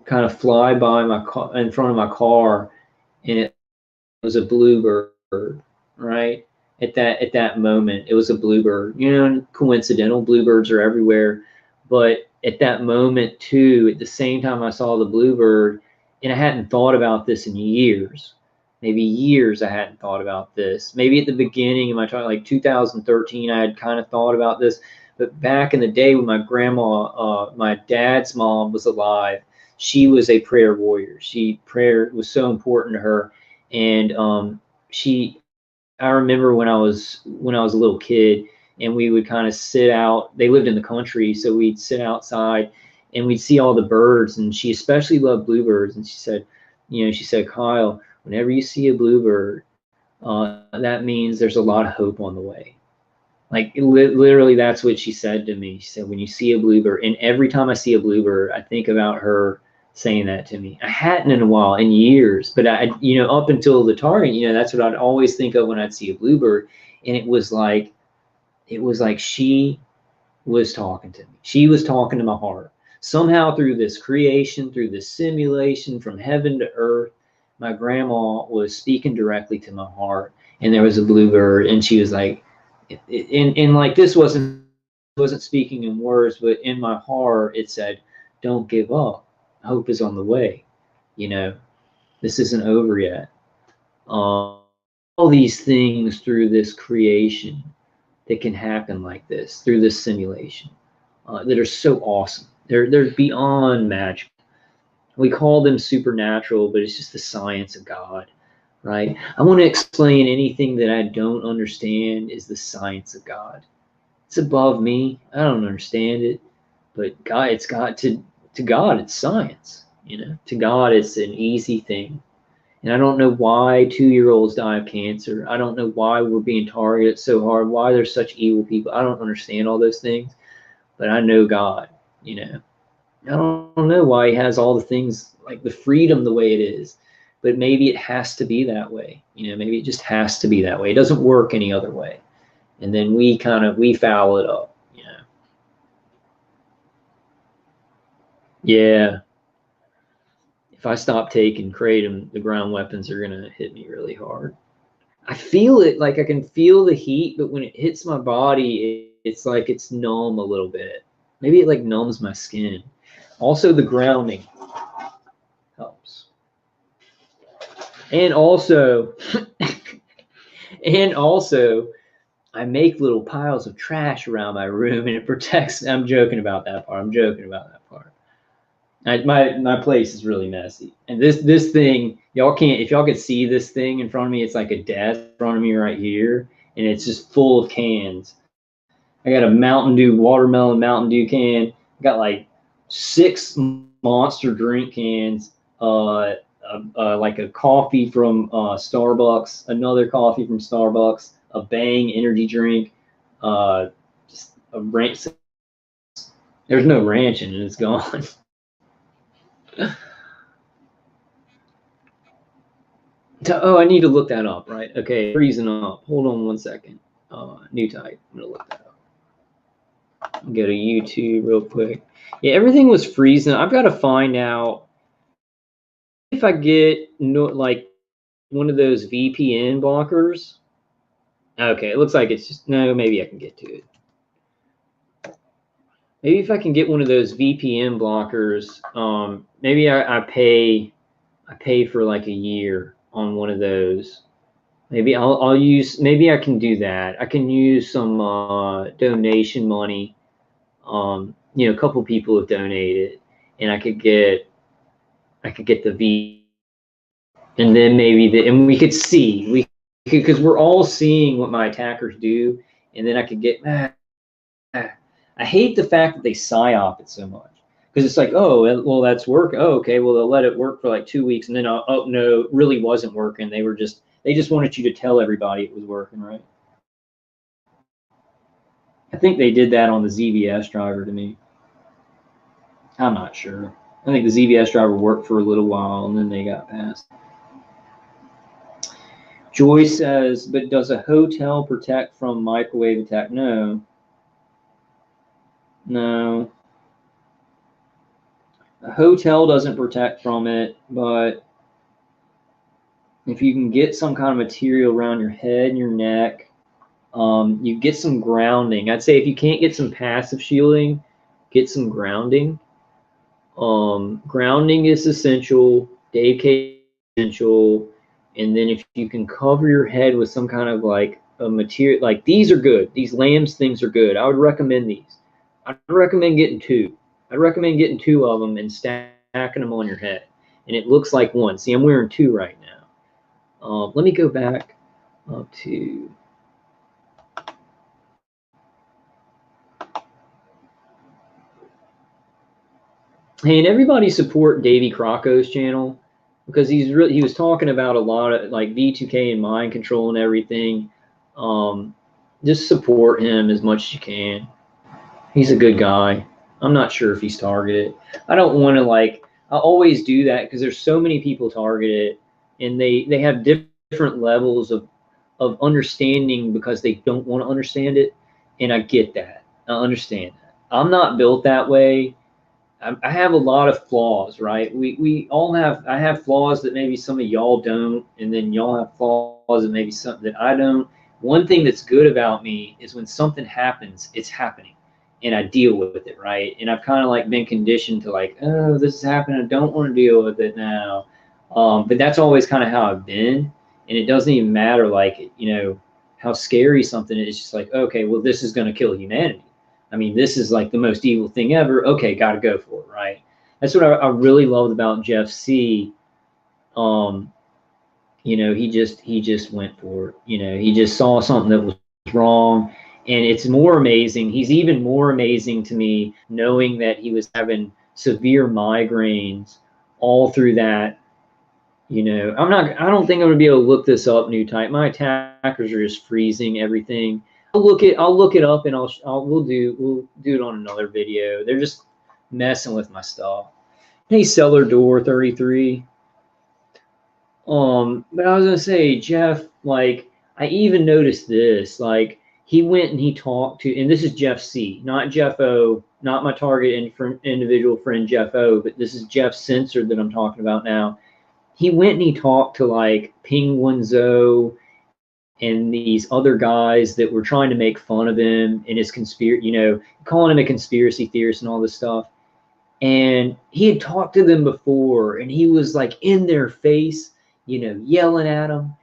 kind of fly by my car, in front of my car, and it was a bluebird, right? At that moment, it was a bluebird. You know, coincidental, bluebirds are everywhere. But at that moment too, at the same time I saw the bluebird, and I hadn't thought about this in years. Maybe years I hadn't thought about this. Maybe at the beginning of my time, like 2013, I had kind of thought about this. But back in the day when my grandma, my dad's mom was alive, she was a prayer warrior. Prayer was so important to her. And I remember when I was a little kid, and we would kind of sit out. They lived in the country, so we'd sit outside and we'd see all the birds. And she especially loved bluebirds. And she said, Kyle, whenever you see a bluebird, that means there's a lot of hope on the way. Like literally, that's what she said to me. She said, when you see a bluebird, and every time I see a bluebird, I think about her saying that to me. I hadn't in a while, in years, but up until the target, that's what I'd always think of when I'd see a bluebird. And it was like she was talking to me. She was talking to my heart. Somehow through this creation, through this simulation from heaven to earth, my grandma was speaking directly to my heart. And there was a bluebird, and she was like, and like this wasn't speaking in words, but in my heart it said, don't give up. Hope is on the way. This isn't over yet. All these things through this creation that can happen like this, through this simulation, that are so awesome. They're beyond magic. We call them supernatural, but it's just the science of God, right? I want to explain anything that I don't understand is the science of God. It's above me. I don't understand it, but God, to God, it's science. To God, it's an easy thing. And I don't know why 2-year-olds die of cancer. I don't know why we're being targeted so hard, why there's such evil people. I don't understand all those things, but I know God, I don't know why he has all the things, like the freedom the way it is, but maybe it has to be that way. Maybe it just has to be that way. It doesn't work any other way. And then we foul it up, Yeah. If I stop taking kratom, the ground weapons are going to hit me really hard. I feel it, like I can feel the heat, but when it hits my body, it's like it's numb a little bit. Maybe it like numbs my skin. Also, the grounding helps. And also, I make little piles of trash around my room, and it protects. I'm joking about that part. My place is really messy, and this thing, y'all can't, if y'all could see this thing in front of me, it's like a desk in front of me right here, and it's just full of cans. I got a Mountain Dew, watermelon Mountain Dew can. I got like 6 Monster drink cans, like a coffee from Starbucks, another coffee from Starbucks, a Bang energy drink, just a ranch. There's no ranch in it, it's gone. I need to look that up, right? Okay, freezing up. Hold on one second. New type. I'm gonna look that up. Go to YouTube real quick. Yeah, everything was freezing. I've got to find out if I get like one of those VPN blockers. Okay, it looks like it's just, no, maybe I can get to it. Maybe if I can get one of those VPN blockers, maybe I pay for like a year on one of those. Maybe I'll use, maybe I can do that. I can use some donation money. A couple people have donated, and I could get the V, and then maybe and we could see, because we're all seeing what my attackers do, and then I could get. I hate the fact that they psyop it so much, because it's like, oh, well, that's work. Oh, okay, well, they'll let it work for like 2 weeks, and then oh no, it really wasn't working. They just wanted you to tell everybody it was working, right? I think they did that on the ZVS driver to me. I'm not sure. I think the ZVS driver worked for a little while, and then they got passed. Joy says, but does a hotel protect from microwave attack? No. No. A hotel doesn't protect from it, but if you can get some kind of material around your head and your neck, you get some grounding. I'd say if you can't get some passive shielding, get some grounding. Grounding is essential. Dave K is essential. And then if you can cover your head with some kind of like a material, like these are good. These lambs things are good. I would recommend these. I'd recommend getting 2. I'd recommend getting 2 of them and stacking them on your head. And it looks like one. See, I'm wearing 2 right now. Let me go back up to. Hey, and everybody support Davey Crocco's channel, because he was talking about a lot of like V2K and mind control and everything. Just support him as much as you can. He's a good guy. I'm not sure if he's targeted. I don't want to I always do that because there's so many people targeted, and they have different levels of understanding because they don't want to understand it. And I get that. I understand that. I'm not built that way. I have a lot of flaws, right? We all have. I have flaws that maybe some of y'all don't, and then y'all have flaws that maybe something that I don't. One thing that's good about me is when something happens, it's happening, and I deal with it, right? And I've kind of been conditioned to oh, this is happening. I don't want to deal with it now. But that's always kind of how I've been, and it doesn't even matter how scary something is. It's just okay, well, this is going to kill humanity. I mean, this is the most evil thing ever. Okay, got to go for it, right? That's what I really loved about Jeff C. He just went for it. He just saw something that was wrong, and it's more amazing. He's even more amazing to me knowing that he was having severe migraines all through that. I don't think I'm gonna be able to look this up, new type. My attackers are just freezing everything. I'll look it up, and we'll do it on another video. They're just messing with my stuff. Hey, Cellar Door 33. But I was gonna say, Jeff, I even noticed this. He went and he talked to, and this is Jeff C, not Jeff O, not my target individual friend Jeff O, but this is Jeff Censored that I'm talking about now. He went and he talked to Penguin Zo and these other guys that were trying to make fun of him and his calling him a conspiracy theorist and all this stuff. And he had talked to them before, and he was in their face, yelling at them,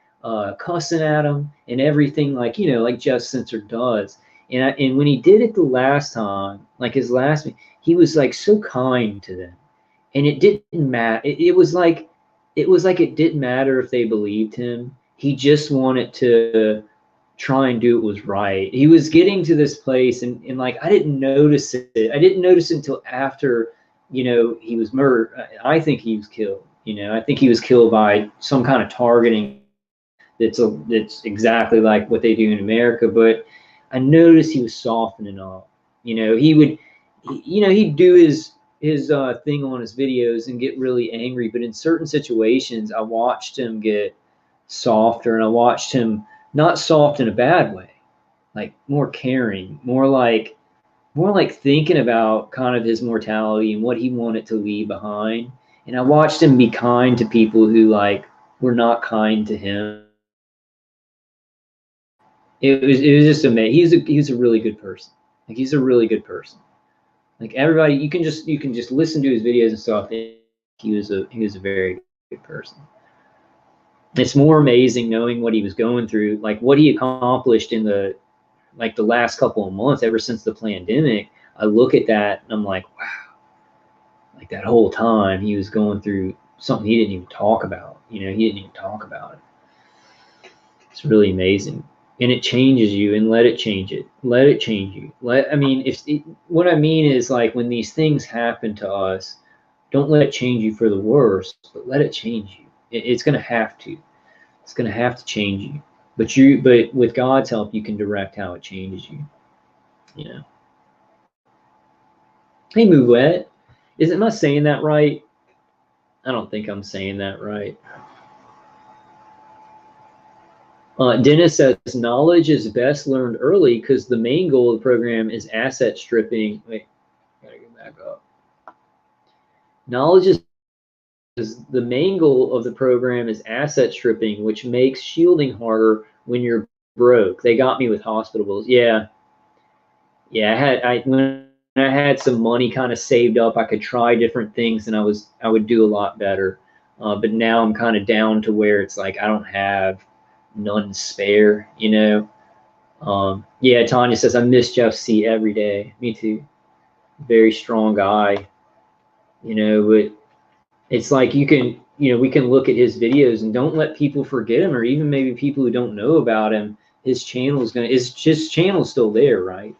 cussing at them, and everything like Jeff Censored does. And when he did it the last time, his last meeting, he was so kind to them, and it didn't matter. It was like it didn't matter if they believed him. He just wanted to try and do what was right. He was getting to this place, and I didn't notice it. I didn't notice it until after, he was murdered. I think he was killed. I think he was killed by some kind of targeting that's exactly like what they do in America. But I noticed he was softening up. He'd do his thing on his videos and get really angry. But in certain situations, I watched him get softer, and I watched him not soft in a bad way, more caring, more like thinking about kind of his mortality and what he wanted to leave behind. And I watched him be kind to people who like were not kind to him. It was just amazing. He's a really good person. Like he's a really good person. Like everybody, you can just listen to his videos and stuff. He was a very good person. It's more amazing knowing what he was going through, like what he accomplished in the last couple of months ever since the pandemic. I look at that and I'm like, wow, like that whole time he was going through something he didn't even talk about. He didn't even talk about it. It's really amazing. And it changes you, and let it change it. Let it change you. What I mean is, like, when these things happen to us, don't let it change you for the worse, but let it change you. It's going to have to. It's going to have to change you. But with God's help, you can direct how it changes you. Hey, Mouette. Am I saying that right? I don't think I'm saying that right. Dennis says knowledge is best learned early because the main goal of the program is asset stripping. Wait, gotta get back up. Knowledge is the main goal of the program is asset stripping, which makes shielding harder when you're broke. They got me with hospital bills. Yeah. When I had some money kind of saved up, I could try different things, and I would do a lot better. But now I'm kind of down to where it's like I don't have none spare, Yeah, Tanya says I miss Jeff C every day. Me too. Very strong guy, but it's like we can look at his videos and don't let people forget him, or even maybe people who don't know about him. His channel's still there, right?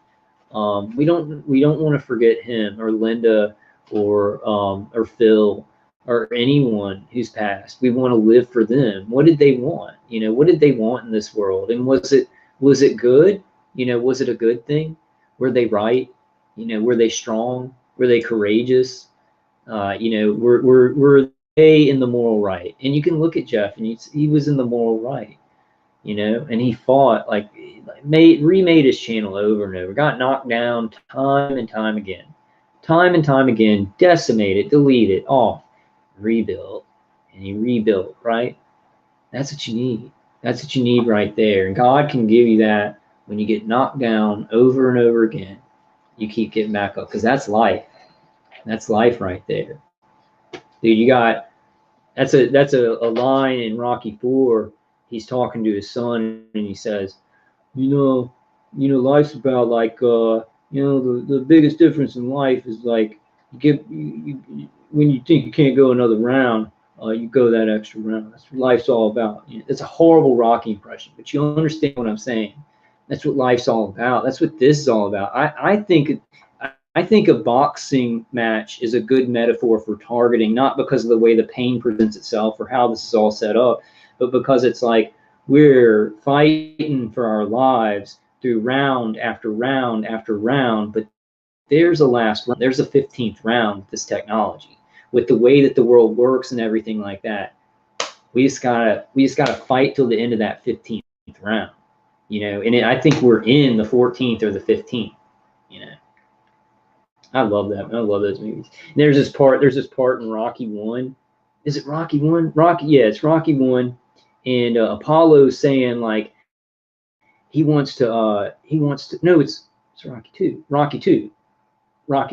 We don't want to forget him or Linda or Phil or anyone who's passed. We want to live for them. What did they want? What did they want in this world? And was it good? Was it a good thing? Were they right? Were they strong? Were they courageous? Were they in the moral right? And you can look at Jeff, and he was in the moral right. And he fought, remade his channel over and over, got knocked down time and time again, decimated, deleted, off, rebuilt, and he rebuilt, right? That's what you need. That's what you need right there. And God can give you that when you get knocked down over and over again. You keep getting back up, because that's life. That's life right there. Dude, that's a line in Rocky IV. He's talking to his son, and he says, life's about the biggest difference in life is like when you think you can't go another round, you go that extra round. That's what life's all about. It's a horrible Rocky impression, but you understand what I'm saying. That's what life's all about. That's what this is all about. I think a boxing match is a good metaphor for targeting, not because of the way the pain presents itself or how this is all set up, but because it's like we're fighting for our lives through round after round after round, but there's a last round. There's a 15th round with this technology, with the way that the world works and everything like that. We just gotta fight till the end of that 15th round, and I think we're in the 14th or the 15th. I love that. I love those movies. And there's this part in Rocky 1. Is it Rocky 1? Yeah, it's Rocky 1. And Apollo's saying, like, he wants to no, it's Rocky 2. Rocky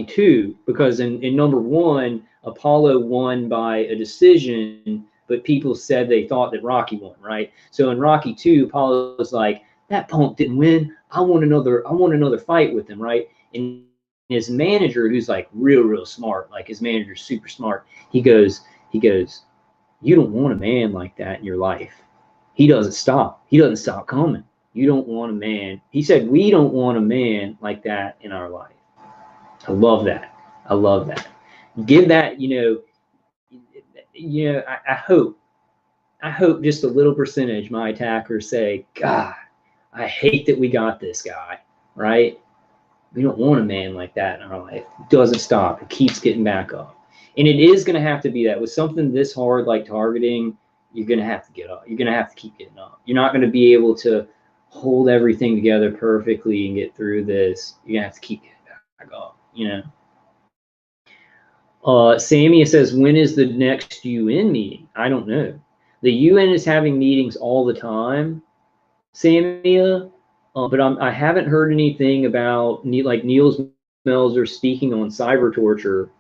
2, because in number 1, Apollo won by a decision, but people said they thought that Rocky won, right? So in Rocky 2, Apollo's like, that punk didn't win. I want another fight with him, right? And his manager, who's like real smart, like his manager's super smart, he goes, you don't want a man like that in your life. He doesn't stop coming. You don't want a man. He said, we don't want a man like that in our life. I love that. Give that, I hope just a little percentage my attackers say, God, I hate that we got this guy, right? We don't want a man like that in our life. It doesn't stop. It keeps getting back up. And it is going to have to be that. With something this hard like targeting, you're going to have to get up. You're going to have to keep getting up. You're not going to be able to hold everything together perfectly and get through this. You're going to have to keep getting back up, Samia says, when is the next UN meeting? I don't know. The UN is having meetings all the time, Samia, but I haven't heard anything about, like, Niels Melzer speaking on cyber torture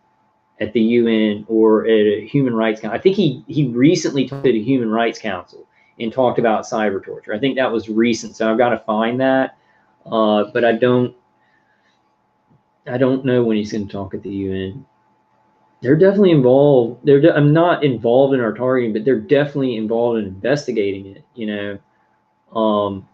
at the UN or at a Human Rights Council. I think he recently talked at a Human Rights Council and talked about cyber torture. I think that was recent, so I've got to find that. But I don't know when he's going to talk at the UN. They're definitely involved. I'm not involved in our targeting, but they're definitely involved in investigating it. You know,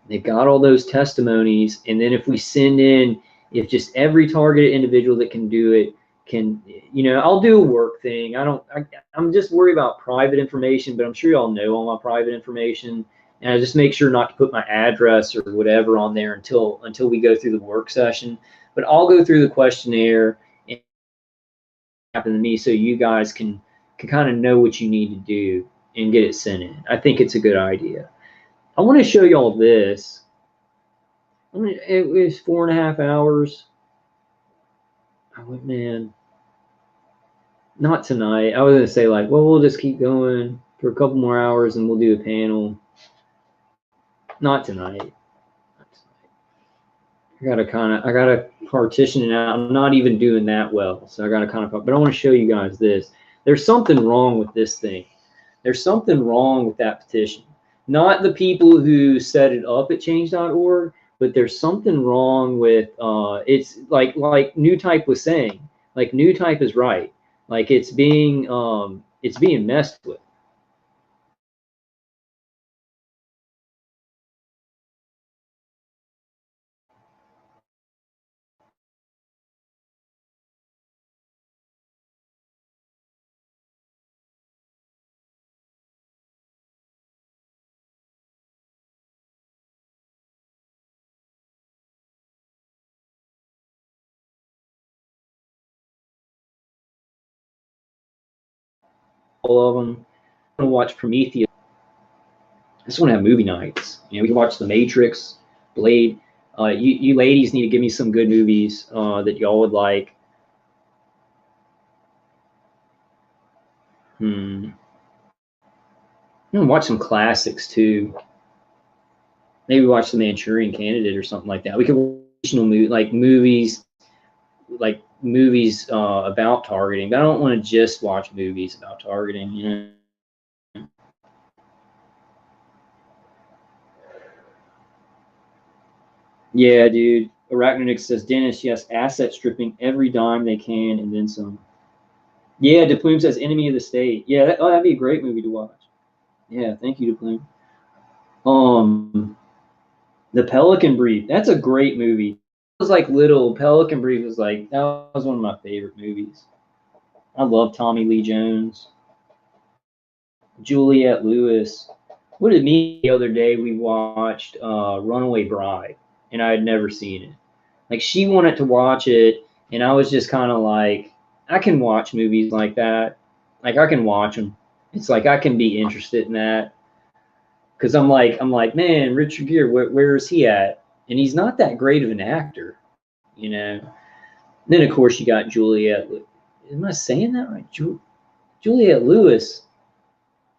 they've got all those testimonies, and then if we send in, if just every targeted individual that can do it can, you know, I'll do a work thing. I'm just worried about private information, but I'm sure y'all know all my private information, and I just make sure not to put my address or whatever on there until we go through the work session. But I'll go through the questionnaire and happen to me, so you guys can kind of know what you need to do and get it sent in. I think it's a good idea. I want to show y'all this. I mean, it was 4.5 hours. I went, man, not tonight. I was gonna say, like, well, we'll just keep going for a couple more hours and we'll do a panel. Not tonight. I gotta partition it out. I'm not even doing that well, so I gotta kind of. But I want to show you guys this. There's something wrong with this thing. There's something wrong with that petition. Not the people who set it up at change.org, but there's something wrong with it's like New Type was saying. Like, New Type is right. Like, it's being messed with. All of them. I want to watch Prometheus. I just want to have movie nights. You know, we can watch The Matrix, Blade. You ladies need to give me some good movies that y'all would like. I'm gonna watch some classics too. Maybe watch The Manchurian Candidate or something like that. We could watch movies about targeting. But I don't want to just watch movies about targeting. You know. Yeah, dude. Arachnonix says, Dennis, yes, asset stripping every dime they can and then some. Yeah, DePlume says Enemy of the State. Yeah, that'd be a great movie to watch. Yeah, thank you, DePlume. The Pelican Brief. That's a great movie. It was like little. Pelican Brief was like, that was one of my favorite movies. I love Tommy Lee Jones. Juliette Lewis. What did me the other day? We watched Runaway Bride, and I had never seen it. Like, she wanted to watch it, and I was just kind of like, I can watch movies like that. Like, I can watch them. It's like I can be interested in that. Because I'm like, man, Richard Gere, where is he at? And he's not that great of an actor, you know. Then of course you got Juliette. Am I saying that right? Juliette Lewis.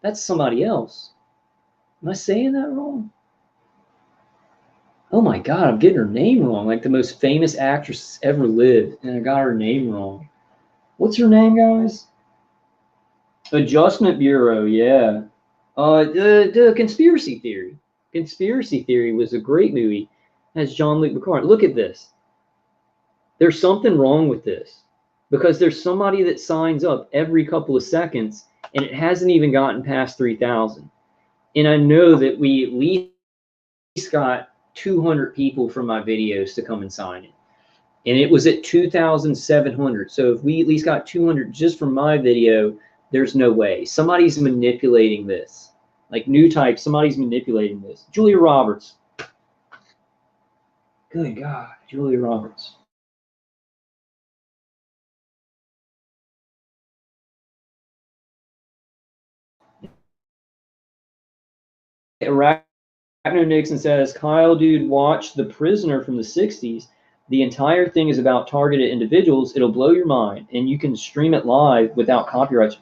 That's somebody else. Am I saying that wrong? Oh my God, I'm getting her name wrong. Like, the most famous actress ever lived, and I got her name wrong. What's her name, guys? Adjustment Bureau, yeah. The Conspiracy Theory. Conspiracy Theory was a great movie. It has Jean-Luc Picard. Look at this. There's something wrong with this, because there's somebody that signs up every couple of seconds, and it hasn't even gotten past 3,000. And I know that we at least got 200 people from my videos to come and sign it. And it was at 2,700. So if we at least got 200 just from my video, there's no way. Somebody's manipulating this. Like, New Type, somebody's manipulating this. Julia Roberts. Good God, Julia Roberts. Arachno Nixon says, Kyle, dude, watch The Prisoner from the 60s. The entire thing is about targeted individuals. It'll blow your mind, and you can stream it live without copyright.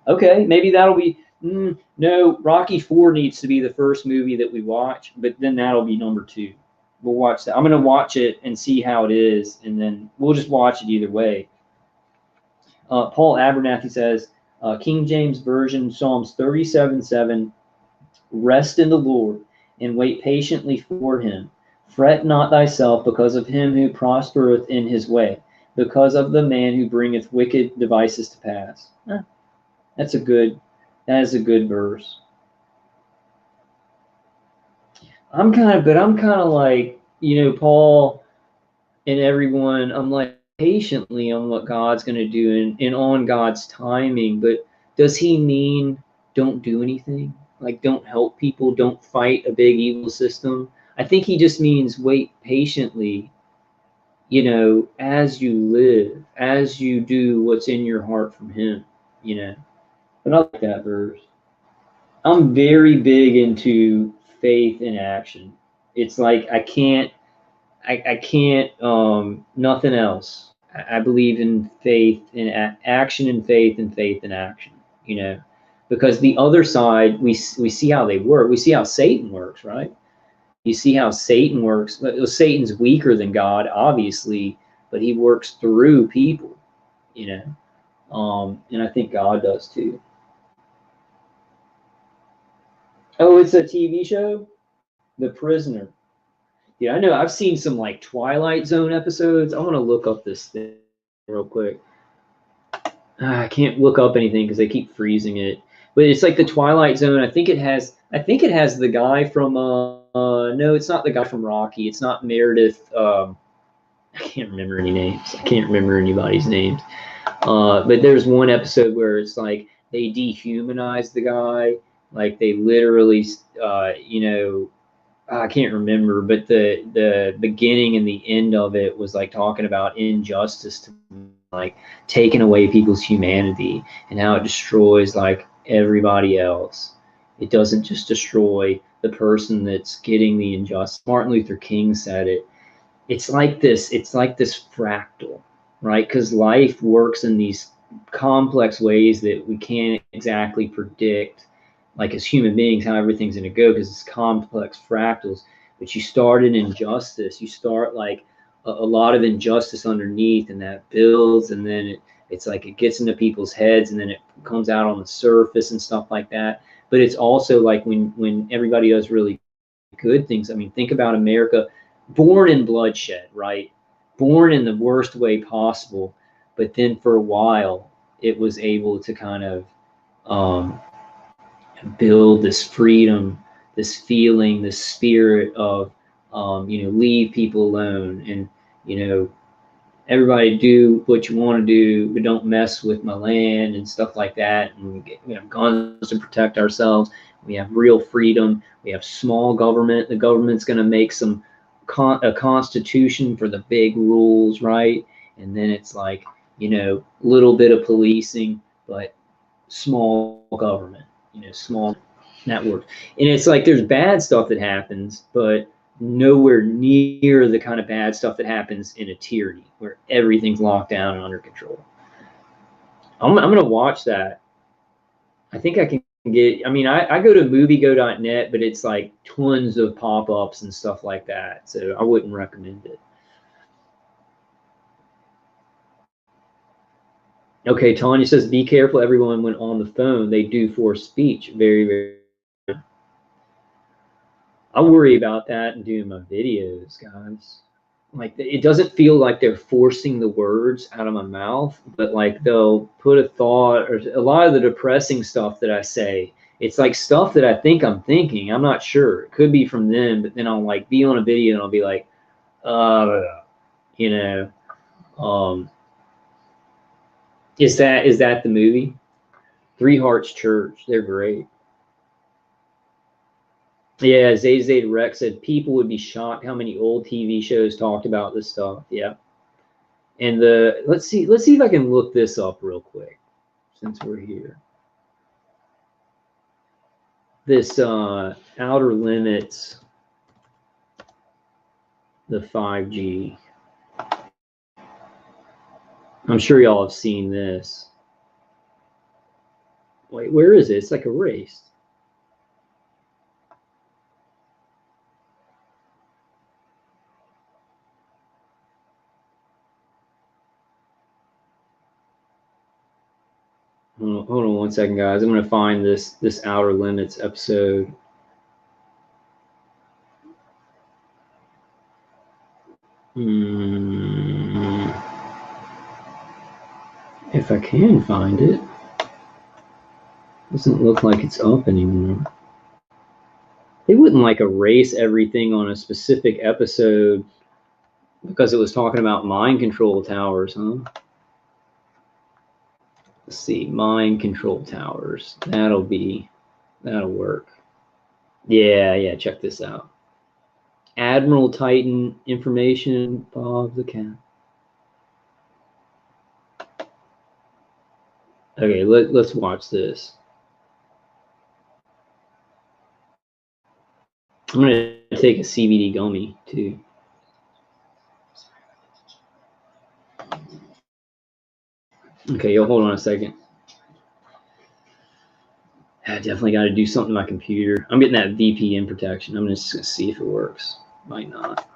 Okay, maybe that'll be, no, Rocky 4 needs to be the first movie that we watch, but then that'll be number 2. We'll watch that. I'm going to watch it and see how it is, and then we'll just watch it either way. Paul Abernathy says, King James Version, Psalms 37:7, rest in the Lord and wait patiently for him. Fret not thyself because of him who prospereth in his way, because of the man who bringeth wicked devices to pass. That is a good verse. I'm kind of like, Paul and everyone, I'm like patiently on what God's going to do and on God's timing. But does he mean don't do anything? Like, don't help people, don't fight a big evil system? I think he just means wait patiently, as you live, as you do what's in your heart from him, But I like that verse. I'm very big into faith in action. It's like I can't nothing else. I believe in faith in action and faith and faith in action, because the other side, we see how they work. We see how Satan works, right? You see how Satan works. Satan's weaker than God, obviously, but he works through people, and I think God does too. Oh, it's a TV show? The Prisoner. Yeah, I know. I've seen some like Twilight Zone episodes. I want to look up this thing real quick. I can't look up anything because they keep freezing it. But it's like the Twilight Zone. I think it has the guy from no, it's not the guy from Rocky. It's not Meredith. I can't remember any names. I can't remember anybody's names. But there's one episode where it's like they dehumanize the guy. Like they literally, I can't remember, but the beginning and the end of it was like talking about injustice, to like taking away people's humanity and how it destroys like everybody else. It doesn't just destroy the person that's getting the injustice. Martin Luther King said it. It's like this fractal, right? Because life works in these complex ways that we can't exactly predict, like as human beings, how everything's going to go, because it's complex fractals. But you start in injustice, you start like a lot of injustice underneath, and that builds, and then it's like it gets into people's heads, and then it comes out on the surface and stuff like that. But it's also like when everybody does really good things. I mean, think about America, born in bloodshed, right? Born in the worst way possible, but then for a while it was able to kind of build this freedom, this feeling, this spirit of, leave people alone, and, everybody do what you want to do, but don't mess with my land and stuff like that. And we have guns to protect ourselves. We have real freedom. We have small government. The government's going to make a constitution for the big rules, right? And then it's like, little bit of policing, but small government, small network. And it's like there's bad stuff that happens, but nowhere near the kind of bad stuff that happens in a tyranny where everything's locked down and under control. I'm going to watch that. I think I can get, I go to moviego.net, but it's like tons of pop-ups and stuff like that. So I wouldn't recommend it. Okay, Tanya says, be careful, everyone, when on the phone. They do force speech. Very, very. I worry about that in doing my videos, guys. Like, it doesn't feel like they're forcing the words out of my mouth, but like they'll put a thought, or a lot of the depressing stuff that I say, it's like stuff that I think I'm thinking. I'm not sure. It could be from them, but then I'll like be on a video and I'll be like, is that the movie? Three Hearts Church. They're great. Yeah, Zay Rex said people would be shocked how many old TV shows talked about this stuff. Yeah. And let's see if I can look this up real quick since we're here. This Outer Limits, the 5G. I'm sure y'all have seen this. Wait, where is it? It's like erased. Hold on 1 second, guys. I'm going to find this Outer Limits episode. If I can find it. Doesn't look like it's up anymore. They wouldn't like erase everything on a specific episode because it was talking about mind control towers, huh? Let's see, mind control towers. That'll work. Yeah, check this out. Admiral Titan information, Bob the Cat. Okay, let's watch this. I'm gonna take a CBD gummy too. Okay, you'll hold on a second. I definitely got to do something to my computer. I'm getting that VPN protection. I'm just gonna see if it works. Might not.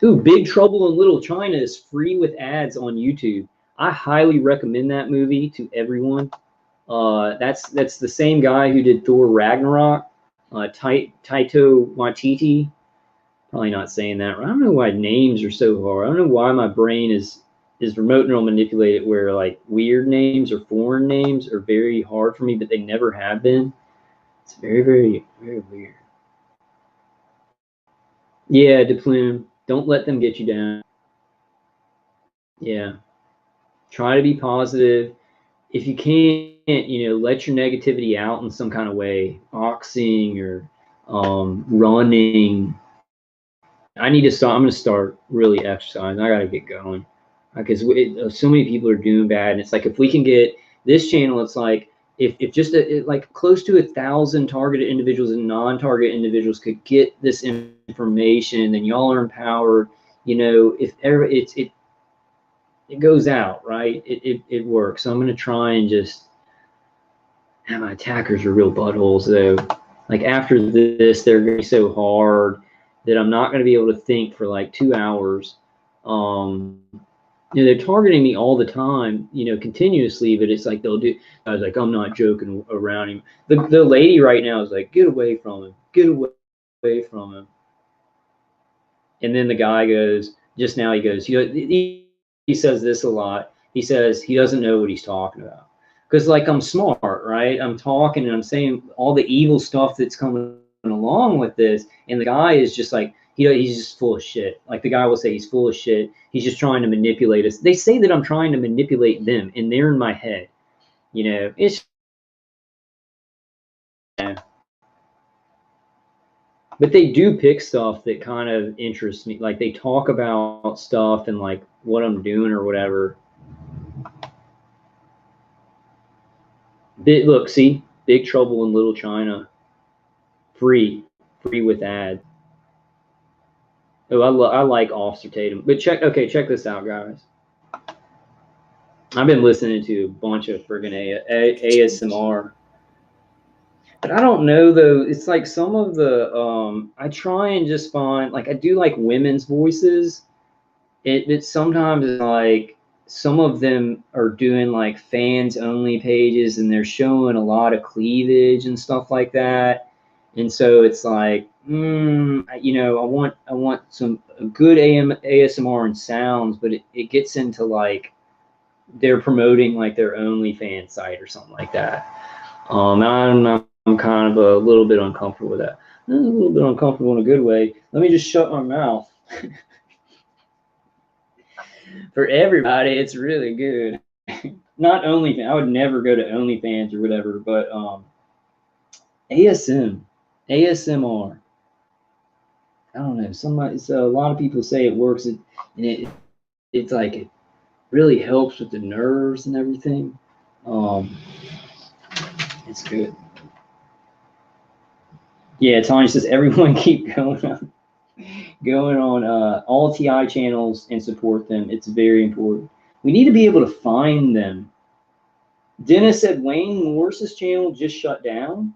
Ooh, Big Trouble in Little China is free with ads on YouTube. I highly recommend that movie to everyone. That's the same guy who did Thor Ragnarok. Taito Waititi. Probably not saying that right. I don't know why names are so hard. I don't know why my brain is remote neural manipulated where like weird names or foreign names are very hard for me, but they never have been. It's very, very, very weird. Yeah, DePlume. Don't let them get you down. Yeah. Try to be positive. If you can't, let your negativity out in some kind of way, boxing or running. I need to start. I'm going to start really exercising. I got to get going because so many people are doing bad. And it's like if we can get this channel, it's like if just like close to 1,000 targeted individuals and non-targeted individuals could get this information, then y'all are empowered. If ever it goes out, right? It works. So I'm going to try and just. My attackers are real buttholes though. Like after this, they're going to be so hard that I'm not going to be able to think for like 2 hours. They're targeting me all the time, continuously, but it's like I was like, I'm not joking around him. The lady right now is like, get away from him, get away from him. And then the guy goes, just now he goes, he says this a lot. He says he doesn't know what he's talking about. Because like I'm smart, right? I'm talking and I'm saying all the evil stuff that's coming along with this, and the guy is just like he's just full of shit. Like the guy will say he's full of shit. He's just trying to manipulate us. They say that I'm trying to manipulate them, and they're in my head. It's. Yeah. But they do pick stuff that kind of interests me. Like they talk about stuff and like what I'm doing or whatever. Look, see, Big Trouble in Little China, free with ad. Oh, I like Officer Tatum, but check this out, guys. I've been listening to a bunch of friggin' ASMR, but I don't know though. It's like some of the I try and just find like I do like women's voices. It sometimes is like. Some of them are doing like fans only pages and they're showing a lot of cleavage and stuff like that. And so it's like, I want some good ASMR and sounds, but it gets into like they're promoting like their OnlyFans site or something like that. I'm kind of a little bit uncomfortable with that. A little bit uncomfortable in a good way. Let me just shut my mouth. For everybody, it's really good. Not OnlyFans. I would never go to OnlyFans or whatever, but ASMR. I don't know. So a lot of people say it works, and it's like it really helps with the nerves and everything. It's good. Yeah, Tanya says everyone keep going on all TI channels and support them. It's very important. We need to be able to find them. Dennis said Wayne Morris's channel just shut down.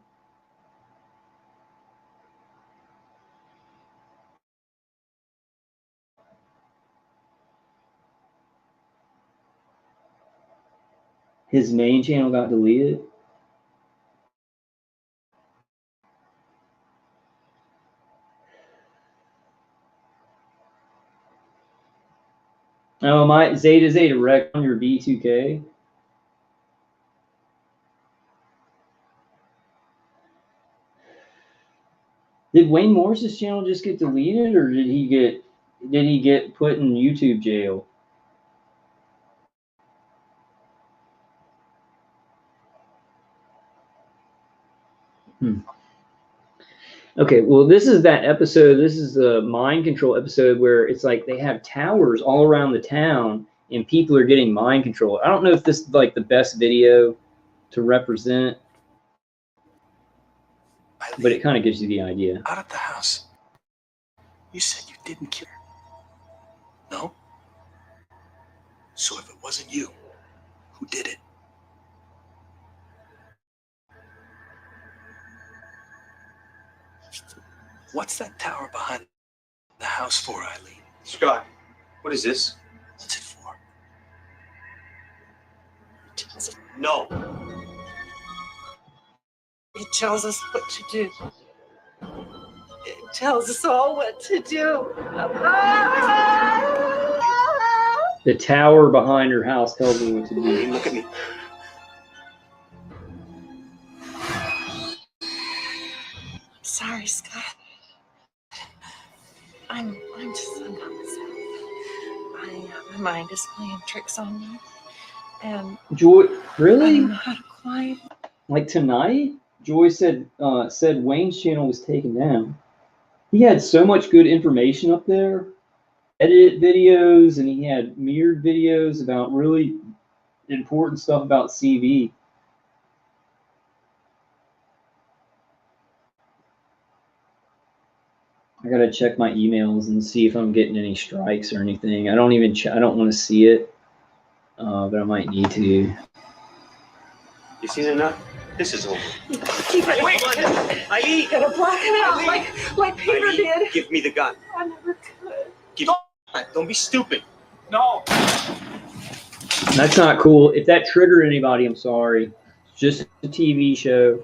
His main channel got deleted. Oh, my Zeta wreck on your B2K. Did Wayne Morris's channel just get deleted, or did he get put in YouTube jail? Okay, well, this is that episode. This is the mind control episode where it's like they have towers all around the town and people are getting mind control. I don't know if this is like the best video to represent, but it kind of gives you the idea. Out of the house. You said you didn't kill her. No? So if it wasn't you, who did it? What's that tower behind the house for, Eileen? Scott, what is this? What's it for? No. It tells us what to do. It tells us all what to do. The tower behind her house tells me what to do. Look at me. Sorry, Scott. I'm not myself. My mind is playing tricks on me. And Joy, really? I don't know how to quiet. Like tonight, Joy said Wayne's channel was taken down. He had so much good information up there, edited videos, and he had mirrored videos about really important stuff about CV. I gotta check my emails and see if I'm getting any strikes or anything. I don't want to see it, but I might need to. You seen enough? This is over. Keep it. Wait, Eileen! Gotta block it out Eileen! like Peter Eileen, did. give me the gun. I never could. Don't be stupid. No. That's not cool. If that triggered anybody, I'm sorry. It's just a TV show.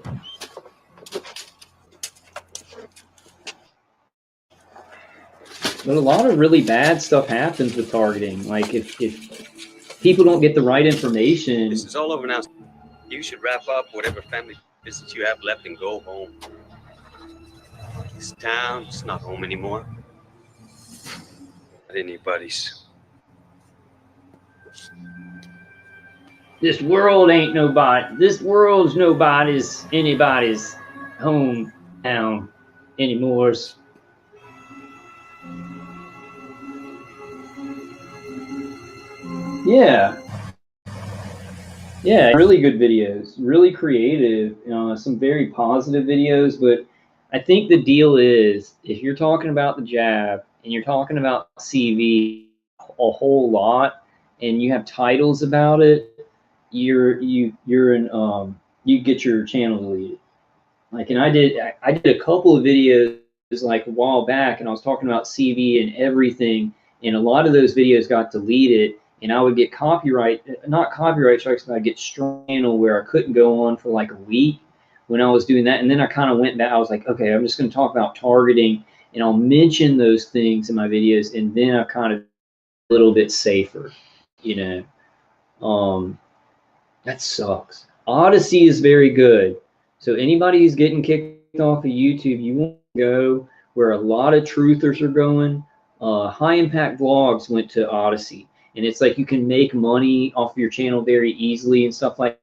But a lot of really bad stuff happens with targeting. Like if people don't get the right information. This is all over now. You should wrap up whatever family business you have left and go home. This town is not home anymore. Not anybody's. This world ain't nobody. This world's anybody's hometown anymore. Yeah, really good videos, really creative, some very positive videos. But I think the deal is, if you're talking about the jab and you're talking about CV a whole lot, and you have titles about it, you get your channel deleted. Like, and I did a couple of videos like a while back, and I was talking about CV and everything, and a lot of those videos got deleted. And I would get not copyright strikes, but I'd get channel where I couldn't go on for like a week when I was doing that. And then I kind of went back. I was like, okay, I'm just going to talk about targeting, and I'll mention those things in my videos. And then I kind of a little bit safer, That sucks. Odyssey is very good. So anybody who's getting kicked off of YouTube, you want to go where a lot of truthers are going. High Impact Vlogs went to Odyssey. And it's like you can make money off of your channel very easily and stuff like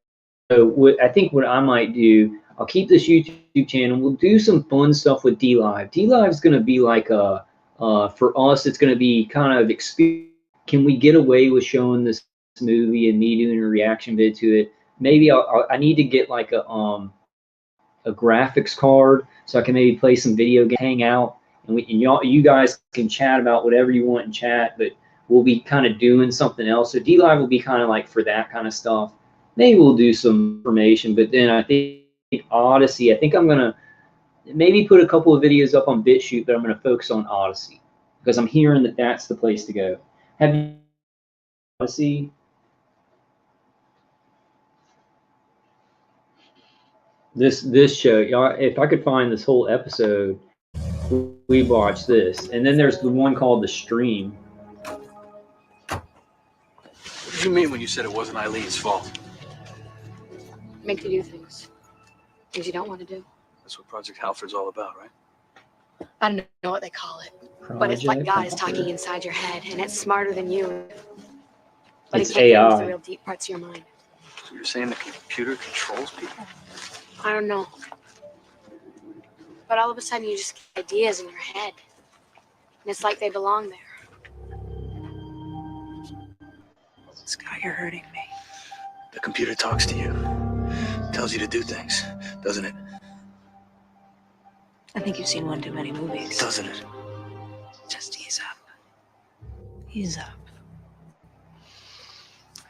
that. So I think what I might do, I'll keep this YouTube channel. We'll do some fun stuff with DLive. DLive is going to be like for us, it's going to be kind of experience. Can we get away with showing this movie and me doing a reaction vid to it? Maybe I need to get like a graphics card so I can maybe play some video game, hang out, and you guys can chat about whatever you want in chat, but we'll be kind of doing something else. So D-Live will be kind of like for that kind of stuff. Maybe we'll do some information, but then I think Odyssey, I think I'm going to maybe put a couple of videos up on BitChute, but I'm going to focus on Odyssey because I'm hearing that that's the place to go. Have you Odyssey? This show, y'all, if I could find this whole episode, we watched this. And then there's the one called The Stream. What did you mean when you said it wasn't Eileen's fault? Make you do things you don't want to do. That's what Project Halford's all about, right? I don't know what they call it, but it's like God is talking inside your head, and it's smarter than you. But It's it can't get into the AI. real deep parts of your mind. So you're saying the computer controls people? I don't know. But all of a sudden, you just get ideas in your head, and it's like they belong there. Scott, you're hurting me. The computer talks to you, tells you to do things, doesn't it? I think you've seen one too many movies. Doesn't it? Just ease up. Ease up.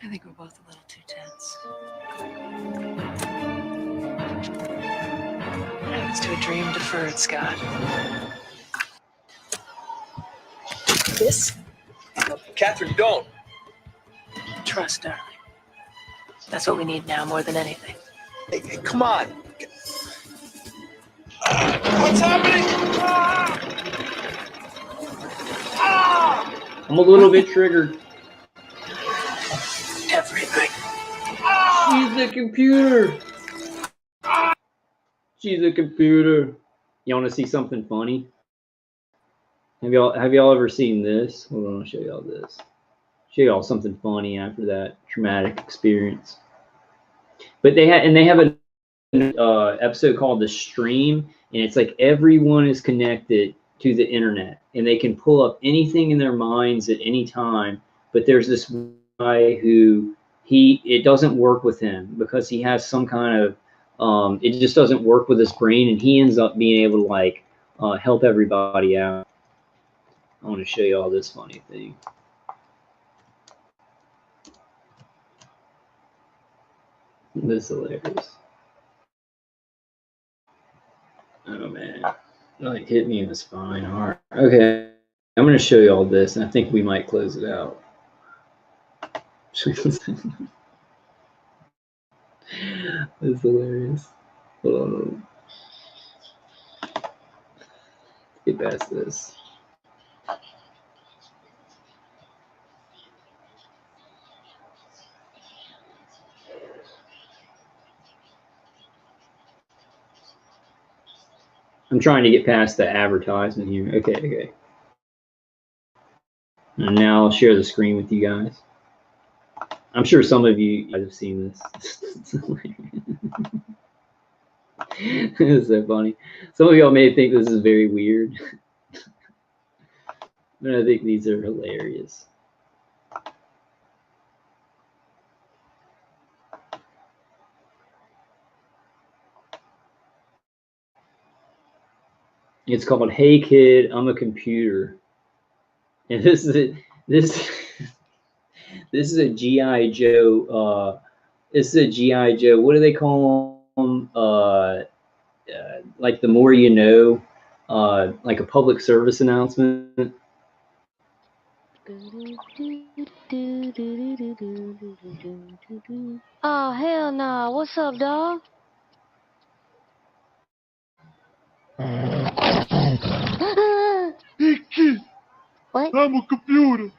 I think we're both a little too tense. What happens to a dream deferred, Scott? This? Catherine, don't! Trust, darling. That's what we need now more than anything. Hey, come on! What's happening? I'm a little bit triggered. Everything. She's the computer. She's a computer. You want to see something funny? Have y'all ever seen this? Hold on, I'll show y'all this. Show y'all something funny after that traumatic experience. But they have an episode called The Stream, and it's like everyone is connected to the internet, and they can pull up anything in their minds at any time. But there's this guy who it doesn't work with him because he has some kind of it just doesn't work with his brain, and he ends up being able to like help everybody out. I want to show you all this funny thing. This is hilarious. Oh man, like hit me in the spine hard. Okay, I'm gonna show you all this, and I think we might close it out. This is hilarious. Hold on. Get past this. I'm trying to get past the advertisement here. Okay. And now I'll share the screen with you guys. I'm sure some of you guys have seen this. It's so funny. Some of y'all may think this is very weird, but I think these are hilarious. It's called "Hey Kid, I'm a Computer," and this is a GI Joe. This is a GI Joe. What do they call them? Like the more you know, like a public service announcement. Oh hell no! What's up, dog? Hey kid, What? I'm a computer.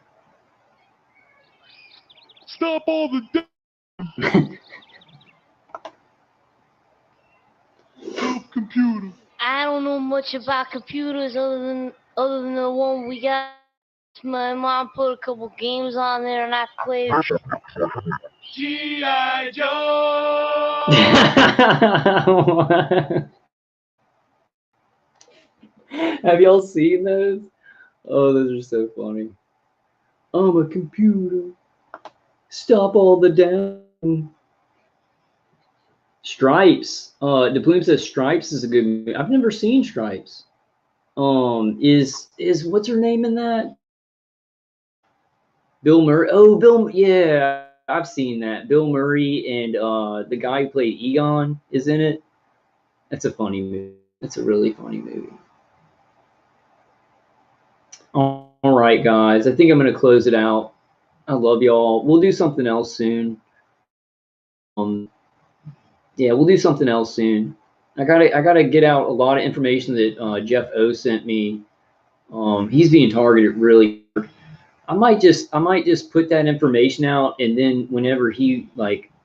Stop all the damn. Stop computer. I don't know much about computers other than the one we got. My mom put a couple games on there and I played. G.I. Joe. Have y'all seen those? Oh, those are so funny. I'm a computer. Stop all the down. Stripes. DePlume says Stripes is a good movie. I've never seen Stripes. Is what's her name in that? Bill Murray. Oh, yeah, I've seen that. Bill Murray and the guy who played Egon is in it. That's a funny movie. That's a really funny movie. All right, guys. I think I'm going to close it out. I love y'all. We'll do something else soon. Yeah, we'll do something else soon. I gotta get out a lot of information that Jeff O sent me. He's being targeted really hard. I might just put that information out, and then whenever he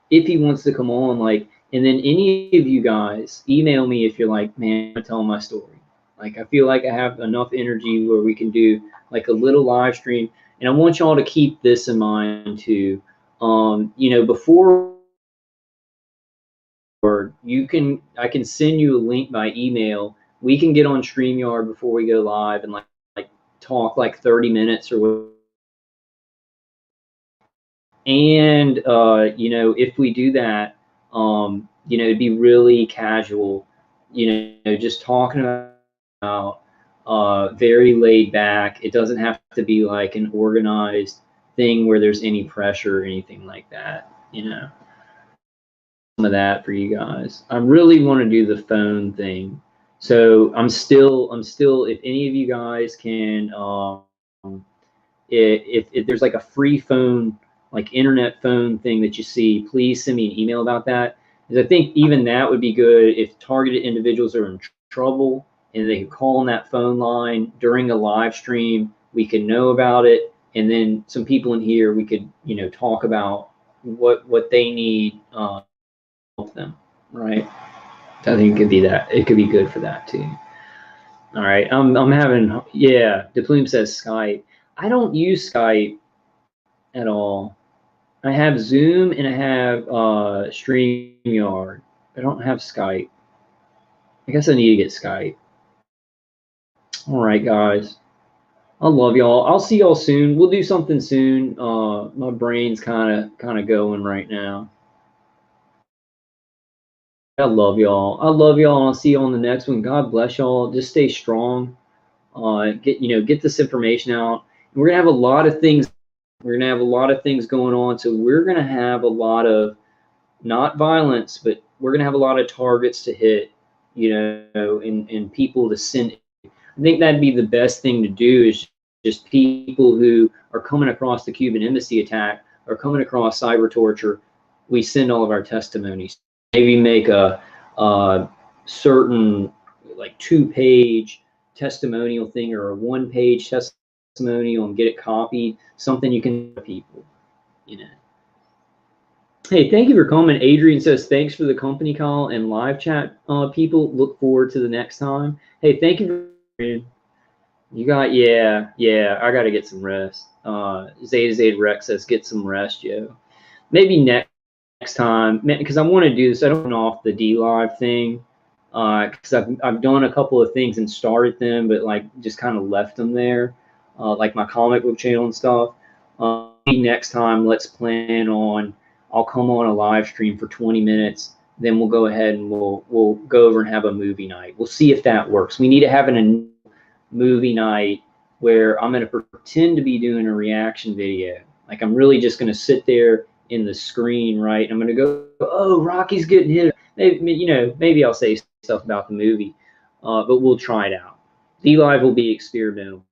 if he wants to come on, and then any of you guys email me if you're like, man, I'm telling my story. Like, I feel like I have enough energy where we can do like a little live stream, and I want y'all to keep this in mind too. Before I can send you a link by email. We can get on StreamYard before we go live and like talk like 30 minutes or whatever. And if we do that, it'd be really casual, just talking about very laid back. It doesn't have to be like an organized thing where there's any pressure or anything like that, Some of that for you guys. I really want to do the phone thing. So I'm still if any of you guys can if there's like a free phone, like internet phone thing that you see, please send me an email about that. Because I think even that would be good if targeted individuals are in trouble and they can call on that phone line during a live stream. We can know about it, and then some people in here we could talk about what they need to help them. Right? I think it could be that. It could be good for that too. All right. I'm having DePlume says Skype. I don't use Skype at all. I have Zoom and I have StreamYard. I don't have Skype. I guess I need to get Skype. All right, guys. I love y'all. I'll see y'all soon. We'll do something soon. My brain's kind of going right now. I love y'all. I'll see you on the next one. God bless y'all. Just stay strong. Get this information out. We're gonna have a lot of things. We're gonna have a lot of things going on. So we're gonna have a lot of not violence, but we're gonna have a lot of targets to hit. And people to send. I think that'd be the best thing to do is just people who are coming across the Cuban embassy attack or coming across cyber torture. We send all of our testimonies. Maybe make a certain like 2-page testimonial thing or a 1-page testimonial and get it copied. Something you can people. Hey, thank you for coming. Adrian says, thanks for the company call and live chat, people. Look forward to the next time. Hey, thank you. You got, I got to get some rest. Zeta Rex says, get some rest, Joe. Maybe next time, because I want to do this. I don't know off the D-Live thing, because I've done a couple of things and started them, but like just kind of left them there, like my comic book channel and stuff. Next time, let's plan on, I'll come on a live stream for 20 minutes. Then we'll go ahead and we'll go over and have a movie night. We'll see if that works. We need to have a movie night where I'm going to pretend to be doing a reaction video. Like I'm really just going to sit there in the screen, right? I'm going to go, oh, Rocky's getting hit. Maybe I'll say stuff about the movie, but we'll try it out. D-Live will be experimental.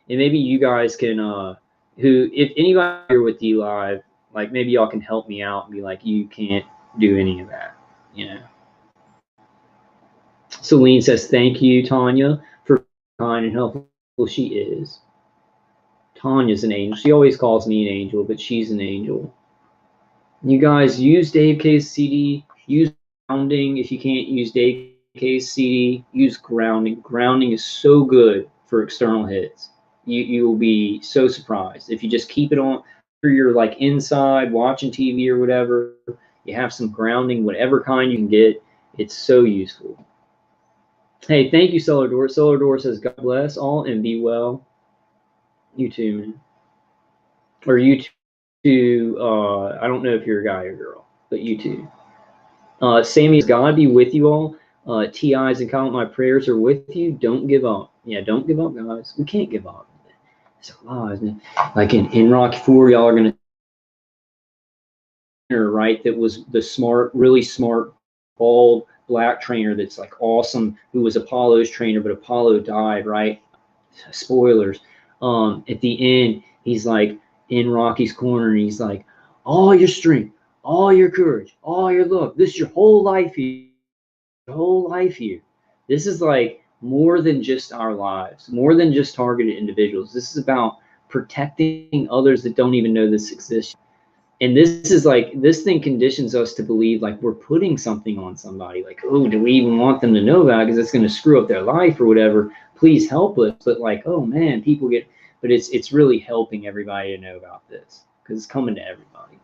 And maybe you guys can, if anybody here with D-Live, like maybe y'all can help me out and be like, you can't do any of that, Celine says, thank you, Tanya, for kind and helpful she is. Tanya's an angel. She always calls me an angel, but she's an angel. You guys use Dave K's CD, use grounding. If you can't use Dave K's CD, use grounding. Grounding is so good for external hits. You will be so surprised. If you just keep it on, you're like inside watching TV or whatever, you have some grounding, whatever kind you can get, it's so useful. Hey, thank you, Solardor. Solardor says, God bless all and be well. You too, man. Or you too, I don't know if you're a guy or girl, but you too. Sammy's God be with you all. TIs and comment my prayers are with you. Don't give up. Yeah, don't give up, guys. We can't give up. So, oh, isn't it? Like in Rocky 4, y'all are gonna right, that was the smart, really smart, bald black trainer that's like awesome, who was Apollo's trainer, but Apollo died, right? Spoilers. At the end, he's like in Rocky's corner, and he's like, all your strength, all your courage, all your love. This is your whole life here. Your whole life here. This is like more than just our lives, more than just targeted individuals. This is about protecting others that don't even know this exists. And this is like, this thing conditions us to believe like we're putting something on somebody, like, oh, do we even want them to know about it because it's going to screw up their life or whatever, please help us. But like, oh man, people get, but it's really helping everybody to know about this because it's coming to everybody.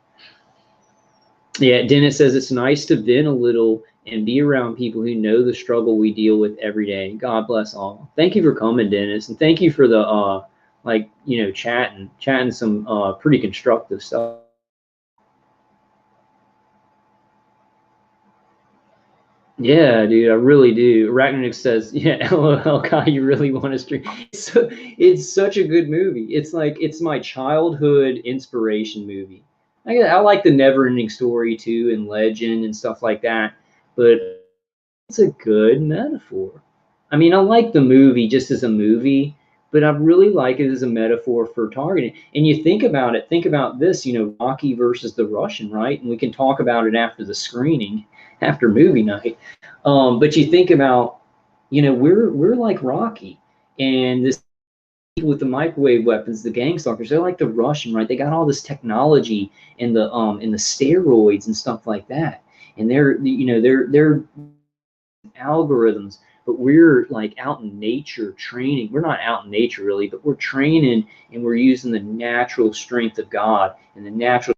Yeah, Dennis says it's nice to vent a little and be around people who know the struggle we deal with every day. God bless all. Thank you for coming, Dennis, and thank you for the like, you know, chatting some pretty constructive stuff. Yeah, dude, I really do. Arachnonic says, yeah, LOL, Kai, you really want to stream? It's such a good movie. It's like, it's my childhood inspiration movie. I like the Never-Ending Story too, and Legend and stuff like that, but it's a good metaphor. I mean, I like the movie just as a movie, but I really like it as a metaphor for targeting. And you think about it, think about this, you know, Rocky versus the Russian, right? And we can talk about it after the screening, after movie night. But you think about, you know, we're like Rocky, and this with the microwave weapons, the gang stalkers, they're like the Russian, right? They got all this technology and the steroids and stuff like that, and they're, you know, they're algorithms, but we're like out in nature training. We're not out in nature really, but we're training, and we're using the natural strength of God and the natural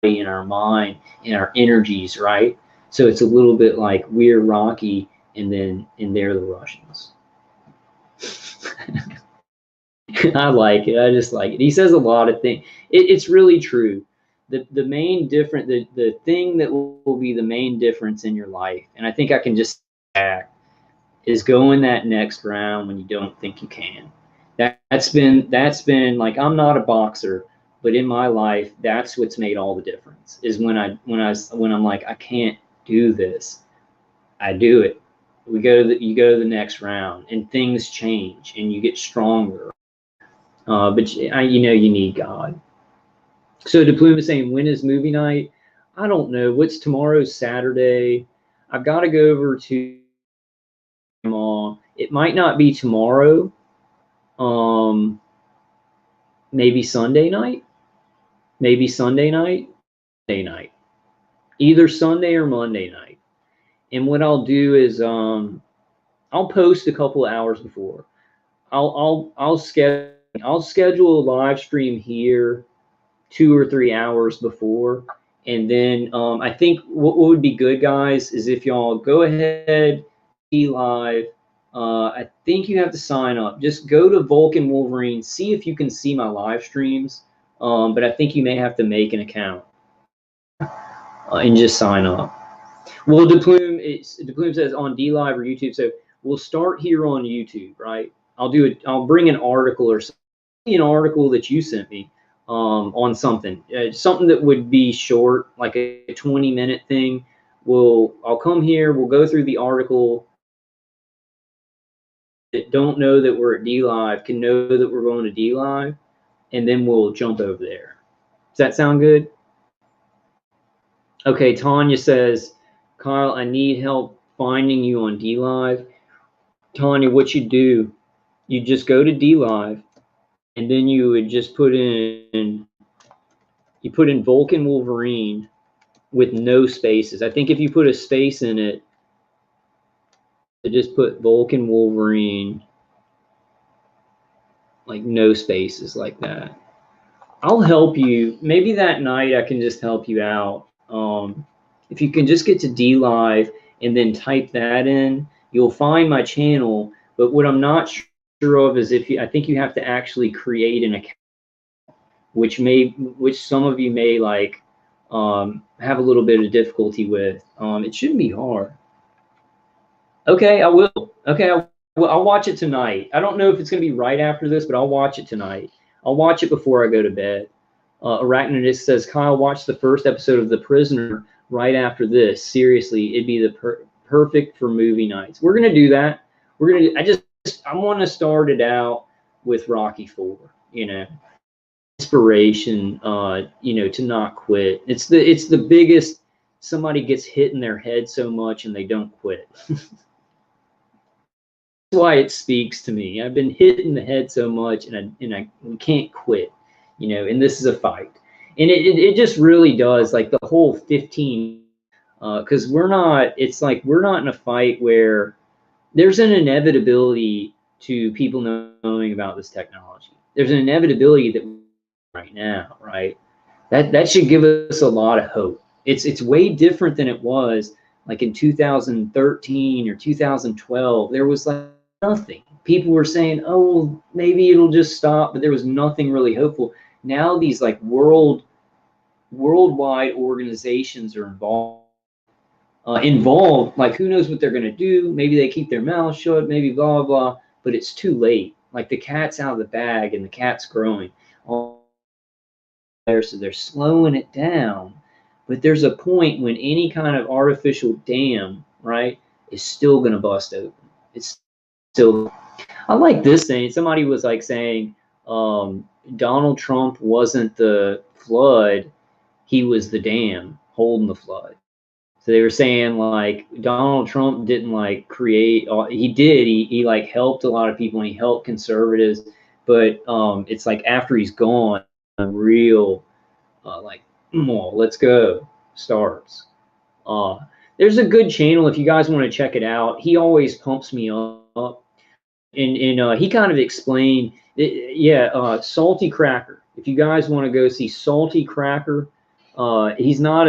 in our mind and our energies, right? So it's a little bit like we're Rocky, and they're the Russians. I like it. I just like it. He says a lot of things. It's really true. The main difference, the thing that will be the main difference in your life, and I think I can just act, is going that next round when you don't think you can. That's been like, I'm not a boxer, but in my life, that's what's made all the difference. Is when I'm like, I can't do this, I do it. You go to the next round, and things change, and you get stronger. But you know, you need God. So Deplume is saying, when is movie night? I don't know. What's tomorrow's Saturday? I've got to go over to it might not be tomorrow. Maybe Sunday night. Maybe Sunday night. Monday night. Either Sunday or Monday night. And what I'll do is I'll post a couple of hours before. I'll schedule a live stream here 2 or 3 hours before, and then I think what would be good, guys, is if y'all go ahead, be live. I think you have to sign up. Just go to Vulcan Wolverine, see if you can see my live streams. But I think you may have to make an account and just sign up. Well, Deplume says on D Live or YouTube. So we'll start here on YouTube, right? I'll bring an article or something, an article that you sent me on something that would be short, like a 20-minute thing. I'll come here. We'll go through the article. That don't know that we're at D Live can know that we're going to D Live, and then we'll jump over there. Does that sound good? Okay, Tanya says, Kyle, I need help finding you on D Live. Tanya, what you do, you just go to D Live, and then you would just put in Vulcan Wolverine with no spaces. I think if you put a space in it, just put Vulcan Wolverine, like no spaces, like that. I'll help you. Maybe that night I can just help you out. If you can just get to D Live and then type that in, you'll find my channel. But what I'm not sure of is I think you have to actually create an account, which some of you may like have a little bit of difficulty with. It shouldn't be hard. Okay, I will. Okay, I'll watch it tonight. I don't know if it's going to be right after this, but I'll watch it tonight. I'll watch it before I go to bed. Arachnidist says, Kyle, watch the first episode of The Prisoner right after this. Seriously, it'd be the perfect for movie nights. We're gonna do that. We're gonna. I want to start it out with Rocky IV. You know, inspiration. You know, to not quit. It's the biggest. Somebody gets hit in their head so much and they don't quit. That's why it speaks to me. I've been hit in the head so much and I can't quit. You know, and this is a fight. And it just really does, like the whole 15, because it's like we're not in a fight where there's an inevitability to people knowing about this technology. There's an inevitability that right now, right? That should give us a lot of hope. It's way different than it was like in 2013 or 2012. There was like nothing. People were saying, oh, well, maybe it'll just stop, but there was nothing really hopeful. Now these like worldwide organizations are involved. Like, who knows what they're going to do? Maybe they keep their mouths shut, maybe blah blah, but it's too late. Like, the cat's out of the bag and the cat's growing there, so they're slowing it down. But there's a point when any kind of artificial dam, right, is still going to bust open. It's still. I like this thing. Somebody was like saying Donald Trump wasn't the flood, he was the dam holding the flood. So they were saying like Donald Trump didn't like create. He did. He like helped a lot of people and he helped conservatives. But it's like after he's gone, a real like, well, let's go starts. There's a good channel if you guys want to check it out. He always pumps me up. And he kind of explained, Salty Cracker. If you guys want to go see Salty Cracker, he's not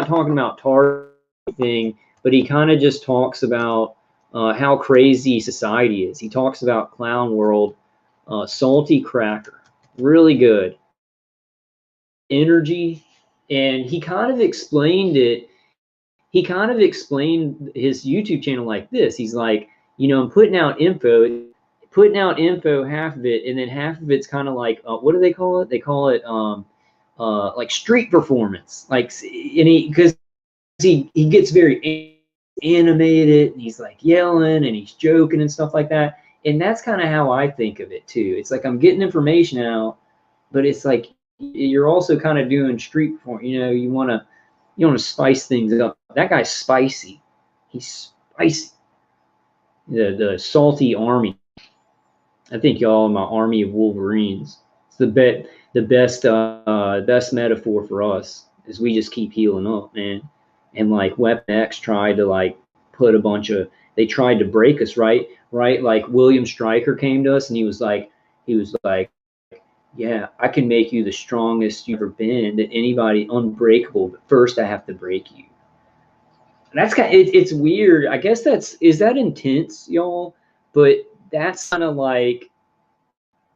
talking about tar thing, but he kind of just talks about how crazy society is. He talks about Clown World. Salty Cracker, really good energy, and he kind of explained it. He kind of explained his YouTube channel like this. He's like, you know, I'm putting out info, half of it, and then half of it's kind of like, what do they call it? They call it like street performance. Like, and because he gets very animated, and he's like yelling, and he's joking and stuff like that. And that's kind of how I think of it too. It's like I'm getting information out, but it's like you're also kind of doing street performance. You know, you want to spice things up. That guy's spicy. He's spicy. The salty army. I think y'all are my army of Wolverines. It's the best metaphor for us is we just keep healing up, man. And like Weapon X tried to like put a bunch of, they tried to break us, right? Like William Stryker came to us and he was like, yeah, I can make you the strongest you've ever been, that anybody unbreakable, but first I have to break you. And that's kind of, it's weird. I guess is that intense, y'all? But that's kind of like,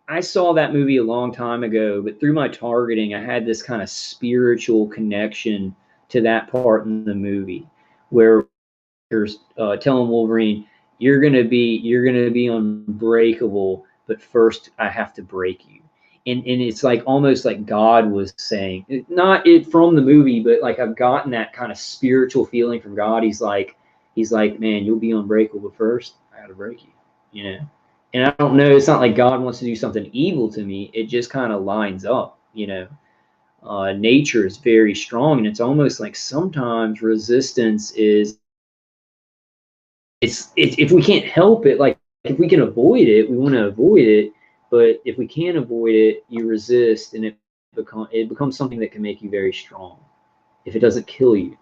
I saw that movie a long time ago, but through my targeting, I had this kind of spiritual connection to that part in the movie where you're telling Wolverine, you're gonna be unbreakable, but first I have to break you. And it's like almost like God was saying, not it from the movie, but like I've gotten that kind of spiritual feeling from God. He's like, man, you'll be unbreakable, but first I gotta break you, you know. And I don't know, it's not like God wants to do something evil to me. It just kind of lines up, you know. Nature is very strong, and it's almost like sometimes resistance is, it's if we can't help it, like if we can avoid it, we want to avoid it. But if we can't avoid it, you resist, and it becomes something that can make you very strong if it doesn't kill you,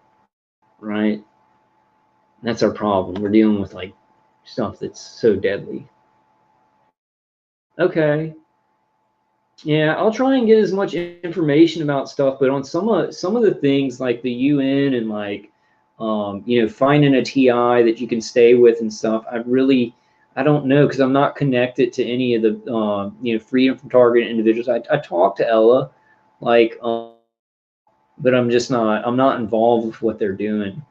right? And that's our problem. We're dealing with like stuff that's so deadly. Okay. Yeah, I'll try and get as much information about stuff, but on some of the things like the UN and like you know, finding a TI that you can stay with and stuff, I don't know, because I'm not connected to any of the you know, freedom from targeted individuals. I talk to Ella, like, but I'm not involved with what they're doing,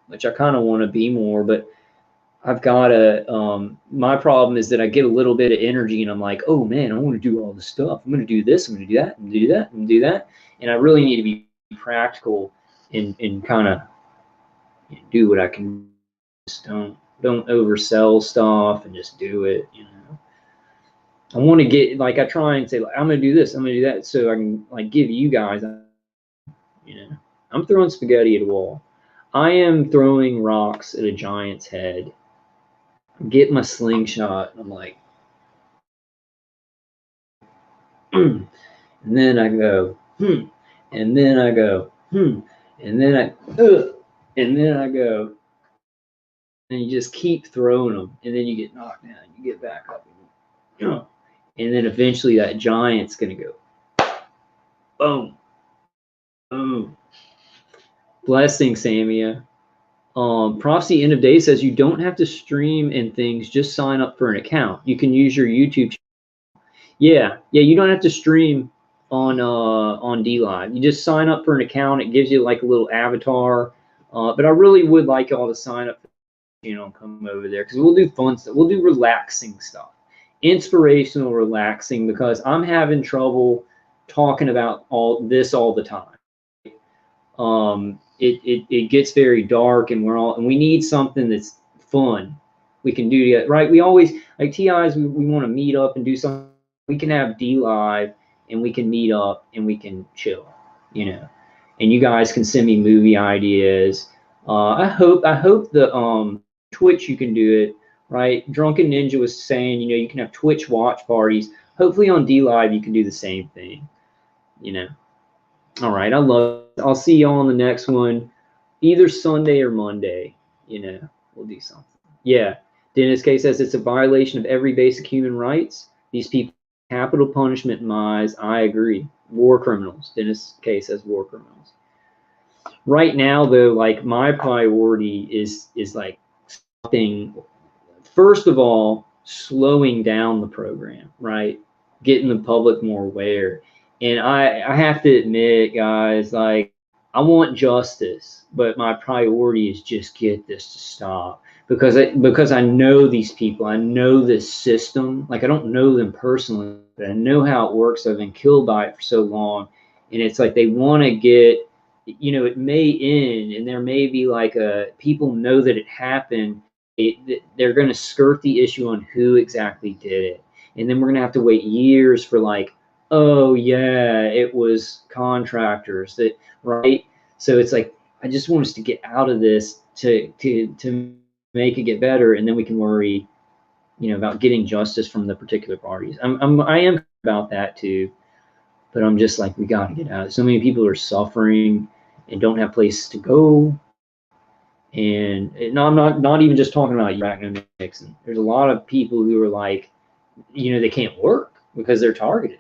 which I kind of want to be more. But I've got a, my problem is that I get a little bit of energy and I'm like, oh man, I want to do all this stuff. I'm going to do this, I'm going to do that, and do that, and do that. And I really need to be practical and kind of do what I can. Just don't oversell stuff and just do it, you know. I want to get, like, I try and say, like, I'm going to do this, I'm going to do that, so I can, like, give you guys, you know. I'm throwing spaghetti at a wall. I am throwing rocks at a giant's head. Get my slingshot, and I'm like, and then I go, and then I go, and then and then I go, and you just keep throwing them, and then you get knocked down, you get back up, and then eventually that giant's gonna go, boom, boom. Blessing, Samia. Prophecy End of Day says you don't have to stream and things, just sign up for an account. You can use your YouTube channel. Yeah, you don't have to stream on DLive. You just sign up for an account. It gives you like a little avatar. But I really would like y'all to sign up for the channel and come over there, because we'll do fun stuff. We'll do relaxing stuff, inspirational, relaxing, because I'm having trouble talking about all this all the time. It gets very dark, and we need something that's fun we can do together, right? We always, like TIs, we want to meet up and do something. We can have DLive and we can meet up and we can chill, you know, and you guys can send me movie ideas. I hope the Twitch, you can do it, right? Drunken Ninja was saying, you know, you can have Twitch watch parties. Hopefully on DLive you can do the same thing, you know. All right, I love it. I'll see y'all on the next one, either Sunday or Monday, you know. We'll do something. Yeah, Dennis K says it's a violation of every basic human rights. These people, capital punishment in my eyes. I agree. War criminals. Dennis K says war criminals. Right now, though, like, my priority is like something. First of all, slowing down the program, right? Getting the public more aware. And I have to admit, guys, like, I want justice, but my priority is just get this to stop, because I know these people. I know this system. Like, I don't know them personally, but I know how it works. I've been killed by it for so long. And it's like they want to get, you know, it may end, and there may be like people know that it happened. They're going to skirt the issue on who exactly did it. And then we're going to have to wait years for, like, oh yeah, it was contractors that, right? So it's like, I just want us to get out of this to make it get better, and then we can worry, you know, about getting justice from the particular parties. I am about that too, but I'm just like, we got to get out. So many people are suffering and don't have places to go. And no, I'm not even just talking about Iraq, Nixon. There's a lot of people who are like, you know, they can't work because they're targeted.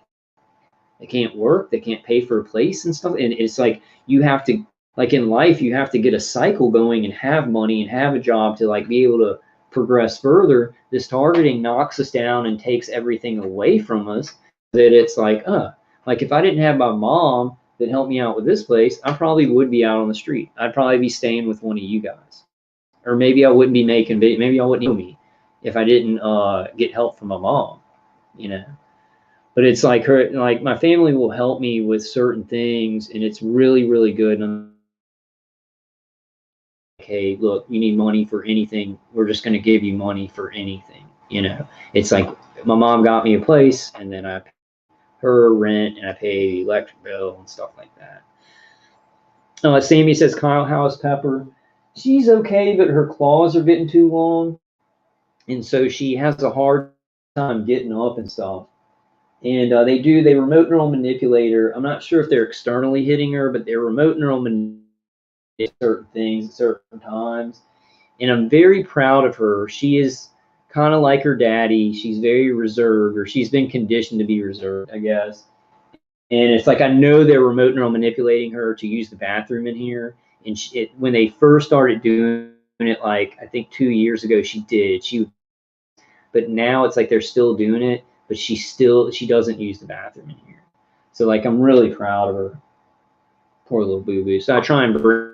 They can't work. They can't pay for a place and stuff. And it's like, you have to, like, in life, you have to get a cycle going and have money and have a job to, like, be able to progress further. This targeting knocks us down and takes everything away from us. That it's like, like, if I didn't have my mom that helped me out with this place, I probably would be out on the street. I'd probably be staying with one of you guys. Or maybe I wouldn't be making, maybe I wouldn't know me if I didn't get help from my mom, you know. But it's like my family will help me with certain things, and it's really, really good. And I'm like, hey, look, you need money for anything, we're just going to give you money for anything, you know. It's like, my mom got me a place, and then I pay her rent, and I pay the electric bill and stuff like that. Sammy says, Kyle, how's Pepper? She's okay, but her claws are getting too long, and so she has a hard time getting up and stuff. And they remote neural manipulator. I'm not sure if they're externally hitting her, but they're remote neural manipulating certain things at certain times. And I'm very proud of her. She is kind of like her daddy. She's very reserved, or she's been conditioned to be reserved, I guess. And it's like, I know they're remote neural manipulating her to use the bathroom in here. And when they first started doing it, like, I think 2 years ago, but now it's like they're still doing it, but she doesn't use the bathroom in here. So, like, I'm really proud of her. Poor little boo-boo. So I try and bring.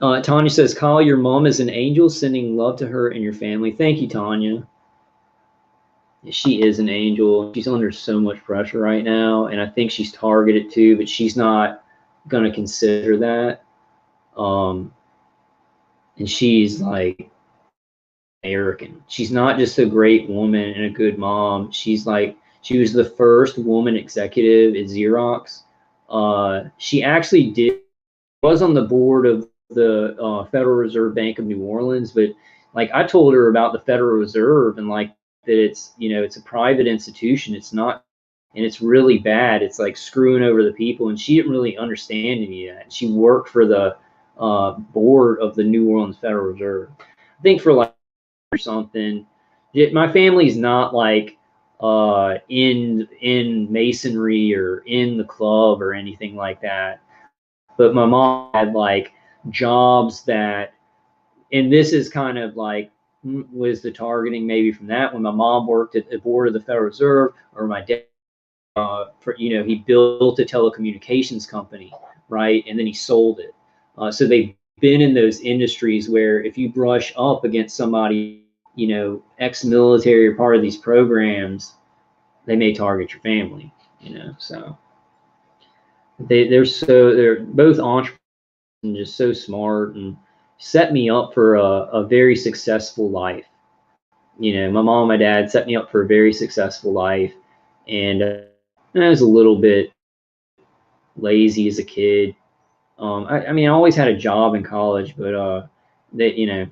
Tanya says, Kyle, your mom is an angel, sending love to her and your family. Thank you, Tanya. She is an angel. She's under so much pressure right now, and I think she's targeted too, but she's not going to consider that. And she's like American. She's not just a great woman and a good mom. She's like, she was the first woman executive at Xerox. She actually was on the board of the Federal Reserve Bank of New Orleans, but like I told her about the Federal Reserve and like that it's, you know, it's a private institution. It's not, and it's really bad. It's like screwing over the people, and she didn't really understand any of that. She worked for the board of the New Orleans Federal Reserve, I think, for like or something. My family's not like in masonry or in the club or anything like that, but my mom had like jobs that, and this is kind of like was the targeting maybe from that when my mom worked at the board of the Federal Reserve, or my dad for, you know, he built a telecommunications company, right, and then he sold it. So they've been in those industries where if you brush up against somebody, you know, ex-military or part of these programs, they may target your family, you know. So they're both entrepreneurs and just so smart and set me up for a very successful life. You know, my mom and my dad set me up for a very successful life, and I was a little bit lazy as a kid. I mean, I always had a job in college, but that, you know,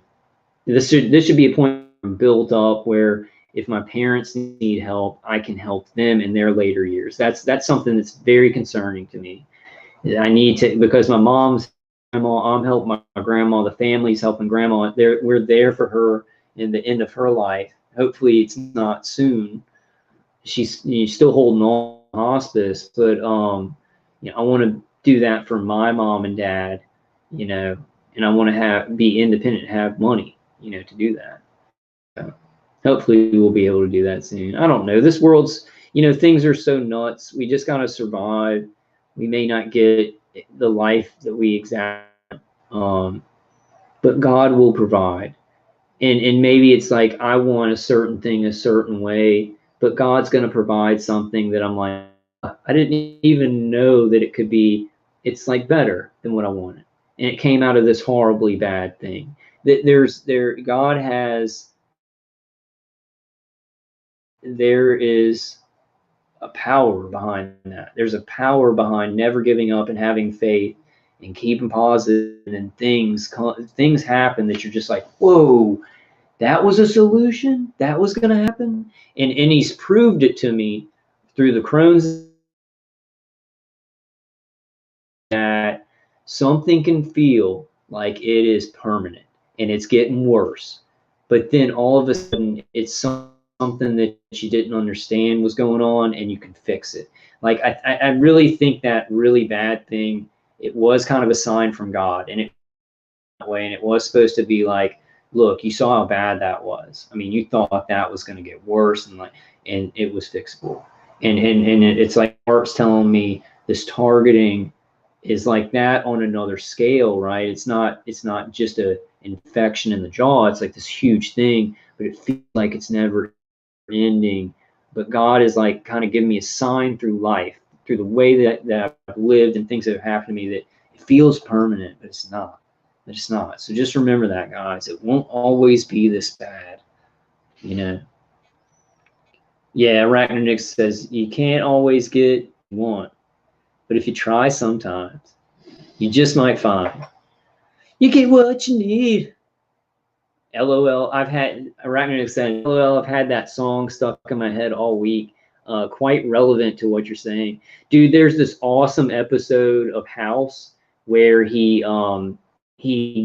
this should be a point built up where if my parents need help, I can help them in their later years. That's something that's very concerning to me. I need to, because my mom's grandma, I'm helping my grandma, the family's helping grandma. We're there for her in the end of her life. Hopefully, it's not soon. She's still holding on to hospice, but you know, I want to do that for my mom and dad, you know, and I want to be independent, have money, you know, to do that. So hopefully, we'll be able to do that soon. I don't know. This world's, you know, things are so nuts. We just gotta survive. We may not get the life that we exact, but God will provide. And maybe it's like I want a certain thing a certain way, but God's going to provide something that I'm like, I didn't even know that it could be. It's like better than what I wanted, and it came out of this horribly bad thing. God has, there is a power behind that. There's a power behind never giving up and having faith and keeping positive, and things happen that you're just like, whoa, that was a solution, that was going to happen. And he's proved it to me through the Crohn's, that something can feel like it is permanent and it's getting worse, but then all of a sudden it's something that you didn't understand was going on, and you can fix it. Like I really think that really bad thing, it was kind of a sign from God, and it way, and it was supposed to be like, look, you saw how bad that was. I mean, you thought that was going to get worse, and it was fixable. And it's like Mark's telling me this targeting is like that on another scale, right? It's not just a infection in the jaw. It's like this huge thing, but it feels like it's never ending. But God is like kind of giving me a sign through life, through the way that I've lived and things that have happened to me, that it feels permanent, but it's not. It's not. So just remember that, guys. It won't always be this bad, you know. Yeah, Arachnonix says you can't always get what you want, but if you try sometimes, you just might find you get what you need. LOL. Arachnonix said, LOL, I've had that song stuck in my head all week. Quite relevant to what you're saying. Dude, there's this awesome episode of House where he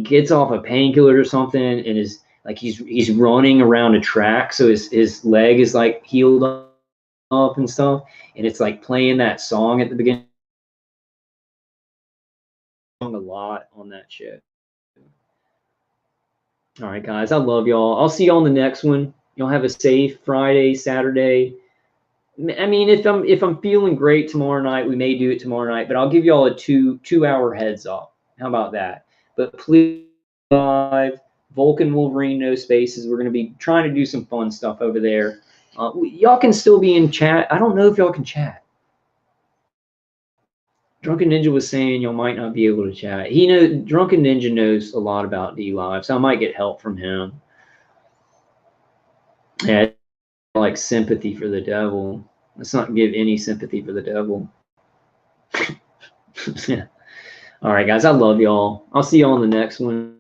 gets off a painkiller or something, and is like he's running around a track, so his leg is like healed up and stuff, and it's like playing that song at the beginning. A lot on that shit. All right, guys, I love y'all. I'll see y'all on the next one. Y'all have a safe Friday, Saturday. I mean, if I'm feeling great tomorrow night, we may do it tomorrow night, but I'll give y'all a two hour heads up. How about that? But please live. Vulcan Wolverine No Spaces. We're going to be trying to do some fun stuff over there. Y'all can still be in chat. I don't know if y'all can chat. Drunken Ninja was saying y'all might not be able to chat. Drunken Ninja knows a lot about DLive, so I might get help from him. Yeah, like sympathy for the devil. Let's not give any sympathy for the devil. Yeah. All right, guys, I love y'all. I'll see y'all on the next one.